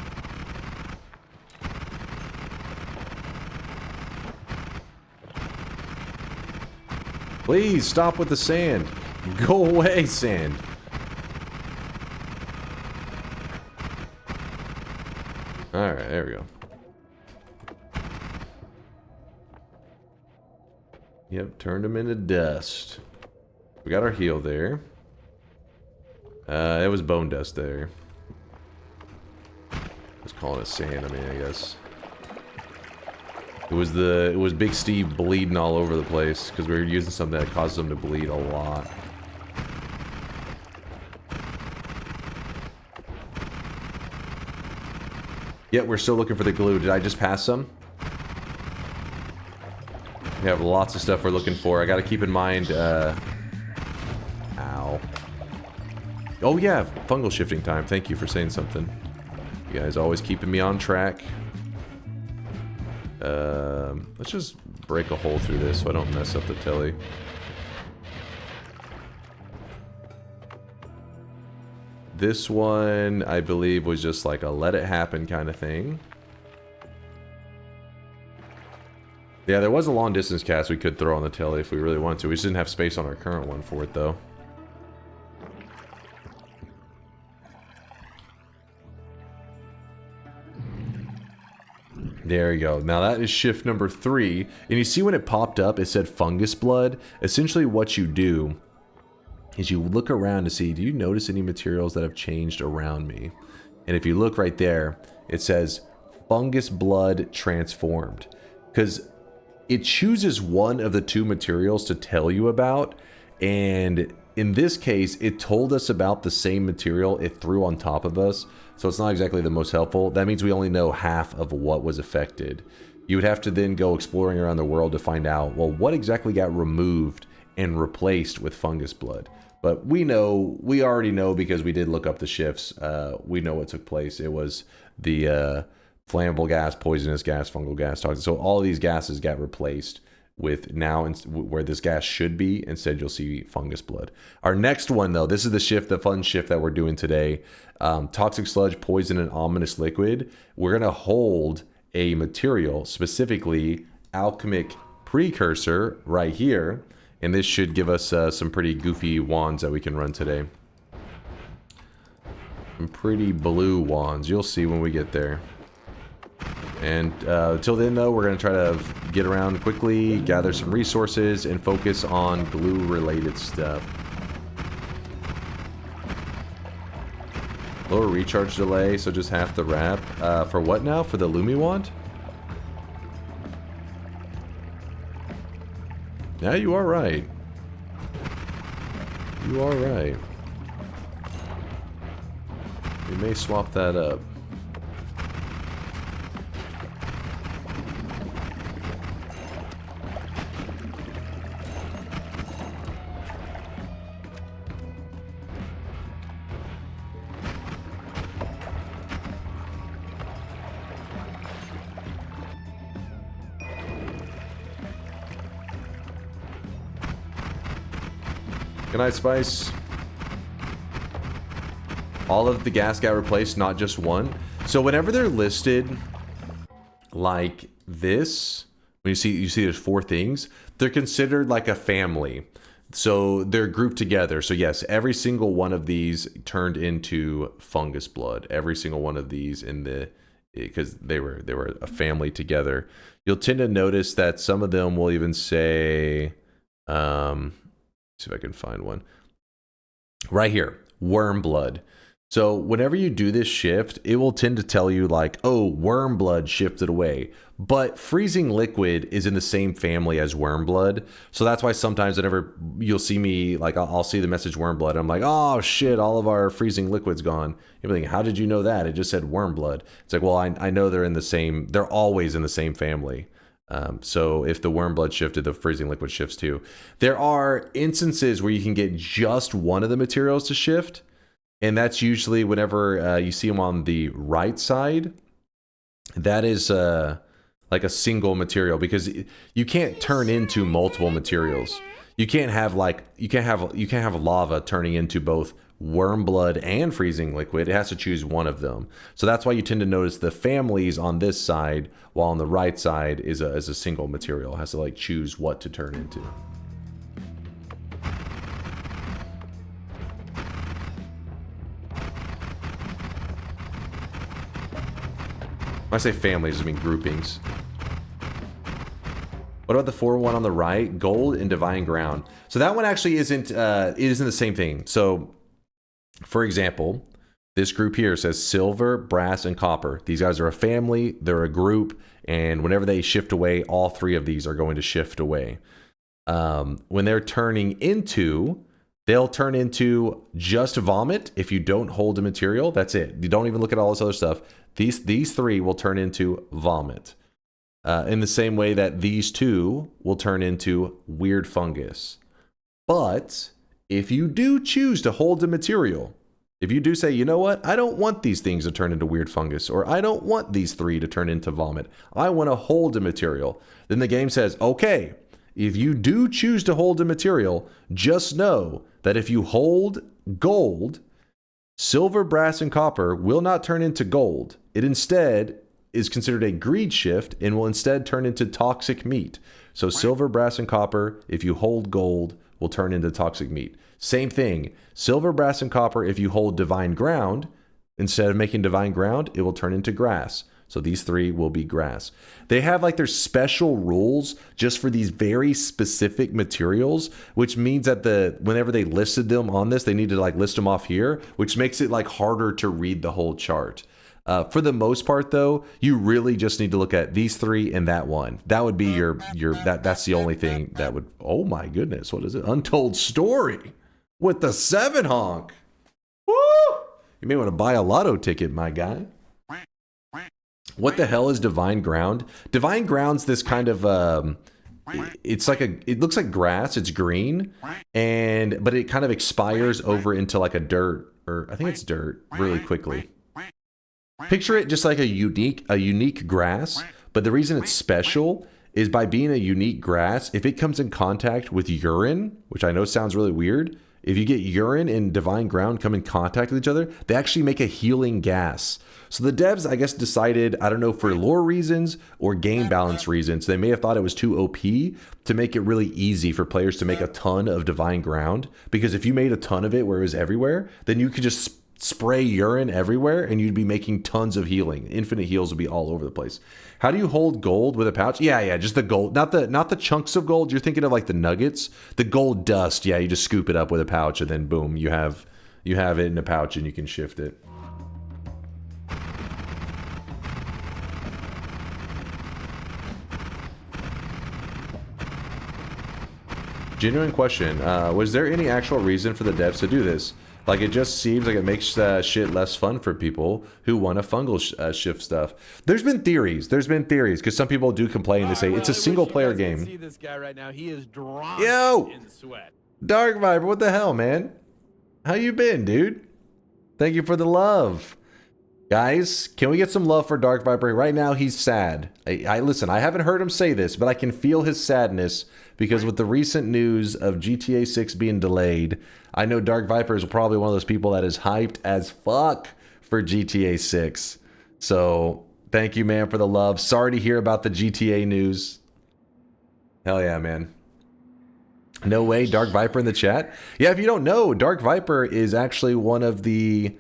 Speaker 5: Please stop with the sand. Go away, sand. Alright, there we go. Yep, turned him into dust. We got our heal there. It was bone dust there. Let's call it sand, I mean, I guess. It was Big Steve bleeding all over the place because we were using something that causes him to bleed a lot. Yeah, we're still looking for the glue. Did I just pass some? We have lots of stuff we're looking for. I gotta keep in mind, ow. Oh yeah, fungal shifting time. Thank you for saying something. You guys always keeping me on track. Let's just break a hole through this so I don't mess up the telly. This one, I believe, was just like a let it happen kind of thing. Yeah, there was a long distance cast we could throw on the telly if we really wanted to. We just didn't have space on our current one for it, though. There you go. Now that is shift number 3. And you see when it popped up, it said fungus blood. Essentially what you do is you look around to see, do you notice any materials that have changed around me? And if you look right there, it says fungus blood transformed. Because it chooses one of the 2 materials to tell you about. And in this case, it told us about the same material it threw on top of us. So it's not exactly the most helpful. That means we only know half of what was affected. You would have to then go exploring around the world to find out, well, what exactly got removed and replaced with fungus blood. But we already know because we did look up the shifts. We know what took place. It was the flammable gas, poisonous gas, fungal gas, toxic. So all of these gases got replaced with now where this gas should be. Instead, you'll see fungus blood. Our next one, though, this is the shift, the fun shift that we're doing today. Toxic sludge, poison, and ominous liquid. We're going to hold a material, specifically Alchemic Precursor, right here. And this should give us some pretty goofy wands that we can run today. Some pretty blue wands. You'll see when we get there. And until then, though, we're going to try to get around quickly, gather some resources, and focus on glue-related stuff. Lower recharge delay, so just half the wrap. For what now? For the Lumi wand? Yeah, you are right. You are right. We may swap that up. Good night, Spice. All of the gas got replaced, not just one. So whenever they're listed like this, when you see there's 4 things, they're considered like a family. So they're grouped together. So yes, every single one of these turned into fungus blood. Every single one of these because they were a family together. You'll tend to notice that some of them will even say, see if I can find one. Right here, worm blood. So whenever you do this shift, it will tend to tell you like, oh, Wormblood shifted away. But Freezing Liquid is in the same family as Wormblood. So that's why sometimes whenever you'll see me, like I'll see the message Wormblood. I'm like, oh shit, all of our Freezing Liquid's gone. You're thinking, how did you know that? It just said Wormblood. It's like, well, I know they're always in the same family. So if the Wormblood shifted, the Freezing Liquid shifts too. There are instances where you can get just one of the materials to shift. And that's usually whenever you see them on the right side. That is like a single material, because you can't turn into multiple materials. You can't have lava turning into both Wormblood and Freezing Liquid. It has to choose one of them. So that's why you tend to notice the families on this side, while on the right side is a single material. It has to like choose what to turn into. When I say families, I mean groupings. What about the 4-1 on the right? Gold and Divine Ground. So that one actually isn't the same thing. So, for example, this group here says silver, brass, and copper. These guys are a family, they're a group, and whenever they shift away, all three of these are going to shift away. When they're turning into, they'll turn into just vomit if you don't hold a material. That's it. You don't even look at all this other stuff. These three will turn into vomit. In the same way that these two will turn into weird fungus. But if you do choose to hold the material, if you do say, you know what, I don't want these things to turn into weird fungus, or I don't want these three to turn into vomit, I want to hold the material, then the game says, okay, if you do choose to hold the material, just know that if you hold gold, silver, brass, and copper will not turn into gold. It instead is considered a greed shift and will instead turn into toxic meat. So silver, brass, and copper, if you hold gold, will turn into toxic meat. Same thing. Silver, brass, and copper, if you hold divine ground, instead of making divine ground, it will turn into grass. So these three will be grass. They have like their special rules just for these very specific materials, which means that whenever they listed them on this, they need to like list them off here, which makes it like harder to read the whole chart. For the most part, though, you really just need to look at these three and that one. That would be that's the only thing that would. Oh my goodness, what is it? Untold Story with the 7 honk. Woo! You may want to buy a lotto ticket, my guy. What the hell is Divine Ground? Divine Ground's this kind of it looks like grass. It's green, but it kind of expires over into like a dirt, or I think it's dirt, really quickly. Picture it just like a unique grass, but the reason it's special is by being a unique grass, if it comes in contact with urine, which I know sounds really weird, if you get urine and Divine Ground come in contact with each other, they actually make a healing gas. So the devs, I guess, decided, I don't know, for lore reasons or game balance reasons, they may have thought it was too OP to make it really easy for players to make a ton of Divine Ground. Because if you made a ton of it where it was everywhere, then you could just spray urine everywhere and you'd be making tons of healing. Infinite heals would be all over the place. How do you hold gold with a pouch? Yeah, just the gold, not the chunks of gold. You're thinking of like the nuggets, the gold dust. Yeah, you just scoop it up with a pouch and then boom, you have it in a pouch and you can shift it. Genuine question. Was there any actual reason for the devs to do this? Like, it just seems like it makes shit less fun for people who want to fungal shift stuff. There's been theories, because some people do complain. They say it's a single-player game.
Speaker 1: See this guy right now. He is drenched in sweat.
Speaker 5: Dark Viper, what the hell, man? How you been, dude? Thank you for the love. Guys, can we get some love for Dark Viper? Right now, he's sad. Listen, I haven't heard him say this, but I can feel his sadness because with the recent news of GTA 6 being delayed, I know Dark Viper is probably one of those people that is hyped as fuck for GTA 6. So, thank you, man, for the love. Sorry to hear about the GTA news. Hell yeah, man. No way, Dark Viper in the chat? Yeah, if you don't know, Dark Viper is actually one of the...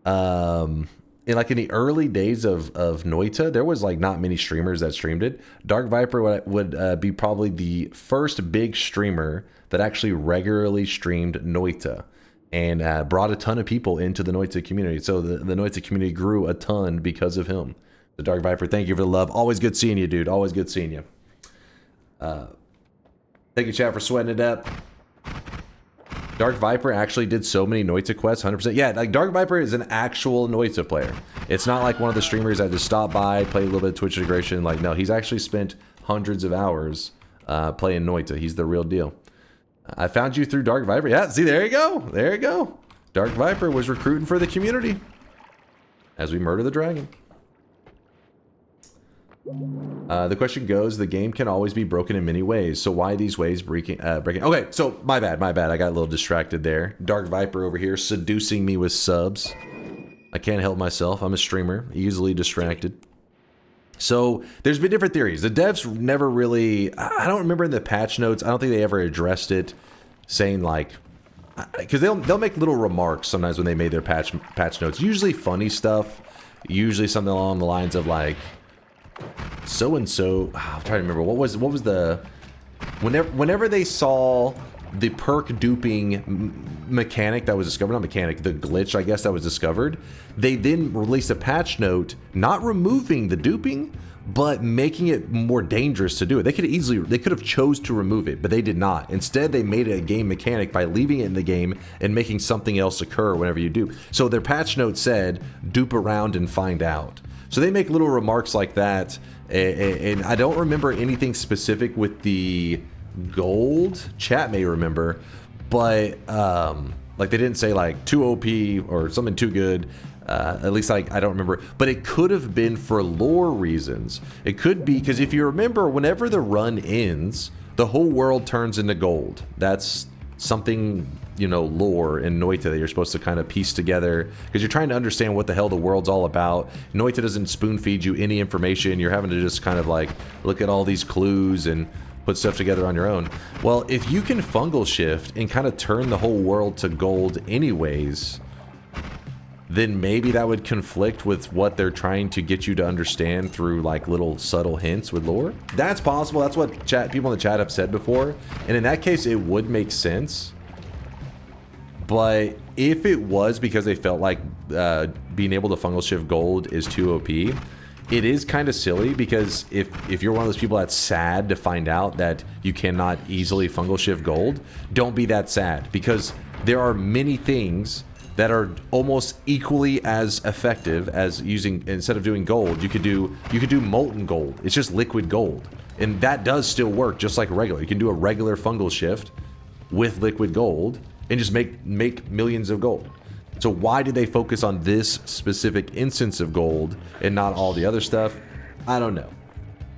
Speaker 5: in the early days of Noita, there was like not many streamers that streamed it. Dark Viper would be probably the first big streamer that actually regularly streamed Noita. and brought a ton of people into the Noita community. So the Noita community grew a ton because of him. The Dark Viper, thank you for the love. Always good seeing you, dude. Always good seeing you. Thank you, chat, for sweating it up. Dark Viper actually did so many Noita quests, 100%. Yeah, like Dark Viper is an actual Noita player. It's not like one of the streamers that just stopped by, played a little bit of Twitch integration. Like, no, he's actually spent hundreds of hours playing Noita. He's the real deal. I found you through Dark Viper. Yeah, see, there you go. There you go. Dark Viper was recruiting for the community as we murder the dragon. The question goes, the game can always be broken in many ways, so why these ways breaking? Okay, so my bad. I got a little distracted there. Dark Viper over here seducing me with subs. I can't help myself. I'm a streamer, easily distracted. So there's been different theories. The devs never really, I don't remember in the patch notes, I don't think they ever addressed it, saying like, because they'll make little remarks sometimes when they made their patch notes. Usually funny stuff. Usually something along the lines of like, so and so. I'm trying to remember what was the whenever they saw the perk duping mechanic that was discovered, not mechanic, the glitch, I guess, that was discovered, they then released a patch note not removing the duping but making it more dangerous to do it. They could have chose to remove it, but they did not. Instead, they made it a game mechanic by leaving it in the game and making something else occur whenever you dupe. So their patch note said dupe around and find out. So they make little remarks like that, and I don't remember anything specific with the gold. Chat may remember, but like they didn't say like too OP or something too good. At least I don't remember, but it could have been for lore reasons. It could be because if you remember, whenever the run ends, the whole world turns into gold. That's something, you know, lore in Noita that you're supposed to kind of piece together because you're trying to understand what the hell the world's all about. Noita doesn't spoon feed you any information. You're having to just kind of like look at all these clues and put stuff together on your own. Well, if you can fungal shift and kind of turn the whole world to gold anyways, then maybe that would conflict with what they're trying to get you to understand through like little subtle hints with lore. That's possible. That's what people in the chat have said before. And in that case, it would make sense. But if it was because they felt like being able to fungal shift gold is too OP, it is kind of silly because if you're one of those people that's sad to find out that you cannot easily fungal shift gold, don't be that sad because there are many things that are almost equally as effective as using, instead of doing gold, you could do molten gold. It's just liquid gold. And that does still work just like regular. You can do a regular fungal shift with liquid gold and just make millions of gold. So why did they focus on this specific instance of gold and not all the other stuff? I don't know.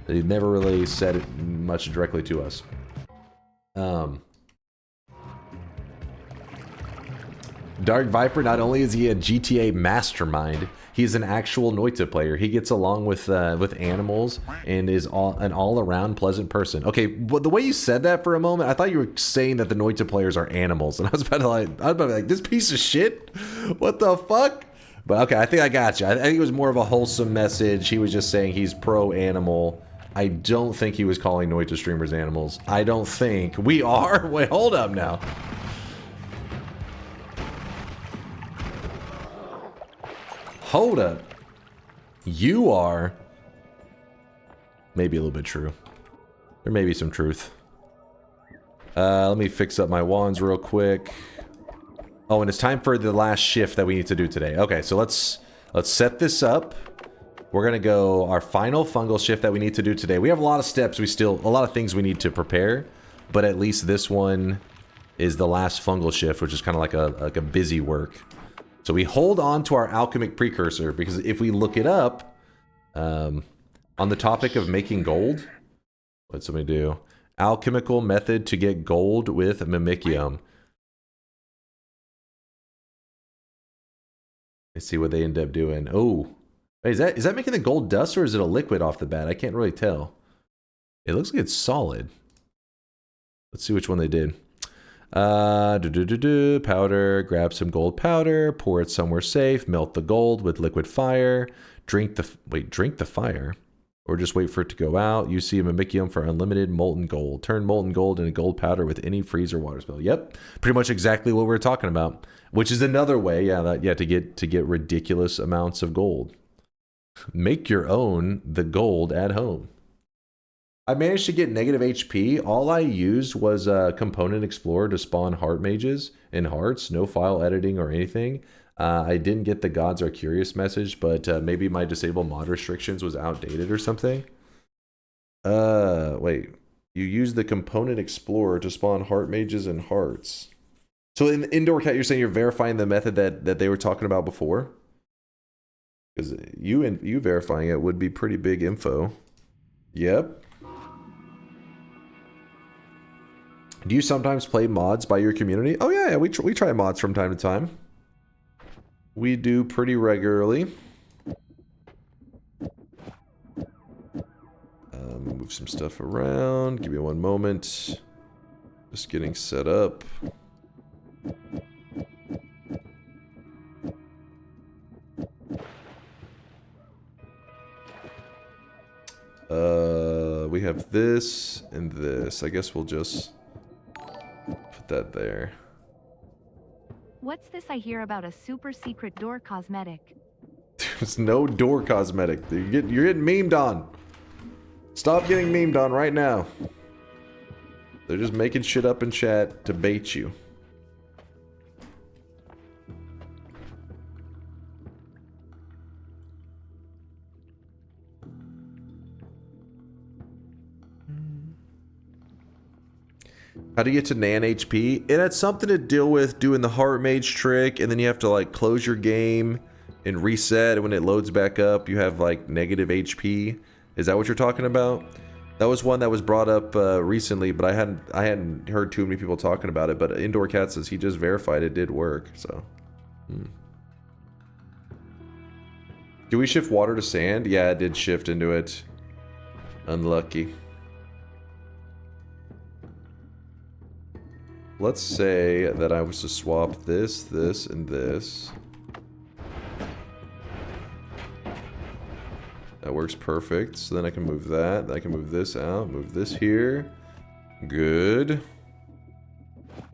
Speaker 5: They never really said it much directly to us. Dark Viper, not only is he a GTA mastermind, he's an actual Noita player. He gets along with animals and is an all-around pleasant person. Okay, but the way you said that for a moment, I thought you were saying that the Noita players are animals, and I was about to be like, this piece of shit? What the fuck? But okay, I think I got you. I think it was more of a wholesome message. He was just saying he's pro-animal. I don't think he was calling Noita streamers animals. I don't think. We are? Wait, hold up now. Hold up. You are. Maybe a little bit true. There may be some truth. Let me fix up my wands real quick. Oh, and it's time for the last shift that we need to do today. Okay, so let's set this up. We're gonna go our final fungal shift that we need to do today. We have a lot of steps. A lot of things we need to prepare, but at least this one is the last fungal shift, which is kind of like a busy work. So we hold on to our Alchemic Precursor, because if we look it up, on the topic of making gold, what's somebody do? Alchemical method to get gold with Mimicium. Let's see what they end up doing. Oh, is that making the gold dust, or is it a liquid off the bat? I can't really tell. It looks like it's solid. Let's see which one they did. Powder, grab some gold powder, pour it somewhere safe, melt the gold with liquid fire, drink the fire. or just wait for it to go out. You see a Mimicium for unlimited molten gold. Turn molten gold into gold powder with any freeze or water spell. Yep, pretty much exactly what we were talking about. Which is another way, to get ridiculous amounts of gold. Make your own the gold at home. I managed to get negative HP. All I used was Component Explorer to spawn heart mages and hearts. No file editing or anything. I didn't get the Gods Are Curious message, but maybe my disable mod restrictions was outdated or something. Wait. You use the Component Explorer to spawn heart mages and hearts. So in Indoor Cat, you're saying you're verifying the method that they were talking about before? Because you verifying it would be pretty big info. Yep. Do you sometimes play mods by your community? Oh yeah, we try mods from time to time. We do pretty regularly. Move some stuff around. Give me one moment. Just getting set up. We have this and this. I guess we'll just put that there.
Speaker 6: What's this I hear about a super secret door cosmetic?
Speaker 5: There's no door cosmetic. You're getting memed on. Stop getting memed on right now. They're just making shit up in chat to bait you. How do you get to Nan HP? It had something to deal with doing the Heart Mage trick, and then you have to like close your game and reset, and when it loads back up, you have like negative HP. Is that what you're talking about? That was one that was brought up recently, but I hadn't heard too many people talking about it. But Indoor Cat says he just verified it did work. So, Do we shift water to sand? Yeah, it did shift into it. Unlucky. Let's say that I was to swap this, this, and this. That works perfect. So then I can move that. I can move this out. Move this here. Good.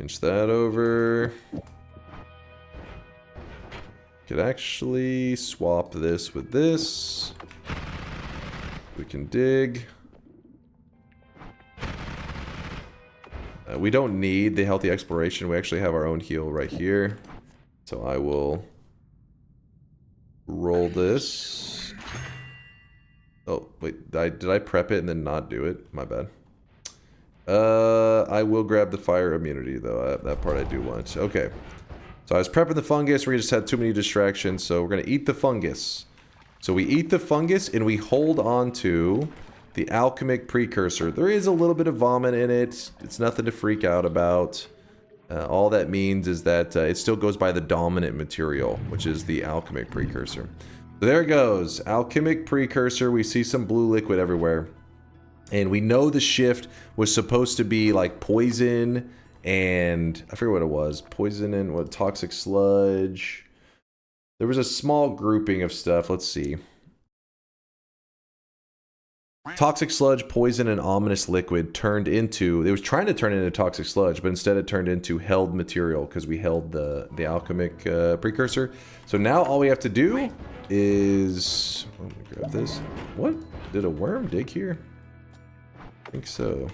Speaker 5: Inch that over. Could actually swap this with this. We can dig. We don't need the healthy exploration. We actually have our own heal right here. So I will roll this. Oh, wait. Did I prep it and then not do it? My bad. I will grab the fire immunity, though. That part I do want. Okay. So I was prepping the fungus. We just had too many distractions. So we're going to eat the fungus. So we eat the fungus and we hold on to the Alchemic Precursor. There is a little bit of vomit in it. It's nothing to freak out about. All that means is that it still goes by the dominant material, which is the Alchemic Precursor. So there it goes. Alchemic Precursor. We see some blue liquid everywhere. And we know the shift was supposed to be like poison and... I forget what it was. Poison and what? Toxic sludge. There was a small grouping of stuff. Let's see. Toxic sludge, poison, and ominous liquid turned into... It was trying to turn into toxic sludge, but instead it turned into held material because we held the alchemic precursor. So now all we have to do is... Let me grab this. What? Did a worm dig here? I think so.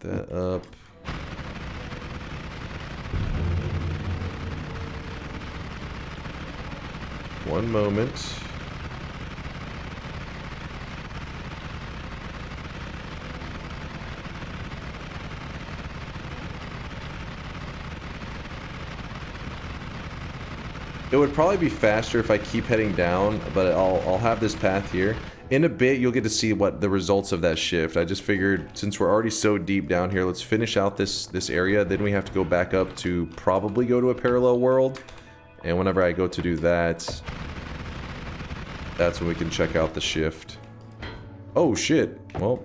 Speaker 5: Put that up. One moment. It would probably be faster if I keep heading down, but I'll have this path here. In a bit, you'll get to see what the results of that shift. I just figured, since we're already so deep down here, let's finish out this area. Then we have to go back up to probably go to a parallel world. And whenever I go to do that, that's when we can check out the shift. Oh, shit. Well,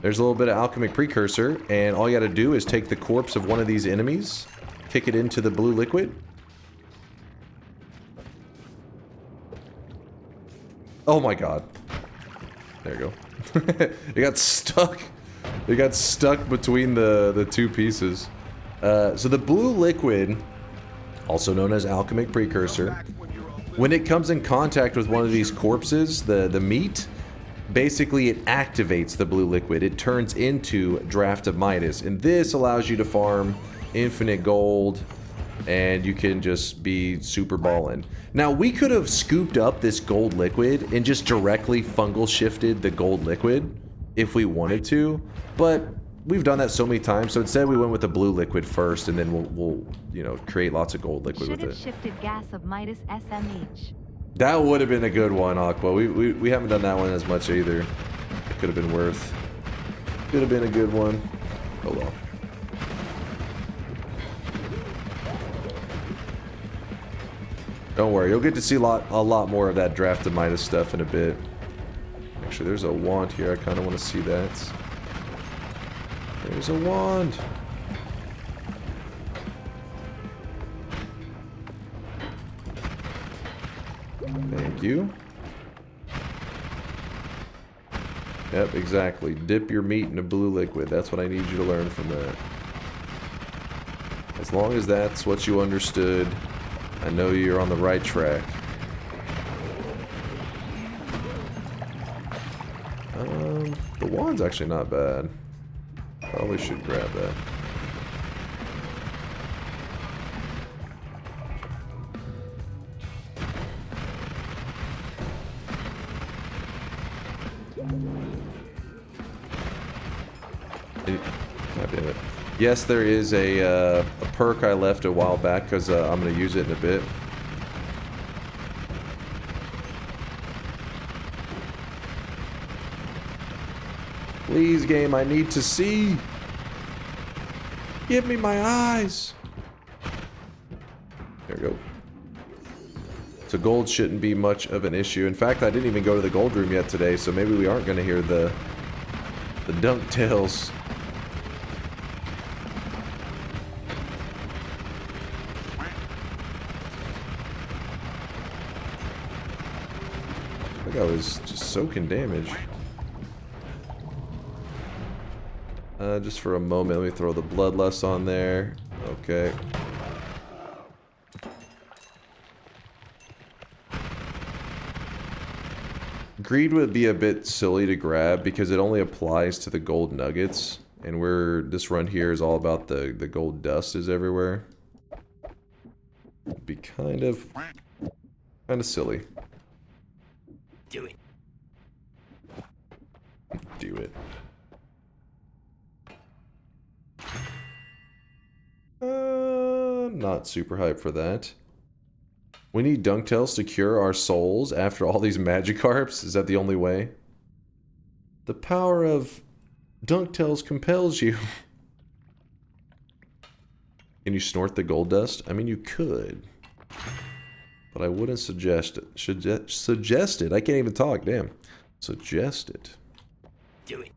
Speaker 5: there's a little bit of Alchemic Precursor, and all you gotta do is take the corpse of one of these enemies, kick it into the blue liquid. Oh my god. There you go. It got stuck. It got stuck between the two pieces. So the blue liquid, also known as Alchemic Precursor, when it comes in contact with one of these corpses, the meat, basically it activates the blue liquid. It turns into Draft of Midas, and this allows you to farm infinite gold, and you can just be super ballin'. Now, we could have scooped up this gold liquid and just directly fungal shifted the gold liquid if we wanted to, but we've done that so many times, so instead we went with the blue liquid first, and then we'll you know, create lots of gold liquid with it.
Speaker 6: Shifted gas of Midas SMH.
Speaker 5: That would have been a good one, Aqua. We haven't done that one as much either. It could have been worth. Could have been a good one. Oh well. Don't worry, you'll get to see a lot more of that Draft of Midas stuff in a bit. Actually, there's a wand here. I kind of want to see that. There's a wand. Thank you. Yep, exactly. Dip your meat in a blue liquid. That's what I need you to learn from that. As long as that's what you understood, I know you're on the right track. The wand's actually not bad. Probably should grab that. God damn it. Yes, there is a perk I left a while back because I'm going to use it in a bit. Please, game, I need to see. Give me my eyes. There we go. So gold shouldn't be much of an issue. In fact, I didn't even go to the gold room yet today, so maybe we aren't going to hear the dunk tails. I think I was just soaking damage. Just for a moment, let me throw the Bloodlust on there. Okay. Greed would be a bit silly to grab because it only applies to the gold nuggets, and this run here is all about the gold dust is everywhere. It'd be kind of silly.
Speaker 3: Do it.
Speaker 5: Do it. Not super hyped for that. We need Dunktails to cure our souls after all these Magikarps? Is that the only way? The power of Dunktails compels you. Can you snort the gold dust? I mean, you could. But I wouldn't suggest it. Suggest it. I can't even talk, damn. Suggest it.
Speaker 3: Do it.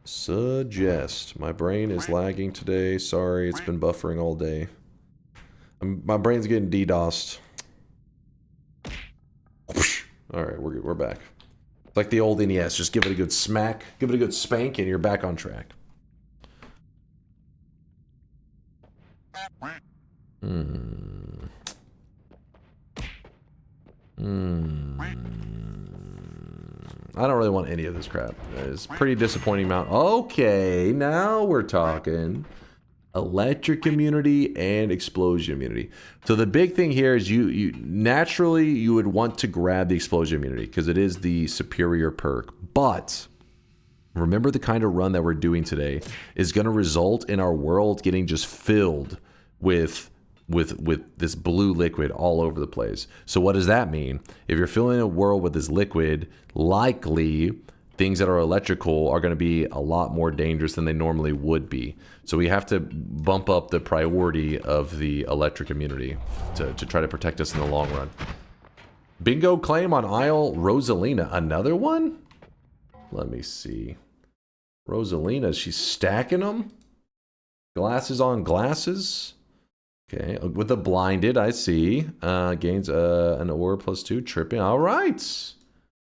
Speaker 5: Suggest. My brain is lagging today. Sorry, it's been buffering all day. My brain's getting DDoSed. Alright, we're back. It's like the old NES. Just give it a good smack. Give it a good spank and you're back on track. I don't really want any of this crap. It's pretty disappointing amount. Okay, now we're talking. Electric immunity and explosion immunity. So the big thing here is you naturally you would want to grab the explosion immunity because it is the superior perk. But remember, the kind of run that we're doing today is going to result in our world getting just filled with this blue liquid all over the place. So what does that mean? If you're filling a world with this liquid, likely things that are electrical are going to be a lot more dangerous than they normally would be. So we have to bump up the priority of the electric immunity to try to protect us in the long run. Bingo claim on Isle Rosalina. Another one? Let me see. Rosalina, she's stacking them? Glasses on glasses? Okay, with the blinded, I see. Gains an aura +2, tripping. All right.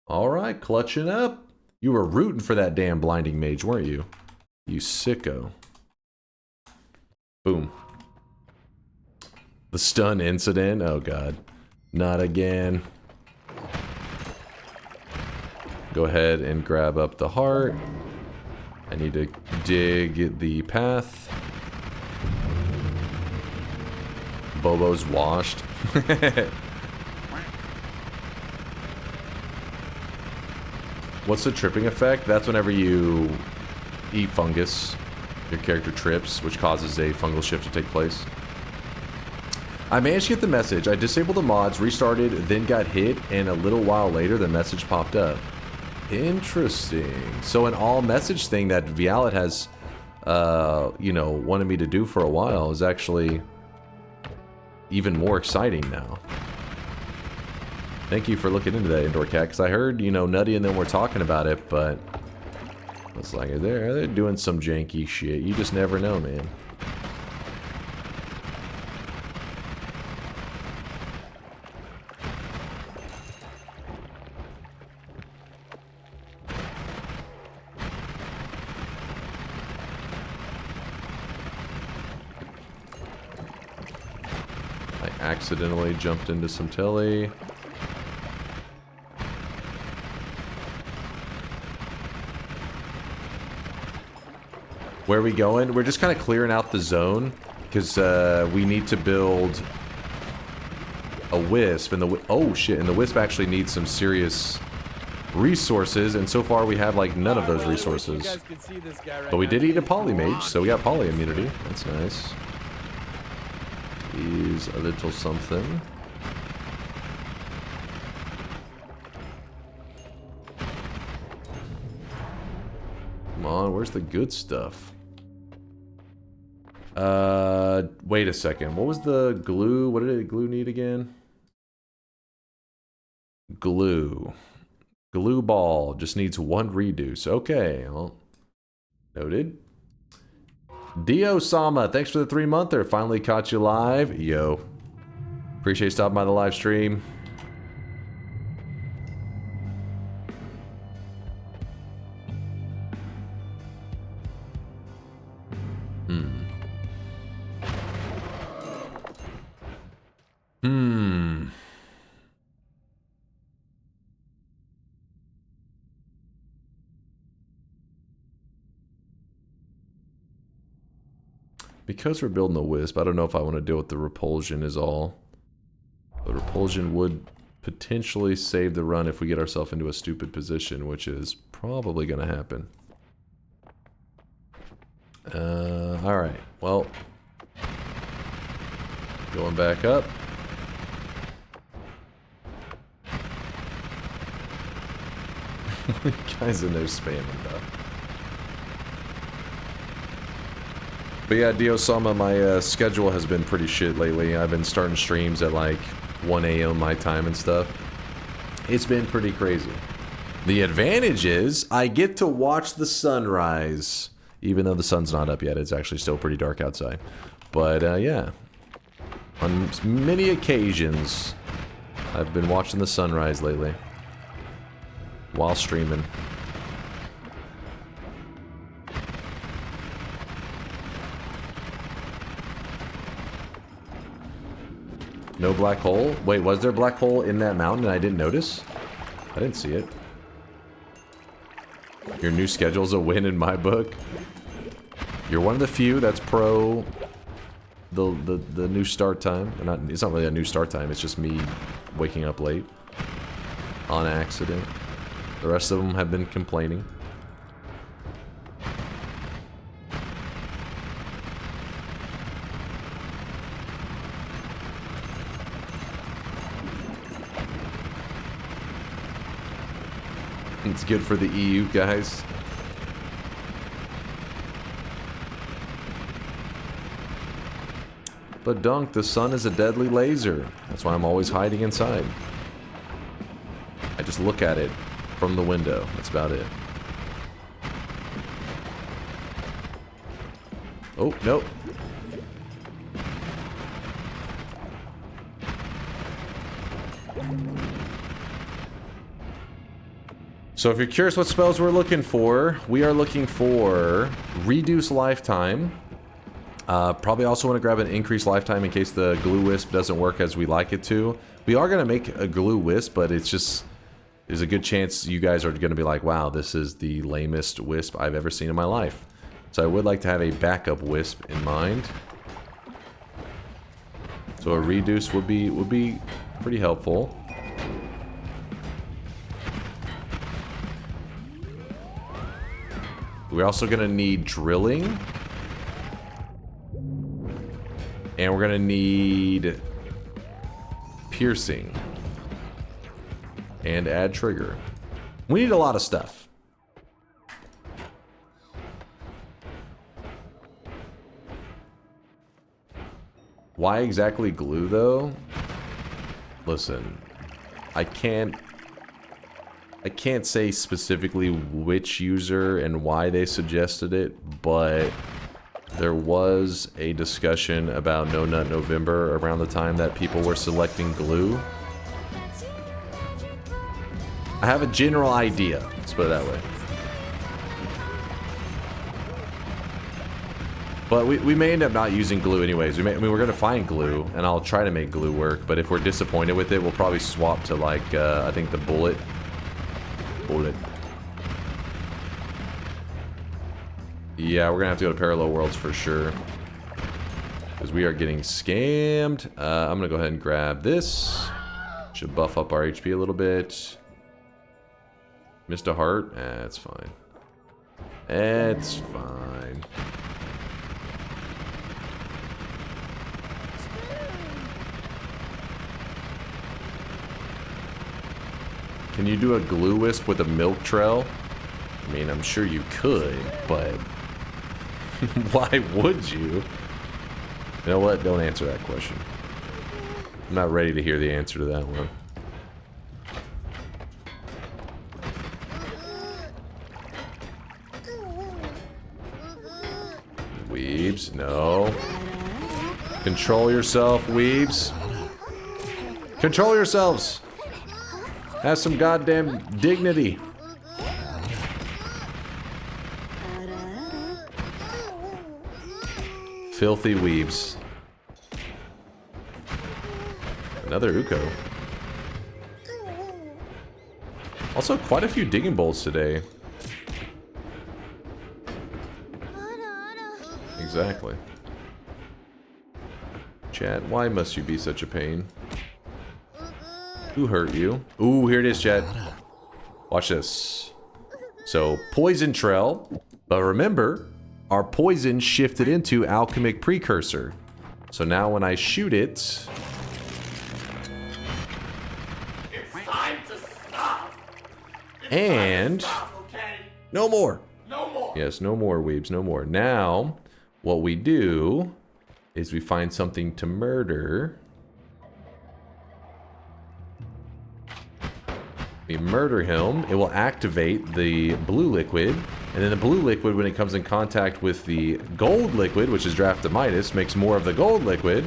Speaker 5: All right, clutching up. You were rooting for that damn blinding mage, weren't you? You sicko. Boom. The stun incident? Oh god. Not again. Go ahead and grab up the heart. I need to dig the path. Bobo's washed. What's the tripping effect? That's whenever you eat fungus, your character trips, which causes a fungal shift to take place. I managed to get the message. I disabled the mods, restarted, then got hit, and a little while later the message popped up. Interesting. So an all message thing that Vialet has, you know, wanted me to do for a while is actually even more exciting now. Thank you for looking into that, Indoor Cat, because I heard, you know, Nutty and them were talking about it, but it's like, they're doing some janky shit. You just never know, man. I accidentally jumped into some telly. Where are we going? We're just kind of clearing out the zone because we need to build a Wisp, and oh shit, and the Wisp actually needs some serious resources, and so far we have like none of those resources. But we did eat a poly mage, so we got poly immunity. That's nice. Is a little something. Come on, where's the good stuff? Wait a second. What was the glue? What did glue need again? Glue. Glue ball just needs 1 reduce. Okay, well, noted. Dio-sama, thanks for the 3-monther. Finally caught you live. Yo. Appreciate you stopping by the live stream. Because we're building a Wisp, I don't know if I want to deal with the repulsion is all. But repulsion would potentially save the run if we get ourselves into a stupid position, which is probably going to happen. Alright, well. Going back up. Guys in there spamming though. But yeah, Dio-sama, my schedule has been pretty shit lately. I've been starting streams at like 1 a.m. my time and stuff. It's been pretty crazy. The advantage is I get to watch the sunrise. Even though the sun's not up yet, it's actually still pretty dark outside. But yeah, on many occasions, I've been watching the sunrise lately. While streaming. No black hole? Wait, was there a black hole in that mountain and I didn't notice? I didn't see it. Your new schedule's a win in my book. You're one of the few that's pro the new start time. It's not really a new start time, it's just me waking up late. On accident. The rest of them have been complaining. It's good for the EU guys. But Dunk, the sun is a deadly laser. That's why I'm always hiding inside. I just look at it from the window. That's about it. Oh, nope. So if you're curious what spells we're looking for, we are looking for Reduce Lifetime. Probably also want to grab an Increased Lifetime in case the Glue Wisp doesn't work as we like it to. We are going to make a Glue Wisp, but it's just... There's a good chance you guys are going to be like, wow, this is the lamest Wisp I've ever seen in my life. So I would like to have a backup Wisp in mind. So a Reduce would be pretty helpful. We're also going to need Drilling. And we're going to need Piercing. And add Trigger. We need a lot of stuff. Why exactly glue, though? Listen, I can't say specifically which user and why they suggested it, but there was a discussion about No Nut November around the time that people were selecting glue. I have a general idea, let's put it that way. But we may end up not using glue anyways. We're going to find glue, and I'll try to make glue work, but if we're disappointed with it, we'll probably swap to, like, I think the bullet. Yeah, we're going to have to go to Parallel Worlds for sure. Because we are getting scammed. I'm going to go ahead and grab this. Should buff up our HP a little bit. Missed a heart? It's fine. It's fine. Can you do a glue wisp with a milk trail? I mean, I'm sure you could, but why would you? You know what? Don't answer that question. I'm not ready to hear the answer to that one. Weebs, no. Control yourself, weebs. Control yourselves. Have some goddamn dignity. Filthy weebs. Another Uko. Also, quite a few digging bolts today. Exactly. Chat, why must you be such a pain? Who hurt you? Ooh, here it is, chat. Watch this. So, Poison Trail. But remember, our poison shifted into Alchemic Precursor. So now when I shoot it...
Speaker 3: It's time to stop.
Speaker 5: And...
Speaker 3: Okay?
Speaker 5: No more.
Speaker 3: No more.
Speaker 5: Yes, no more weebs, no more. Now, what we do is we find something to murder. We murder him. It will activate the blue liquid. And then the blue liquid, when it comes in contact with the gold liquid, which is Draftamitis, makes more of the gold liquid.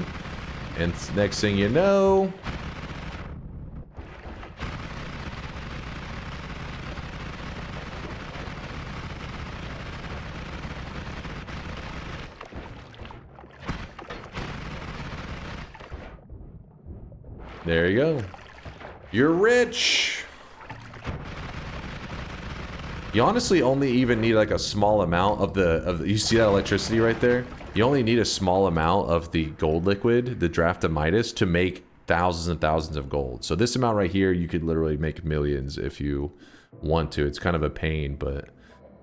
Speaker 5: And next thing you know... There you go. You're rich! You honestly only even need like a small amount of the you see that electricity right there? You only need a small amount of the gold liquid, the Draftamitis, to make thousands and thousands of gold. So this amount right here, you could literally make millions if you want to. It's kind of a pain, but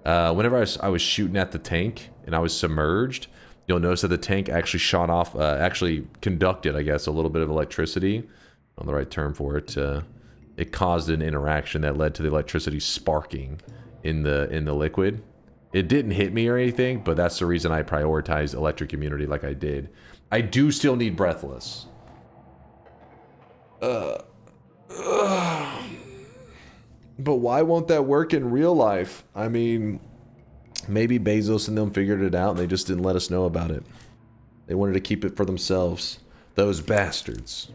Speaker 5: whenever I was shooting at the tank and I was submerged, you'll notice that the tank actually shot off, actually conducted, I guess, a little bit of electricity. On the right term for it. It caused an interaction that led to the electricity sparking in the liquid. It didn't hit me or anything, but that's the reason I prioritized electric immunity like I did. I do still need Breathless. But why won't that work in real life? I mean, maybe Bezos and them figured it out and they just didn't let us know about it. They wanted to keep it for themselves. Those bastards.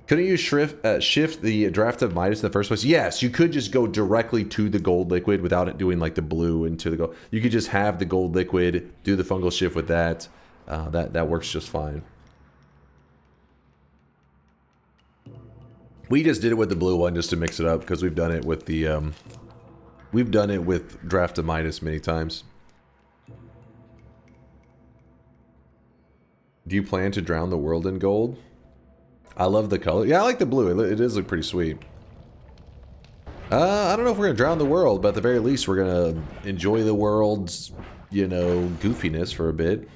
Speaker 5: Couldn't you shift the draft of Midas in the first place? Yes, you could just go directly to the gold liquid without it doing like the blue into the gold. You could just have the gold liquid, do the fungal shift with that. That works just fine. We just did it with the blue one just to mix it up because we've done it with the we've done it with draft of Midas many times. Do you plan to drown the world in gold? I love the color. Yeah, I like the blue. It does look pretty sweet. I don't know if we're going to drown the world, but at the very least, we're going to enjoy the world's, you know, goofiness for a bit.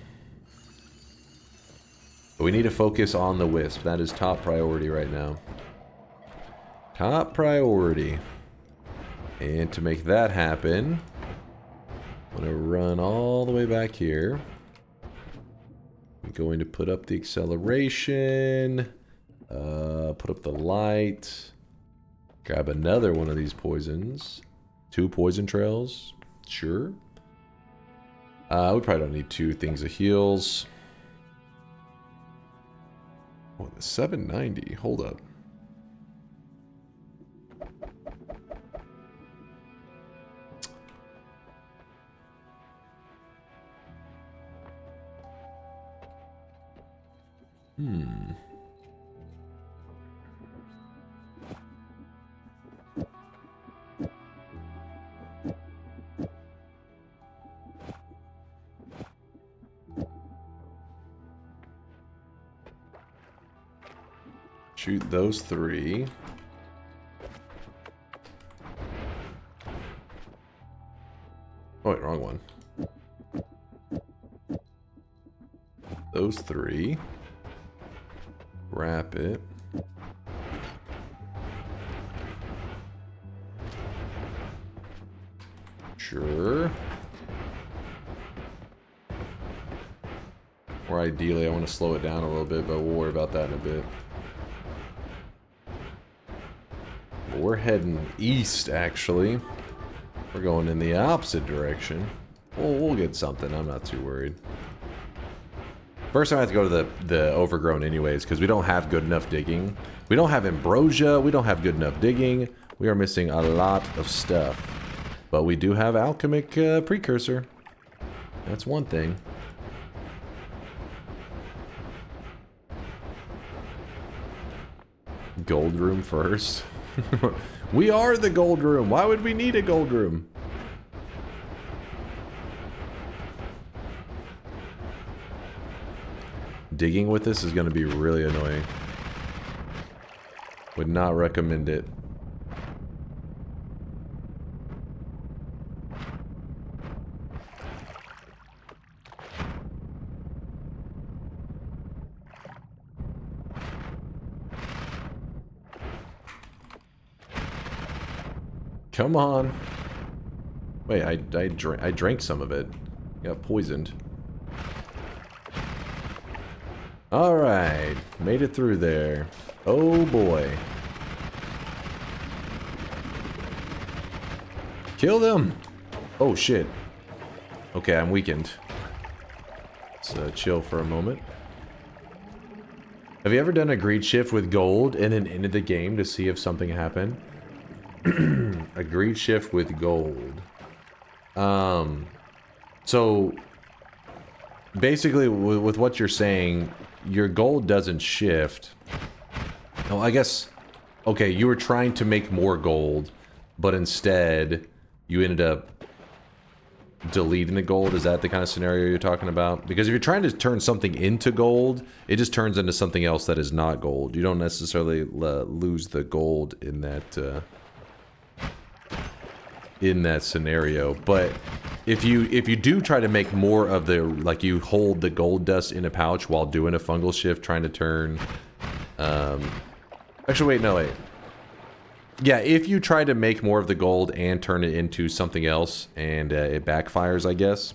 Speaker 5: But we need to focus on the Wisp. That is top priority right now. Top priority. And to make that happen, I'm going to run all the way back here. I'm going to put up the acceleration. Put up the light. Grab another one of these poisons. 2 poison trails. Sure. We probably don't need 2 things of heals. Oh, the 790. Hold up. Shoot those 3. Oh, wait, wrong one. Those 3. Wrap it. Sure. Or ideally, I want to slow it down a little bit, but we'll worry about that in a bit. We're heading east, actually. We're going in the opposite direction. We'll get something. I'm not too worried. First, I have to go to the overgrown anyways, because we don't have good enough digging. We don't have ambrosia. We don't have good enough digging. We are missing a lot of stuff. But we do have Alchemic Precursor. That's one thing. Gold room first. We are the gold room. Why would we need a gold room? Digging with this is going to be really annoying. Would not recommend it. Come on. Wait, I drank some of it. Got poisoned. Alright. Made it through there. Oh boy. Kill them! Oh shit. Okay, I'm weakened. Let's chill for a moment. Have you ever done a greed shift with gold and then ended the game to see if something happened? A greed shift with gold. So basically with what you're saying, your gold doesn't shift. Oh, I guess, okay, you were trying to make more gold, but instead you ended up deleting the gold. Is that the kind of scenario you're talking about? Because if you're trying to turn something into gold, it just turns into something else that is not gold. You don't necessarily lose the gold in that scenario. But if you do try to make more of the, like, you hold the gold dust in a pouch while doing a fungal shift, trying to turn actually wait, no, wait. Yeah, if you try to make more of the gold and turn it into something else and it backfires, I guess,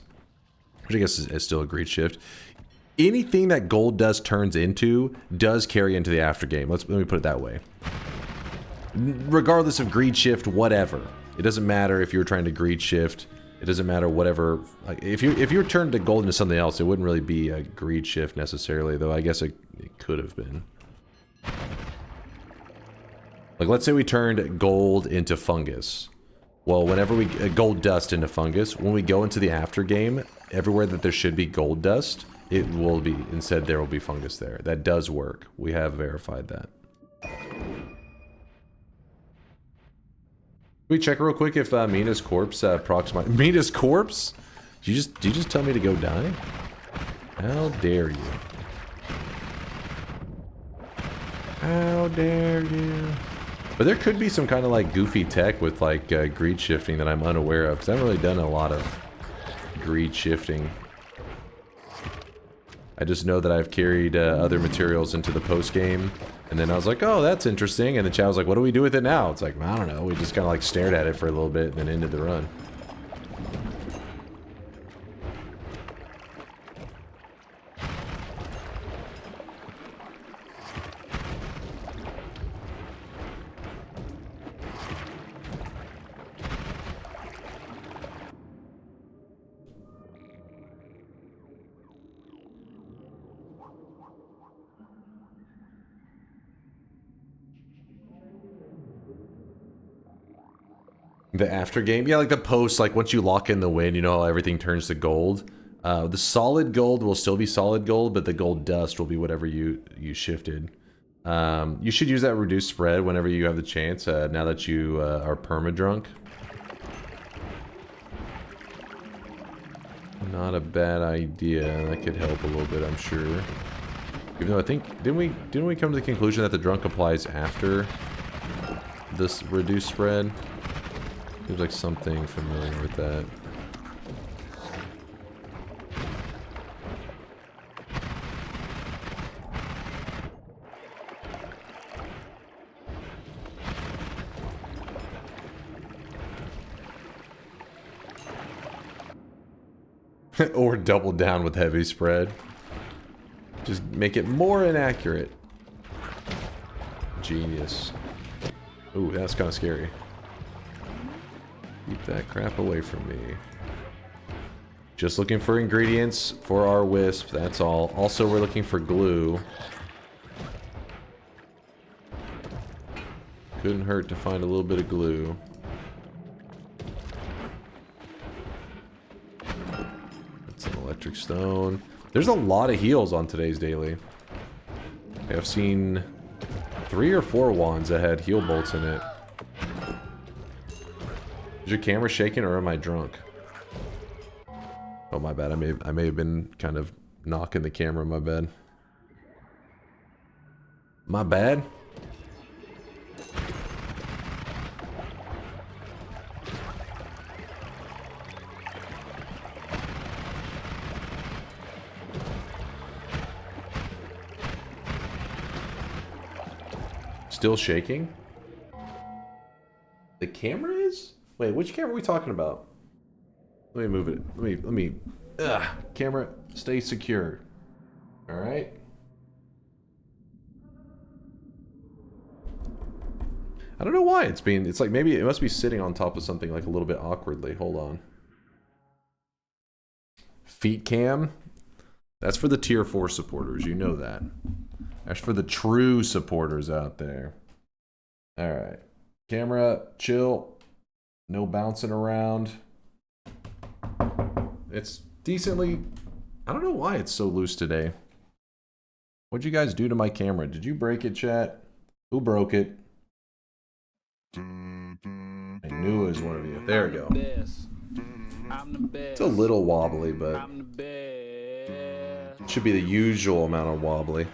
Speaker 5: which I guess is still a greed shift, anything that gold dust turns into does carry into the after game. Let me put it that way. Regardless of greed shift, whatever. It doesn't matter if you're trying to greed shift. It doesn't matter whatever. Like, if you're turned to gold into something else, it wouldn't really be a greed shift necessarily, though I guess it could have been. Like, let's say we turned gold into fungus. Well, whenever we gold dust into fungus, when we go into the after game, everywhere that there should be gold dust, it will be, instead there will be fungus there. That does work. We have verified that. Can we check real quick if Mina's corpse procs my... Mina's corpse? Did you just tell me to go die? How dare you? How dare you? But there could be some kind of like goofy tech with like greed shifting that I'm unaware of, because I haven't really done a lot of greed shifting. I just know that I've carried other materials into the post game, and then I was like, oh, that's interesting, and the chat was like, what do we do with it now? It's like, I don't know, we just kind of like stared at it for a little bit and then ended the run. The after game? Yeah, like the post, like once you lock in the win, you know how everything turns to gold. The solid gold will still be solid gold, but the gold dust will be whatever you shifted. You should use that reduced spread whenever you have the chance, now that you are perma-drunk. Not a bad idea. That could help a little bit, I'm sure. Even though I think, didn't we come to the conclusion that the drunk applies after this reduced spread? Seems like something familiar with that. Or double down with heavy spread. Just make it more inaccurate. Genius. Ooh, that's kind of scary. Keep that crap away from me. Just looking for ingredients for our wisp, that's all. Also, we're looking for glue. Couldn't hurt to find a little bit of glue. That's an electric stone. There's a lot of heals on today's daily. I've seen 3 or 4 wands that had heal bolts in it. Is your camera shaking or am I drunk? Oh, my bad. I may have been kind of knocking the camera, my bad. My bad? Still shaking? The camera is? Wait, which camera are we talking about? Let me move it. Let me. Camera, stay secure. All right. I don't know why it's like maybe it must be sitting on top of something like a little bit awkwardly. Hold on. Feet cam. That's for the tier 4 supporters. You know that. That's for the true supporters out there. All right. Camera, chill. No bouncing around. It's decently... I don't know why it's so loose today. What'd you guys do to my camera? Did you break it, chat? Who broke it? I knew it was one of you. There we go. It's a little wobbly, but... it should be the usual amount of wobbly.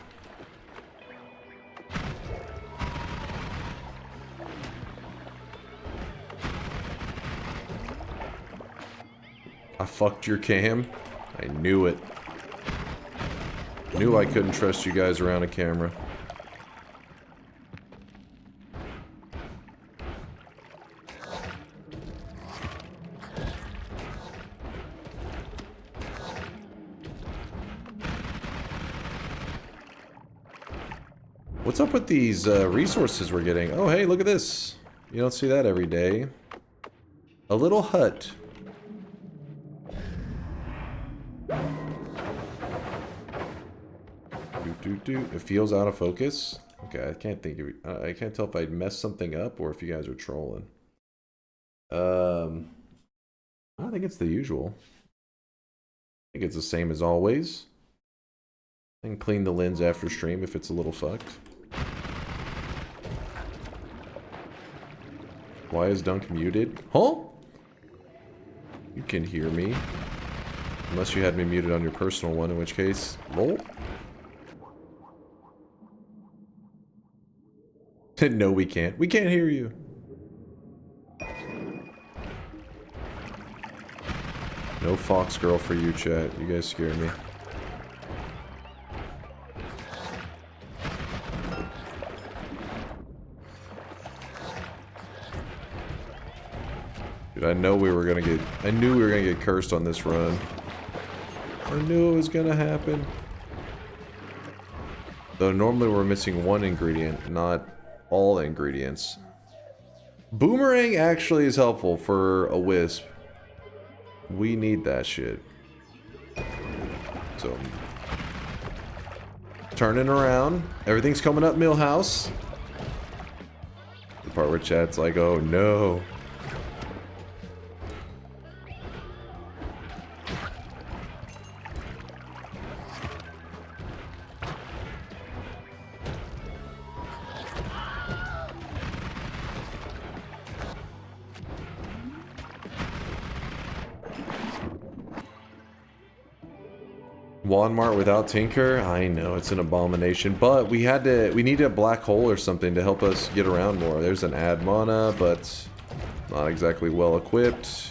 Speaker 5: I fucked your cam. I knew it. Knew I couldn't trust you guys around a camera. What's up with these resources we're getting? Oh, hey, look at this. You don't see that every day. A little hut. It feels out of focus. Okay, I can't think of it. I can't tell if I messed something up or if you guys are trolling. I think it's the usual. I think it's the same as always. And clean the lens after stream if it's a little fucked. Why is Dunk muted? Huh? You can hear me. Unless you had me muted on your personal one, in which case, lol. No, we can't. We can't hear you. No Fox girl for you, chat. You guys scare me. Dude, I knew we were gonna get cursed on this run. I knew it was gonna happen. Though normally we're missing one ingredient, not all ingredients. Boomerang actually is helpful for a Wisp. We need that shit. So, turning around. Everything's coming up Millhouse. The part where chat's like, oh no. Walmart without Tinker? I know, it's an abomination, but we needed a black hole or something to help us get around more. There's an add mana, but not exactly well equipped.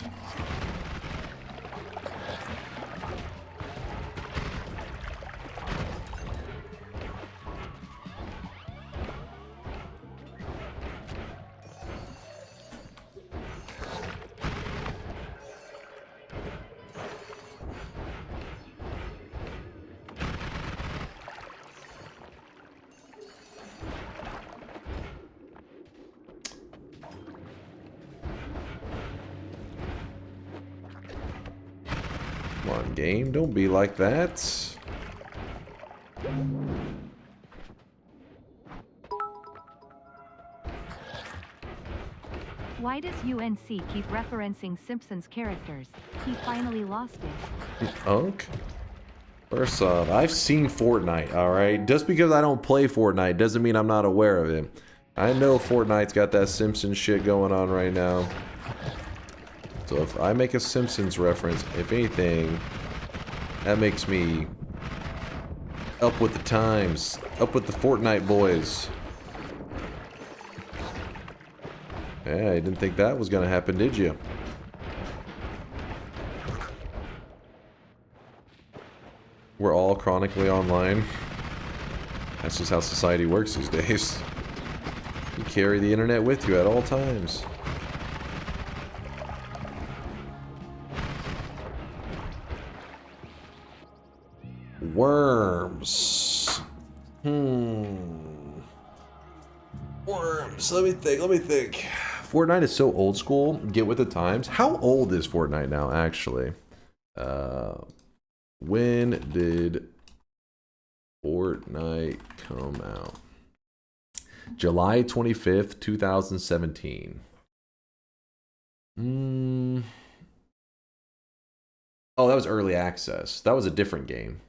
Speaker 5: Come on, game, don't be like that.
Speaker 6: Why does UNC keep referencing Simpsons characters? He finally lost it.
Speaker 5: Unk? First off, I've seen Fortnite, alright? Just because I don't play Fortnite doesn't mean I'm not aware of it. I know Fortnite's got that Simpsons shit going on right now. So if I make a Simpsons reference, if anything, that makes me up with the times, up with the Fortnite boys. Yeah, I didn't think that was gonna happen, did you? We're all chronically online. That's just how society works these days. You carry the internet with you at all times. Worms. Worms. Let me think. Fortnite is so old school. Get with the times. How old is Fortnite now, actually? When did Fortnite come out? July 25th, 2017. Oh, that was early access. That was a different game.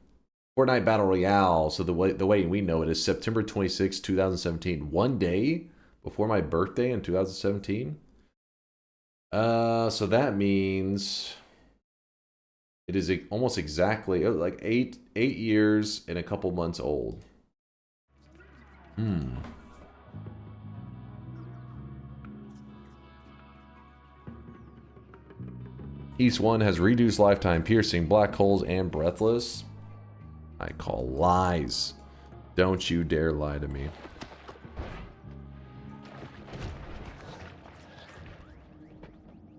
Speaker 5: Fortnite Battle Royale, so the way we know it is September 26, 2017. One day before my birthday in 2017. So that means it is almost exactly like eight years and a couple months old. East 1 has reduced lifetime, piercing, black holes, and breathless. I call lies. Don't you dare lie to me.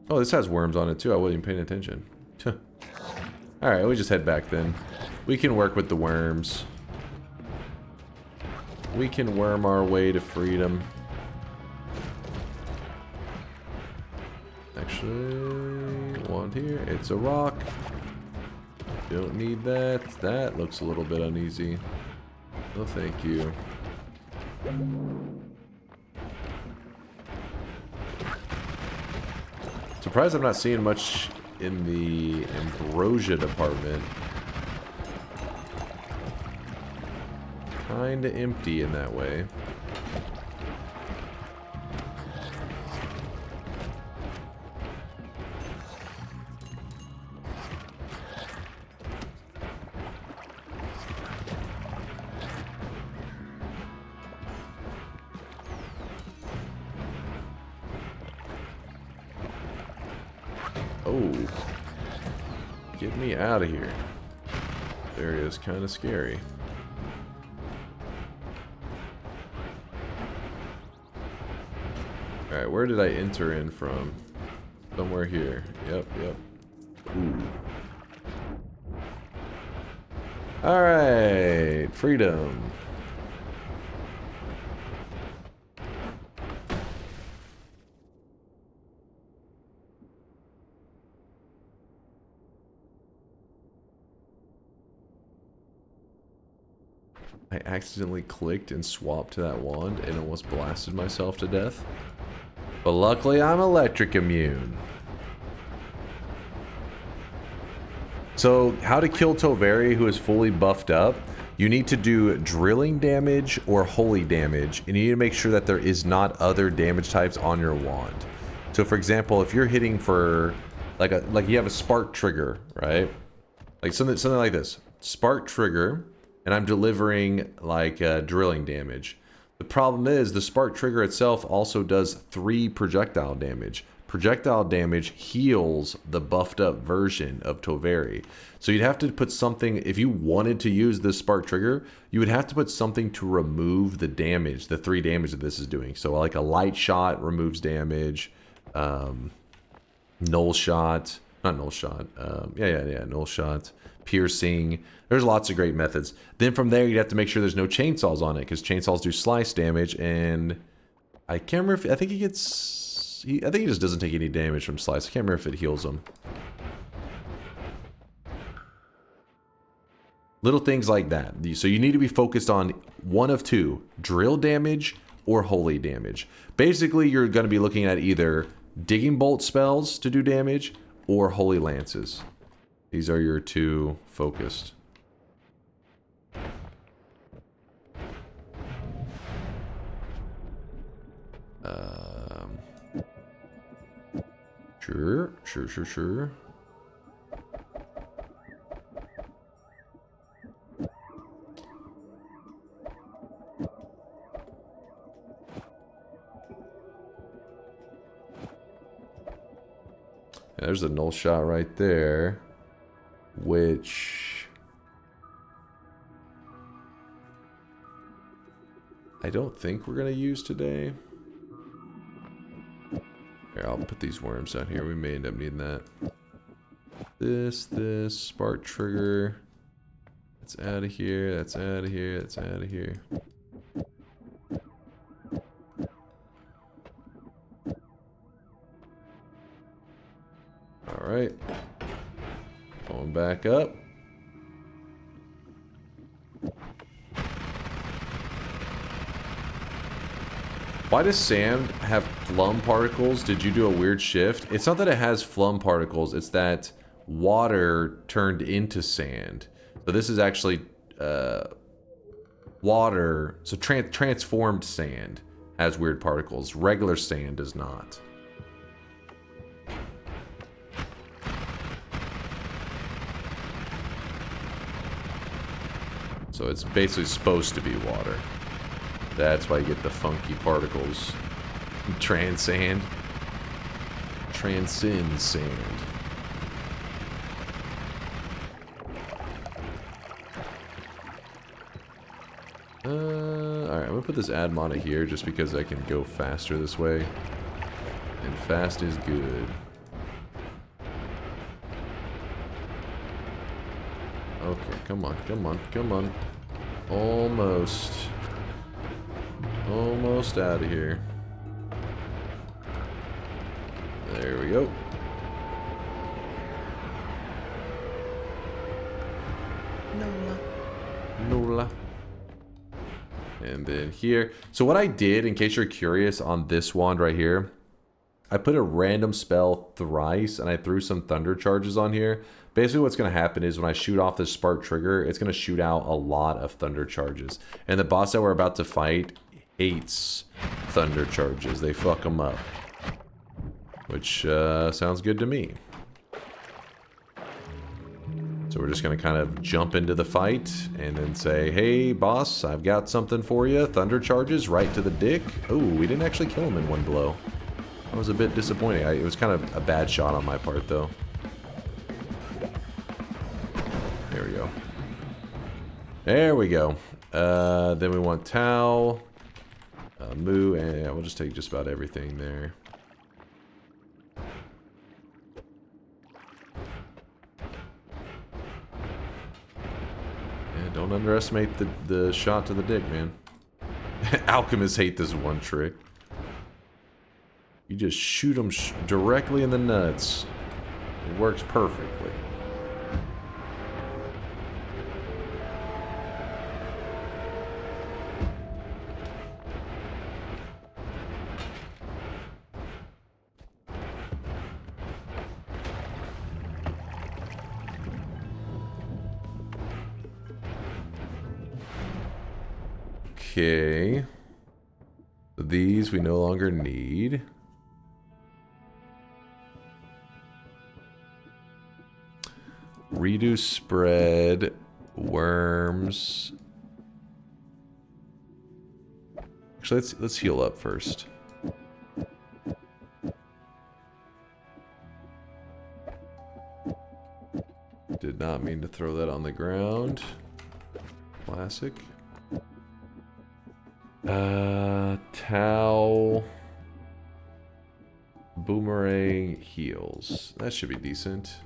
Speaker 5: Oh, this has worms on it too. I wasn't even paying attention. Alright, we just head back then. We can work with the worms. We can worm our way to freedom. Actually, want here. It's a rock. Don't need that. That looks a little bit uneasy. No, thank you. Surprised I'm not seeing much in the ambrosia department. Kinda empty in that way. Oh, get me out of here. This area is kind of scary. Alright, where did I enter in from? Somewhere here. Yep. Ooh. Alright, freedom. I accidentally clicked and swapped to that wand and almost blasted myself to death. But luckily I'm electric immune. So how to kill Toveri, who is fully buffed up? You need to do drilling damage or holy damage, and you need to make sure that there is not other damage types on your wand. So for example, if you're hitting for like you have a spark trigger, right? Like something like this. Spark trigger. And I'm delivering like drilling damage. The problem is the spark trigger itself also does 3 projectile damage. Projectile damage heals the buffed up version of Toveri. So you'd have to put something, if you wanted to use this spark trigger, you would have to put something to remove the damage, the 3 damage that this is doing. So like a light shot removes damage, null shot, not null shot, null shot, piercing. There's lots of great methods. Then from there, you'd have to make sure there's no chainsaws on it, because chainsaws do slice damage, and I can't remember if, I think he gets, I think he just doesn't take any damage from slice. I can't remember if it heals him. Little things like that. So you need to be focused on one of 2, drill damage or holy damage. Basically, you're going to be looking at either digging bolt spells to do damage or holy lances. These are your 2 focused. Sure. There's a null shot right there, which I don't think we're gonna use today. Here, I'll put these worms out here. We may end up needing that. This, spark trigger. That's out of here. That's out of here. That's out of here. All right. Going back up. Why does sand have flum particles? Did you do a weird shift? It's not that it has flum particles, it's that water turned into sand. So this is actually water, so transformed sand has weird particles. Regular sand does not. So it's basically supposed to be water. That's why you get the funky particles. Transcend sand. Alright, I'm gonna put this add mana here just because I can go faster this way. And fast is good. Okay, come on. Almost out of here. There we go. Nola. And then here. So what I did, in case you're curious, on this wand right here, I put a random spell thrice, and I threw some thunder charges on here. Basically what's going to happen is when I shoot off this spark trigger, it's going to shoot out a lot of thunder charges. And the boss that we're about to fight hates thunder charges. They fuck them up. Which sounds good to me. So we're just going to kind of jump into the fight and then say, hey, boss, I've got something for you. Thunder charges right to the dick. Oh, we didn't actually kill him in one blow. That was a bit disappointing. It was kind of a bad shot on my part, though. There we go. There we go. Then we want Tau, Moo, and we'll just take just about everything there. Yeah, don't underestimate the shot to the dick, man. Alchemists hate this one trick. You just shoot them directly in the nuts. It works perfectly. Okay. These we no longer need. Redo spread, worms. Actually, let's heal up first. Did not mean to throw that on the ground. Classic. Tau. Boomerang heals. That should be decent.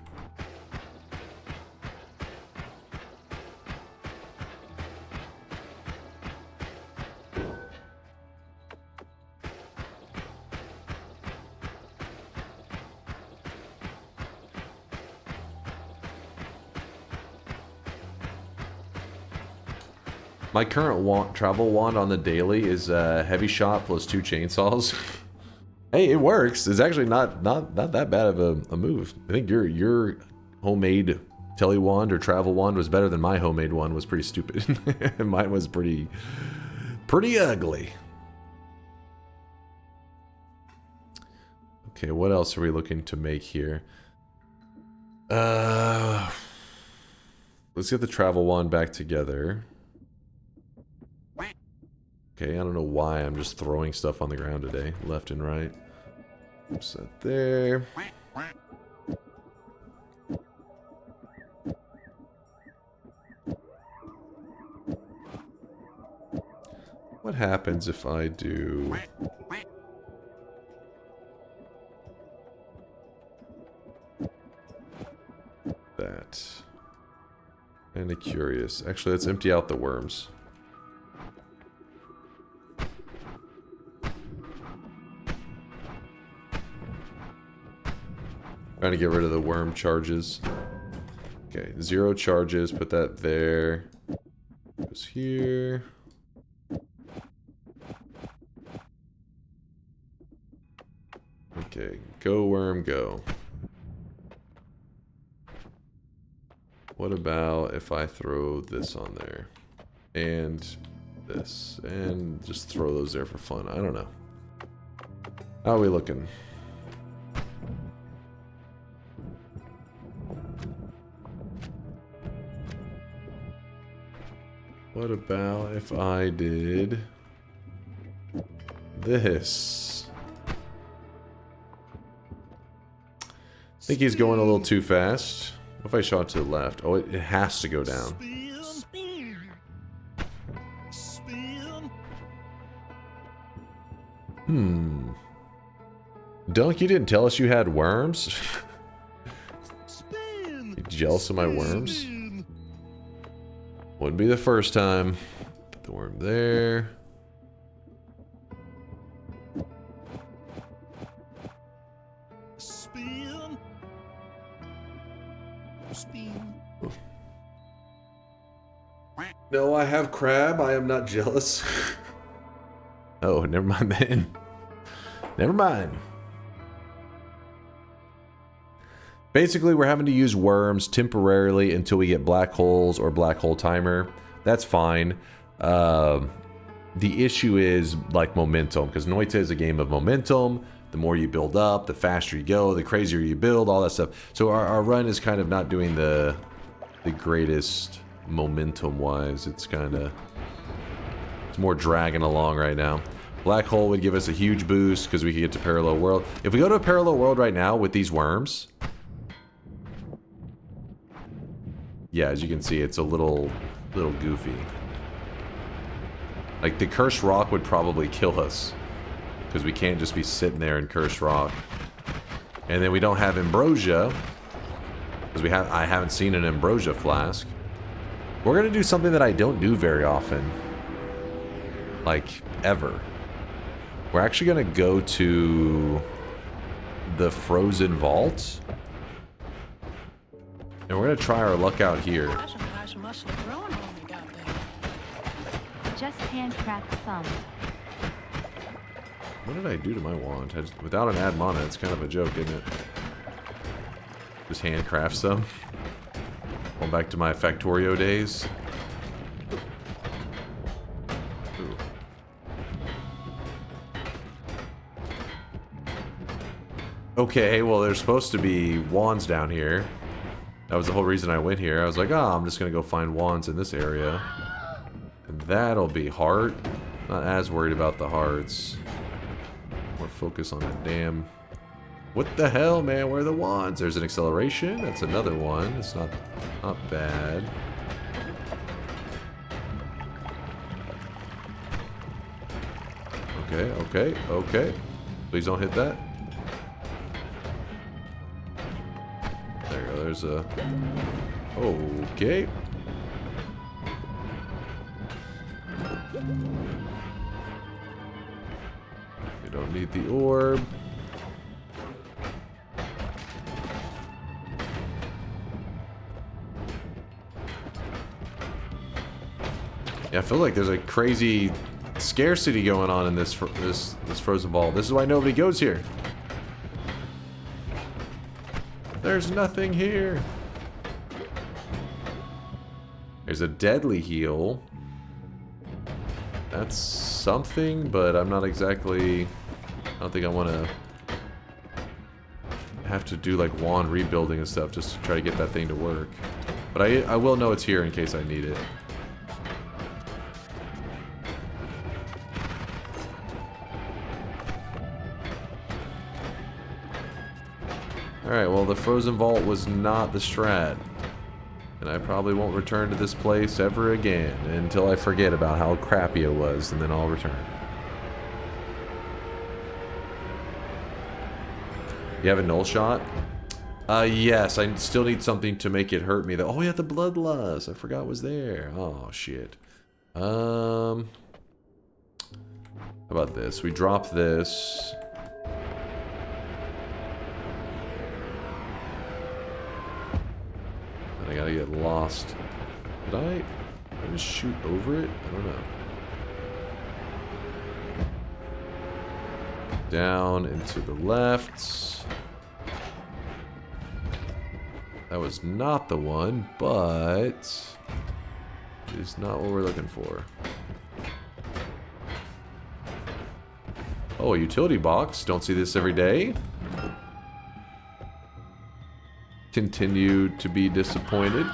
Speaker 5: My current travel wand on the daily is heavy shot plus 2 chainsaws. Hey, it works. It's actually not that bad of a move. I think your homemade tele wand or travel wand was better than my homemade one. Was pretty stupid. Mine was pretty ugly. Okay, what else are we looking to make here? Let's get the travel wand back together. Okay, I don't know why I'm just throwing stuff on the ground today, left and right. Set there. What happens if I do... that? Kinda curious. Actually, let's empty out the worms. Trying to get rid of the worm charges. Okay, 0 charges, put that there. Goes here. Okay, go worm, go. What about if I throw this on there? And this. And just throw those there for fun. I don't know. How are we looking? What about if I did this? I think he's going a little too fast. What if I shot to the left? Oh, it has to go down. Dunk, you didn't tell us you had worms? You jealous of my worms? Wouldn't be the first time. Put the worm there.
Speaker 3: Spin. Spin.
Speaker 5: Oof. No, I have crab. I am not jealous. Oh, never mind then. Never mind. Basically, we're having to use worms temporarily until we get black holes or black hole timer. That's fine. The issue is like momentum, because Noita is a game of momentum. The more you build up, the faster you go, the crazier you build, all that stuff. So our run is kind of not doing the greatest momentum-wise. It's more dragging along right now. Black hole would give us a huge boost because we could get to parallel world. If we go to a parallel world right now with these worms, yeah, as you can see, it's a little goofy. Like, the cursed rock would probably kill us, because we can't just be sitting there in cursed rock. And then we don't have ambrosia, because I haven't seen an ambrosia flask. We're gonna do something that I don't do very often, like ever. We're actually gonna go to the frozen vault, and we're gonna try our luck out here.
Speaker 6: Just handcraft some.
Speaker 5: What did I do to my wand? Without an add mana, it's kind of a joke, isn't it? Just handcraft some. Going back to my Factorio days. Ooh. Okay, well, there's supposed to be wands down here. That was the whole reason I went here. I was like, oh, I'm just gonna go find wands in this area. And that'll be heart. Not as worried about the hearts. More focus on that damn... What the hell, man? Where are the wands? There's an acceleration. That's another one. It's not bad. Okay. Please don't hit that. There you go. There's a... Okay. We don't need the orb. Yeah, I feel like there's a crazy scarcity going on in this frozen vault. This is why nobody goes here. There's nothing here. There's a deadly heal. That's something, but I'm not exactly... I don't think I want to have to do like wand rebuilding and stuff just to try to get that thing to work. But I will know it's here in case I need it. Alright, well, the frozen vault was not the strat. And I probably won't return to this place ever again until I forget about how crappy it was, and then I'll return. You have a null shot? Yes, I still need something to make it hurt me though. Oh yeah, the bloodlust. I forgot it was there. Oh shit. How about this? We drop this. I gotta get lost. Did I just shoot over it? I don't know. Down and to the left. That was not the one, but it's not what we're looking for. Oh, a utility box. Don't see this every day. Continue to be disappointed.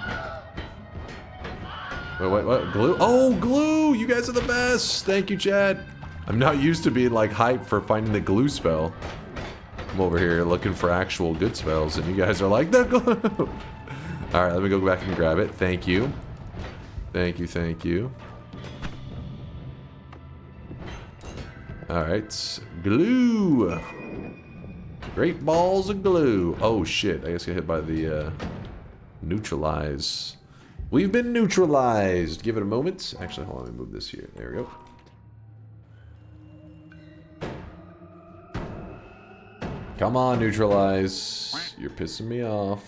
Speaker 5: Wait, what? Glue? Oh, glue! You guys are the best! Thank you, chat. I'm not used to being like hyped for finding the glue spell. I'm over here looking for actual good spells, and you guys are like, the glue! Alright, let me go back and grab it. Thank you. Thank you. Alright. Glue! Great balls of glue. Oh shit, I guess I got hit by the neutralize. We've been neutralized. Give it a moment. Actually, hold on, let me move this here. There we go. Come on, neutralize. You're pissing me off.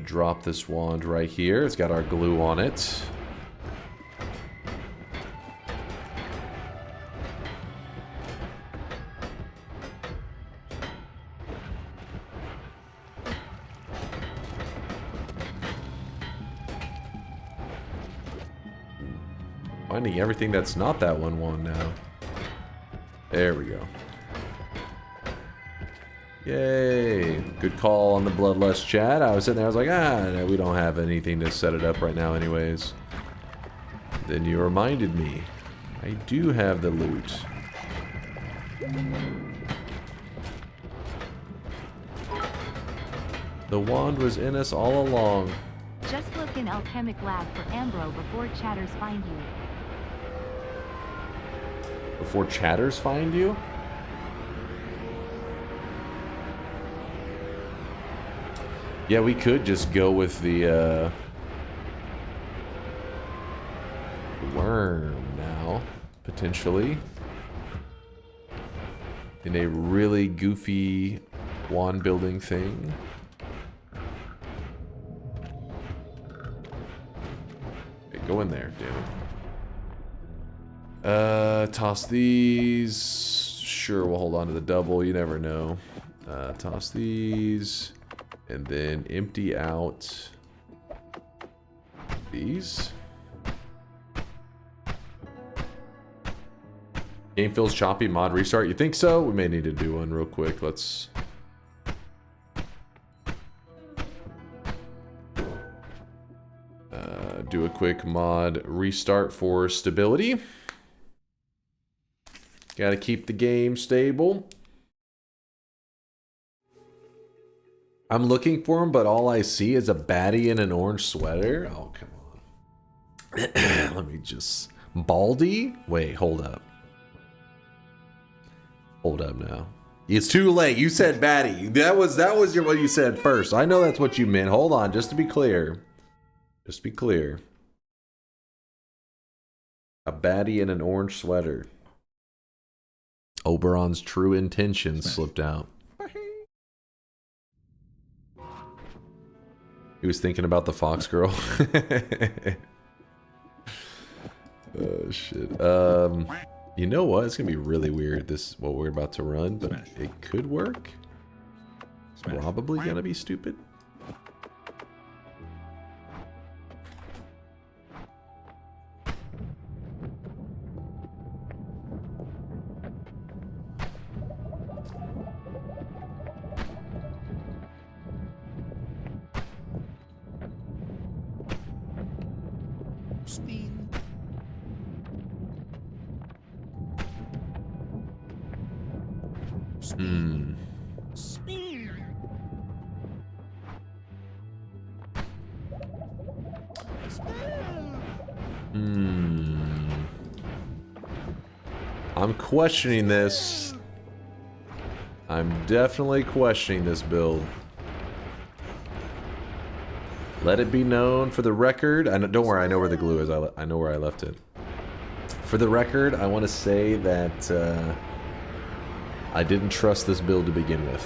Speaker 5: drop this wand right here. It's got our glue on it. Finding everything that's not that one wand now. There we go. Yay. Good call on the Bloodlust chat. I was sitting there, I was like, no, we don't have anything to set it up right now anyways. Then you reminded me. I do have the loot. The wand was in us all along.
Speaker 6: Just look in Alchemic Lab for Ambro before chatters find you.
Speaker 5: Before chatters find you? Yeah, we could just go with the worm now, potentially. In a really goofy wand building thing. Okay, go in there, damn it. Toss these. Sure, we'll hold on to the double, you never know. Toss these. And then empty out these. Game feels choppy, mod restart. You think so? We may need to do one real quick. Let's... do a quick mod restart for stability. Gotta keep the game stable. I'm looking for him, but all I see is a baddie in an orange sweater. Oh, come on. Let me just... Baldy? Wait, hold up. Hold up now. It's too late. You said baddie. That was what you said first. I know that's what you meant. Hold on, just to be clear. Just to be clear. A baddie in an orange sweater. Oberon's true intentions slipped out. He was thinking about the fox girl. Oh shit. You know what? It's gonna be really weird. This what we're about to run, but it could work. It's probably gonna be stupid. I'm questioning this. I'm definitely questioning this build. Let it be known for the record. Don't worry, I know where the glue is. I know where I left it. For the record, I want to say that I didn't trust this build to begin with.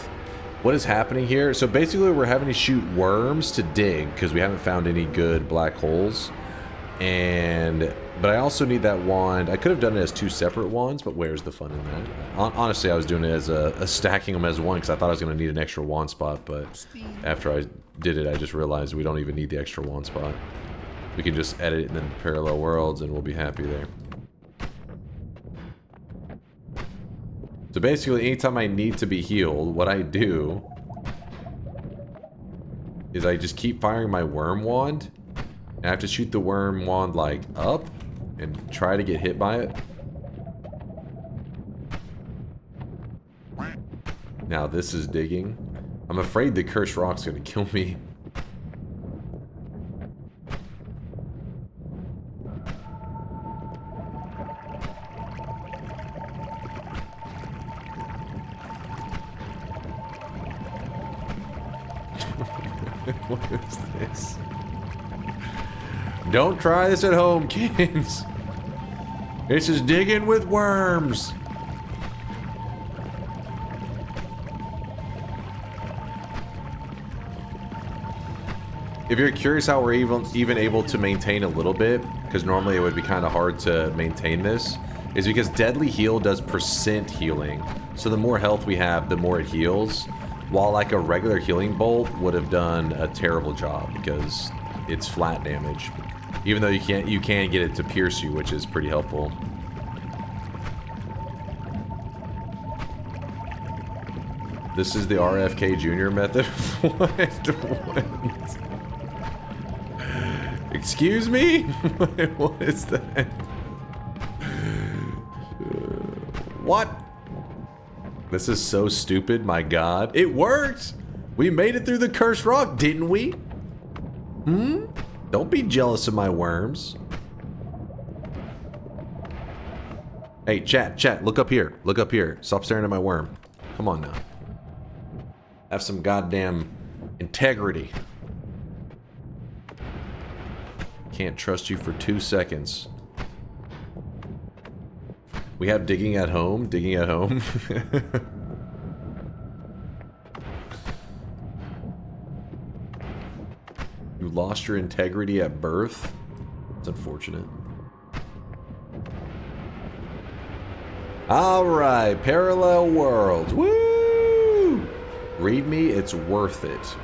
Speaker 5: What is happening here? So basically we're having to shoot worms to dig because we haven't found any good black holes. But I also need that wand. I could have done it as two separate wands, but where's the fun in that? Honestly, I was doing it as stacking them as one because I thought I was going to need an extra wand spot, but after I did it, I just realized we don't even need the extra wand spot. We can just edit it in the parallel worlds and we'll be happy there. So basically, anytime I need to be healed, what I do is I just keep firing my worm wand. And I have to shoot the worm wand, like, up and try to get hit by it. Now this is digging. I'm afraid the cursed rock's gonna kill me. What is this? Don't try this at home, kids. This is digging with worms. if you're curious how we're even able to maintain a little bit, because normally it would be kind of hard to maintain this, is because Deadly Heal does % healing. So the more health we have, the more it heals. While like a regular healing bolt would have done a terrible job because it's flat damage. Even though you can get it to pierce you, which is pretty helpful. This is the RFK Jr. method. What? Excuse me? What is that? What? This is so stupid, my god. It worked! We made it through the cursed rock, didn't we? Hmm? Don't be jealous of my worms. Hey, chat, look up here. Look up here. Stop staring at my worm. Come on now. Have some goddamn integrity. Can't trust you for 2 seconds. We have digging at home. Digging at home. You lost your integrity at birth. It's unfortunate. Alright, parallel worlds. Woo! Read me, it's worth it.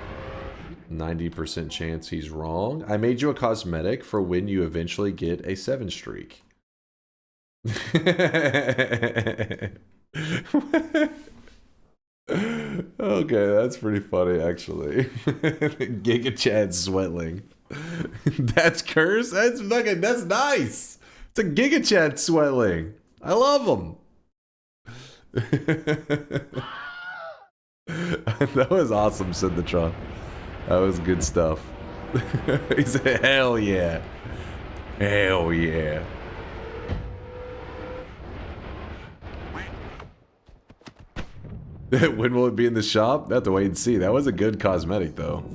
Speaker 5: 90% chance he's wrong. I made you a cosmetic for when you eventually get a 7 streak. Okay, that's pretty funny, actually. Giga Chad Sweatling. That's cursed? That's nice! It's a Giga Chad Sweatling. I love him. That was awesome, Synthetron. That was good stuff. He said, hell yeah. Hell yeah. When will it be in the shop? Have to wait and see. That was a good cosmetic, though.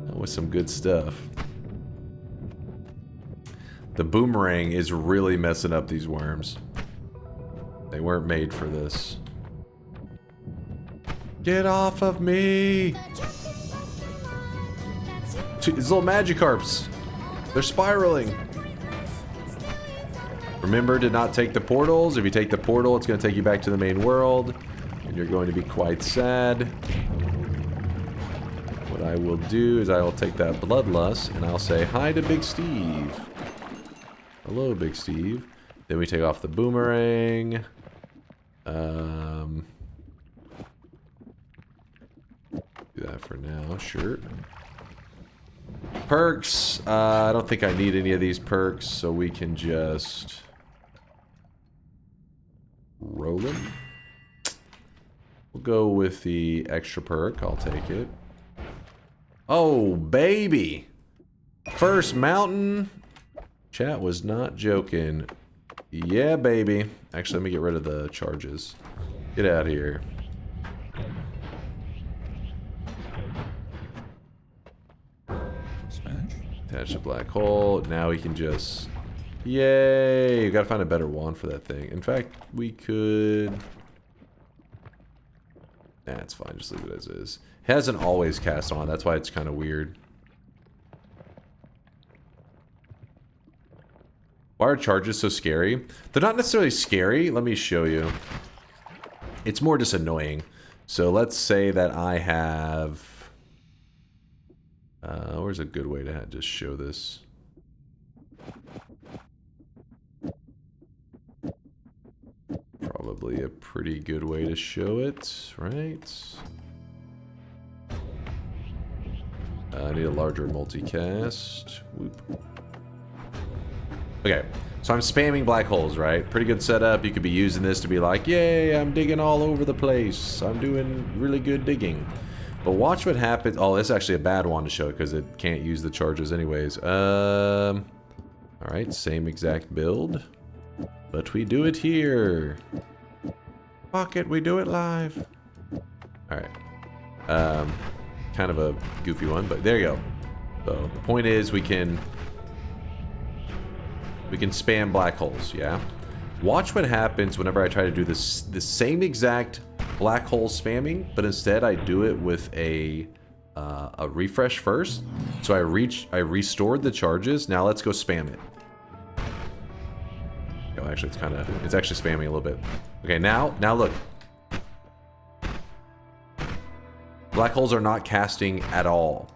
Speaker 5: That was some good stuff. The boomerang is really messing up these worms. They weren't made for this. Get off of me! These little Magikarps. They're spiraling. Remember to not take the portals. If you take the portal, it's going to take you back to the main world. And you're going to be quite sad. What I will do is I will take that Bloodlust and I'll say hi to Big Steve. Hello, Big Steve. Then we take off the boomerang. Do that for now, sure. Perks. I don't think I need any of these perks, so we can just roll them. We'll go with the extra perk. I'll take it. Oh, baby. First mountain. Chat was not joking. Yeah, baby. Actually, let me get rid of the charges. Get out of here.
Speaker 15: Smash.
Speaker 5: Attach the black hole. Now we can just... Yay! We gotta find a better wand for that thing. In fact, we could... Nah, it's fine. Just leave it as is. It hasn't always cast on. That's why it's kind of weird. Why are charges so scary? They're not necessarily scary. Let me show you. It's more just annoying. So let's say that I have... where's a good way to just show this? Probably a pretty good way to show it, right? I need a larger multicast. Whoop. Okay, so I'm spamming black holes, right? Pretty good setup. You could be using this to be like, yay, I'm digging all over the place. I'm doing really good digging. But watch what happens. Oh, this is actually a bad one to show because it can't use the charges anyways. Alright, same exact build. But we do it here. Fuck it, we do it live. Alright. Kind of a goofy one, but there you go. So the point is we can spam black holes, yeah? Watch what happens whenever I try to do this, the same exact black hole spamming, but instead I do it with a a refresh first. So I restored the charges. Now let's go spam it. Oh, actually, it's actually spamming a little bit. Okay, now look. Black holes are not casting at all.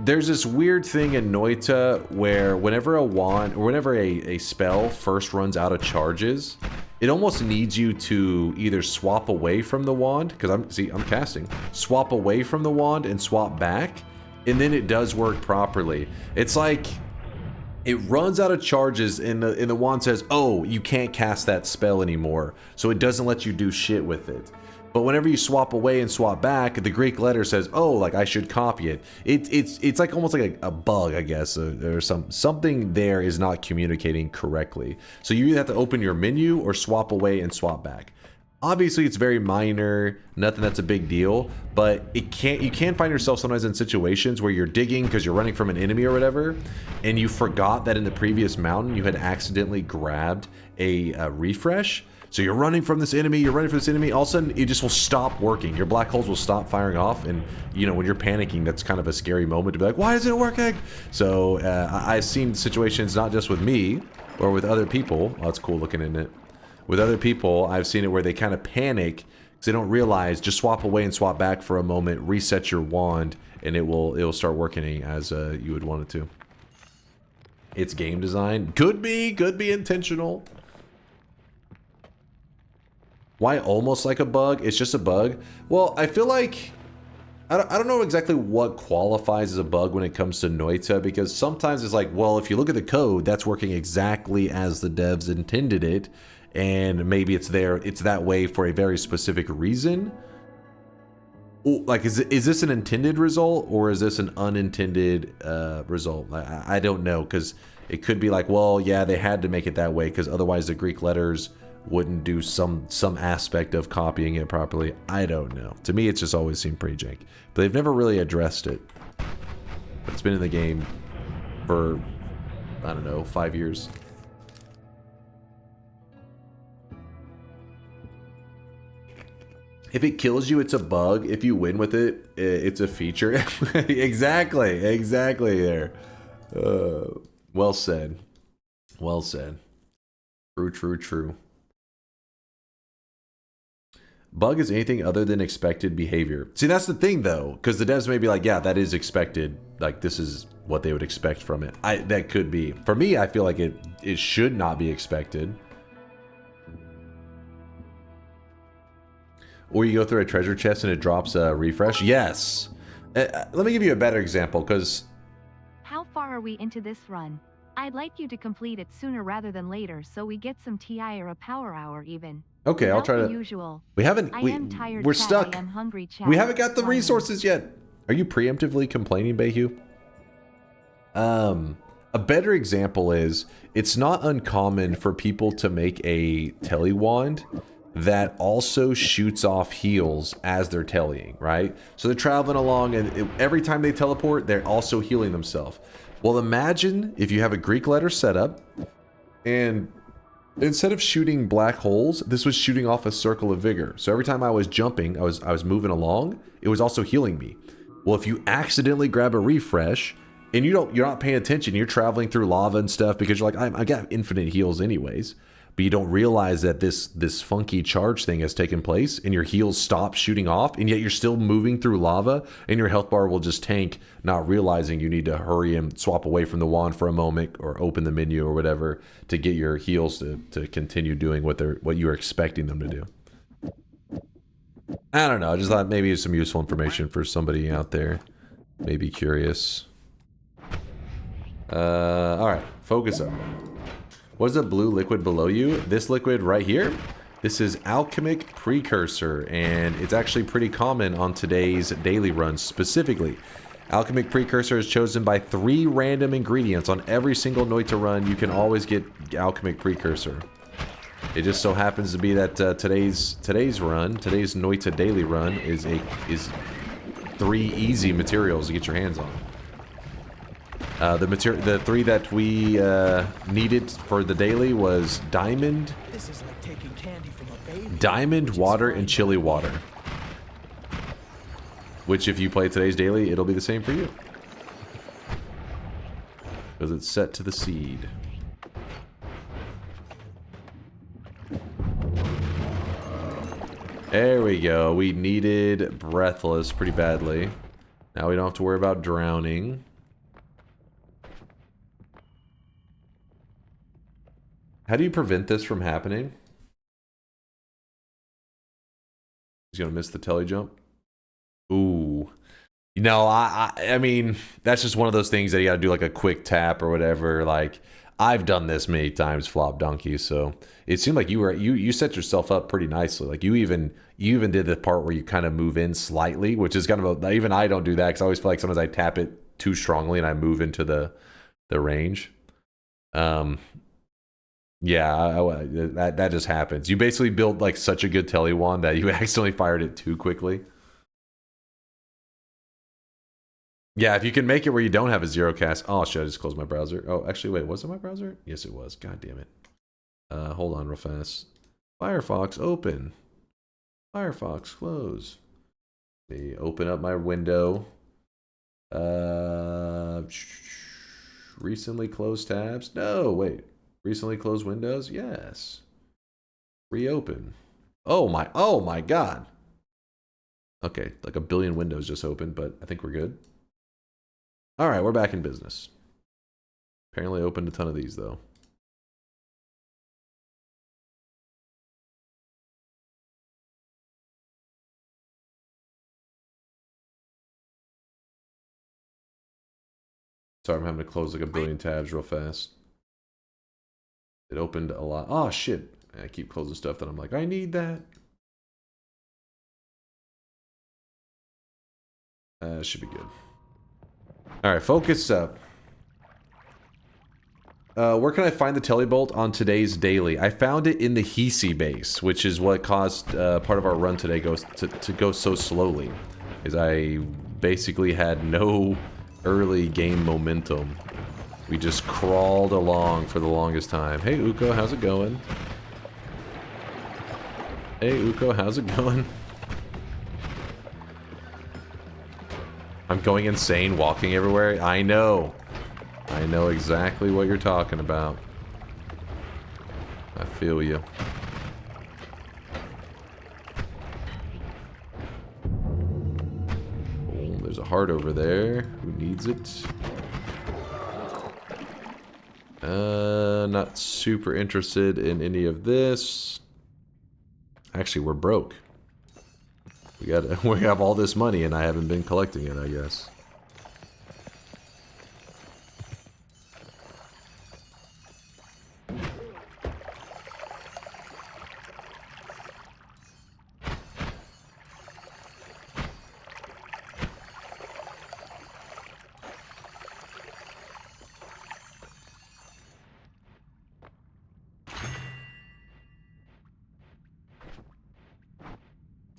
Speaker 5: There's this weird thing in Noita where whenever a wand or whenever a spell first runs out of charges, it almost needs you to either swap away from the wand, because I'm casting, swap away from the wand and swap back, and then it does work properly. It's like it runs out of charges and the wand says, oh, you can't cast that spell anymore, so it doesn't let you do shit with it. But whenever you swap away and swap back, the Greek letter says, oh, like I should copy it. It's like almost like a bug, I guess, or something there is not communicating correctly. So you either have to open your menu or swap away and swap back. Obviously, it's very minor, nothing that's a big deal, but you can find yourself sometimes in situations where you're digging because you're running from an enemy or whatever, and you forgot that in the previous mountain you had accidentally grabbed a refresh. So you're running from this enemy, all of a sudden it just will stop working. Your black holes will stop firing off, and you know, when you're panicking, that's kind of a scary moment to be like, why isn't it working? So I've seen situations not just with me, or with other people. Oh, that's cool looking, isn't it? With other people, I've seen it where they kind of panic because they don't realize, just swap away and swap back for a moment, reset your wand, and it will start working as you would want it to. It's game design. Could be intentional. Why almost like a bug? It's just a bug. Well, I feel like I don't know exactly what qualifies as a bug when it comes to Noita, because sometimes it's like, well, if you look at the code, that's working exactly as the devs intended it, and maybe it's that way for a very specific reason. Like, is this an intended result, or is this an unintended result? I don't know, because it could be like, well, yeah, they had to make it that way because otherwise the Greek letters wouldn't do some aspect of copying it properly. I don't know. To me, it's just always seemed pretty jank. But they've never really addressed it. But it's been in the game for, I don't know, 5 years. If it kills you, it's a bug. If you win with it, it's a feature. Exactly there. Well said. Well said. True. Bug is anything other than expected behavior. See, that's the thing though, because the devs may be like, yeah, that is expected. Like, this is what they would expect from it. That could be. For me, I feel like it should not be expected. Or you go through a treasure chest and it drops a refresh. Yes. Let me give you a better example, because...
Speaker 6: How far are we into this run? I'd like you to complete it sooner rather than later, so we get some TI or a power hour even.
Speaker 5: Okay,
Speaker 6: Without
Speaker 5: I'll try to...
Speaker 6: Usual.
Speaker 5: We haven't...
Speaker 6: I am tired,
Speaker 5: we're
Speaker 6: chat.
Speaker 5: stuck.
Speaker 6: I am hungry, chat.
Speaker 5: We haven't got the resources yet. Are you preemptively complaining, Bayhu? A better example is, it's not uncommon for people to make a telly wand that also shoots off heals as they're tellying, right? So they're traveling along, and every time they teleport, they're also healing themselves. Well, imagine if you have a Greek letter setup, and instead of shooting black holes, this was shooting off a circle of vigor. So every time I was jumping, I was moving along, it was also healing me. Well, if you accidentally grab a refresh, and you're not paying attention, you're traveling through lava and stuff because you're like, I got infinite heals anyways. But you don't realize that this funky charge thing has taken place, and your heals stop shooting off, and yet you're still moving through lava, and your health bar will just tank, not realizing you need to hurry and swap away from the wand for a moment, or open the menu or whatever to get your heals to continue doing what you were expecting them to do. I don't know. I just thought maybe it's some useful information for somebody out there, maybe curious. All right, focus up. What is the blue liquid below you? This liquid right here? This is Alchemic Precursor, and it's actually pretty common on today's daily runs specifically. Alchemic Precursor is chosen by 3 random ingredients. On every single Noita run, you can always get Alchemic Precursor. It just so happens to be that today's Noita daily run is 3 easy materials to get your hands on. The 3 that we needed for the daily was diamond, water, and chili water. Which, if you play today's daily, it'll be the same for you. Because it's set to the seed. There we go. We needed Breathless pretty badly. Now we don't have to worry about drowning. How do you prevent this from happening? He's gonna miss the telly jump. Ooh. You know, I mean, that's just one of those things that you gotta do like a quick tap or whatever. Like, I've done this many times, Flop Donkey, so it seemed like you set yourself up pretty nicely. Like you even did the part where you kind of move in slightly, which is kind of even I don't do that because I always feel like sometimes I tap it too strongly and I move into the range. Yeah, that just happens. You basically built like such a good telly wand that you accidentally fired it too quickly. Yeah, if you can make it where you don't have a zero cast. Oh, should I just close my browser? Oh, actually, wait, was it my browser? Yes, it was. God damn it. Hold on real fast. Firefox, open. Firefox, close. Let me open up my window. Recently closed tabs? No, wait. Recently closed windows? Yes. Reopen. Oh my god. Okay, like a billion windows just opened, but I think we're good. Alright, we're back in business. Apparently opened a ton of these, though. Sorry, I'm having to close like a billion tabs real fast. It opened a lot. Oh, shit. I keep closing stuff that I'm like, I need that. Should be good. Alright, focus up. Where can I find the telebolt on today's daily? I found it in the Hisi base, which is what caused part of our run today to go so slowly. Is I basically had no early game momentum. We just crawled along for the longest time. Hey Uko, how's it going? Hey Uko, how's it going? I'm going insane walking everywhere. I know. I know exactly what you're talking about. I feel you. Oh, there's a heart over there. Who needs it? Not super interested in any of this. Actually, we're broke. We have all this money and I haven't been collecting it, I guess.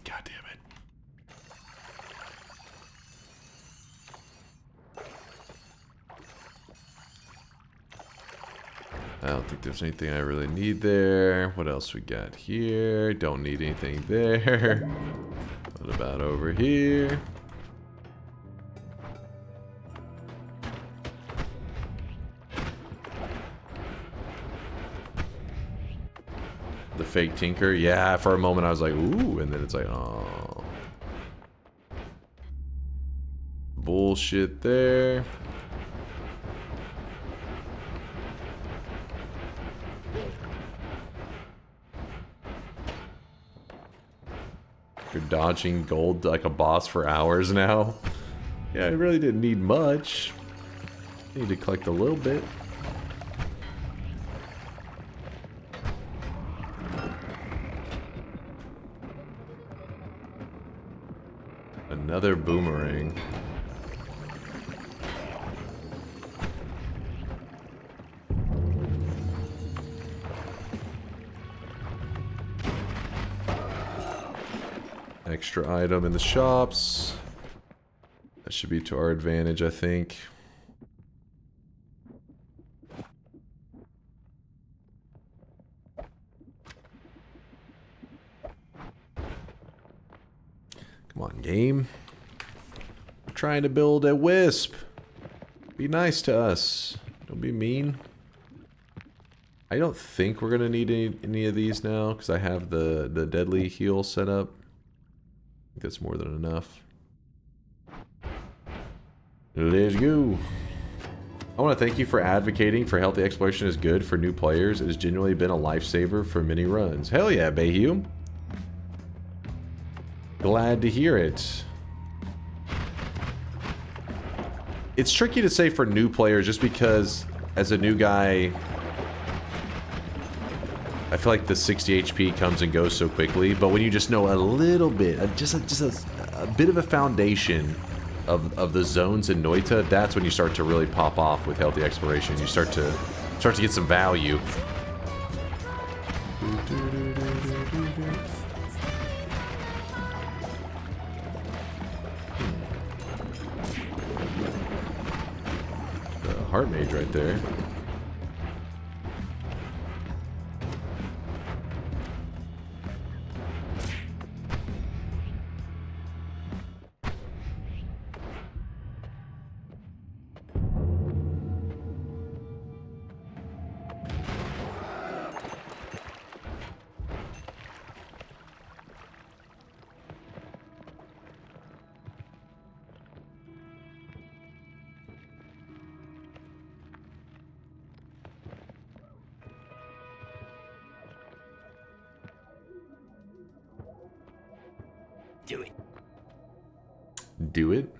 Speaker 5: God damn it. I don't think there's anything I really need there. What else we got here? Don't need anything there. What about over here? The fake tinker? Yeah, for a moment I was like, ooh, and then it's like, oh. Bullshit there. You're dodging gold like a boss for hours now. Yeah, I really didn't need much. Need to collect a little bit. Another boomerang. Extra item in the shops. That should be to our advantage, I think. Come on, game. trying to build a Wisp. Be nice to us. Don't be mean. I don't think we're gonna need any of these now because I have the deadly heal set up. I think that's more than enough. Let's go. I want to thank you for advocating for healthy exploration is good for new players. It has genuinely been a lifesaver for many runs. Hell yeah, Bayhue. Glad to hear it. It's tricky to say for new players just because as a new guy, I feel like the 60 HP comes and goes so quickly, but when you just know a little bit, just a bit of a foundation of the zones in Noita, that's when you start to really pop off with healthy exploration. You start to get some value. The heart mage right there. Do it?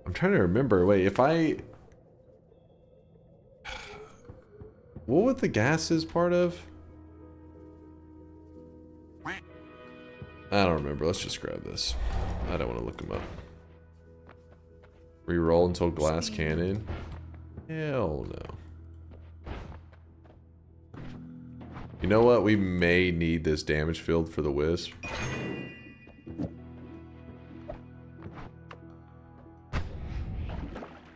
Speaker 5: I'm trying to remember. Wait, if I... What would the gases part of? I don't remember. Let's just grab this. I don't want to look them up. Reroll until glass cannon. Hell no. You know what? We may need this damage field for the Wisp.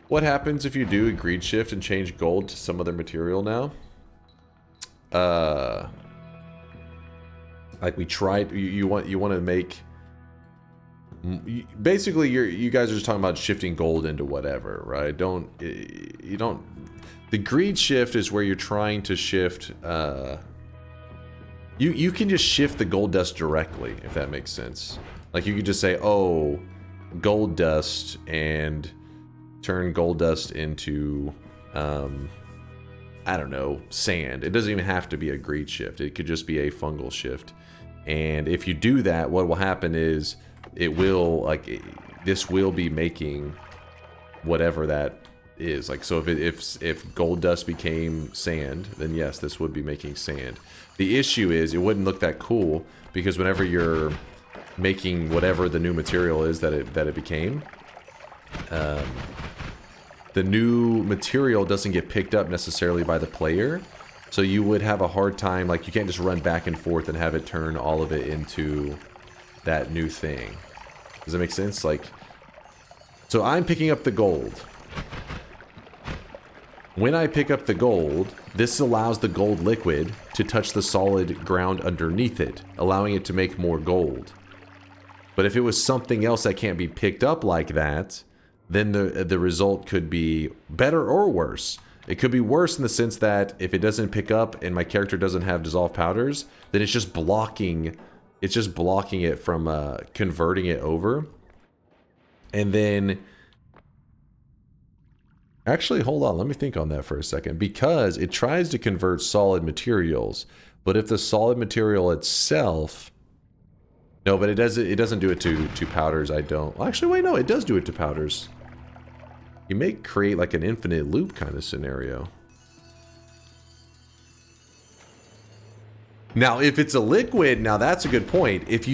Speaker 5: What happens if you do a greed shift and change gold to some other material now? Like we tried, you want to make. Basically, you guys are just talking about shifting gold into whatever, right? You don't. The greed shift is where you're trying to shift. You can just shift the gold dust directly, if that makes sense. Like you could just say, oh, gold dust and turn gold dust into, I don't know, sand. It doesn't even have to be a greed shift. It could just be a fungal shift. And if you do that, what will happen is it will, this will be making whatever that is. Like, so if gold dust became sand, then yes, this would be making sand. The issue is it wouldn't look that cool because whenever you're making whatever the new material is that it became, the new material doesn't get picked up necessarily by the player, so you would have a hard time, like you can't just run back and forth and have it turn all of it into that new thing. Does that make sense? Like, so I'm picking up the gold. When I pick up the gold, this allows the gold liquid to touch the solid ground underneath it, allowing it to make more gold. But if it was something else that can't be picked up like that, then the result could be better or worse. It could be worse in the sense that if it doesn't pick up and my character doesn't have dissolved powders, then it's just blocking it from converting it over. And then actually, hold on, let me think on that for a second, because it tries to convert solid materials, but if the solid material itself, no, but it doesn't do it to powders. I don't. Well, actually, wait, no, it does do it to powders. You may create like an infinite loop kind of scenario. Now, if it's a liquid, now that's a good point. If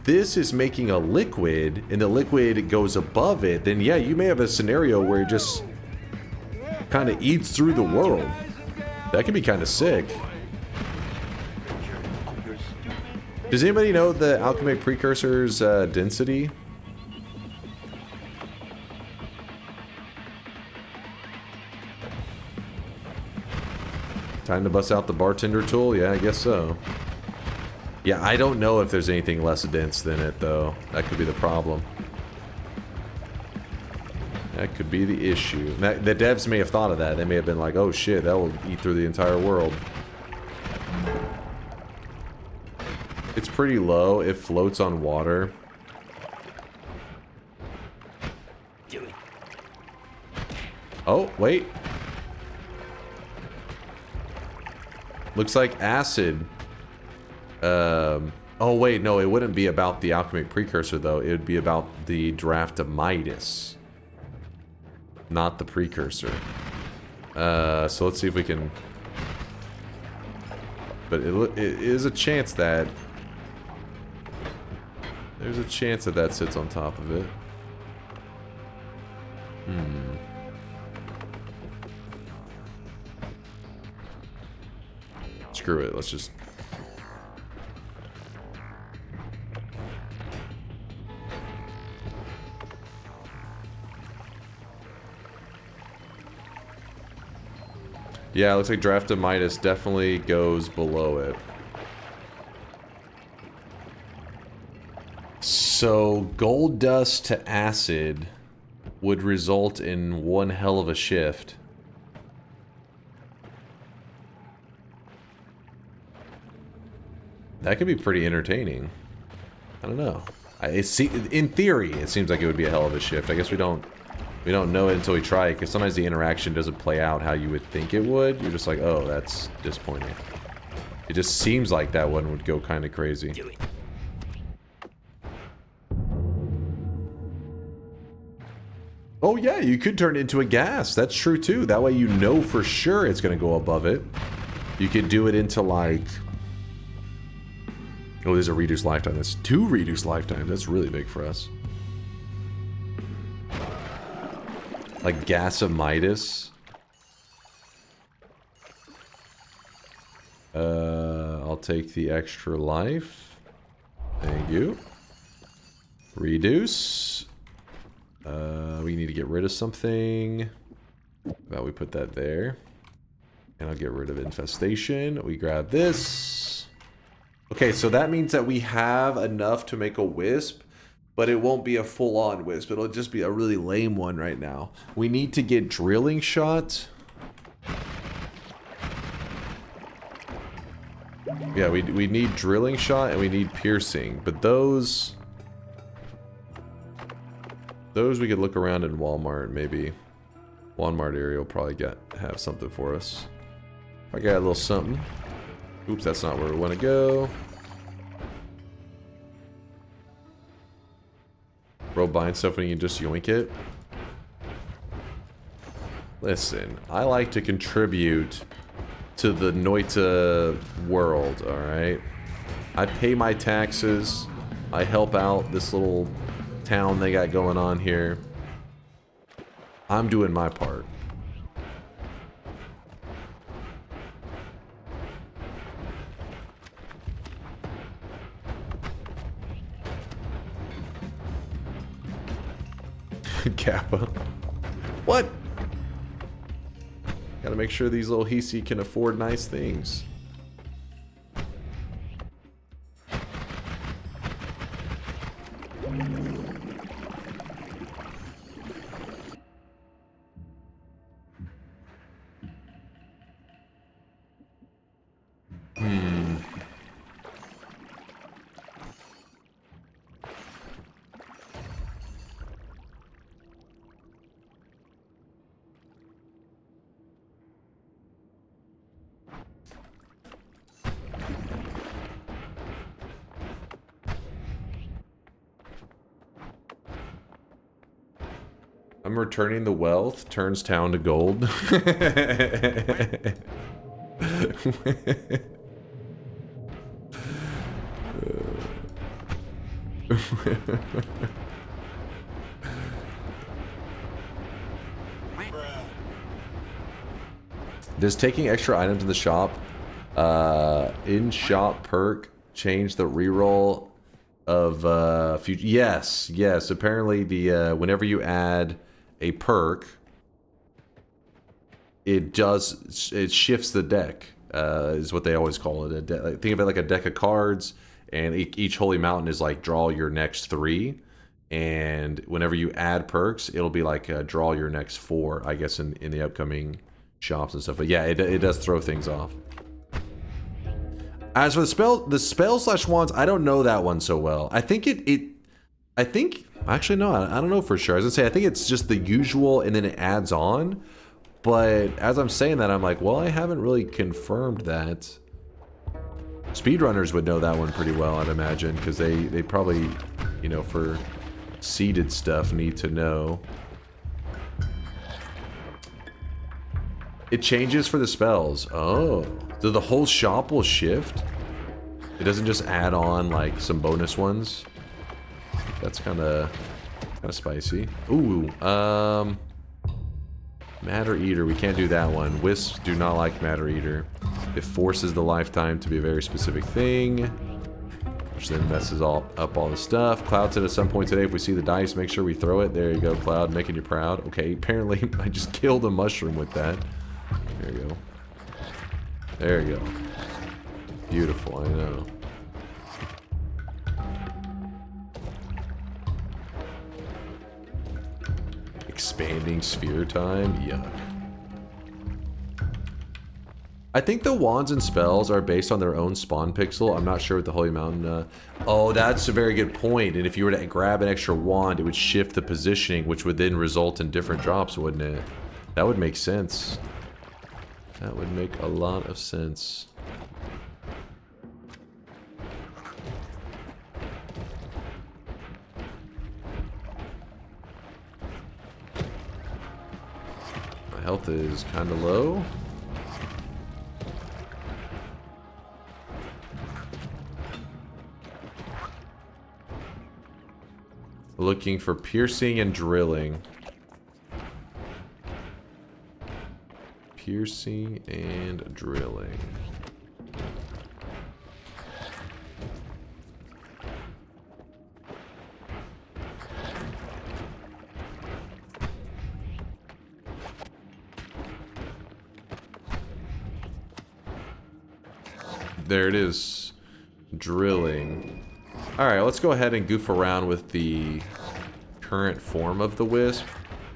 Speaker 5: this is making a liquid and the liquid goes above it, then yeah, you may have a scenario where it just kind of eats through the world. That could be kind of sick. Does anybody know the Alchemic Precursor's density? Time to bust out the bartender tool? Yeah, I guess so. Yeah, I don't know if there's anything less dense than it, though. That could be the problem. That could be the issue. The devs may have thought of that. They may have been like, oh shit, that will eat through the entire world. It's pretty low. It floats on water. Oh, wait. Looks like acid. Oh, wait, no, it wouldn't be about the Alchemic Precursor, though. It would be about the Draft of Midas. Not the Precursor. So let's see if we can... But it is a chance that... There's a chance that that sits on top of it. Screw it, let's just... Yeah, it looks like Draft of Midas definitely goes below it. So, gold dust to acid would result in one hell of a shift. That could be pretty entertaining. I don't know. In theory, it seems like it would be a hell of a shift. I guess we don't know it until we try it, because sometimes the interaction doesn't play out how you would think it would. You're just like, oh, that's disappointing. It just seems like that one would go kind of crazy. Oh yeah, you could turn it into a gas. That's true too. That way you know for sure it's going to go above it. You could do it into like... Oh, there's a reduced lifetime. That's 2 reduced lifetimes. That's really big for us. Like Gas of Midas. I'll take the extra life. Thank you. Reduce. We need to get rid of something. How about we put that there. And I'll get rid of infestation. We grab this. Okay, so that means that we have enough to make a wisp. But it won't be a full-on wisp. It'll just be a really lame one right now. We need to get drilling shot. Yeah, we need drilling shot and we need piercing. But those we could look around in Walmart, maybe. Walmart area will probably have something for us. I got a little something. Oops, that's not where we want to go. Bro, buying stuff when you can just yoink it. Listen, I like to contribute to the Noita world, alright? I pay my taxes. I help out this little town they got going on here. I'm doing my part. Kappa. What? Gotta make sure these little Hisi can afford nice things. I'm returning the wealth, turns town to gold. Does taking extra items in the shop, in-shop perk, change the reroll of future? Yes. Apparently, the whenever you add a perk, it shifts the deck. Is what they always call it. Think of it like a deck of cards, and each holy mountain is like draw your next 3. and whenever you add perks, it'll be like draw your next 4, I guess, in the upcoming shops and stuff. But yeah, it does throw things off. As for the spell slash wands, I don't know that one so well. I think actually no, I don't know for sure. I was gonna say I think it's just the usual and then it adds on. But as I'm saying that, I'm like, well, I haven't really confirmed that. Speedrunners would know that one pretty well, I'd imagine, because they probably, you know, for seeded stuff need to know. It changes for the spells. Oh, so the whole shop will shift? It doesn't just add on like some bonus ones? That's kind of spicy. Ooh, Matter Eater, we can't do that one. Wisps do not like Matter Eater. It forces the lifetime to be a very specific thing, which then messes up all the stuff. Cloud said at some point today, if we see the dice, make sure we throw it. There you go, Cloud, making you proud. Okay, apparently I just killed a mushroom with that. There you go. There you go. Beautiful, I know. Expanding sphere time? Yuck. I think the wands and spells are based on their own spawn pixel. I'm not sure what the Holy Mountain... Oh, that's a very good point. And if you were to grab an extra wand, it would shift the positioning, which would then result in different drops, wouldn't it? That would make sense. That would make a lot of sense. My health is kind of low. Looking for piercing and drilling. Piercing and drilling. There it is. Drilling. Alright, let's go ahead and goof around with the current form of the Wisp.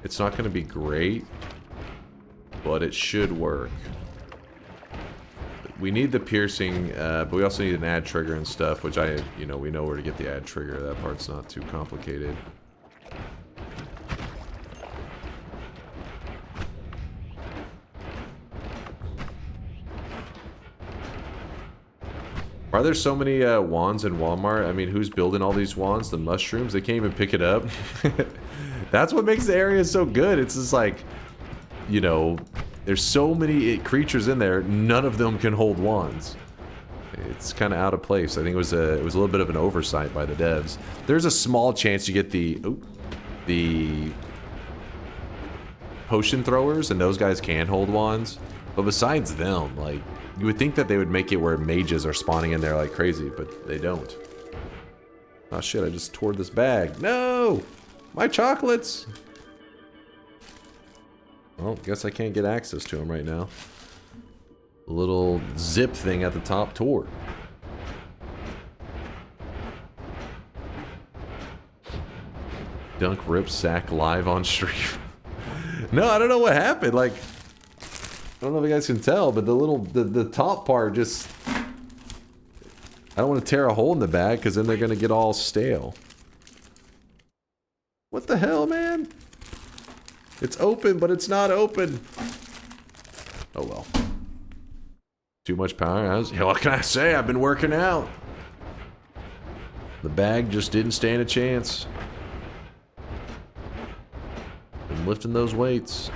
Speaker 5: It's not going to be great, but it should work. We need the piercing, but we also need an add trigger and stuff, which we know where to get the add trigger. That part's not too complicated. Why are there so many wands in Walmart? I mean, who's building all these wands? The mushrooms? They can't even pick it up. That's what makes the area so good. It's just like, you know, there's so many creatures in there, none of them can hold wands. It's kind of out of place. I think it was a little bit of an oversight by the devs. There's a small chance you get the potion throwers, and those guys can hold wands. But besides them, like, you would think that they would make it where mages are spawning in there like crazy, but they don't. Oh shit, I just tore this bag. No! My chocolates! Well, guess I can't get access to them right now. A little zip thing at the top tore. Dunk rip sack live on stream. No, I don't know what happened. Like, I don't know if you guys can tell, but the top part just... I don't want to tear a hole in the bag, because then they're going to get all stale. What the hell, man? It's open, but it's not open. Oh, well. Too much power. What can I say? I've been working out. The bag just didn't stand a chance. Been lifting those weights.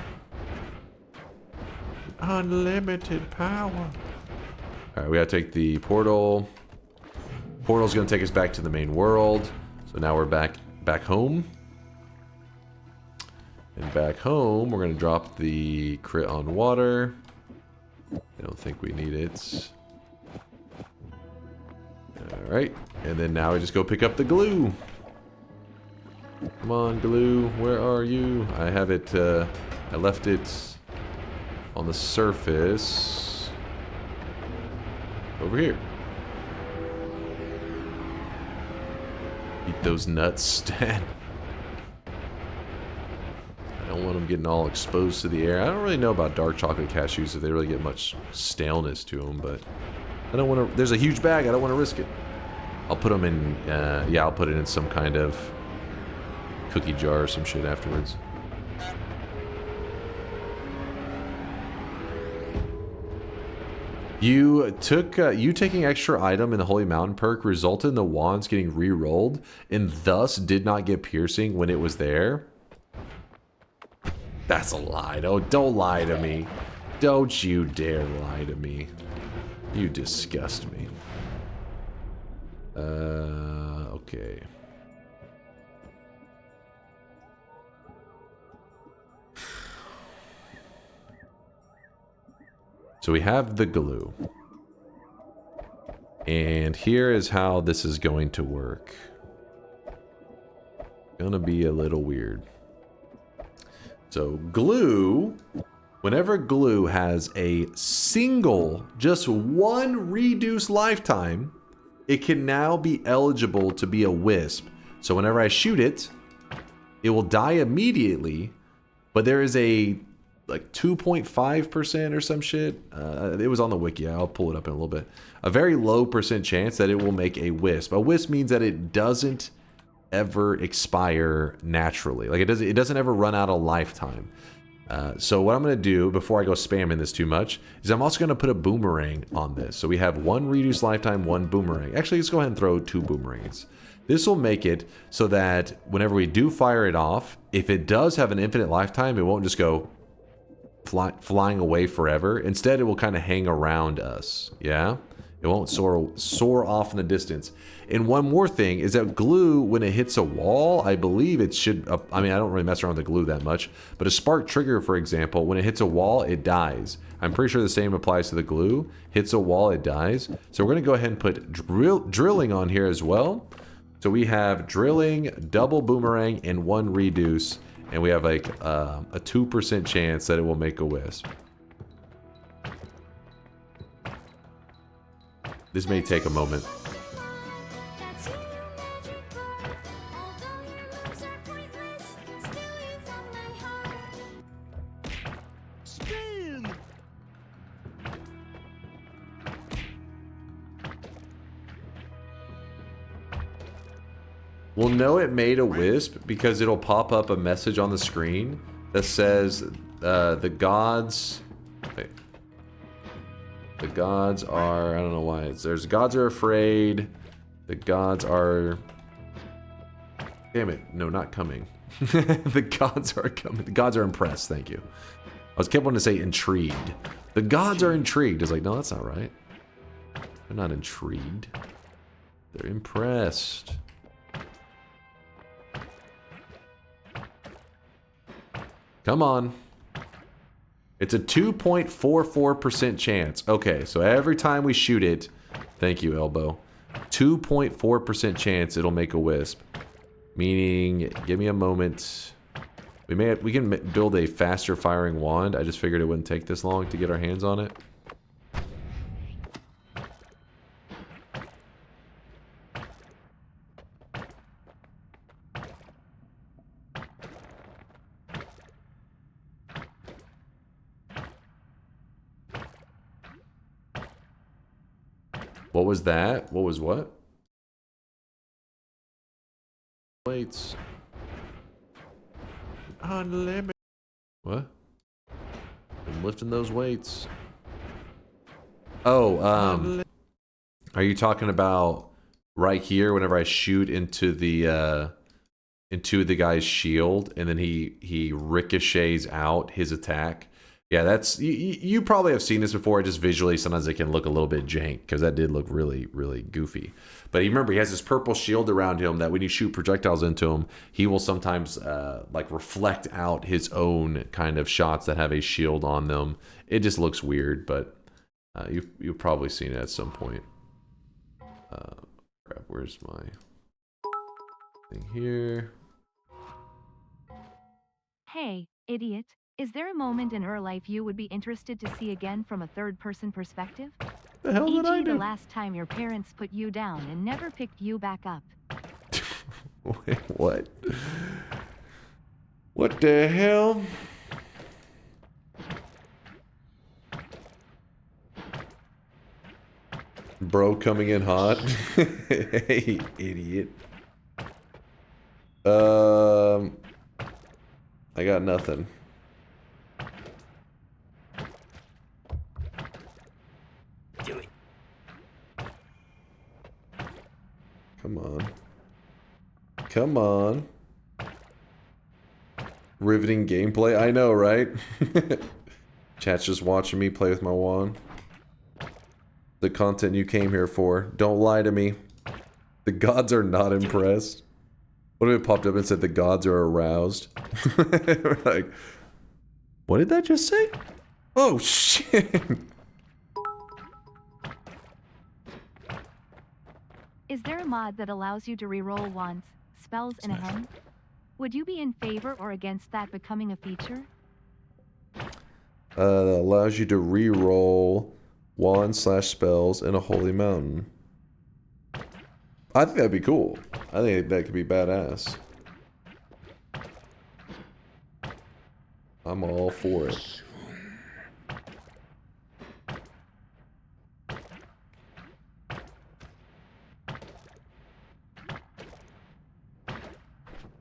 Speaker 5: Unlimited power. Alright, we gotta take the portal. Portal's gonna take us back to the main world. So now we're back home. And back home, we're gonna drop the crit on water. I don't think we need it. Alright, and then now we just go pick up the glue. Come on, glue, where are you? I have it, I left it on the surface. Over here. Eat those nuts, Stan. them getting all exposed to the air. I don't really know about dark chocolate cashews if they really get much staleness to them, but I don't want to. There's a huge bag. I don't want to risk it. I'll put them in. Yeah, I'll put it in some kind of cookie jar or some shit afterwards. You taking extra item in the Holy Mountain perk resulted in the wands getting re-rolled and thus did not get piercing when it was there. That's a lie. Don't lie to me. Don't you dare lie to me. You disgust me. Okay. So we have the glue. And here is how this is going to work. Gonna be a little weird. So glue, whenever glue has a single, just one reduced lifetime, it can now be eligible to be a wisp. So whenever I shoot it, it will die immediately, but there is a like 2.5% or some shit. It was on the wiki. I'll pull it up in a little bit. A very low percent chance that it will make a wisp. A wisp means that it doesn't ever expire naturally. Like it doesn't ever run out of lifetime. So what I'm going to do before I go spamming this too much is I'm also going to put a boomerang on this. So we have one reduced lifetime, one boomerang. Actually, let's go ahead and throw 2 boomerangs. This will make it so that whenever we do fire it off, if it does have an infinite lifetime, it won't just go flying away forever. Instead, it will kind of hang around us. Yeah? It won't soar off in the distance. And one more thing is that glue, when it hits a wall, I believe it should... I mean, I don't really mess around with the glue that much. But a spark trigger, for example, when it hits a wall, it dies. I'm pretty sure the same applies to the glue. Hits a wall, it dies. So we're going to go ahead and put drilling on here as well. So we have drilling, double boomerang, and 1 reduce. And we have like a 2% chance that it will make a wisp. This may take a moment. We'll know it made a wisp because it'll pop up a message on the screen that says the gods... Wait. The gods are... I don't know why. There's gods are afraid. The gods are... Damn it. No, not coming. The gods are coming. The gods are impressed. Thank you. I kept wanting to say intrigued. The gods are intrigued. It's like, no, that's not right. They're not intrigued. They're impressed. Come on. It's a 2.44% chance. Okay, so every time we shoot it, thank you, Elbow, 2.4% chance it'll make a wisp. Meaning, give me a moment. We can build a faster firing wand. I just figured it wouldn't take this long to get our hands on it. What was that? What was what? Weights. Unlimited. What? I'm lifting those weights. Oh, are you talking about right here whenever I shoot into the guy's shield and then he ricochets out his attack? Yeah, that's you probably have seen this before. Just visually, sometimes it can look a little bit jank because that did look really, really goofy. But you remember, he has this purple shield around him that when you shoot projectiles into him, he will sometimes like reflect out his own kind of shots that have a shield on them. It just looks weird, but you've probably seen it at some point. Crap, where's my thing here?
Speaker 6: Hey, idiot. Is there a moment in your life you would be interested to see again from a third-person perspective?
Speaker 5: The hell did I do?
Speaker 6: The last time your parents put you down and never picked you back up.
Speaker 5: Wait, what? What the hell? Bro coming in hot. Hey, idiot. I got nothing.
Speaker 3: Do it.
Speaker 5: Come on. Come on. Riveting gameplay. I know, right? Chat's just watching me play with my wand. The content you came here for. Don't lie to me. The gods are not impressed. What if it popped up and said the gods are aroused? Like, what did that just say? Oh, shit.
Speaker 6: Is there a mod that allows you to reroll wands, spells in a hand? Would you be in favor or against that becoming a feature?
Speaker 5: Allows you to re-roll wand/spells in a holy mountain. I think that'd be cool. I think that could be badass. I'm all for it.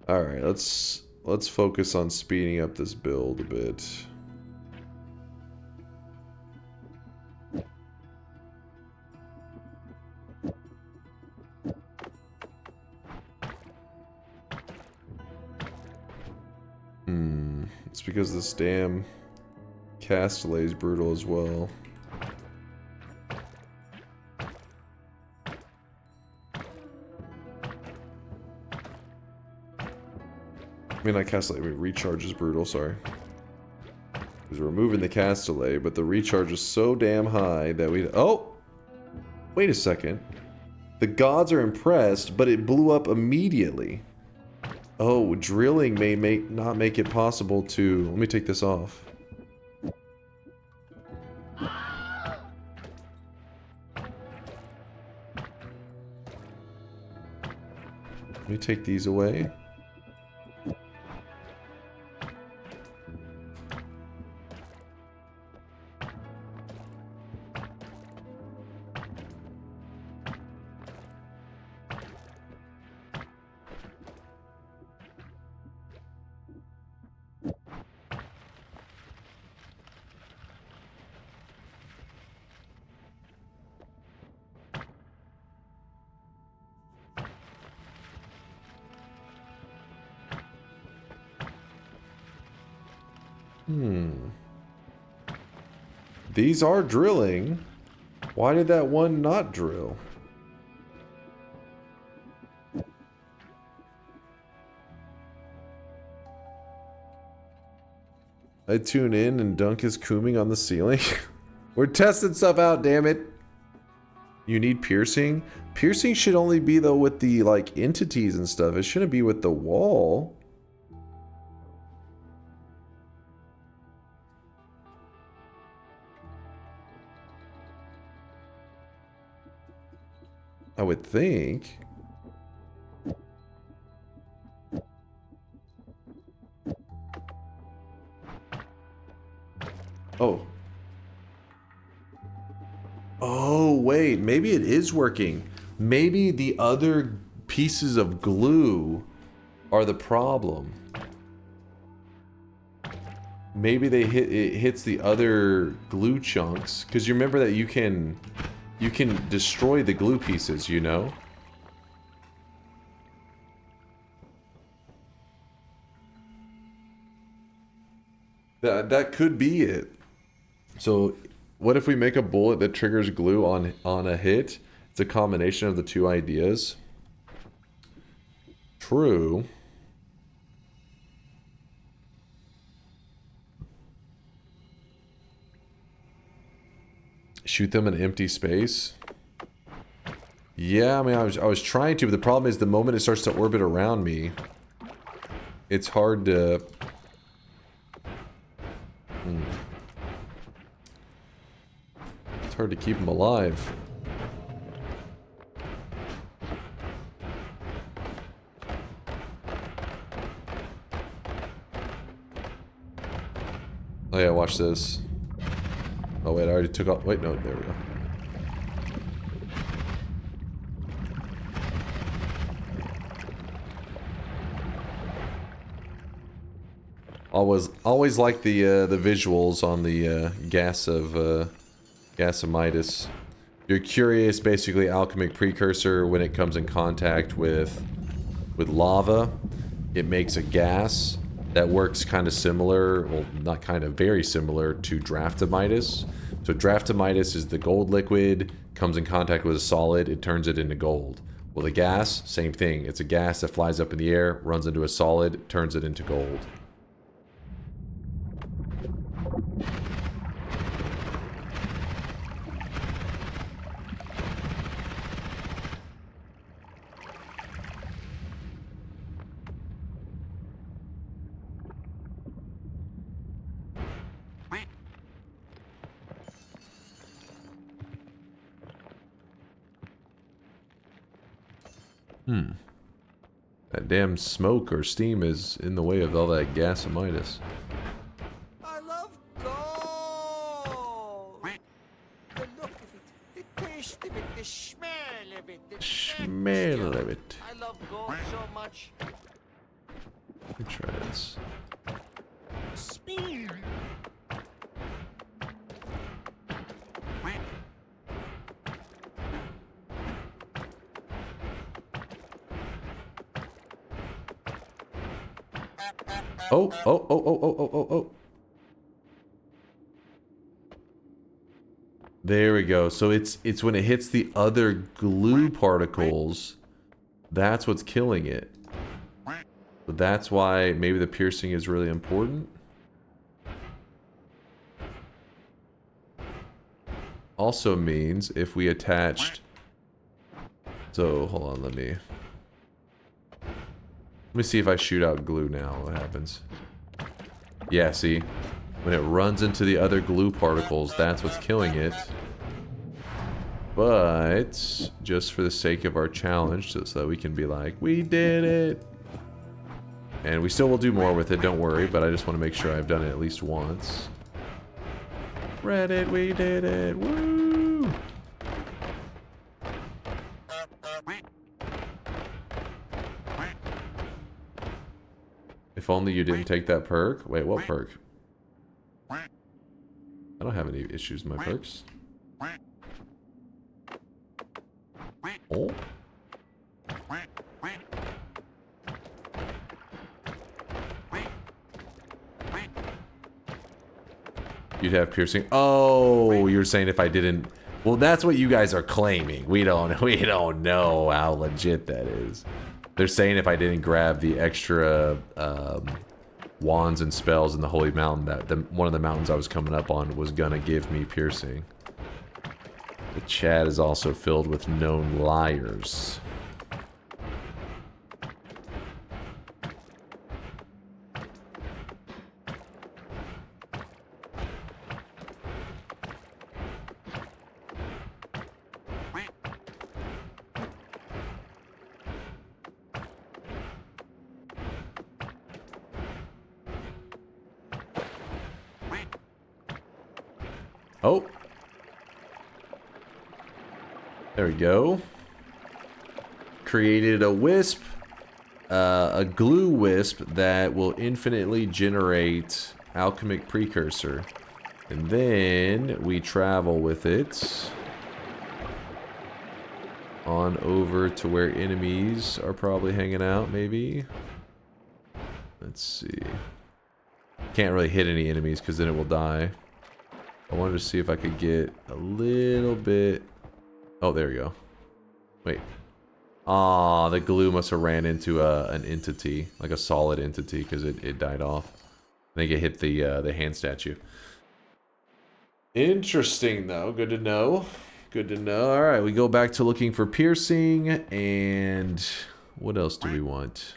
Speaker 5: Alright, let's focus on speeding up this build a bit. It's because this damn cast delay is brutal as well. I mean, not cast delay, recharge is brutal, sorry. Because we're removing the cast delay, but the recharge is so damn high that we... Oh! Wait a second. The gods are impressed, but it blew up immediately. Oh, drilling may not make it possible to... Let me take this off. Let me take these away. These are drilling. Why did that one not drill? I tune in and Dunk is cooming on the ceiling. We're testing stuff out, damn it. You need piercing? Piercing should only be though with the like entities and stuff. It shouldn't be with the wall. I would think. Oh. Oh, wait. Maybe it is working. Maybe the other pieces of glue are the problem. Maybe it hits the other glue chunks. Because you remember that you can destroy the glue pieces, you know? That could be it. So, what if we make a bullet that triggers glue on a hit? It's a combination of the two ideas. True. Shoot them in empty space. Yeah, I mean, I was trying to, but the problem is the moment it starts to orbit around me, it's hard to... It's hard to keep them alive. Oh yeah, watch this. Oh wait, I already took off. Wait, no, there we go. Always like the visuals on the gas of Midas. If you're curious, basically Alchemic Precursor, when it comes in contact with lava, it makes a gas that works kind of similar, well, not kind of, very similar to Midas. So Midas is the gold liquid, comes in contact with a solid, it turns it into gold. Well, the gas, same thing. It's a gas that flies up in the air, runs into a solid, turns it into gold. That damn smoke or steam is in the way of all that gas of Midas.
Speaker 3: I love gold. The look of it, the taste of it, the smell of it, the
Speaker 5: Smell of it.
Speaker 3: I love gold so much.
Speaker 5: Let me try this.
Speaker 3: Speed.
Speaker 5: Oh. There we go. So it's when it hits the other glue particles, that's what's killing it. But that's why maybe the piercing is really important. Also means if we attached... So, hold on, let me see if I shoot out glue now, what happens. Yeah, see? When it runs into the other glue particles, that's what's killing it. But, just for the sake of our challenge, so that we can be like, we did it! And we still will do more with it, don't worry, but I just want to make sure I've done it at least once. Reddit, we did it! Woo! If only you didn't take that perk. Wait, what perk? I don't have any issues with my perks. Oh. You'd have piercing. Oh, you're saying if I didn't... Well, that's what you guys are claiming. We don't know how legit that is. They're saying if I didn't grab the extra wands and spells in the Holy Mountain, that one of the mountains I was coming up on was gonna give me piercing. The chat is also filled with known liars. Oh. There we go. Created a wisp. A glue wisp that will infinitely generate Alchemic Precursor. And then we travel with it on over to where enemies are probably hanging out, maybe. Let's see. Can't really hit any enemies because then it will die. I wanted to see if I could get a little bit... Oh, there we go. Wait. Ah, the glue must have ran into an entity, like a solid entity, because it died off. I think it hit the hand statue. Interesting, though. Good to know. Good to know. All right, we go back to looking for piercing, and what else do we want?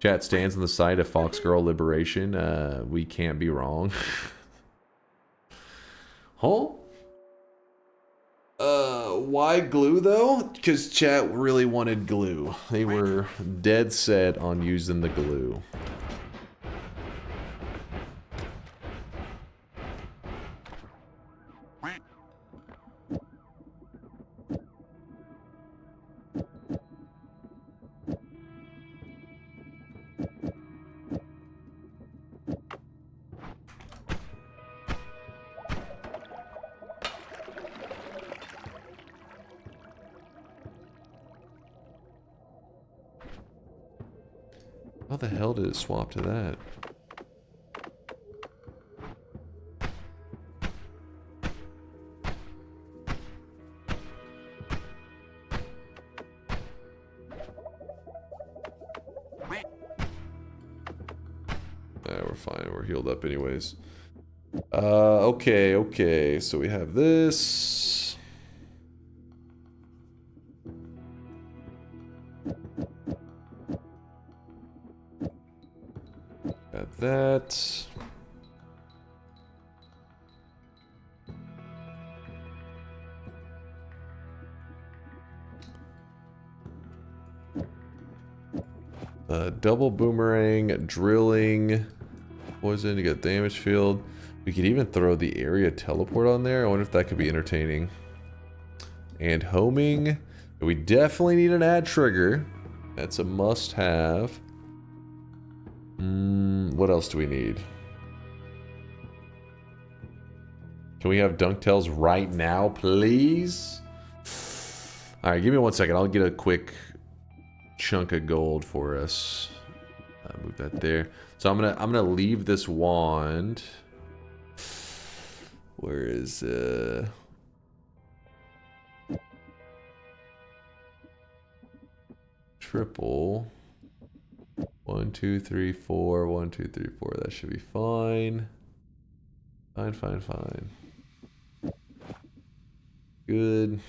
Speaker 5: Chat stands on the side of Fox Girl Liberation. We can't be wrong. Huh? Why glue though? Because chat really wanted glue. They were dead set on using the glue. How the hell did it swap to that? We're fine. We're healed up anyways. Okay. So we have this. Got that. Double boomerang, drilling, poison, you got damage field. We could even throw the area teleport on there. I wonder if that could be entertaining. And homing. We definitely need an ad trigger. That's a must-have. What else do we need? Can we have Dunktails right now, please? Alright, give me 1 second. I'll get a quick chunk of gold for us. Move that there. So I'm gonna leave this wand. Where is triple? 1, 2, 3, 4. 1, 2, 3, 4. That should be fine. Fine. Good.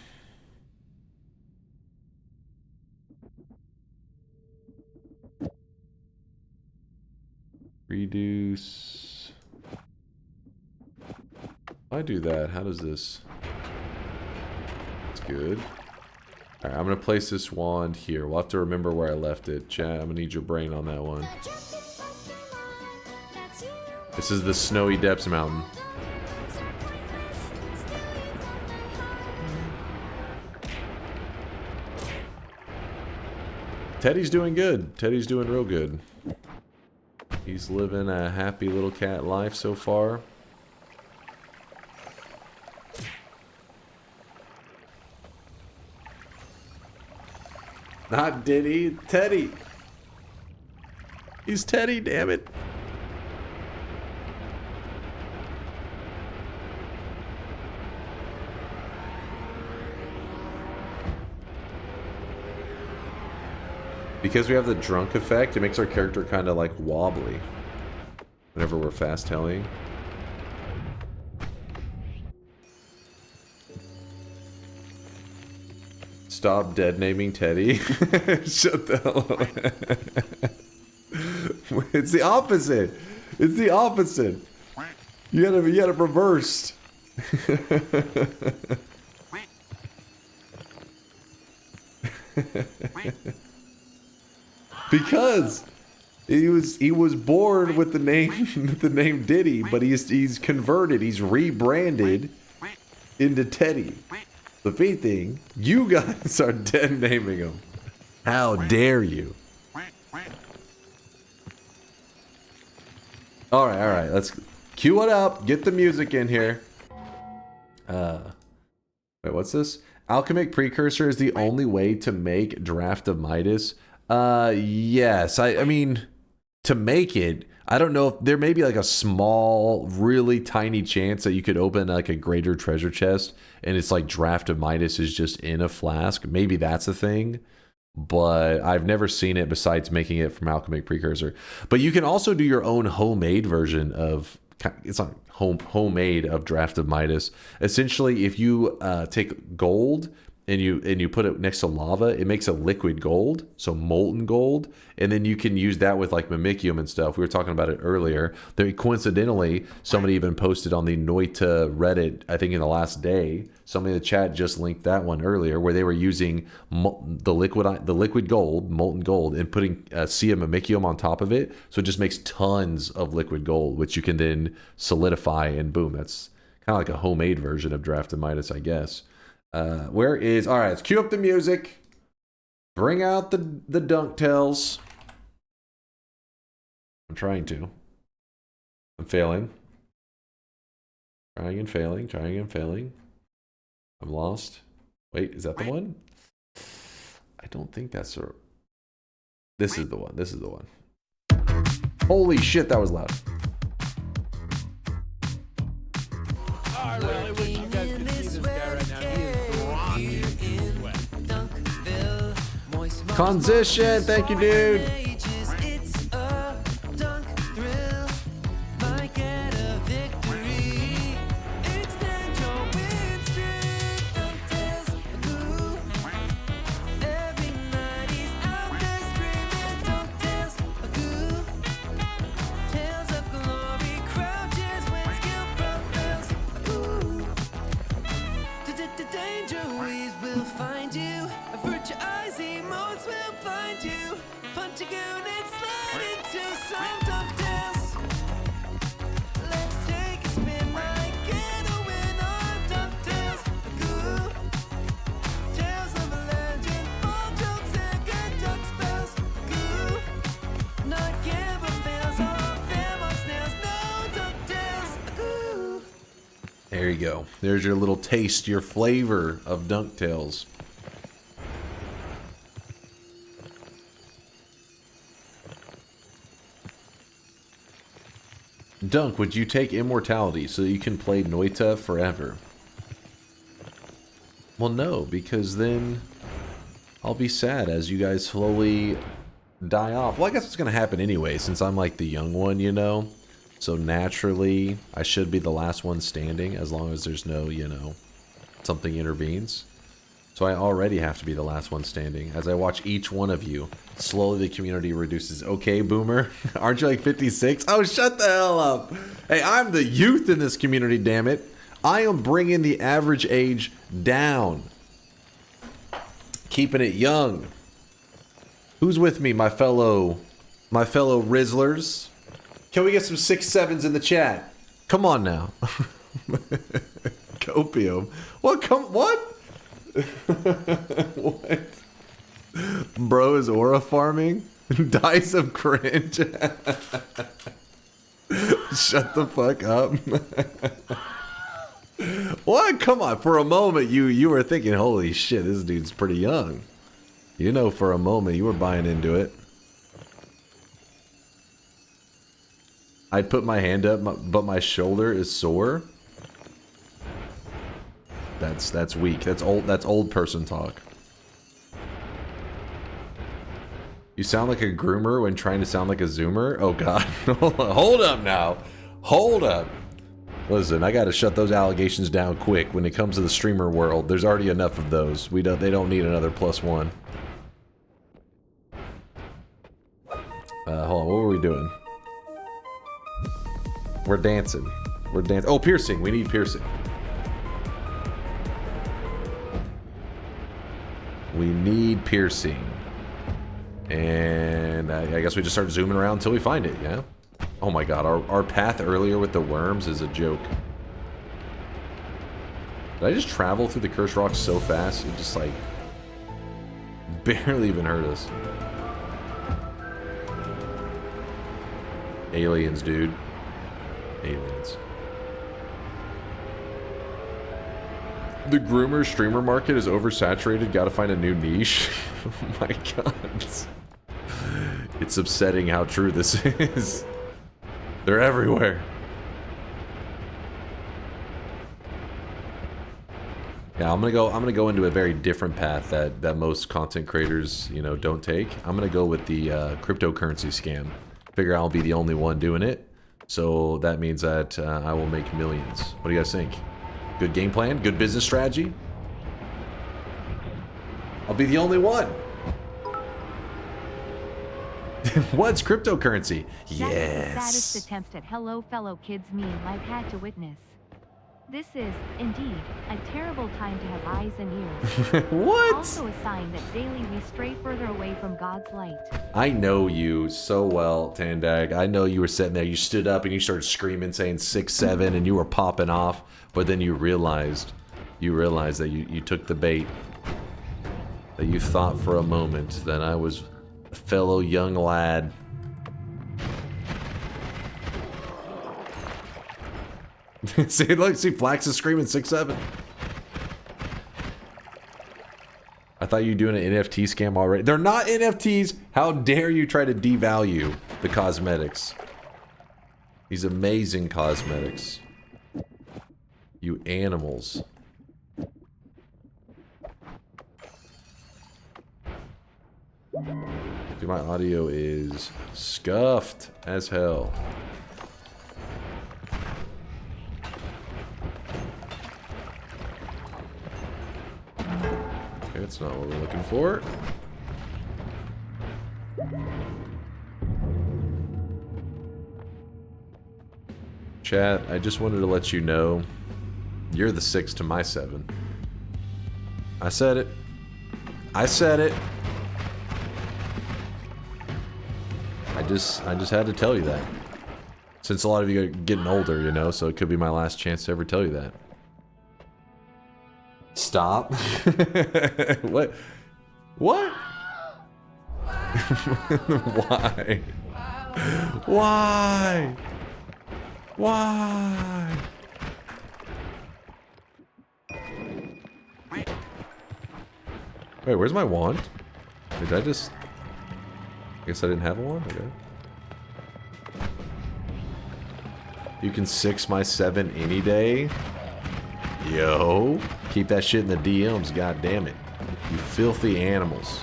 Speaker 5: Reduce. If I do that, how does this? That's good. Alright, I'm gonna place this wand here. We'll have to remember where I left it. Chat, I'm gonna need your brain on that one. This is the Snowy Depths Mountain. Teddy's doing good. Teddy's doing real good. He's living a happy little cat life so far. Not Diddy, Teddy. He's Teddy, damn it. Because we have the drunk effect, it makes our character kind of like wobbly whenever we're fast telling. Stop dead naming Teddy. Shut the hell up. It's the opposite. It's the opposite. You got it reversed. Because he was born with the name Diddy, but he's converted, he's rebranded into Teddy. The main thing, you guys are dead naming him. How dare you? Alright, let's cue it up, get the music in here. Wait, what's this? Alchemic Precursor is the only way to make Draft of Midas. Yes. I mean, to make it, I don't know if there may be like a small, really tiny chance that you could open like a greater treasure chest and it's like Draft of Midas is just in a flask. Maybe that's a thing, but I've never seen it besides making it from Alchemic Precursor. But you can also do your own homemade version of, it's not homemade of Draft of Midas. Essentially, if you take gold and you put it next to lava, it makes a liquid gold, so molten gold, and then you can use that with like Mimicium and stuff. We were talking about it earlier. There, coincidentally, somebody even posted on the Noita Reddit, I think in the last day, somebody in the chat just linked that one earlier, where they were using the liquid gold, molten gold, and putting a sea of Mimicium on top of it, so it just makes tons of liquid gold, which you can then solidify, and boom, that's kind of like a homemade version of Draft of Midas, I guess. Where is... Alright, let's cue up the music. Bring out the Dunktails. I'm trying to. I'm failing. Trying and failing. I'm lost. Wait, is that the one? I don't think that's the... This is the one. Holy shit, that was loud.
Speaker 1: I really wish you guys could see this guy right now. He is drenched in sweat.
Speaker 5: Transition, thank you, dude. There you go. There's your little taste, your flavor of DunkTales. Dunk, would you take immortality so you can play Noita forever? Well, no, because then I'll be sad as you guys slowly die off. Well, I guess it's going to happen anyway, since I'm like the young one, you know? So naturally, I should be the last one standing as long as there's no, you know, something intervenes. So I already have to be the last one standing. As I watch each one of you, slowly the community reduces. Okay, Boomer, aren't you like 56? Oh, shut the hell up. Hey, I'm the youth in this community, damn it. I am bringing the average age down. Keeping it young. Who's with me, my fellow Rizzlers? Can we get some 6-7s in the chat? Come on now. Copium. What? What? What? Bro is aura farming? Dice of cringe. Shut the fuck up. What? Come on. For a moment, you were thinking, holy shit, this dude's pretty young. You know, for a moment, you were buying into it. I'd put my hand up, but my shoulder is sore. That's weak. That's old person talk. You sound like a groomer when trying to sound like a zoomer? Oh god. Hold up now. Hold up. Listen, I gotta shut those allegations down quick. When it comes to the streamer world, there's already enough of those. They don't need another +1. Hold on, what were we doing? We're dancing. We're dancing. Oh, piercing. We need piercing. We need piercing. And I guess we just start zooming around until we find it, yeah? Oh my god, our path earlier with the worms is a joke. Did I just travel through the cursed rocks so fast? It just, like, barely even hurt us. Aliens, dude. Aliens. The groomer streamer market is oversaturated. Gotta find a new niche. Oh my god. It's upsetting how true this is. They're everywhere. Yeah, I'm gonna go into a very different path that most content creators, you know, don't take. I'm gonna go with the cryptocurrency scam. Figure I'll be the only one doing it. So that means that I will make millions. What do you guys think? Good game plan? Good business strategy? I'll be the only one. What's cryptocurrency? Yes.
Speaker 6: That is the saddest attempt at hello fellow kids meme I've had to witness. This is, indeed, a terrible time to have eyes and ears.
Speaker 5: What?
Speaker 6: Also a sign that daily we stray further away from God's light.
Speaker 5: I know you so well, Tandag. I know you were sitting there, you stood up and you started screaming, saying 6-7, and you were popping off, but then you realized that you took the bait. That you thought for a moment that I was a fellow young lad. See, look, see, Flax is screaming 6-7. I thought you were doing an NFT scam already. They're not NFTs. How dare you try to devalue the cosmetics. These amazing cosmetics. You animals. Dude, my audio is scuffed as hell. Okay, that's not what we're looking for. Chat, I just wanted to let you know, you're the 6 to my 7. I said it. I said it. I just had to tell you that. Since a lot of you are getting older, you know, so it could be my last chance to ever tell you that. Stop. What? What? Why? Why? Why? Wait, where's my wand? Did I just... I guess I didn't have a wand? Okay. You can 6 my 7 any day? Yo. Keep that shit in the DMs, god damn it. You filthy animals.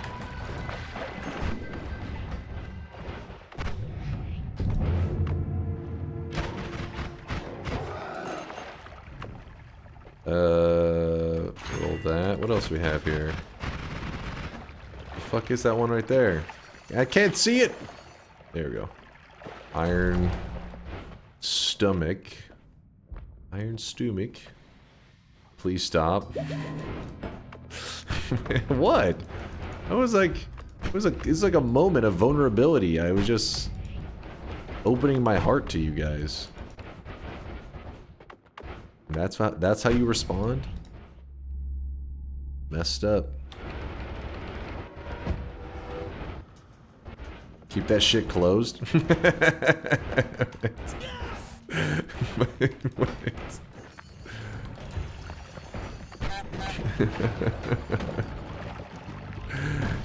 Speaker 5: Roll that. What else we have here? The fuck is that one right there? I can't see it! There we go. Iron stomach. Iron stomach. Please stop. What? I was like, it's like a moment of vulnerability. I was just opening my heart to you guys. That's how you respond? Messed up. Keep that shit closed.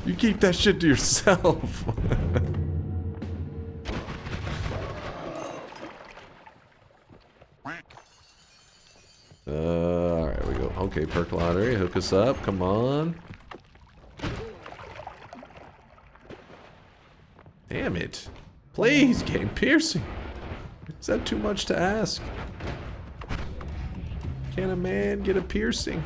Speaker 5: You keep that shit to yourself. Alright, we go. Okay, perk lottery, hook us up, come on. Damn it. Please, game piercing. Is that too much to ask? Can a man get a piercing?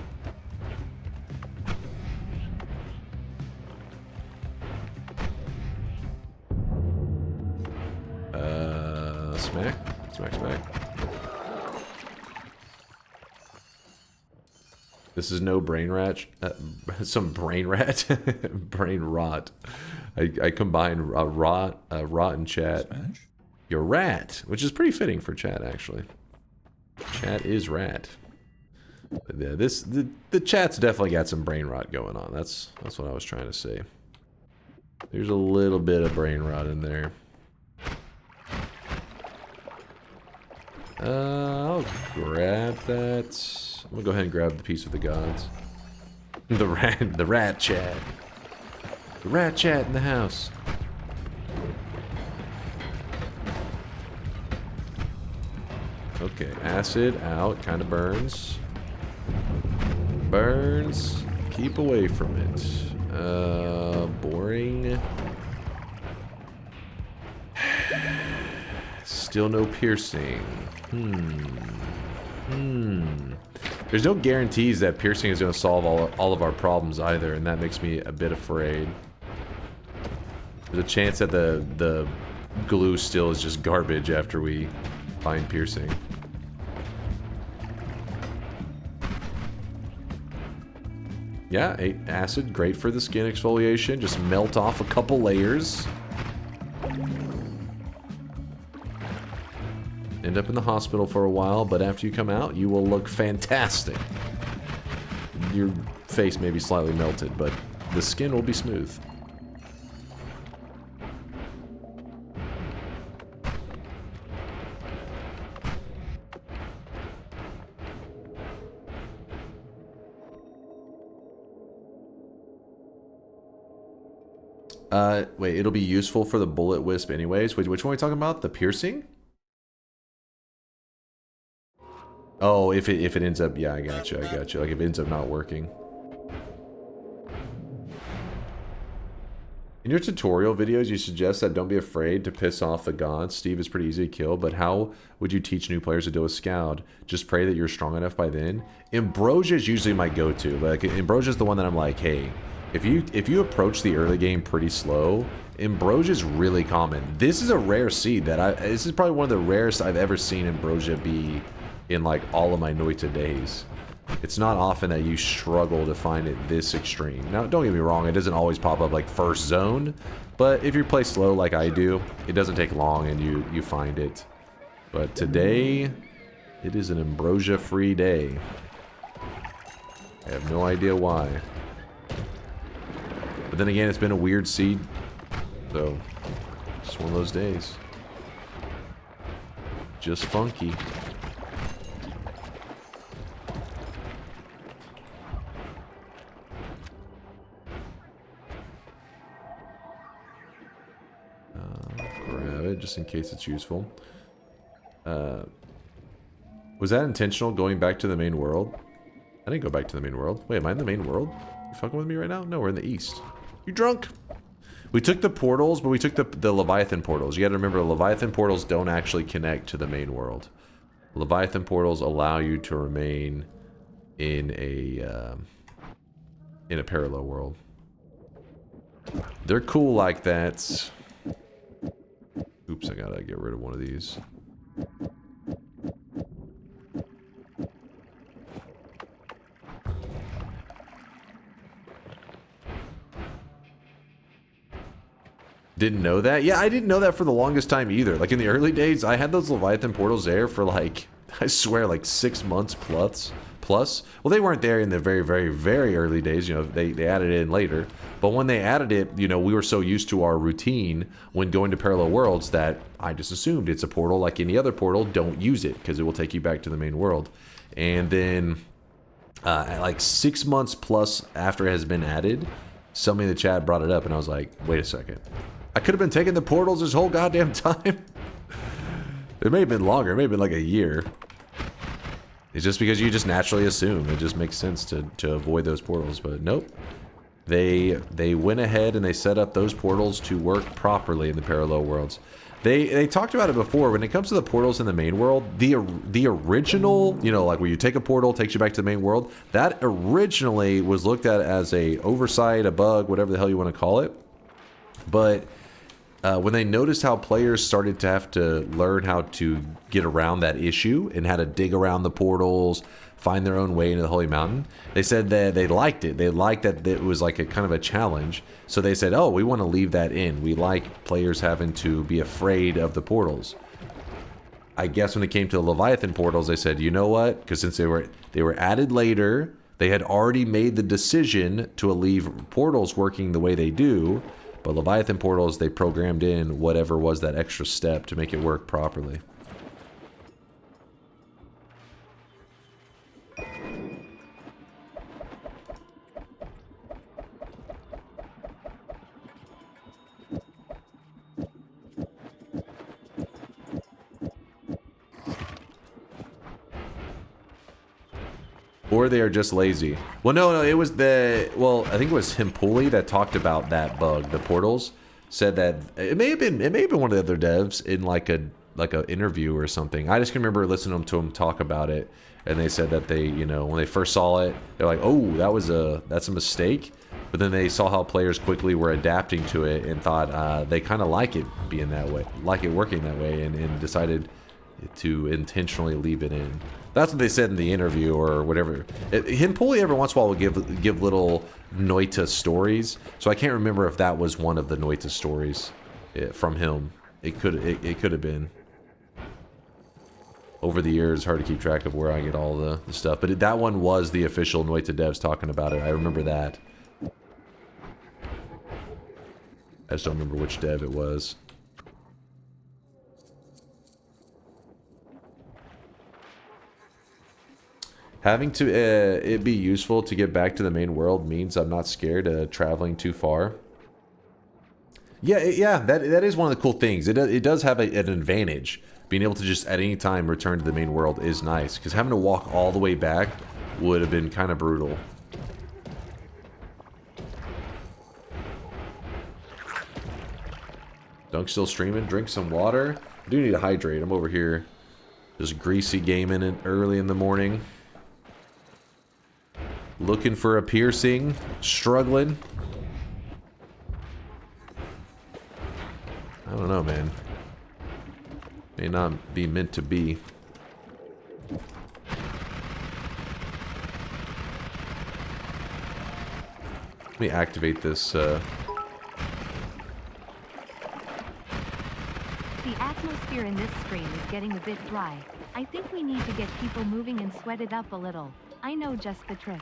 Speaker 5: Smack. Smack, smack. This is no brain rat. Some brain rat. Brain rot. I combined rot and chat.
Speaker 15: Smash?
Speaker 5: You're rat, which is pretty fitting for chat, actually. Chat is rat. The chat's definitely got some brain rot going on. That's what I was trying to say. There's a little bit of brain rot in there. I'll grab that. I'm gonna go ahead and grab the piece of the gods. The rat chat. The rat chat in the house. Okay, acid out, kind of burns. Burns. Keep away from it. Boring. Still no piercing. There's no guarantees that piercing is going to solve all of our problems either, and that makes me a bit afraid. There's a chance that the glue still is just garbage after we find piercing. Yeah, acid, great for the skin exfoliation. Just melt off a couple layers. End up in the hospital for a while, but after you come out, you will look fantastic. Your face may be slightly melted, but the skin will be smooth. Wait, it'll be useful for the bullet wisp anyways. Wait, which one are we talking about? The piercing? Oh, if it ends up, yeah, I got you. Like if it ends up not working. In your tutorial videos, you suggest that don't be afraid to piss off the gods. Steve is pretty easy to kill, but how would you teach new players to deal with Scout? Just pray that you're strong enough by then. Ambrosia is usually my go-to. Like Ambrosia is the one that I'm like, hey, if you approach the early game pretty slow, Ambrosia is really common. This is a rare seed that this is probably one of the rarest I've ever seen Ambrosia be in like all of my Noita days. It's not often that you struggle to find it this extreme. Now, don't get me wrong, it doesn't always pop up like first zone, but if you play slow like I do, it doesn't take long and you find it. But today, it is an Ambrosia-free day. I have no idea why. But then again, it's been a weird seed, so just one of those days. Just funky. Grab it just in case it's useful. Was that intentional going back to the main world? I didn't go back to the main world. Wait, am I in the main world? You fucking with me right now? No, we're in the east. You drunk? We took the portals, but we took the Leviathan portals. You gotta remember, Leviathan portals don't actually connect to the main world. Leviathan portals allow you to remain in a parallel world. They're cool like that. Oops, I gotta get rid of one of these. Didn't know that? Yeah, I didn't know that for the longest time either. Like in the early days, I had those Leviathan portals there for like, I swear, like 6 months plus. Well, they weren't there in the very, very, very early days. You know, they added it in later. But when they added it, you know, we were so used to our routine when going to parallel worlds that I just assumed it's a portal like any other portal. Don't use it because it will take you back to the main world. And then like 6 months plus after it has been added, somebody in the chat brought it up and I was like, wait a second. I could have been taking the portals this whole goddamn time. It may have been longer. It may have been like a year. It's just because you just naturally assume. It just makes sense to avoid those portals. But nope. They went ahead and they set up those portals to work properly in the parallel worlds. They talked about it before. When it comes to the portals in the main world, the original, you know, like where you take a portal, takes you back to the main world, that originally was looked at as a oversight, a bug, whatever the hell you want to call it. But when they noticed how players started to have to learn how to get around that issue and how to dig around the portals, find their own way into the Holy Mountain, they said that they liked it. They liked that it was like a kind of a challenge. So they said, oh, we want to leave that in. We like players having to be afraid of the portals. I guess when it came to the Leviathan portals, they said, you know what? Because since they were added later, they had already made the decision to leave portals working the way they do. But Leviathan portals, they programmed in whatever was that extra step to make it work properly. Or they are just lazy. Well, no, it was well, I think it was Himpuli that talked about that bug. The portals said that it may have been one of the other devs in like a interview or something. I just can remember listening to them talk about it, and they said that they, you know, when they first saw it, they're like, oh, that's a mistake. But then they saw how players quickly were adapting to it and thought they kind of like it being that way, like it working that way, and decided to intentionally leave it in. That's what they said in the interview or whatever. Himpuli every once in a while will give little Noita stories, so I can't remember if that was one of the Noita stories from him. It could have been. Over the years, it's hard to keep track of where I get all the stuff, but that one was the official Noita devs talking about it. I remember that. I just don't remember which dev it was. Having to it be useful to get back to the main world means I'm not scared of traveling too far. Yeah, that is one of the cool things. It does have an advantage. Being able to just at any time return to the main world is nice, because having to walk all the way back would have been kind of brutal. Dunk still streaming. Drink some water. I do need to hydrate. I'm over here just greasy gaming it early in the morning. Looking for a piercing. Struggling. I don't know, man. May not be meant to be. Let me activate this.
Speaker 6: The atmosphere in this stream is getting a bit dry. I think we need to get people moving and sweat it up a little. I know just the trick.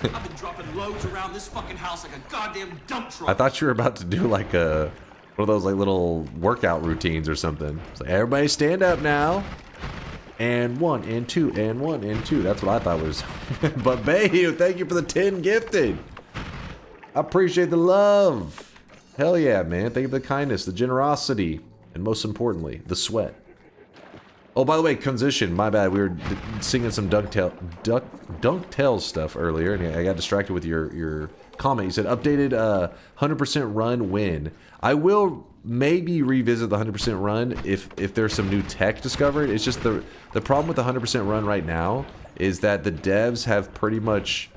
Speaker 3: I've been dropping loads around this fucking house like a goddamn dump truck.
Speaker 5: I thought you were about to do like a one of those like little workout routines or something. It's like, everybody stand up now. And 1 and 2 and 1 and 2. That's what I thought was. But Bayou, thank you for the 10 gifted. I appreciate the love. Hell yeah, man. Thank you for the kindness, the generosity, and most importantly, the sweat. Oh, by the way, Consition, my bad. We were singing some Dunk stuff earlier, and I got distracted with your comment. You said updated 100% run win. I will maybe revisit the 100% run if there's some new tech discovered. It's just the problem with the 100% run right now is that the devs have pretty much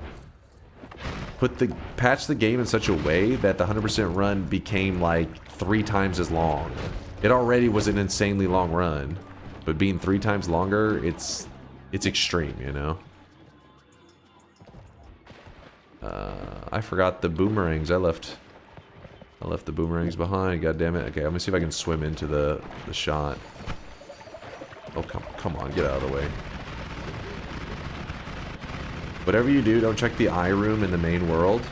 Speaker 5: patched the game in such a way that the 100% run became like 3 times as long. It already was an insanely long run, but being 3 times longer, it's extreme, you know. I forgot the boomerangs. I left the boomerangs behind. God damn it. Okay, let me see if I can swim into the shot. Oh, come on, get out of the way. Whatever you do, don't check the eye room in the main world.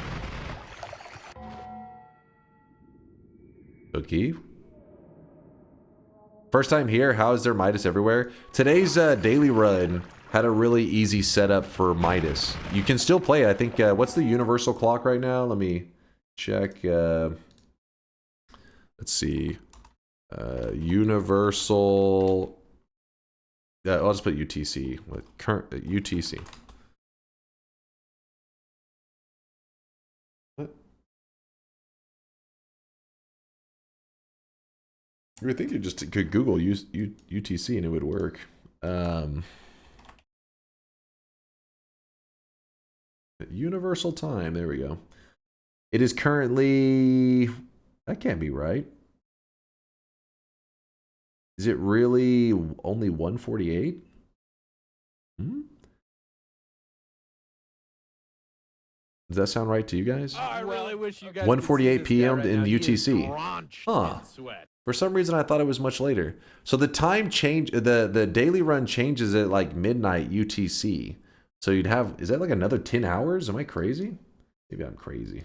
Speaker 5: Cookie. First time here. How is there Midas everywhere? Today's daily run had a really easy setup for Midas. You can still play it. I think, what's the universal clock right now? Let me check. Let's see. Universal. I'll just put UTC. With current UTC. What? You would think you just could Google UTC and it would work. Universal time. There we go. It is currently... That can't be right. Is it really only 1:48? Hmm? Does that sound right to you guys?
Speaker 1: Oh, I really wish you guys
Speaker 5: 1:48 p.m.
Speaker 1: right
Speaker 5: in
Speaker 1: now.
Speaker 5: UTC. Huh. For some reason, I thought it was much later. So the time change, the daily run changes at like midnight UTC. So you'd have, is that like another 10 hours? Am I crazy? Maybe I'm crazy.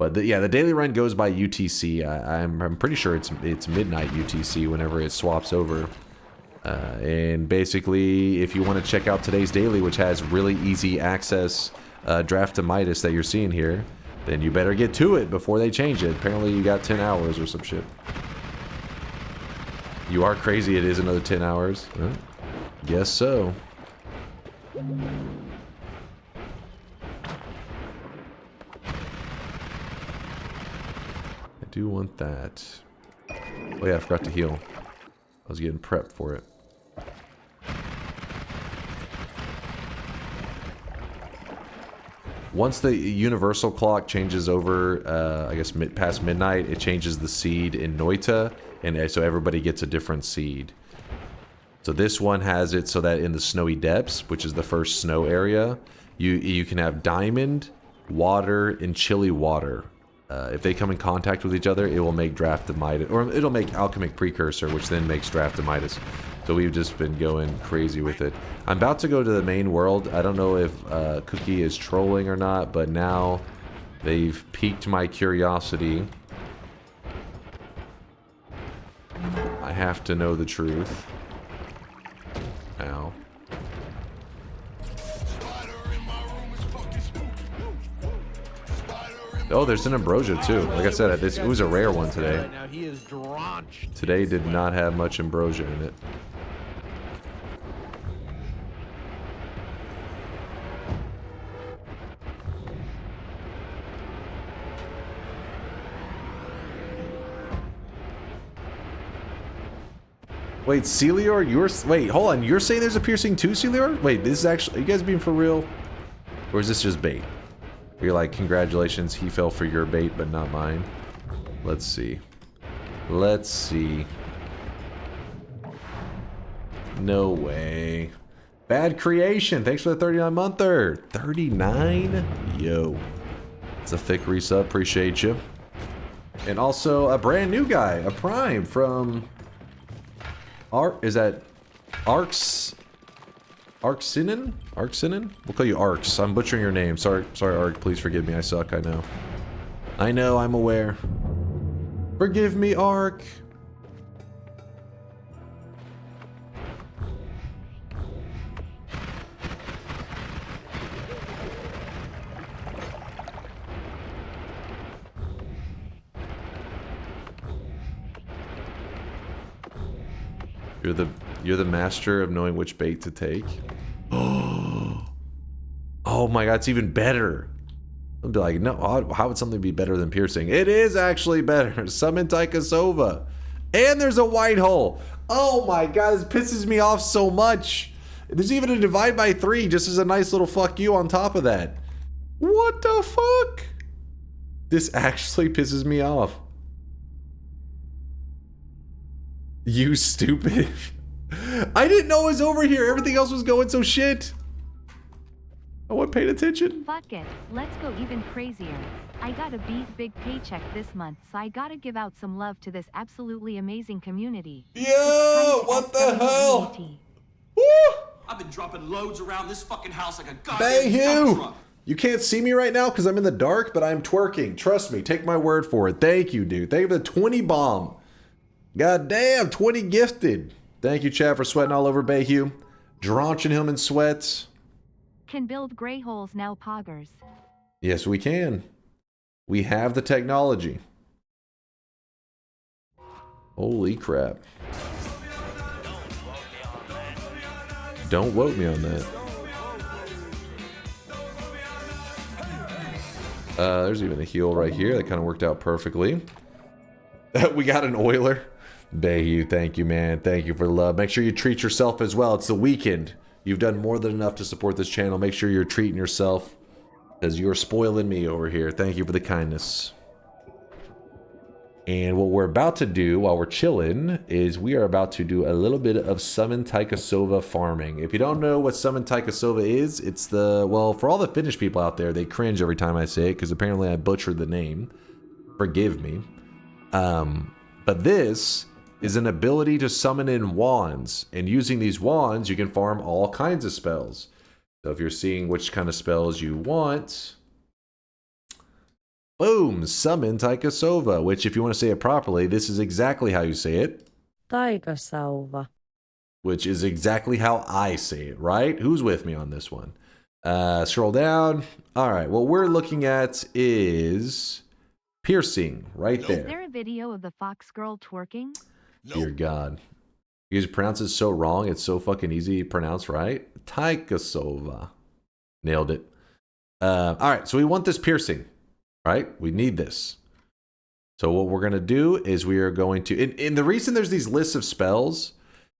Speaker 5: But yeah, the daily run goes by UTC. I'm pretty sure it's midnight UTC whenever it swaps over. And basically, if you want to check out today's daily, which has really easy access draft to Midas that you're seeing here, then you better get to it before they change it. Apparently you got 10 hours or some shit. You are crazy, it is another 10 hours. Huh? Guess so. I do want that. Oh yeah, I forgot to heal. I was getting prepped for it. Once the universal clock changes over, I guess past midnight, it changes the seed in Noita, and so everybody gets a different seed. So this one has it so that in the snowy depths, which is the first snow area, you can have diamond, water, and chilly water. If they come in contact with each other, it will make Draft of Midas, or it'll make Alchemic Precursor, which then makes Draft of Midas. So we've just been going crazy with it. I'm about to go to the main world. I don't know if Cookie is trolling or not, but now they've piqued my curiosity. I have to know the truth. Ow. Oh, there's an ambrosia too. Like I said, it was a rare one today.
Speaker 1: Right now, he is drenched.
Speaker 5: Today did not have much ambrosia in it. Wait, Celior, wait, hold on. You're saying there's a piercing too, Celior? Wait, this is actually, are you guys being for real? Or is this just bait? You're like, congratulations, he fell for your bait, but not mine. Let's see. Let's see. No way. Bad creation. Thanks for the 39 monther. 39? Yo. It's a thick resub. Appreciate you. And also a brand new guy, a prime from is that Arcsinin? Arcsinin? We'll call you Arcs. I'm butchering your name. Sorry, Arc. Please forgive me. I suck. I know. I know. I'm aware. Forgive me, Arc. You're the master of knowing which bait to take. Oh my god, it's even better. I'll be like, no, how would something be better than piercing? It is actually better. Summon Taikasova. And there's a white hole. Oh my god, this pisses me off so much. There's even a divide by 3 just as a nice little fuck you on top of that. What the fuck? This actually pisses me off. You stupid. I didn't know it was over here. Everything else was going so shit. I wasn't paying attention.
Speaker 6: Fuck it. Let's go even crazier. I got a big paycheck this month, so I gotta give out some love to this absolutely amazing community.
Speaker 5: Yo, what the hell? Woo!
Speaker 3: I've been dropping loads around this fucking house like a goddamn
Speaker 5: Bayhoo!
Speaker 3: truck.
Speaker 5: You can't see me right now because I'm in the dark, but I'm twerking. Trust me. Take my word for it. Thank you, dude. Thank you for the 20 bomb. God damn, 20 gifted. Thank you, chat, for sweating all over Bayhue. Dronching him in sweats.
Speaker 6: Can build gray holes now, poggers.
Speaker 5: Yes, we can. We have the technology. Holy crap. Don't woke me on that. There's even a heal right here. That kind of worked out perfectly. We got an oiler. Bayhue, thank you, man. Thank you for the love. Make sure you treat yourself as well. It's the weekend. You've done more than enough to support this channel. Make sure you're treating yourself, because you're spoiling me over here. Thank you for the kindness. And what we're about to do while we're chilling is we are about to do a little bit of Summon Taikasova farming. If you don't know what Summon Taikasova is, it's the, well, for all the Finnish people out there, they cringe every time I say it because apparently I butchered the name. Forgive me. But this is an ability to summon in wands, and using these wands you can farm all kinds of spells. So if you're seeing which kind of spells you want, boom, summon Taikasova, which if you want to say it properly, this is exactly how you say it.
Speaker 2: Taikasauva.
Speaker 5: Which is exactly how I say it, right? Who's with me on this one? Scroll down. All right, what we're looking at is piercing right there.
Speaker 6: Is there a video of the fox girl twerking?
Speaker 5: Dear God. You guys pronounce it so wrong. It's so fucking easy to pronounce, right? Taikasova. Nailed it. All right, so we want this piercing, right? We need this. So what we're going to do is we are going to... And the reason there's these lists of spells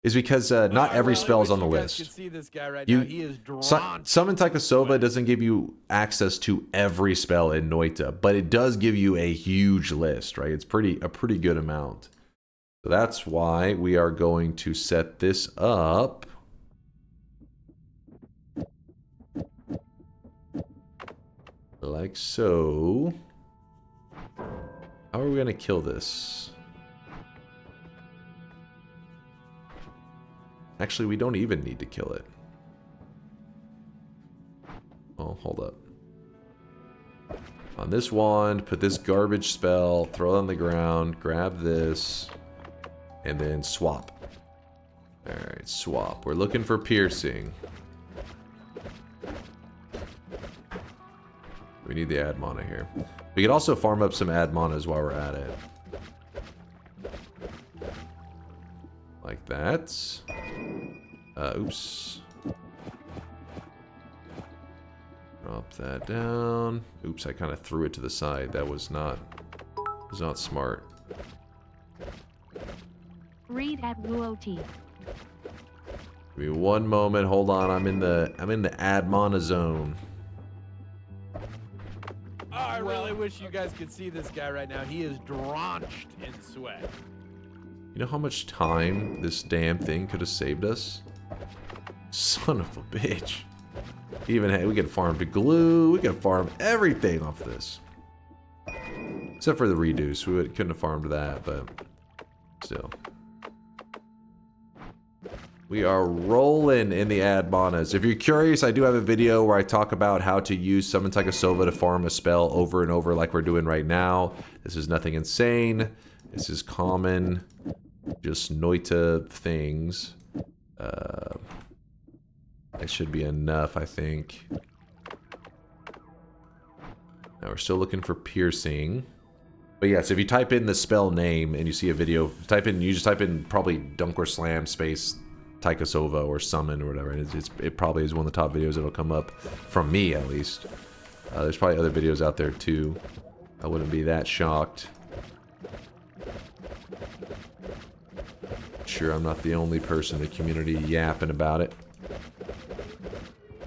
Speaker 5: is because not every spell is on the list. Summon Taikasova doesn't give you access to every spell in Noita, but it does give you a huge list, right? It's a pretty good amount. So that's why we are going to set this up. Like so. How are we going to kill this? Actually, we don't even need to kill it. Oh, hold up. On this wand, put this garbage spell, throw it on the ground, grab this, and then swap. Alright, swap. We're looking for piercing. We need the add mana here. We could also farm up some ad manas while we're at it. Like that. Oops. Drop that down. Oops, I kind of threw it to the side. That was not smart.
Speaker 6: Read at WOT.
Speaker 5: Give me one moment. Hold on. I'm in the ad mana zone.
Speaker 1: Oh, I really wish you guys could see this guy right now. He is drenched in sweat.
Speaker 5: You know how much time this damn thing could have saved us? Son of a bitch. Even we could farm to glue. We could farm everything off this. Except for the reduce. We couldn't have farmed that, but still. We are rolling in the ad manas. If you're curious, I do have a video where I talk about how to use Summon Taikasova to farm a spell over and over like we're doing right now. This is nothing insane. This is common, just Noita things. That should be enough, I think. Now we're still looking for piercing. But yes, if you type in the spell name and you see a video, you just type in probably DunkOrSlam space Taikasova or summon or whatever, and it probably is one of the top videos that'll come up from me at least. There's probably other videos out there too. I wouldn't be that shocked. Sure, I'm not the only person in the community yapping about it.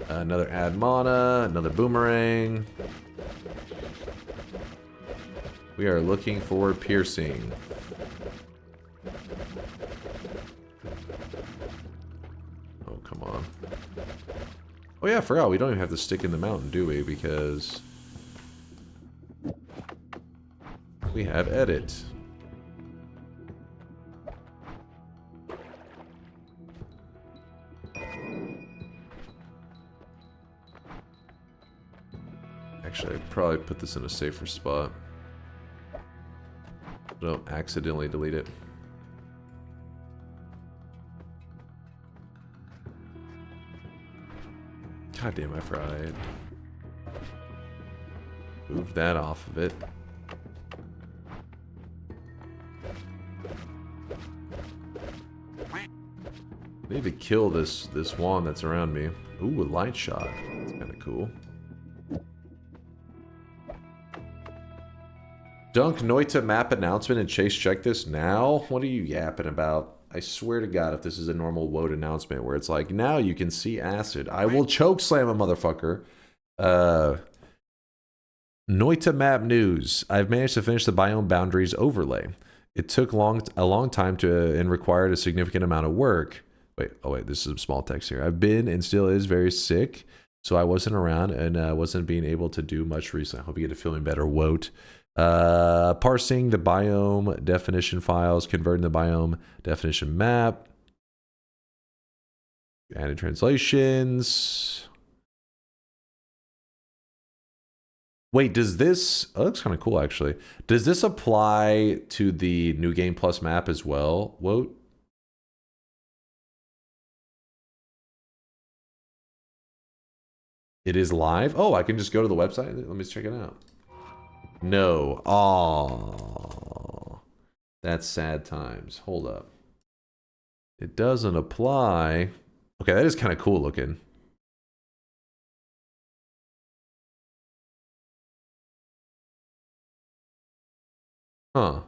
Speaker 5: Another ad mana, another boomerang. We are looking for piercing. Oh, come on. Oh yeah, I forgot. We don't even have to stick in the mountain, do we? Because we have edit. Actually, I'd probably put this in a safer spot. Don't accidentally delete it. God damn, I fried. Move that off of it. I need to kill this wand that's around me. Ooh, a light shot. That's kind of cool. Dunk Noita map announcement and Chase check this now? What are you yapping about? I swear to God, if this is a normal WOT announcement where it's like, now you can see acid, I will choke slam a motherfucker. Noita map news. I've managed to finish the biome boundaries overlay. It took a long time and required a significant amount of work. Wait, this is some small text here. I've been and still is very sick, so I wasn't around and wasn't being able to do much recently. I hope you get a feeling better, WOT. Parsing the biome definition files, converting the biome definition map, added translations. Wait, does this, oh, that looks kind of cool actually. Does this apply to the New Game Plus map as well, WOT? It is live? Oh, I can just go to the website? Let me check it out. No. Aww. That's sad times. Hold up. It doesn't apply. Okay, that is kind of cool looking. Huh.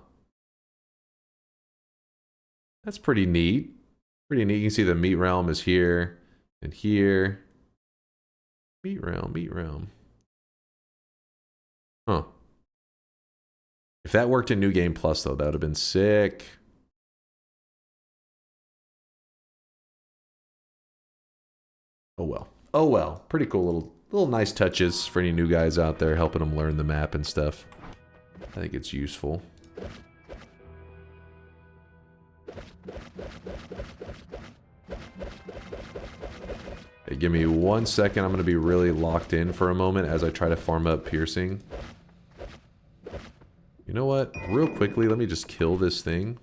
Speaker 5: That's pretty neat. Pretty neat. You can see the meat realm is here and here. Meat realm. Huh. If that worked in New Game Plus, though, that would have been sick. Oh well. Oh well. Pretty cool little nice touches for any new guys out there, helping them learn the map and stuff. I think it's useful. Hey, give me 1 second. I'm going to be really locked in for a moment as I try to farm up piercing. You know what? Real quickly, let me just kill this thing.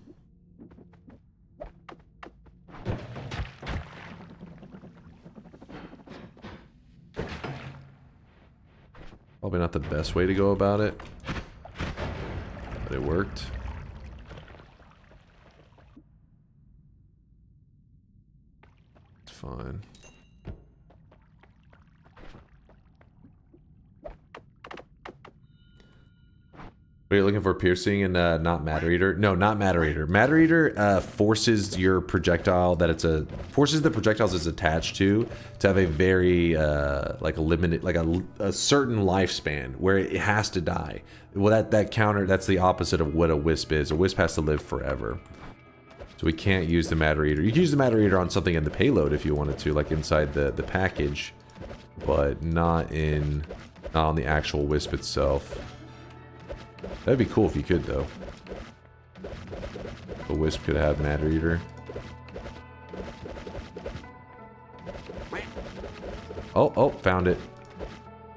Speaker 5: Probably not the best way to go about it. But it worked. It's fine. Are you looking for piercing and not Matter Eater? No, not Matter Eater. Matter Eater forces your projectile that forces the projectiles it's attached to have a very like a limited, like a certain lifespan where it has to die. Well, that's the opposite of what a Wisp is. A Wisp has to live forever. So we can't use the Matter Eater. You can use the Matter Eater on something in the payload if you wanted to, like inside the package, but not on the actual Wisp itself. That'd be cool if you could, though. The Wisp could have Matter Eater. Oh, found it.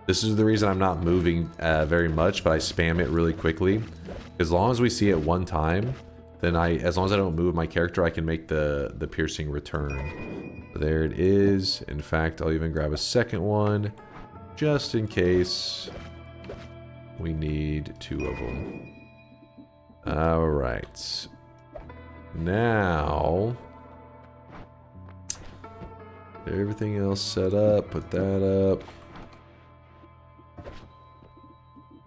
Speaker 5: This is the reason I'm not moving very much, but I spam it really quickly. As long as we see it one time, then as long as I don't move my character, I can make the piercing return. There it is. In fact, I'll even grab a second one, just in case. We need 2 of them. Alright. Now, everything else set up. Put that up.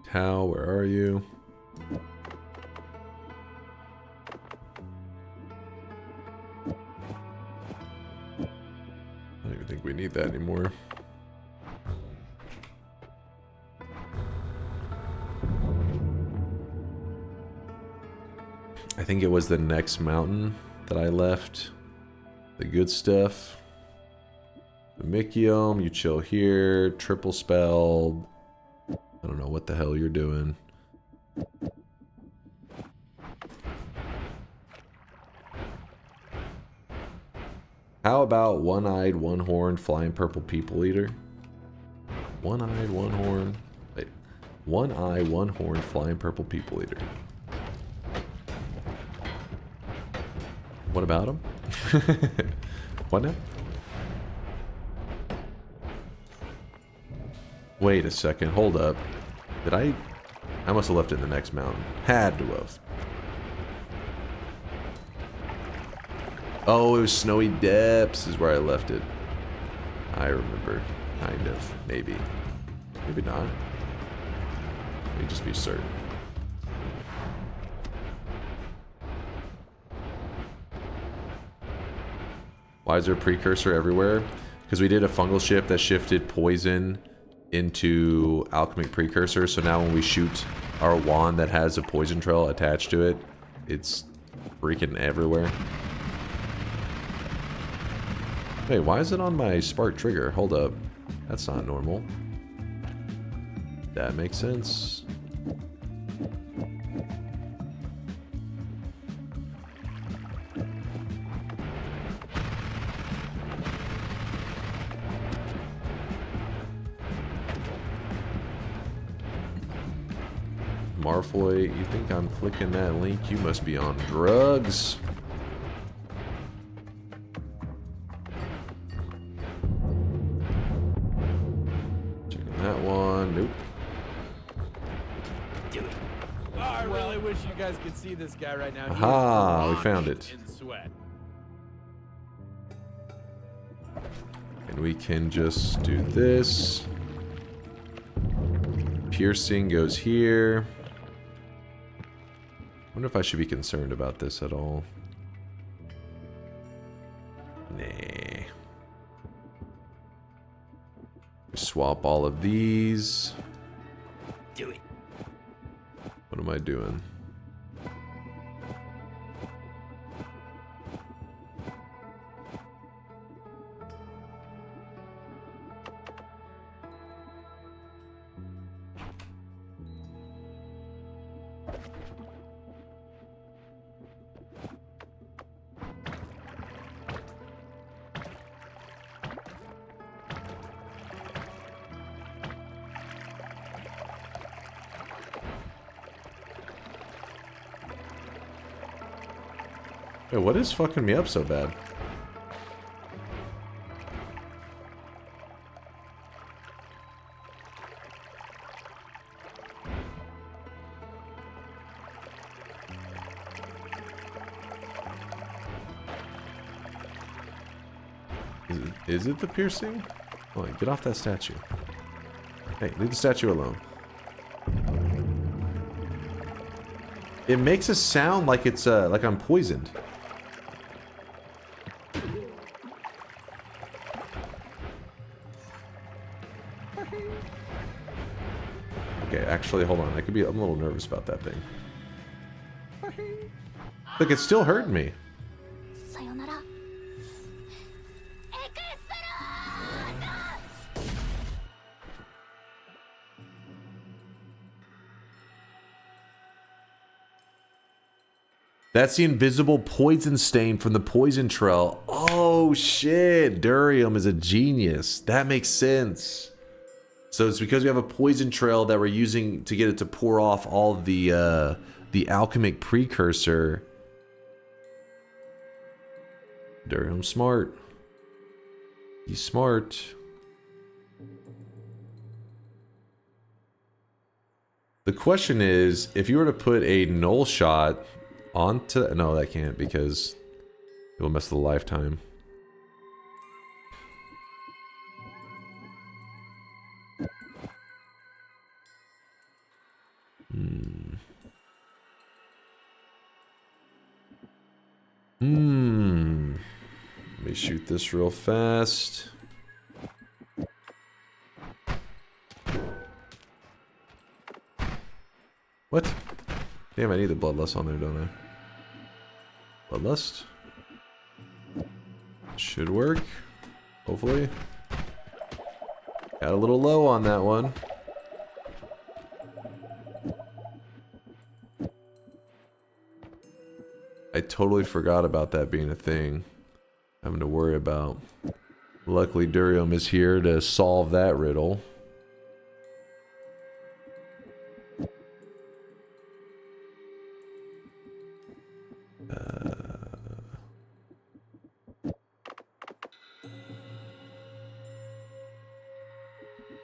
Speaker 5: Tau, where are you? I don't even think we need that anymore. I think it was the next mountain that I left. The good stuff. The Mikium, you chill here. Triple spell. I don't know what the hell you're doing. How about one-eyed, one-horned, flying purple people eater? One-eyed, one-horned. Wait. One-eye, one-horned, flying purple people eater. What about him? What now? Wait a second, hold up. Did I must have left it in the next mountain. Had to have. Oh, it was Snowy Depths is where I left it. I remember. Kind of. Maybe. Maybe not. Let me just be certain. Why is there a precursor everywhere? Because we did a fungal shift that shifted poison into Alchemic Precursor, so now when we shoot our wand that has a poison trail attached to it, it's freaking everywhere. Hey, why is it on my spark trigger? Hold up. That's not normal. That makes sense. Marfoy, you think I'm clicking that link? You must be on drugs. Checking that one. Nope.
Speaker 1: Oh, I really wish you guys could see this guy right now.
Speaker 5: Aha, we found it.
Speaker 1: In sweat.
Speaker 5: And we can just do this. Piercing goes here. I wonder if I should be concerned about this at all. Nah. Swap all of these.
Speaker 3: Do it.
Speaker 5: What am I doing? Hey, what is fucking me up so bad? Is it the piercing? Oh, get off that statue. Hey, leave the statue alone. It makes a sound like it's like I'm poisoned. Okay, actually, hold on. I'm a little nervous about that thing. Look, it's still hurting me. That's the invisible poison stain from the poison trail. Oh shit, Durium is a genius. That makes sense. So it's because we have a poison trail that we're using to get it to pour off all the Alchemic Precursor. Durium's smart. He's smart. The question is, if you were to put a null shot onto... No, that can't, because it will mess with the lifetime. Let me shoot this real fast. What? Damn, I need the Bloodlust on there, don't I? Bloodlust? Should work. Hopefully. Got a little low on that one. I totally forgot about that being a thing. Having to worry about. Luckily, Durium is here to solve that riddle.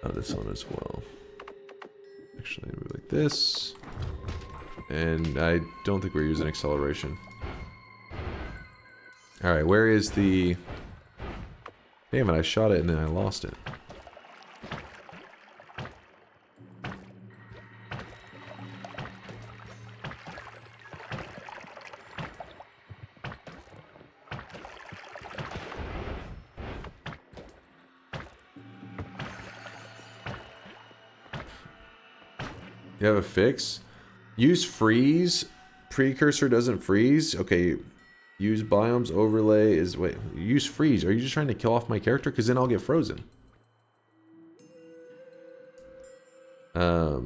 Speaker 5: Oh, this one as well. Actually, move like this. And I don't think we're using acceleration. Alright, where is the... Damn it, I shot it and then I lost it. You have a fix? Use freeze. Precursor doesn't freeze. Okay. Use biomes overlay is... Wait. Use freeze. Are you just trying to kill off my character? Because then I'll get frozen. Are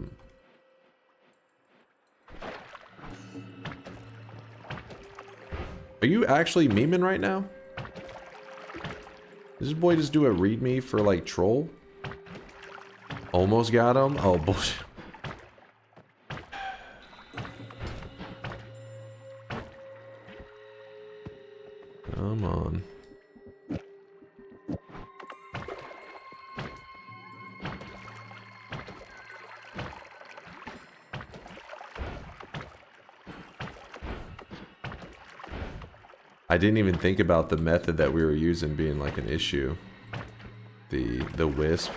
Speaker 5: you actually memeing right now? Does this boy just do a readme for like troll? Almost got him? Oh bullshit. Come on. I didn't even think about the method that we were using being like an issue. The Wisp.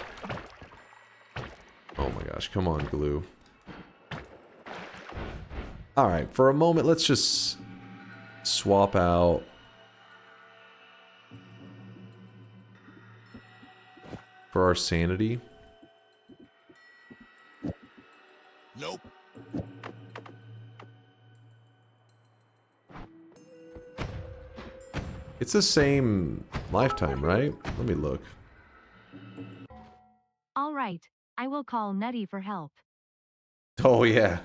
Speaker 5: Oh my gosh, come on, glue. Alright, for a moment, let's just swap out for our sanity.
Speaker 11: Nope.
Speaker 5: It's the same lifetime, right? Let me look.
Speaker 6: All right, I will call Nutty for help.
Speaker 5: Oh yeah.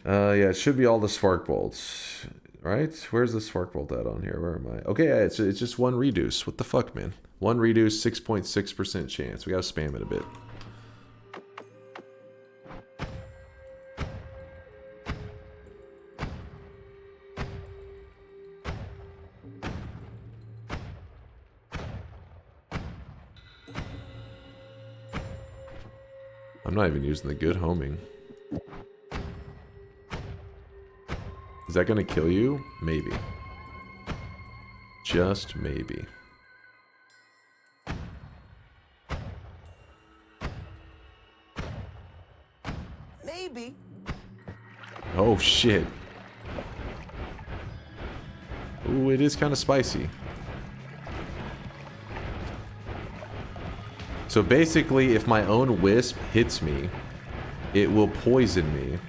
Speaker 5: Yeah, it should be all the spark bolts, right? Where's the spark bolt at on here? Where am I? Okay, yeah, it's just one reduce. What the fuck, man? One reduce, 6.6% chance. We gotta spam it a bit. I'm not even using the good homing. Is that gonna kill you? Maybe. Just maybe.
Speaker 8: Maybe.
Speaker 5: Oh shit. Ooh, it is kind of spicy. So basically, if my own Wisp hits me, it will poison me.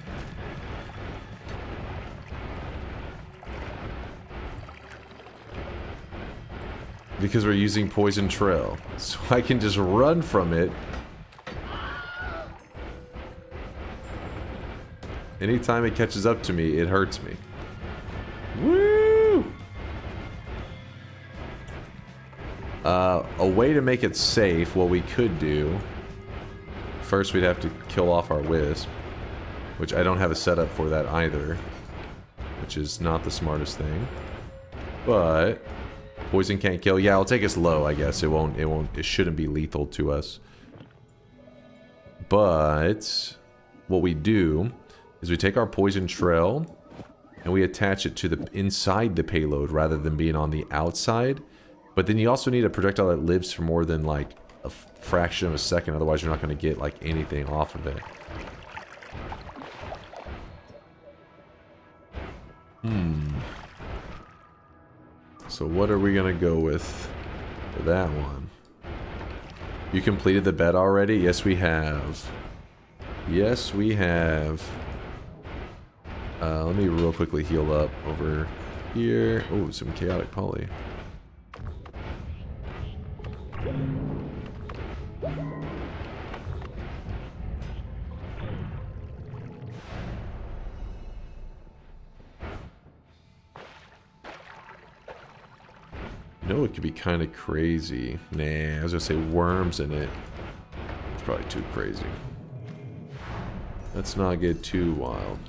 Speaker 5: Because we're using Poison Trail. So I can just run from it. Anytime it catches up to me, it hurts me. Woo! A way to make it safe, what we could do... First, we'd have to kill off our Wisp. Which I don't have a setup for that either. Which is not the smartest thing. But... Poison can't kill. Yeah, it'll take us low, I guess. It shouldn't be lethal to us. But... What we do... is we take our Poison Trail... and we attach it to the inside the payload rather than being on the outside. But then you also need a projectile that lives for more than like a fraction of a second, otherwise you're not going to get like anything off of it. So what are we going to go with for that one? You completed the bet already? Yes, we have. Yes, we have. Let me real quickly heal up over here. Oh, some chaotic poly. You know, it could be kind of crazy. Nah, I was gonna say worms in it. It's probably too crazy. Let's not get too wild.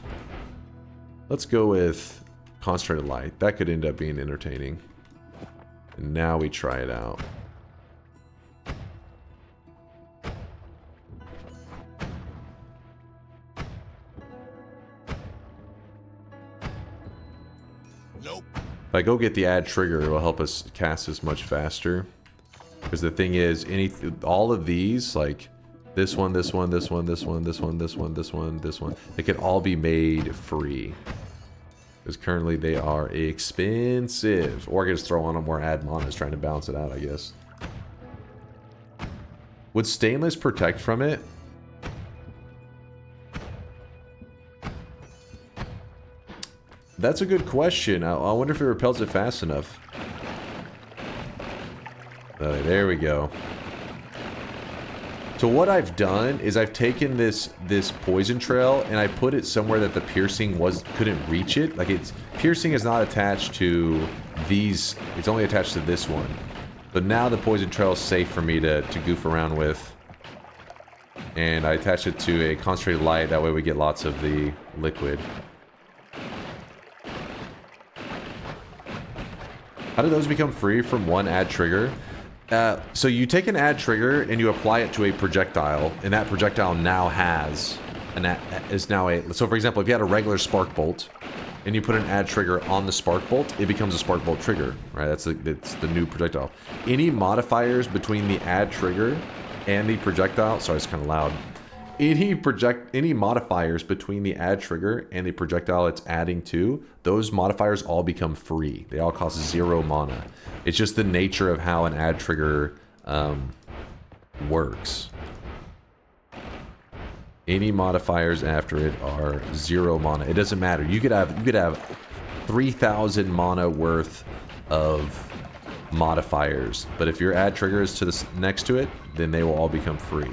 Speaker 5: Let's go with Concentrated Light. That could end up being entertaining. And now we try it out.
Speaker 11: Nope.
Speaker 5: If I go get the add trigger, it will help us cast this much faster. Because the thing is, all of these, like this one, this one, this one, this one, this one, this one, this one, this one, they can all be made free. Because currently they are expensive. Or I can just throw on them more ad monas trying to balance it out, I guess. Would Stainless protect from it? That's a good question. I wonder if it repels it fast enough. There we go. So what I've done is I've taken this Poison Trail and I put it somewhere that the piercing couldn't reach it. Like piercing is not attached to these. It's only attached to this one. But now the Poison Trail is safe for me to goof around with. And I attach it to a Concentrated Light. That way we get lots of the liquid. How do those become free from one add trigger? So you take an add trigger and you apply it to a projectile, and that projectile now has so for example, if you had a regular spark bolt and you put an add trigger on the spark bolt, it becomes a spark bolt trigger, right? It's the new projectile. Any modifiers between the add trigger and the projectile, sorry, it's kind of loud. Any modifiers between the add trigger and the projectile it's adding to, those modifiers all become free. They all cost 0 mana. It's just the nature of how an add trigger works. Any modifiers after it are 0 mana. It doesn't matter. You could have 3,000 mana worth of modifiers, but if your add trigger is to the next to it, then they will all become free.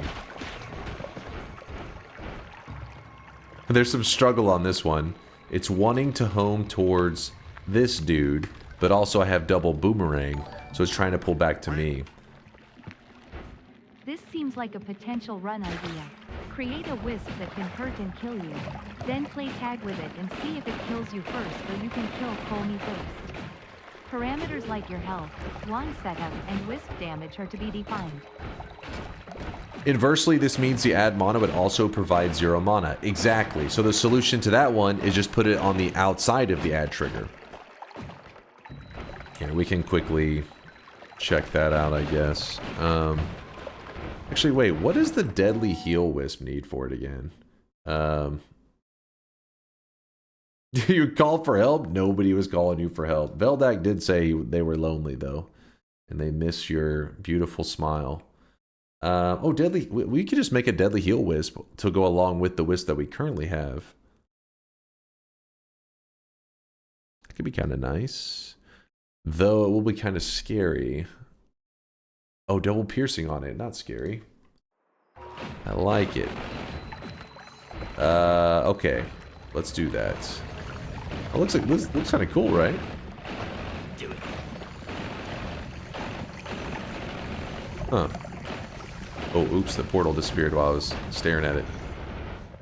Speaker 5: There's some struggle on this one. It's wanting to home towards this dude, but also I have double boomerang, so it's trying to pull back to me.
Speaker 6: This seems like a potential run idea. Create a Wisp that can hurt and kill you. Then play tag with it and see if it kills you first, or you can kill Colmy first. Parameters like your health, wand setup, and Wisp damage are to be defined.
Speaker 5: Inversely, this means the add mana would also provide 0 mana. Exactly. So the solution to that one is just put it on the outside of the add trigger. Here, we can quickly check that out, I guess. Actually, wait, what does the Deadly Heal Wisp need for it again? You called for help? Nobody was calling you for help. Veldak did say they were lonely, though. And they miss your beautiful smile. Oh, Deadly... We could just make a Deadly Heal Wisp to go along with the Wisp that we currently have. That could be kind of nice. Though it will be kind of scary. Oh, double piercing on it. Not scary. I like it. Okay. Let's do that. Oh, looks like this looks kind of cool, right?
Speaker 3: Do it.
Speaker 5: Huh. Oh, oops, the portal disappeared while I was staring at it.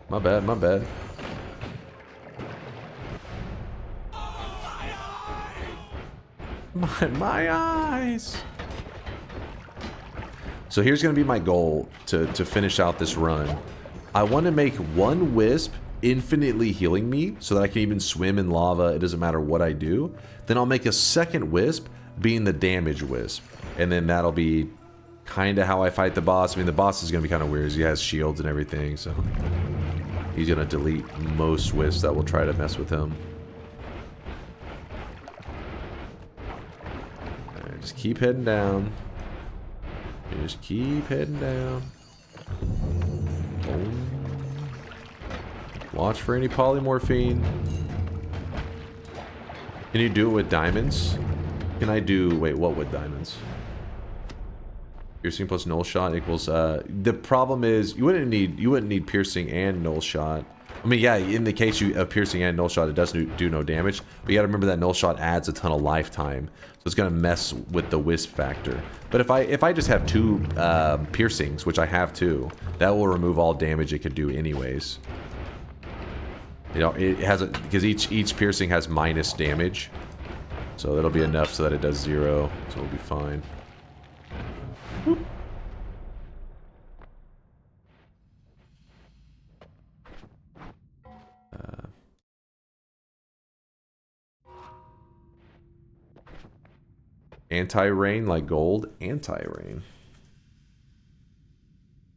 Speaker 5: My bad, my bad. My eyes! So here's going to be my goal to finish out this run. I want to make one Wisp infinitely healing me so that I can even swim in lava. It doesn't matter what I do. Then I'll make a second Wisp being the damage Wisp. And then that'll be kind of how I fight the boss. I mean, the boss is going to be kind of weird. He has shields and everything, so he's going to delete most Wisps that will try to mess with him. Alright, just keep heading down. Just keep heading down. Oh. Watch for any polymorphine. Can you do it with diamonds? Can I do... Wait, what with diamonds? Piercing plus null shot equals... the problem is you wouldn't need piercing and null shot. I mean, yeah, in the case of piercing and null shot, it does do no damage. But you gotta remember that null shot adds a ton of lifetime. So it's gonna mess with the wisp factor. But if I just have 2 piercings, which I have 2, that will remove all damage it could do anyways. You know, it has a... Because each piercing has minus damage. So that'll be enough so that it does 0. So it'll be fine. Whoop. Anti-rain like gold? Anti-rain.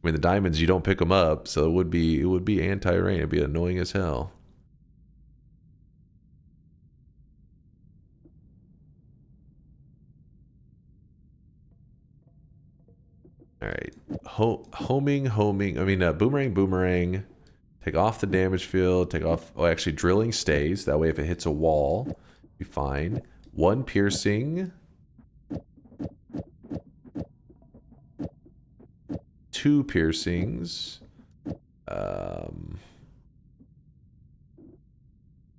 Speaker 5: I mean, the diamonds, you don't pick them up, so it would be anti-rain. It'd be annoying as hell. Alright. Homing. I mean, boomerang. Take off the damage field. Take off... Oh, actually, drilling stays. That way, if it hits a wall, be fine. 1 piercing. 2 piercings.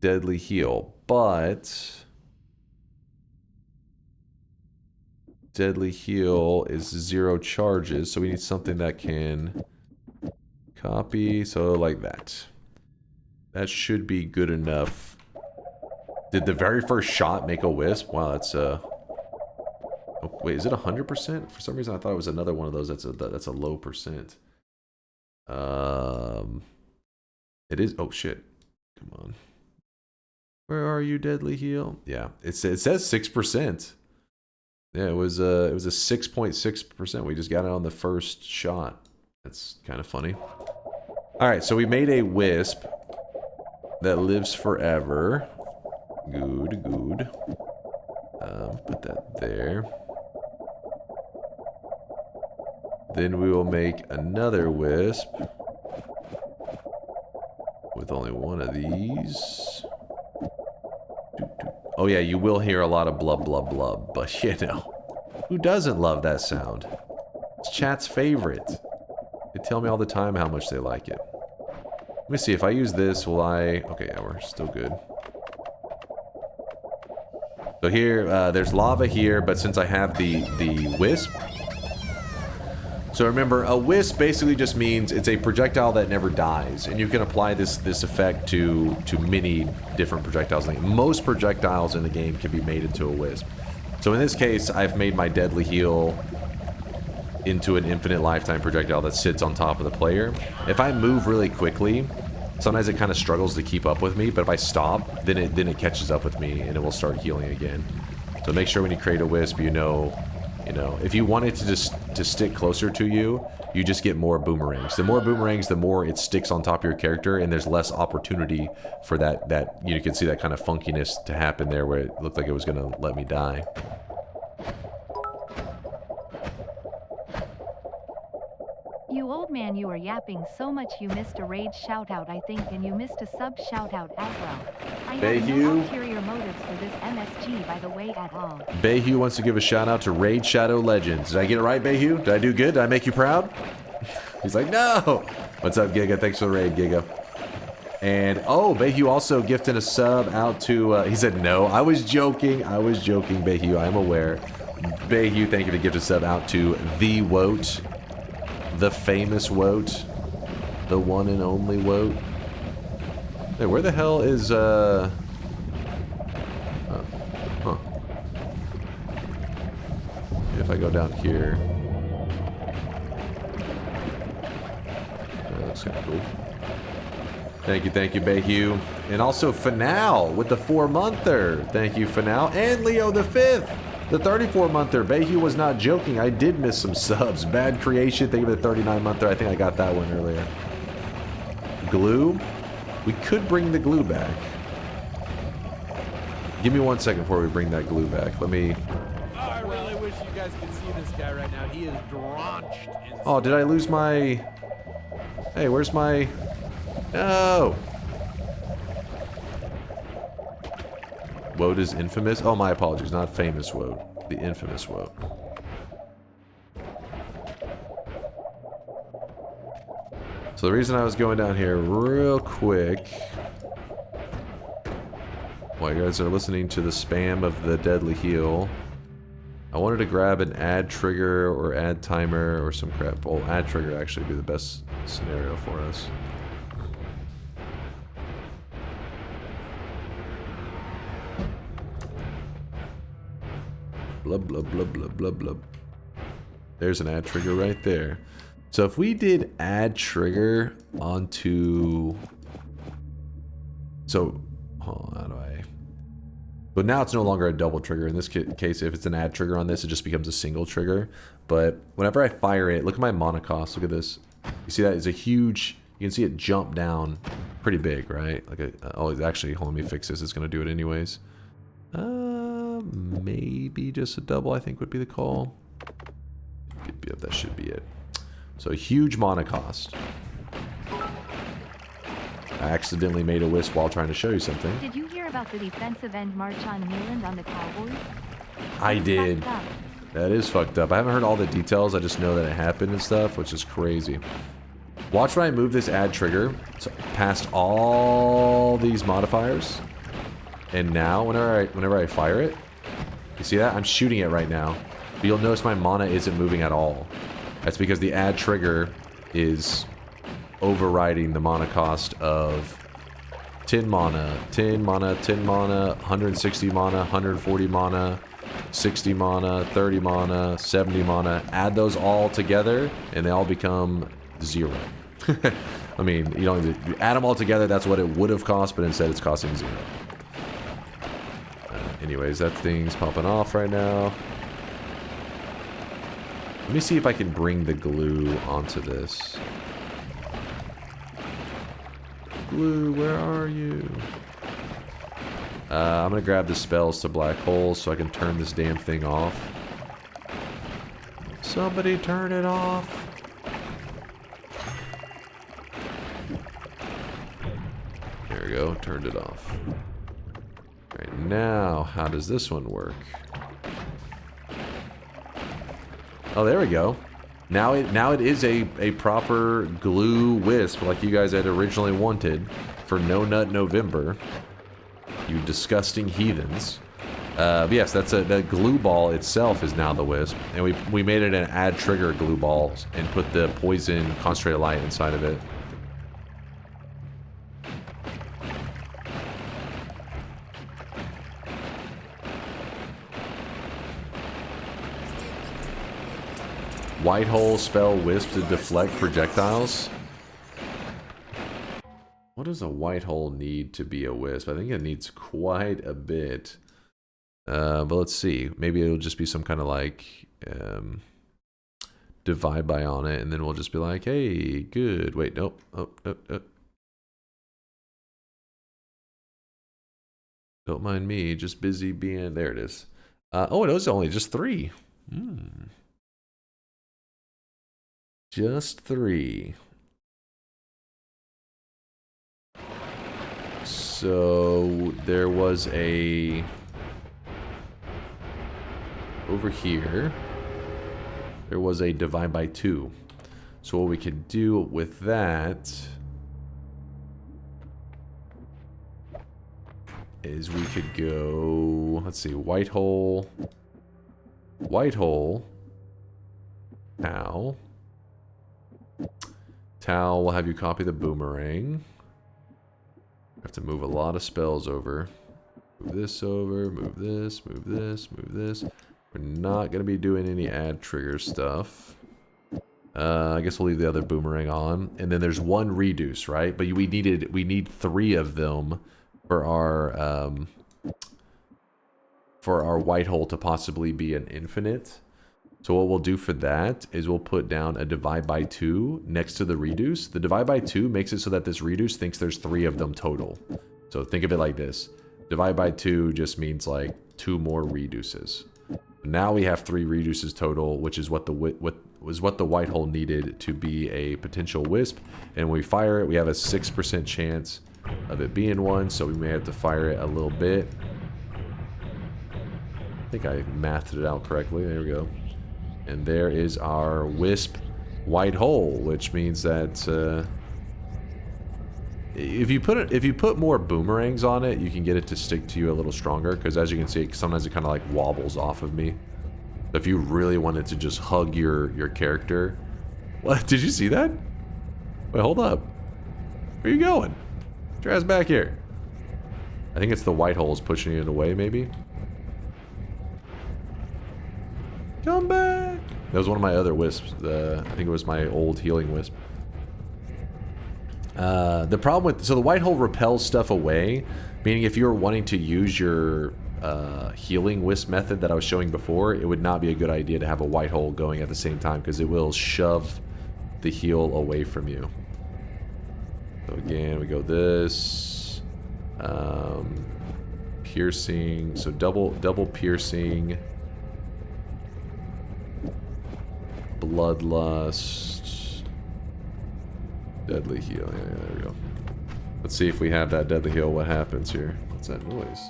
Speaker 5: Deadly heal. But... Deadly heal is 0 charges, so we need something that can copy, so like that. That should be good enough. Did the very first shot make a wisp? Wow, that's oh, wait, is it 100%? For some reason I thought it was another one of those that's a low percent. It is. Oh shit. Come on. Where are you, Deadly Heal? Yeah, it says 6%. Yeah, it was a 6.6%. We just got it on the first shot. That's kind of funny. All right, so we made a wisp that lives forever. Good. Put that there. Then we will make another wisp with only one of these. Oh yeah, you will hear a lot of blub, but you know, who doesn't love that sound? It's chat's favorite. They tell me all the time how much they like it. Let me see, if I use this, will I... Okay, yeah, we're still good. So here, there's lava here, but since I have the wisp... So remember, a wisp basically just means it's a projectile that never dies, and you can apply this effect to many different projectiles. Most projectiles in the game can be made into a wisp. So in this case, I've made my Deadly Heal into an infinite lifetime projectile that sits on top of the player. If I move really quickly, sometimes it kind of struggles to keep up with me, but if I stop, then it catches up with me and it will start healing again. So make sure when you create a Wisp, you know, if you want it to stick closer to you, you just get more boomerangs. The more boomerangs, the more it sticks on top of your character, and there's less opportunity for that you can see that kind of funkiness to happen there where it looked like it was going to let me die.
Speaker 6: You old man, you were yapping so much you missed a raid shoutout, I think, and you missed a sub shoutout as well. I have no ulterior motives for this MSG, by the way, at all.
Speaker 5: Bayhu wants to give a shout out to Raid Shadow Legends. Did I get it right, Bayhu? Did I do good? Did I make you proud? He's like, no! What's up, Giga? Thanks for the raid, Giga. And, oh, Bayhu also gifted a sub out to, he said no. I was joking, Bayhu. I'm aware. Bayhu, thank you for the gift of sub out to The Woat. The famous Woat. The one and only Woat. Hey, where the hell is, huh. If I go down here. That looks kind of cool. Thank you, Bayhu. And also Fanal with the 4-monther. Thank you, Fanal. And Leo the 5th. The 34-monther. Bayhu was not joking. I did miss some subs. Bad Creation. Thank you for the 39-monther. I think I got that one earlier. Glue. We could bring the glue back. Give me 1 second before we bring that glue back. Let me...
Speaker 1: Oh, I really wish you guys could see this guy right now. He is drenched in...
Speaker 5: Oh, did I lose my... Hey, where's my... No! Woad is infamous? Oh, my apologies. Not famous Woad. The infamous Woad. So the reason I was going down here real quick... While you guys are listening to the spam of the deadly heal, I wanted to grab an add trigger or add timer or some crap. Well, add trigger actually would be the best scenario for us. Blub, blub, blub, blub, blub, blub. There's an add trigger right there. So if we did add trigger onto... So, oh, how do I... But now it's no longer a double trigger. In this case, if it's an add trigger on this, it just becomes a single trigger. But whenever I fire it, look at my mana cost. Look at this. You see that? It's a huge... You can see it jump down pretty big, right? Like oh, actually, hold on, let me fix this. It's going to do it anyways. Maybe just a double, I think, would be the call. Yep, that should be it. So, huge mana cost. I accidentally made a Wisp while trying to show you something.
Speaker 6: Did you hear about the defensive end march on Newland on the Cowboys?
Speaker 5: I did. That is fucked up. I haven't heard all the details. I just know that it happened and stuff, which is crazy. Watch when I move this add trigger past all these modifiers. And now, whenever I fire it, you see that? I'm shooting it right now. But you'll notice my mana isn't moving at all. That's because the add trigger is overriding the mana cost of 10 mana, 10 mana, 10 mana, 160 mana, 140 mana, 60 mana, 30 mana, 70 mana. Add those all together, and they all become 0. I mean, you don't you add them all together, that's what it would have cost, but instead it's costing 0. Anyways, that thing's popping off right now. Let me see if I can bring the glue onto this. Glue, where are you? I'm gonna grab the spells to black holes so I can turn this damn thing off. Somebody turn it off. There we go, turned it off. Alright, now, how does this one work? Oh, there we go. Now it is a proper glue wisp like you guys had originally wanted for No Nut November. You disgusting heathens. But yes, the glue ball itself is now the wisp. And we made it an add trigger glue ball and put the poison concentrated light inside of it. white hole spell Wisp to deflect projectiles. What does a white hole need to be a Wisp? I think it needs quite a bit. But let's see. Maybe it'll just be some kind of like divide by on it, and then we'll just be like, hey, good. Wait, nope. Oh. Don't mind me, just busy being... There it is. Oh, it was only just 3. Just 3. So there was a... Over here, there was a divide by 2. So what we could do with that is we could go, let's see, white hole, Tau. Tau will have you copy the boomerang. Have to move a lot of spells over. Move this over, move this, move this, move this. We're not going to be doing any add trigger stuff. I guess we'll leave the other boomerang on. And then there's 1 reduce, right? But we need 3 of them for our white hole to possibly be an infinite. So what we'll do for that is we'll put down a divide by 2 next to the reduce. The divide by 2 makes it so that this reduce thinks there's 3 of them total. So think of it like this. Divide by 2 just means like 2 more reduces. Now we have 3 reduces total, which is what the white hole needed to be a potential Wisp. And when we fire it, we have a 6% chance of it being one, so we may have to fire it a little bit. I think I mathed it out correctly. There we go. And there is our Wisp white hole, which means that if you put more boomerangs on it, you can get it to stick to you a little stronger. Because as you can see, sometimes it kind of like wobbles off of me. If you really wanted to just hug your character, what? Did you see that? Wait, hold up. Where are you going? Get your ass back here. I think it's the white holes pushing it away, maybe. Come back. That was one of my other wisps. I think it was my old healing wisp. The problem with... So the white hole repels stuff away, meaning if you're wanting to use your healing wisp method that I was showing before, it would not be a good idea to have a white hole going at the same time because it will shove the heal away from you. So again, we go this. Piercing. So double piercing. Bloodlust. Deadly heal. Yeah, there we go. Let's see if we have that deadly heal. What happens here? What's that noise?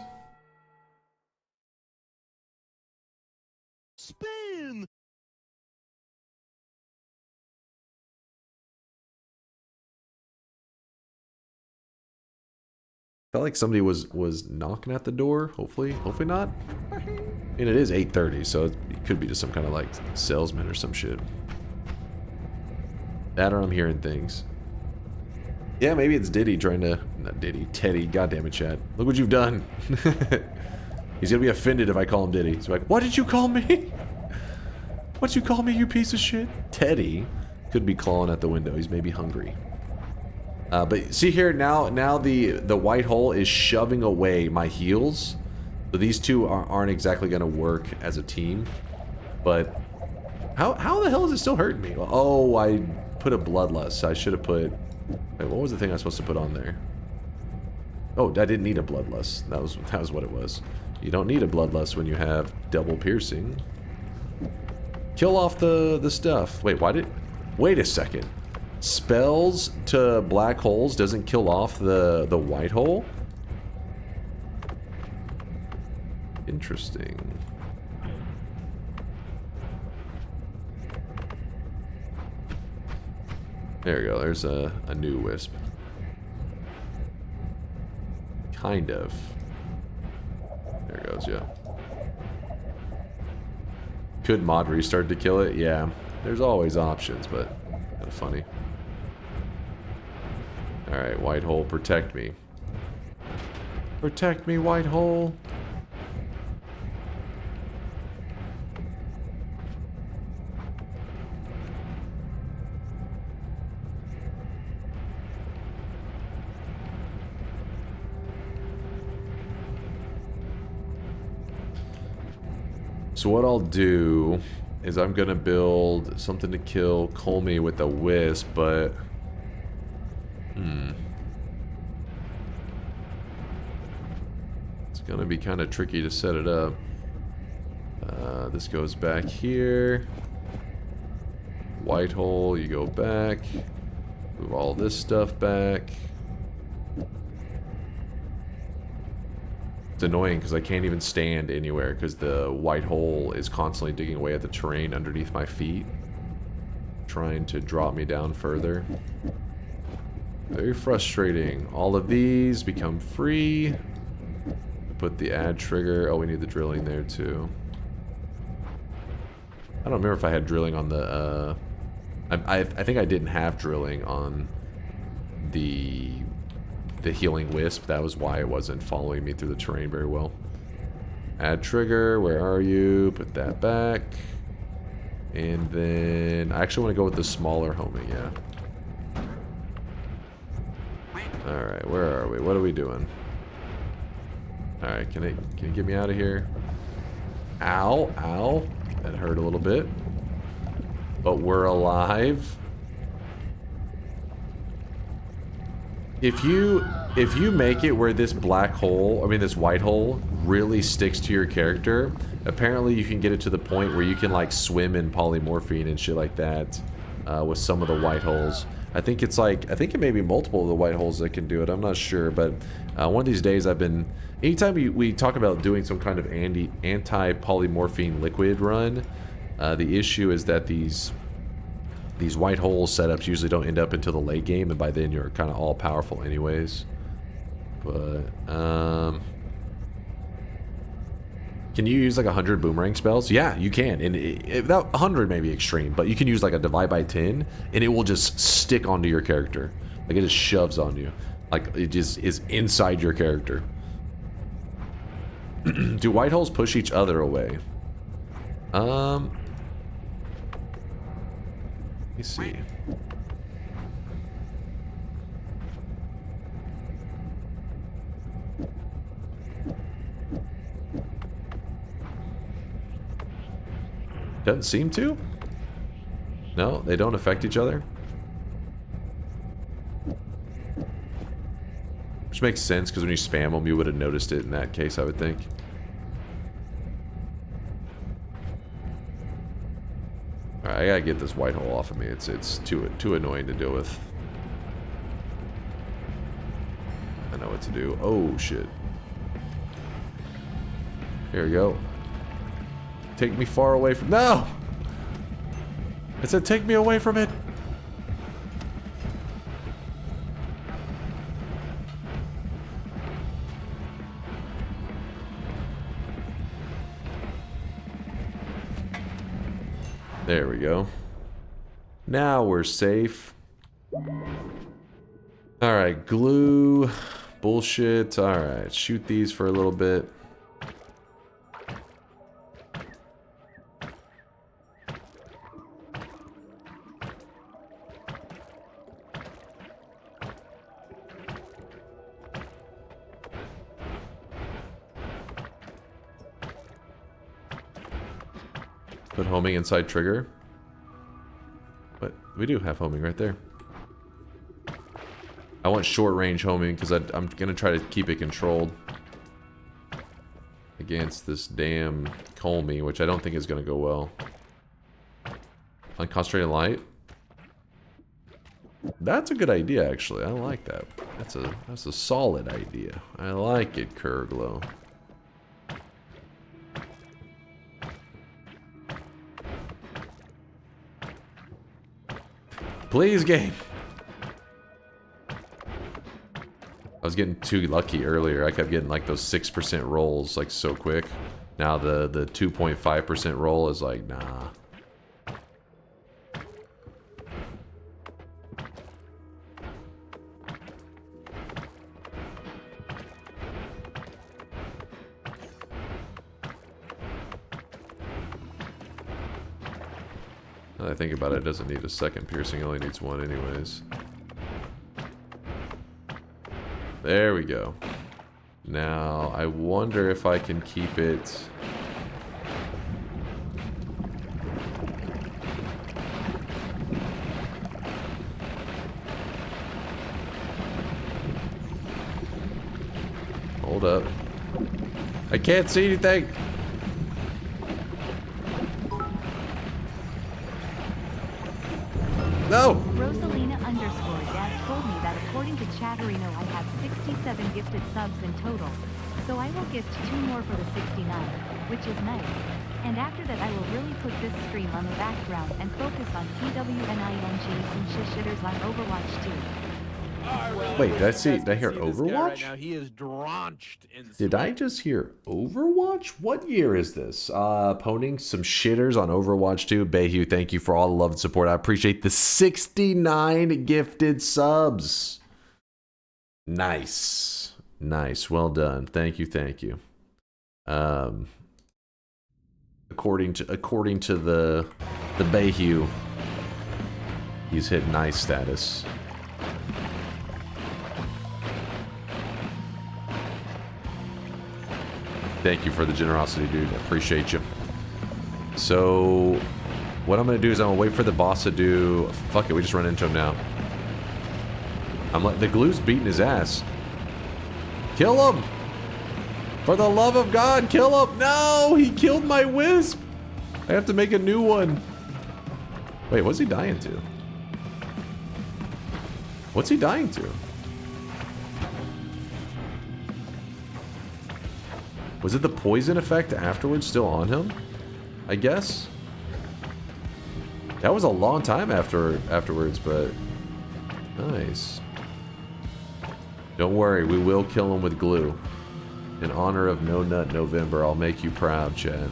Speaker 3: Spin!
Speaker 5: Felt like somebody was knocking at the door. Hopefully not. And it is 8:30, so it could be just some kind of like salesman or some shit. That or I'm hearing things. Yeah, maybe it's Diddy trying to... Not Diddy, Teddy. God damn it, chat. Look what you've done. He's gonna be offended if I call him Diddy. He's like, what did you call me? What'd you call me, you piece of shit? Teddy could be clawing at the window. He's maybe hungry. But see here, now the white hole is shoving away my heals. So these two aren't exactly going to work as a team. But how the hell is it still hurting me? Oh, I put a bloodlust. I should have put... Wait, what was the thing I was supposed to put on there? Oh, I didn't need a bloodlust. That was what it was. You don't need a bloodlust when you have double piercing. Kill off the stuff. Wait, why did... Wait a second. Spells to black holes doesn't kill off the white hole? Interesting. There we go. There's a new wisp. Kind of. There it goes, yeah. Could mod restart to kill it? Yeah. There's always options, but kind of funny. Alright, white hole, protect me. Protect me, white hole. So what I'll do is I'm gonna build something to kill Colmy with a Wisp, but it's gonna be kind of tricky to set it up. This goes back here. White hole, you go back. Move all this stuff back. It's annoying because I can't even stand anywhere because the white hole is constantly digging away at the terrain underneath my feet, trying to drop me down further. Very frustrating. All of these become free. Put the add trigger. Oh, we need the drilling there too. I don't remember if I had drilling on the... I think I didn't have drilling on the healing wisp. That was why it wasn't following me through the terrain very well. Add trigger, where are you? Put that back. And then I actually want to go with the smaller homing, yeah. Alright, where are we? What are we doing? Alright, can you get me out of here? Ow, ow. That hurt a little bit. But we're alive. If you make it where this black hole, I mean this white hole, really sticks to your character, apparently you can get it to the point where you can like swim in polymorphine and shit like that with some of the white holes. I think it's like, I think it may be multiple of the white holes that can do it, I'm not sure, but one of these days I've been, anytime we talk about doing some kind of anti-polymorphine liquid run, the issue is that these white hole setups usually don't end up until the late game, and by then you're kind of all powerful anyways. But can you use like 100 boomerang spells? Yeah, you can. And that 100 may be extreme, but you can use like a divide by 10 and it will just stick onto your character. Like it just shoves on you. Like it just is inside your character. Do white holes push each other away? Let me see. Doesn't seem to. No, they don't affect each other. Which makes sense because when you spam them, you would have noticed it in that case, I would think. Alright, I gotta get this white hole off of me. It's too annoying to deal with. I know what to do. Oh shit. Here we go. Take me far away from... No! It said take me away from it. There we go. Now we're safe. Alright, glue. Bullshit. Alright, shoot these for a little bit. Put homing inside trigger. But we do have homing right there. I want short range homing because I'm gonna try to keep it controlled against this damn Colmy, which I don't think is gonna go well. Unconcentrated light. That's a good idea, actually. I like that. That's a solid idea. I like it, Kurglow. Please, game. I was getting too lucky earlier. I kept getting like those 6% rolls like so quick. Now the 2.5% roll is like, nah. Now that I think about it, it doesn't need a second piercing, it only needs one anyways. There we go. Now, I wonder if I can keep it... Hold up. I can't see anything. No!
Speaker 6: Rosalina underscore dad told me that according to Chatterino I have 67 gifted subs in total. So I will gift 2 more for the 69, which is nice. And after that I will really put this stream on the background and focus on PWNINGs and shitters on Overwatch 2.
Speaker 5: Wait, did I hear Overwatch?
Speaker 1: Right now, he is drenched in
Speaker 5: Did I just hear Overwatch? What year is this? Poning some shitters on Overwatch 2. Bayhue, thank you for all the love and support. I appreciate the 69 gifted subs. Nice. Nice. Well done. Thank you. Thank you. According to the Bayhue, he's hit nice status. Thank you for the generosity, dude. I appreciate you. So, what I'm going to do is I'm going to wait for the boss to do... Fuck it, we just run into him now. I'm like, the glue's beating his ass. Kill him! For the love of God, kill him! No! He killed my Wisp! I have to make a new one. Wait, what's he dying to? What's he dying to? Was it the poison effect afterwards still on him? I guess. That was a long time afterwards, but nice. Don't worry, we will kill him with glue. In honor of No Nut November, I'll make you proud, Chad.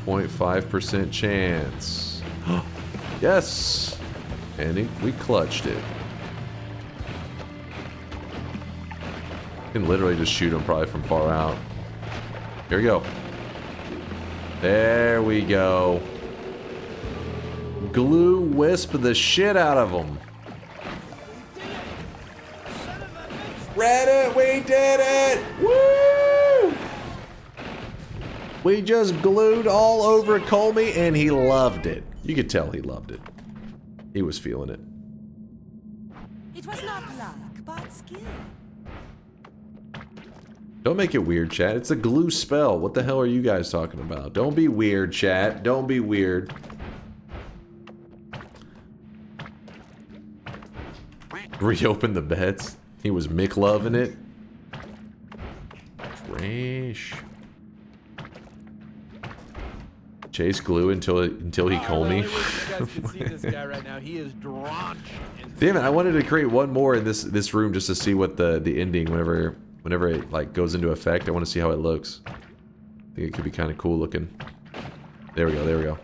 Speaker 5: .5% chance. Yes! And we clutched it. You can literally just shoot him probably from far out. Here we go. There we go. Glue Wisp the shit out of him. Reddit, we did it! Woo! We just glued all over Colmy and he loved it. You could tell he loved it. He was feeling it.
Speaker 4: It was not luck, but skill.
Speaker 5: Don't make it weird, chat. It's a glue spell. What the hell are you guys talking about? Don't be weird, chat. Don't be weird. Reopen the beds. He was Mick-loving it. Trash. Chase glue until he called me.
Speaker 1: You guys can see this guy right now. He is drenched.
Speaker 5: Damn it! I wanted to create one more in this room just to see what the ending whenever it like goes into effect. I want to see how it looks. I think it could be kind of cool looking. There we go. There we go.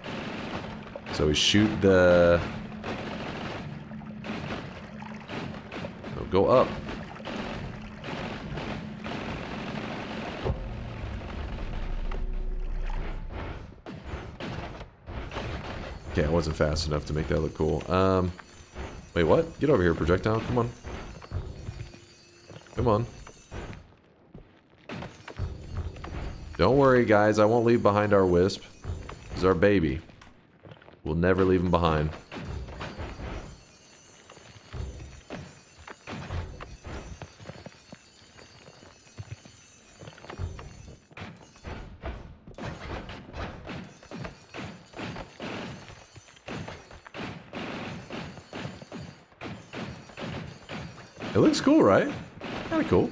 Speaker 5: So we shoot the. Oh, go up. Okay, I wasn't fast enough to make that look cool. Wait, what? Get over here, projectile. Come on. Come on. Don't worry, guys. I won't leave behind our Wisp. He's our baby. We'll never leave him behind. It looks cool, right? Kind of cool.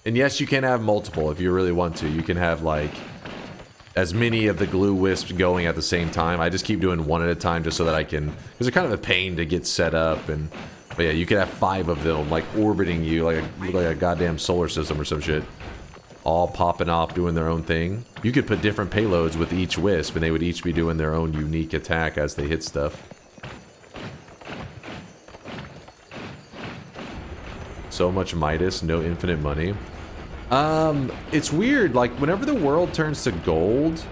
Speaker 5: And yes, you can have multiple if you really want to. You can have like as many of the glue wisps going at the same time. I just keep doing one at a time just so that I can, because they're kind of a pain to get set up. But yeah, you can have 5 of them like orbiting you like a goddamn solar system or some shit. All popping off, doing their own thing. You could put different payloads with each wisp, and they would each be doing their own unique attack as they hit stuff. So much Midas, no infinite money. It's weird. Like, whenever the world turns to gold,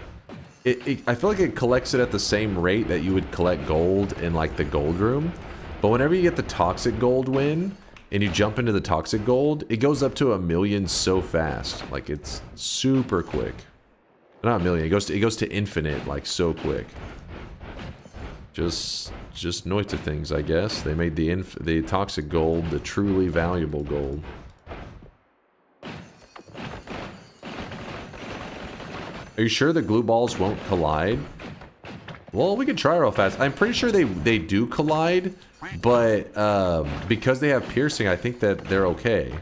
Speaker 5: I feel like it collects it at the same rate that you would collect gold in, like, the gold room. But whenever you get the toxic gold win, and you jump into the toxic gold, it goes up to 1 million so fast. Like, it's super quick. Not 1 million, it goes to infinite, like, so quick. Just Noita things, I guess. They made the toxic gold the truly valuable gold. Are you sure the glue balls won't collide? Well, we can try real fast. I'm pretty sure they do collide, but because they have piercing, I think that they're okay.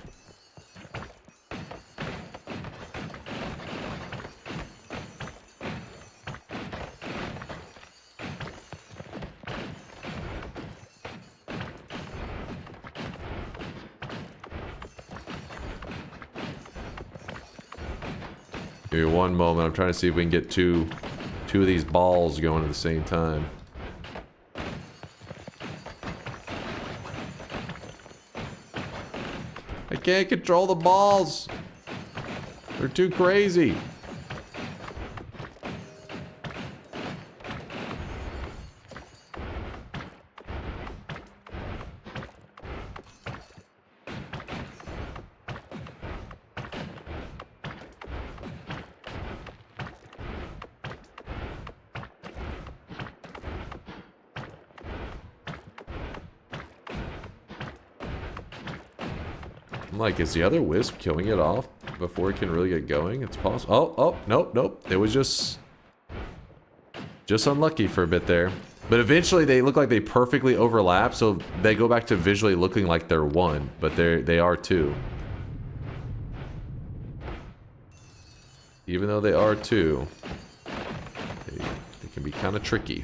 Speaker 5: Give me one moment. I'm trying to see if we can get two of these balls going at the same time. I can't control the balls. They're too crazy. Like, is the other Wisp killing it off before it can really get going? It's possible. Oh, nope. It was just unlucky for a bit there. But eventually they look like they perfectly overlap, so they go back to visually looking like they're one, but they are two. Even though they are two, they can be kind of tricky.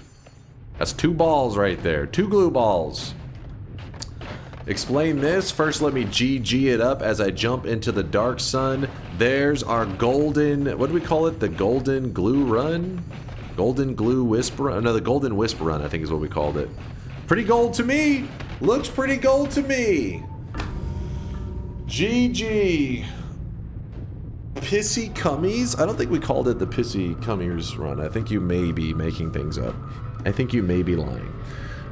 Speaker 5: That's 2 balls right there. 2 glue balls. Explain this. First, let me GG it up as I jump into the Dark Sun. There's our golden... What do we call it? The golden glue run? Golden glue wisp run? No, the golden wisp run, I think is what we called it. Pretty gold to me! Looks pretty gold to me! GG. Pissy Cummies? I don't think we called it the Pissy Cummies run. I think you may be making things up. I think you may be lying.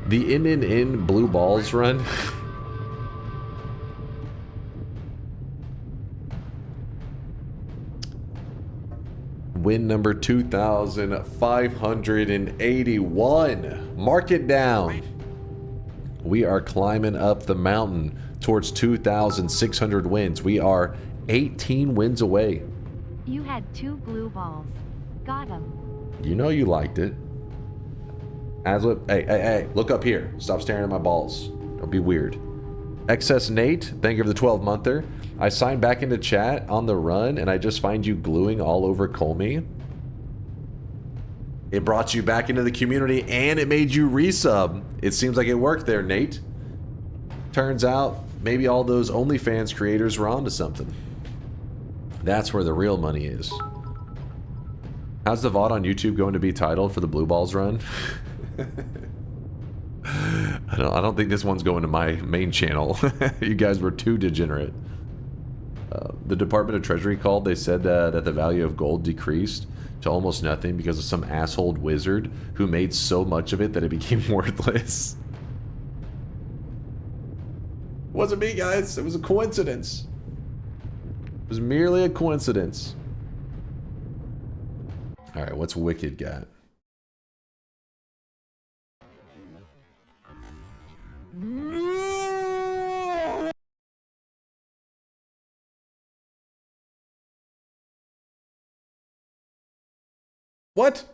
Speaker 5: The in blue balls run... Win number 2,581. Mark it down. We are climbing up the mountain towards 2,600 wins. We are 18 wins away.
Speaker 6: You had 2 glue balls. Got 'em.
Speaker 5: You know you liked it. Aslip, hey, look up here. Stop staring at my balls. Don't be weird. Excess Nate, thank you for the 12-monther. I signed back into chat on the run, and I just find you gluing all over Colmy. It brought you back into the community, and it made you resub. It seems like it worked there, Nate. Turns out, maybe all those OnlyFans creators were onto something. That's where the real money is. How's the VOD on YouTube going to be titled for the Blue Balls run? I don't think this one's going to my main channel. You guys were too degenerate. The Department of Treasury called. They said that the value of gold decreased to almost nothing because of some asshole wizard who made so much of it that it became worthless. It wasn't me, guys. It was a coincidence. It was merely a coincidence. Alright, what's Wicked got? What?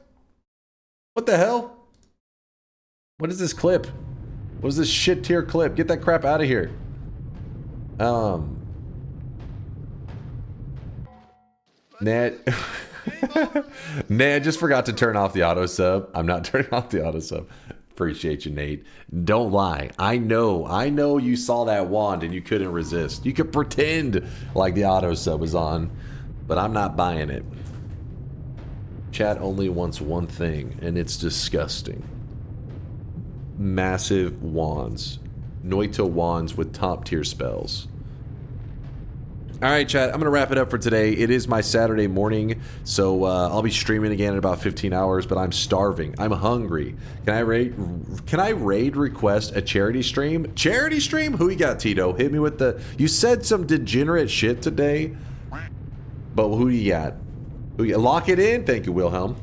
Speaker 5: What the hell? What is this clip? What is this shit tier clip? Get that crap out of here. Ned. Ned just forgot to turn off the auto sub. I'm not turning off the auto sub. Appreciate you, Nate. Don't lie. I know you saw that wand and you couldn't resist. You could pretend like the auto sub was on, but I'm not buying it. Chat only wants one thing, and it's disgusting. Massive wands. Noita wands with top tier spells. All right, chat, I'm going to wrap it up for today. It is my Saturday morning, so I'll be streaming again in about 15 hours, but I'm starving. I'm hungry. Can I raid request a charity stream? Charity stream? Who you got, Tito? Hit me with the... You said some degenerate shit today, but who you got? Who you... Lock it in? Thank you, Wilhelm.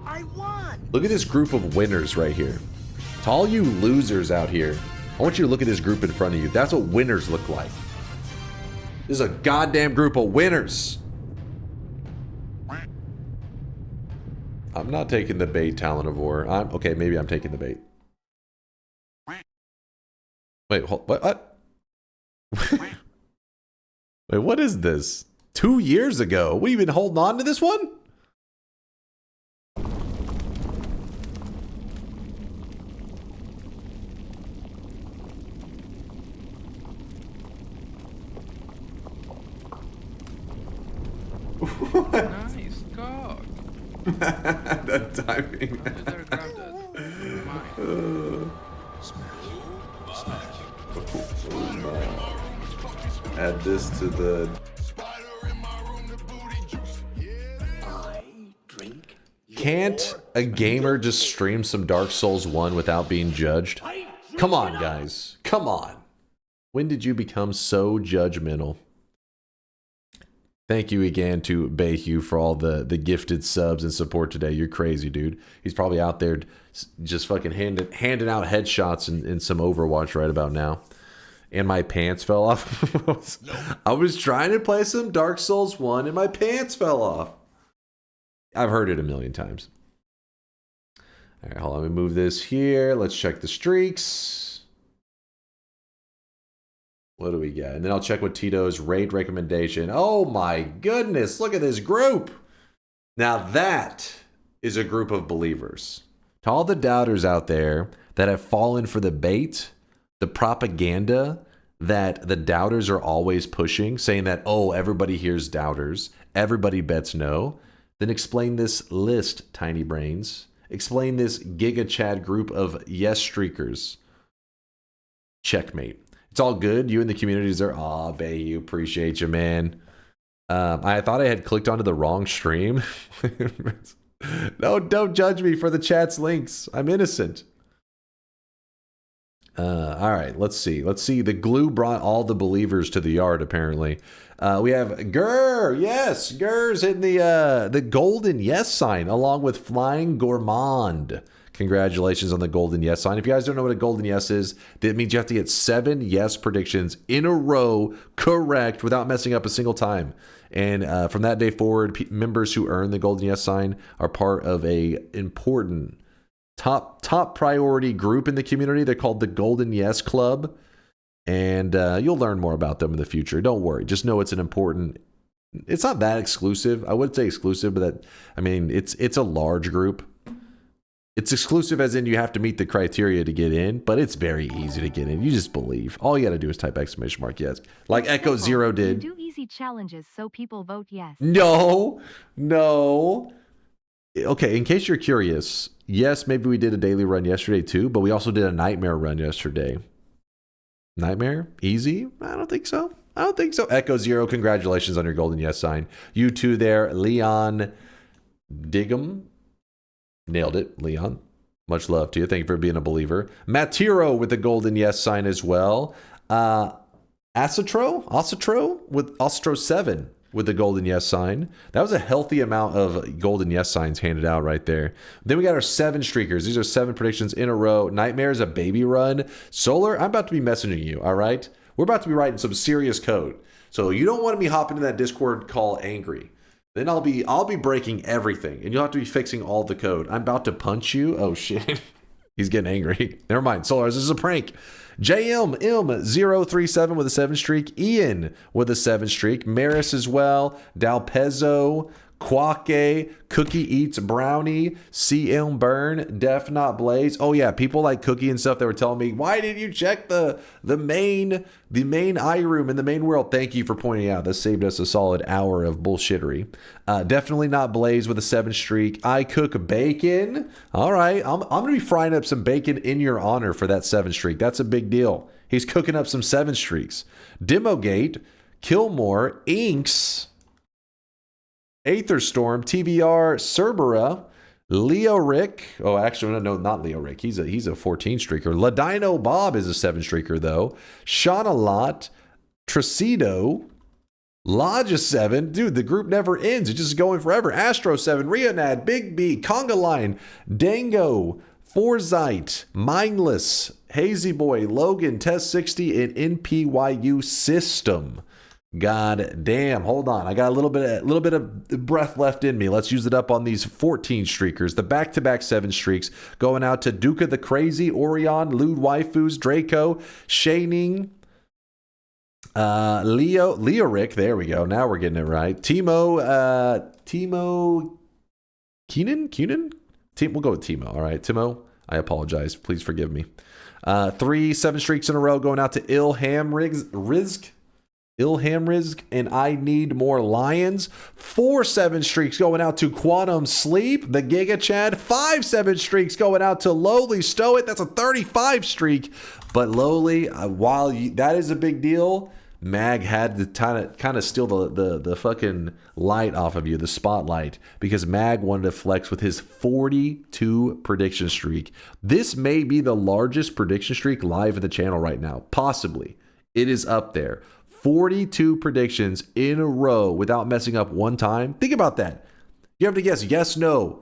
Speaker 3: I won.
Speaker 5: Look at this group of winners right here. To all you losers out here, I want you to look at this group in front of you. That's what winners look like. This is a goddamn group of winners. I'm not taking the bait, Talonivore. Okay, maybe I'm taking the bait. Wait, what? Wait, what is this? 2 years ago? What, you been holding on to this one?
Speaker 1: Nice cock.
Speaker 5: That timing. Add this to the... Can't a gamer just stream some Dark Souls 1 without being judged? Come on, guys. Come on. When did you become so judgmental? Thank you again to Bayhue for all the gifted subs and support today. You're crazy, dude. He's probably out there just fucking handing out headshots in some Overwatch right about now. And my pants fell off. I was trying to play some Dark Souls 1 and my pants fell off. I've heard it a million times. All right, hold on. Let me move this here. Let's check the streaks. What do we got? And then I'll check with Tito's raid recommendation. Oh my goodness, look at this group. Now that is a group of believers. To all the doubters out there that have fallen for the bait, the propaganda that the doubters are always pushing, saying that, oh, everybody here's doubters, everybody bets no, then explain this list, tiny brains. Explain this Giga Chad group of yes streakers. Checkmate. It's all good. You and the communities are, aw, Bayou, appreciate you, man. I thought I had clicked onto the wrong stream. No, don't judge me for the chat's links. I'm innocent. All right, let's see. Let's see. The glue brought all the believers to the yard, apparently. We have Gurr. Yes, Gurr's hitting the golden yes sign along with Flying Gourmand. Congratulations on the golden yes sign. If you guys don't know what a golden yes is, that means you have to get 7 yes predictions in a row correct without messing up a single time. And from that day forward, members who earn the golden yes sign are part of a important top priority group in the community. They're called the Golden Yes Club. And you'll learn more about them in the future. Don't worry. Just know it's an important... It's not that exclusive. I would say exclusive, but it's a large group. It's exclusive as in you have to meet the criteria to get in, but it's very easy to get in. You just believe. All you got to do is type exclamation mark yes. Like Echo Zero did.
Speaker 6: Do easy challenges so people vote yes.
Speaker 5: No. Okay, in case you're curious, yes, maybe we did a daily run yesterday too, but we also did a nightmare run yesterday. Nightmare? Easy? I don't think so. Echo Zero, congratulations on your golden yes sign. You too there, Leon Diggum. Nailed it, Leon. Much love to you. Thank you for being a believer. Matiro with the golden yes sign as well. Asatro with Ostro 7 with the golden yes sign. That was a healthy amount of golden yes signs handed out right there. Then we got our 7 streakers. These are 7 predictions in a row. Nightmare is a baby run. Solar, I'm about to be messaging you, all right? We're about to be writing some serious code. So you don't want to be hopping in that Discord call angry. Then I'll be breaking everything, and you'll have to be fixing all the code. I'm about to punch you. Oh shit, he's getting angry. Never mind, Solar, this is a prank. JM037 with a 7 streak. Ian with a 7 streak. Maris as well. Dalpezzo, Quake, Cookie Eats Brownie, CM Burn, Def Not Blaze. Oh yeah, people like Cookie and stuff that were telling me, why didn't you check the main eye room in the main world? Thank you for pointing out. That saved us a solid hour of bullshittery. Definitely Not Blaze with a 7 streak. I Cook Bacon. All right, I'm gonna be frying up some bacon in your honor for that 7 streak. That's a big deal. He's cooking up some 7 streaks. Demogate, Killmore, Inks, Aetherstorm, TVR, Cerbera, Leo Rick. Oh, actually, no, not Leo Rick. He's a 14 streaker. Ladino Bob is a 7 streaker though. Shauna Lot, Tricido, Lodge 7. Dude, the group never ends. It's just going forever. Astro 7, Rionad, Big B, Conga Line, Dango, Foresight, Mindless, Hazy Boy, Logan, Test 60, and NPYU System. God damn. Hold on. I got a little bit of breath left in me. Let's use it up on these 14 streakers. The back-to-back 7 streaks going out to Duca the Crazy, Orion, Lewd Waifus, Draco, Shaning, Leo Rick. There we go. Now we're getting it right. Timo Keenan? We'll go with Timo. All right. Timo, I apologize. Please forgive me. 3 7 streaks in a row going out to Ilham Rizk, and I Need More Lions. 4 7 streaks going out to Quantum Sleep, the Giga Chad. 5 7 streaks going out to Lowly Stoic. That's a 35 streak. But Lowly, that is a big deal, Mag had to kind of steal the fucking light off of you, the spotlight, because Mag wanted to flex with his 42 prediction streak. This may be the largest prediction streak live in the channel right now. Possibly. It is up there. 42 predictions in a row without messing up one time. Think about that. You have to guess yes, no.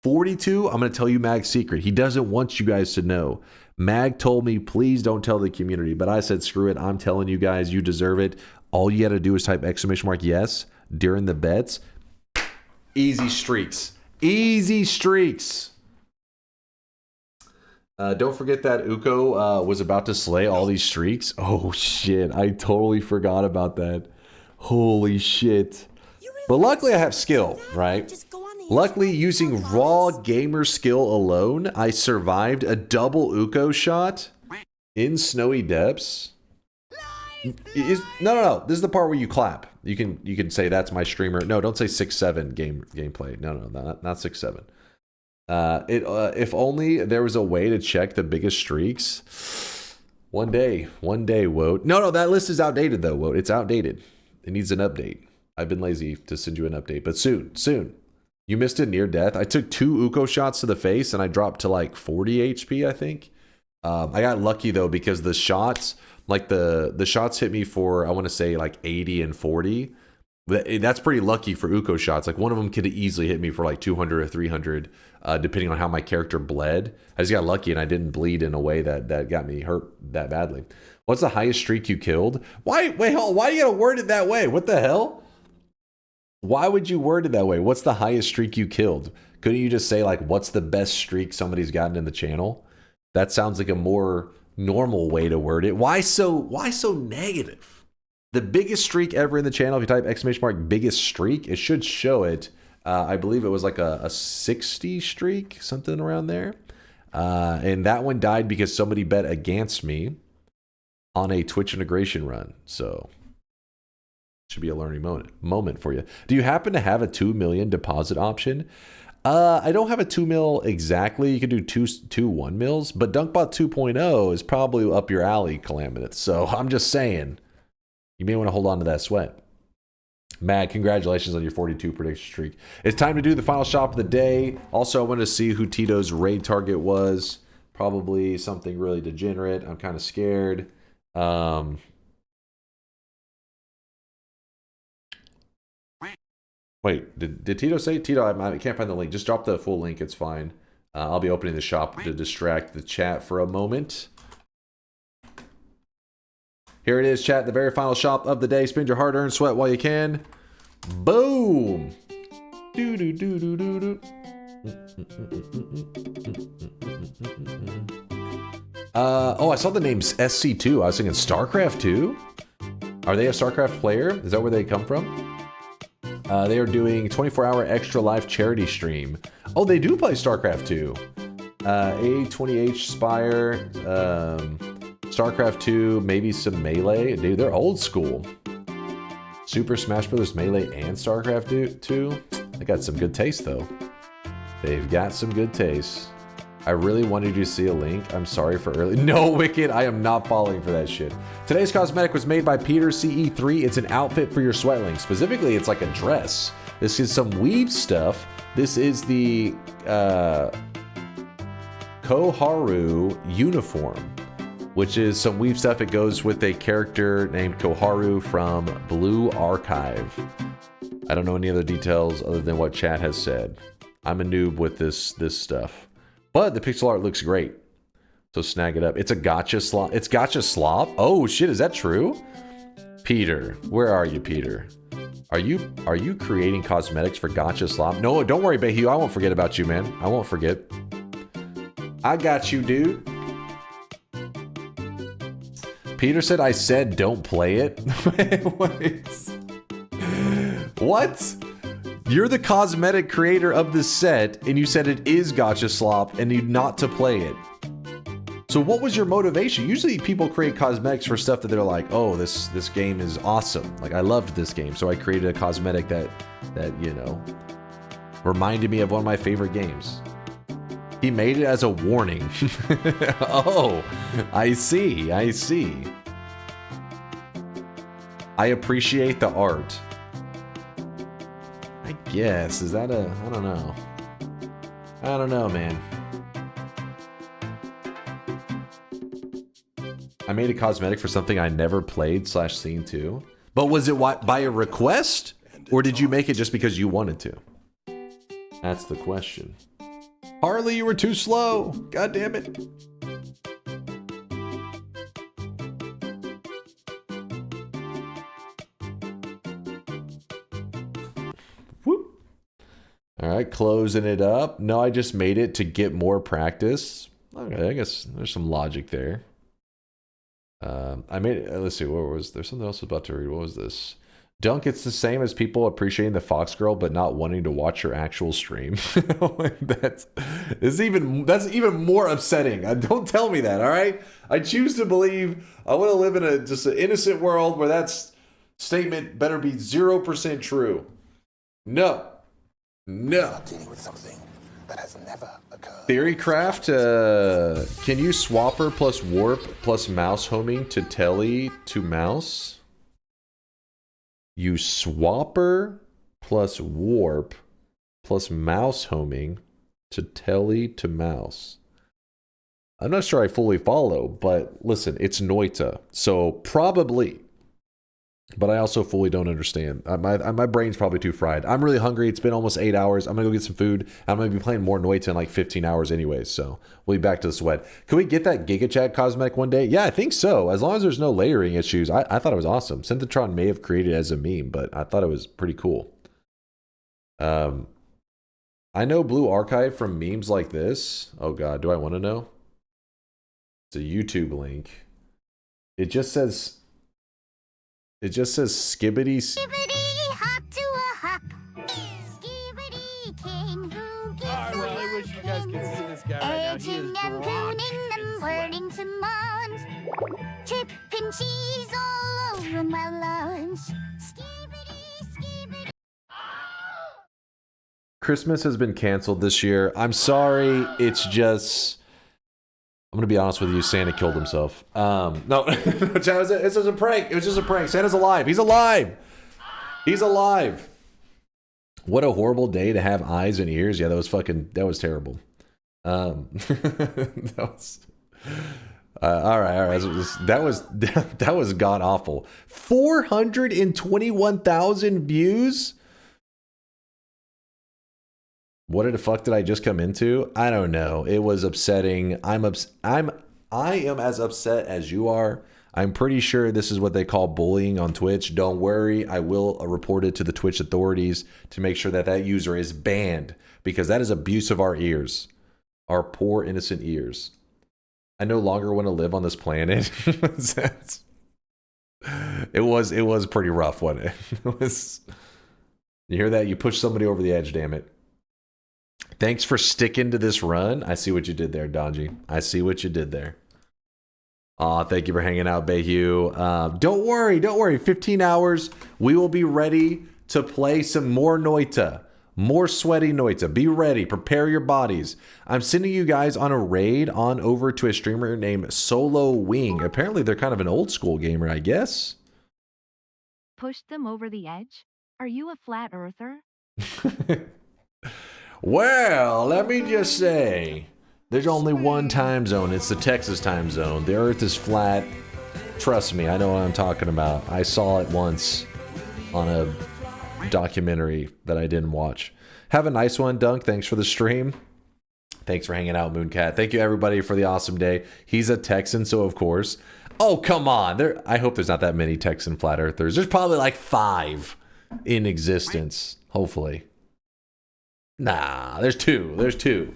Speaker 5: 42, I'm going to tell you Mag's secret. He doesn't want you guys to know. Mag told me, please don't tell the community. But I said, screw it. I'm telling you guys, you deserve it. All you got to do is type / yes during the bets. Easy streaks. Easy streaks. Don't forget that Uko was about to slay all these streaks. Oh, shit. I totally forgot about that. Holy shit. But luckily I have skill, right? Luckily, using raw gamer skill alone, I survived a double Uko shot in snowy depths. No. This is the part where you clap. You can say that's my streamer. No, don't say 6-7 gameplay. No, not 6-7. If only there was a way to check the biggest streaks. One day, Woat. No, that list is outdated though, Woat. It's outdated. It needs an update. I've been lazy to send you an update, but soon. You missed it near death. I took 2 Uko shots to the face and I dropped to like 40 HP, I think. I got lucky though because the shots, like the shots hit me for, I want to say like 80 and 40. That's pretty lucky for Uko shots. Like one of them could have easily hit me for like 200 or 300, depending on how my character bled. I just got lucky and I didn't bleed in a way that got me hurt that badly. What's the highest streak you killed? Why you gotta word it that way? What the hell? Why would you word it that way? What's the highest streak you killed? Couldn't you just say like, what's the best streak somebody's gotten in the channel? That sounds like a more normal way to word it. Why so negative? The biggest streak ever in the channel, if you type ! biggest streak, it should show it. I believe it was like a 60 streak, something around there. And that one died because somebody bet against me on a Twitch integration run. So should be a learning moment for you. Do you happen to have a 2 million deposit option? I don't have a 2 mil exactly. You can do two 1 mils, but DunkBot 2.0 is probably up your alley, Calamitous. So I'm just saying, you may want to hold on to that sweat. Mag, congratulations on your 42 prediction streak. It's time to do the final shop of the day. Also, I wanted to see who Tito's raid target was. Probably something really degenerate. I'm kind of scared. Wait, did Tito say? Tito, I can't find the link. Just drop the full link. It's fine. I'll be opening the shop to distract the chat for a moment. Here it is, chat. The very final shop of the day. Spend your hard-earned sweat while you can. Boom! Oh, I saw the names SC2. I was thinking StarCraft 2? Are they a StarCraft player? Is that where they come from? They are doing 24-hour Extra Life charity stream. Oh, they do play StarCraft 2. A20H Spire, StarCraft 2, maybe some Melee. Dude, they're old school. Super Smash Bros. Melee and StarCraft 2. They got some good taste, though. They've got some good taste. I really wanted you to see a link. I'm sorry for early. No, Wicked, I am not falling for that shit. Today's cosmetic was made by Peter CE3. It's an outfit for your sweatlings. Specifically, it's like a dress. This is some weave stuff. This is the Koharu uniform, which is some weave stuff. It goes with a character named Koharu from Blue Archive. I don't know any other details other than what chat has said. I'm a noob with this stuff. But the pixel art looks great. So snag it up. It's a gotcha slop. It's gotcha slop? Oh shit, is that true? Peter, where are you, Peter? Are you creating cosmetics for gotcha slop? No, don't worry, Bayhue. I won't forget about you, man. I won't forget. I got you, dude. Peter said I said don't play it. Wait. What? You're the cosmetic creator of this set, and you said it is gotcha slop, and you not to play it. So what was your motivation? Usually people create cosmetics for stuff that they're like, oh, this game is awesome. Like, I loved this game, so I created a cosmetic that you know, reminded me of one of my favorite games. He made it as a warning. Oh, I see. I appreciate the art. I guess. Is that a... I don't know. I don't know, man. I made a cosmetic for something I never played / seen too. But was it by a request? Or did you make it just because you wanted to? That's the question. Harley, you were too slow. God damn it. All right, closing it up. No, I just made it to get more practice. Okay, I guess there's some logic there. I made it, let's see, what was, there's something else I was about to read. What was this? Dunk, it's the same as people appreciating the Fox Girl, but not wanting to watch your actual stream. that's even more upsetting. Don't tell me that, all right? I choose to believe, I want to live in just an innocent world where that statement better be 0% true. No. No. Dealing with something that has never occurred. Theorycraft, can you swapper plus warp plus mouse homing to telly to mouse? You swapper plus warp plus mouse homing to telly to mouse. I'm not sure I fully follow, but listen, it's Noita, so probably. But I also fully don't understand. My brain's probably too fried. I'm really hungry. It's been almost 8 hours. I'm going to go get some food. I'm going to be playing more Noita in like 15 hours anyways. So we'll be back to the sweat. Can we get that Giga Chat cosmetic one day? Yeah, I think so. As long as there's no layering issues. I thought it was awesome. Synthetron may have created it as a meme, but I thought it was pretty cool. I know Blue Archive from memes like this. Oh God, do I want to know? It's a YouTube link. It just says skibbity.
Speaker 4: Skibbity hop to a hop. Skibbity king who gives
Speaker 1: I really wish you guys could see this guy right now. He is drunk in
Speaker 4: wording to Mons. Chip and cheese all over my lunch. Skibbity.
Speaker 5: Christmas has been canceled this year. I'm sorry. It's just... I'm gonna be honest with you. Santa killed himself. No, it's just a prank. It was just a prank. Santa's alive. He's alive. He's alive. What a horrible day to have eyes and ears. Yeah, that was terrible. That was all right. That was god awful. 421,000 views. What the fuck did I just come into? I don't know. It was upsetting. I am as upset as you are. I'm pretty sure this is what they call bullying on Twitch. Don't worry. I will report it to the Twitch authorities to make sure that that user is banned, because that is abuse of our ears. Our poor innocent ears. I no longer want to live on this planet. It was pretty rough, wasn't it? You hear that? You push somebody over the edge, damn it. Thanks for sticking to this run. I see what you did there, Donji. I see what you did there. Aw, thank you for hanging out, Bayhu. Don't worry. 15 hours. We will be ready to play some more Noita. More sweaty Noita. Be ready. Prepare your bodies. I'm sending you guys on a raid on over to a streamer named Solo Wing. Apparently, they're kind of an old school gamer, I guess.
Speaker 6: Pushed them over the edge? Are you a flat earther?
Speaker 5: Well, let me just say, there's only one time zone. It's the Texas time zone. The Earth is flat. Trust me, I know what I'm talking about. I saw it once on a documentary that I didn't watch. Have a nice one, Dunk. Thanks for the stream. Thanks for hanging out, Mooncat. Thank you, everybody, for the awesome day. He's a Texan, so of course. Oh, come on. I hope there's not that many Texan flat earthers. There's probably like 5 in existence, hopefully. Nah, there's 2. There's 2.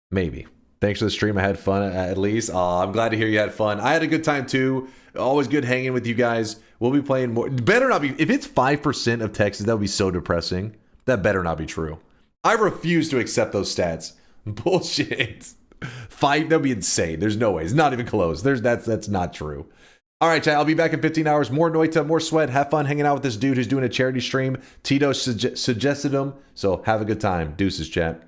Speaker 5: Maybe. Thanks for the stream. I had fun, at least. I'm glad to hear you had fun. I had a good time, too. Always good hanging with you guys. We'll be playing more. Better not be. If it's 5% of Texas, that would be so depressing. That better not be true. I refuse to accept those stats. Bullshit. 5, that would be insane. There's no way. It's not even close. That's not true. All right, chat. I'll be back in 15 hours. More Noita, more sweat. Have fun hanging out with this dude who's doing a charity stream. Tito suggested him. So have a good time. Deuces, chat.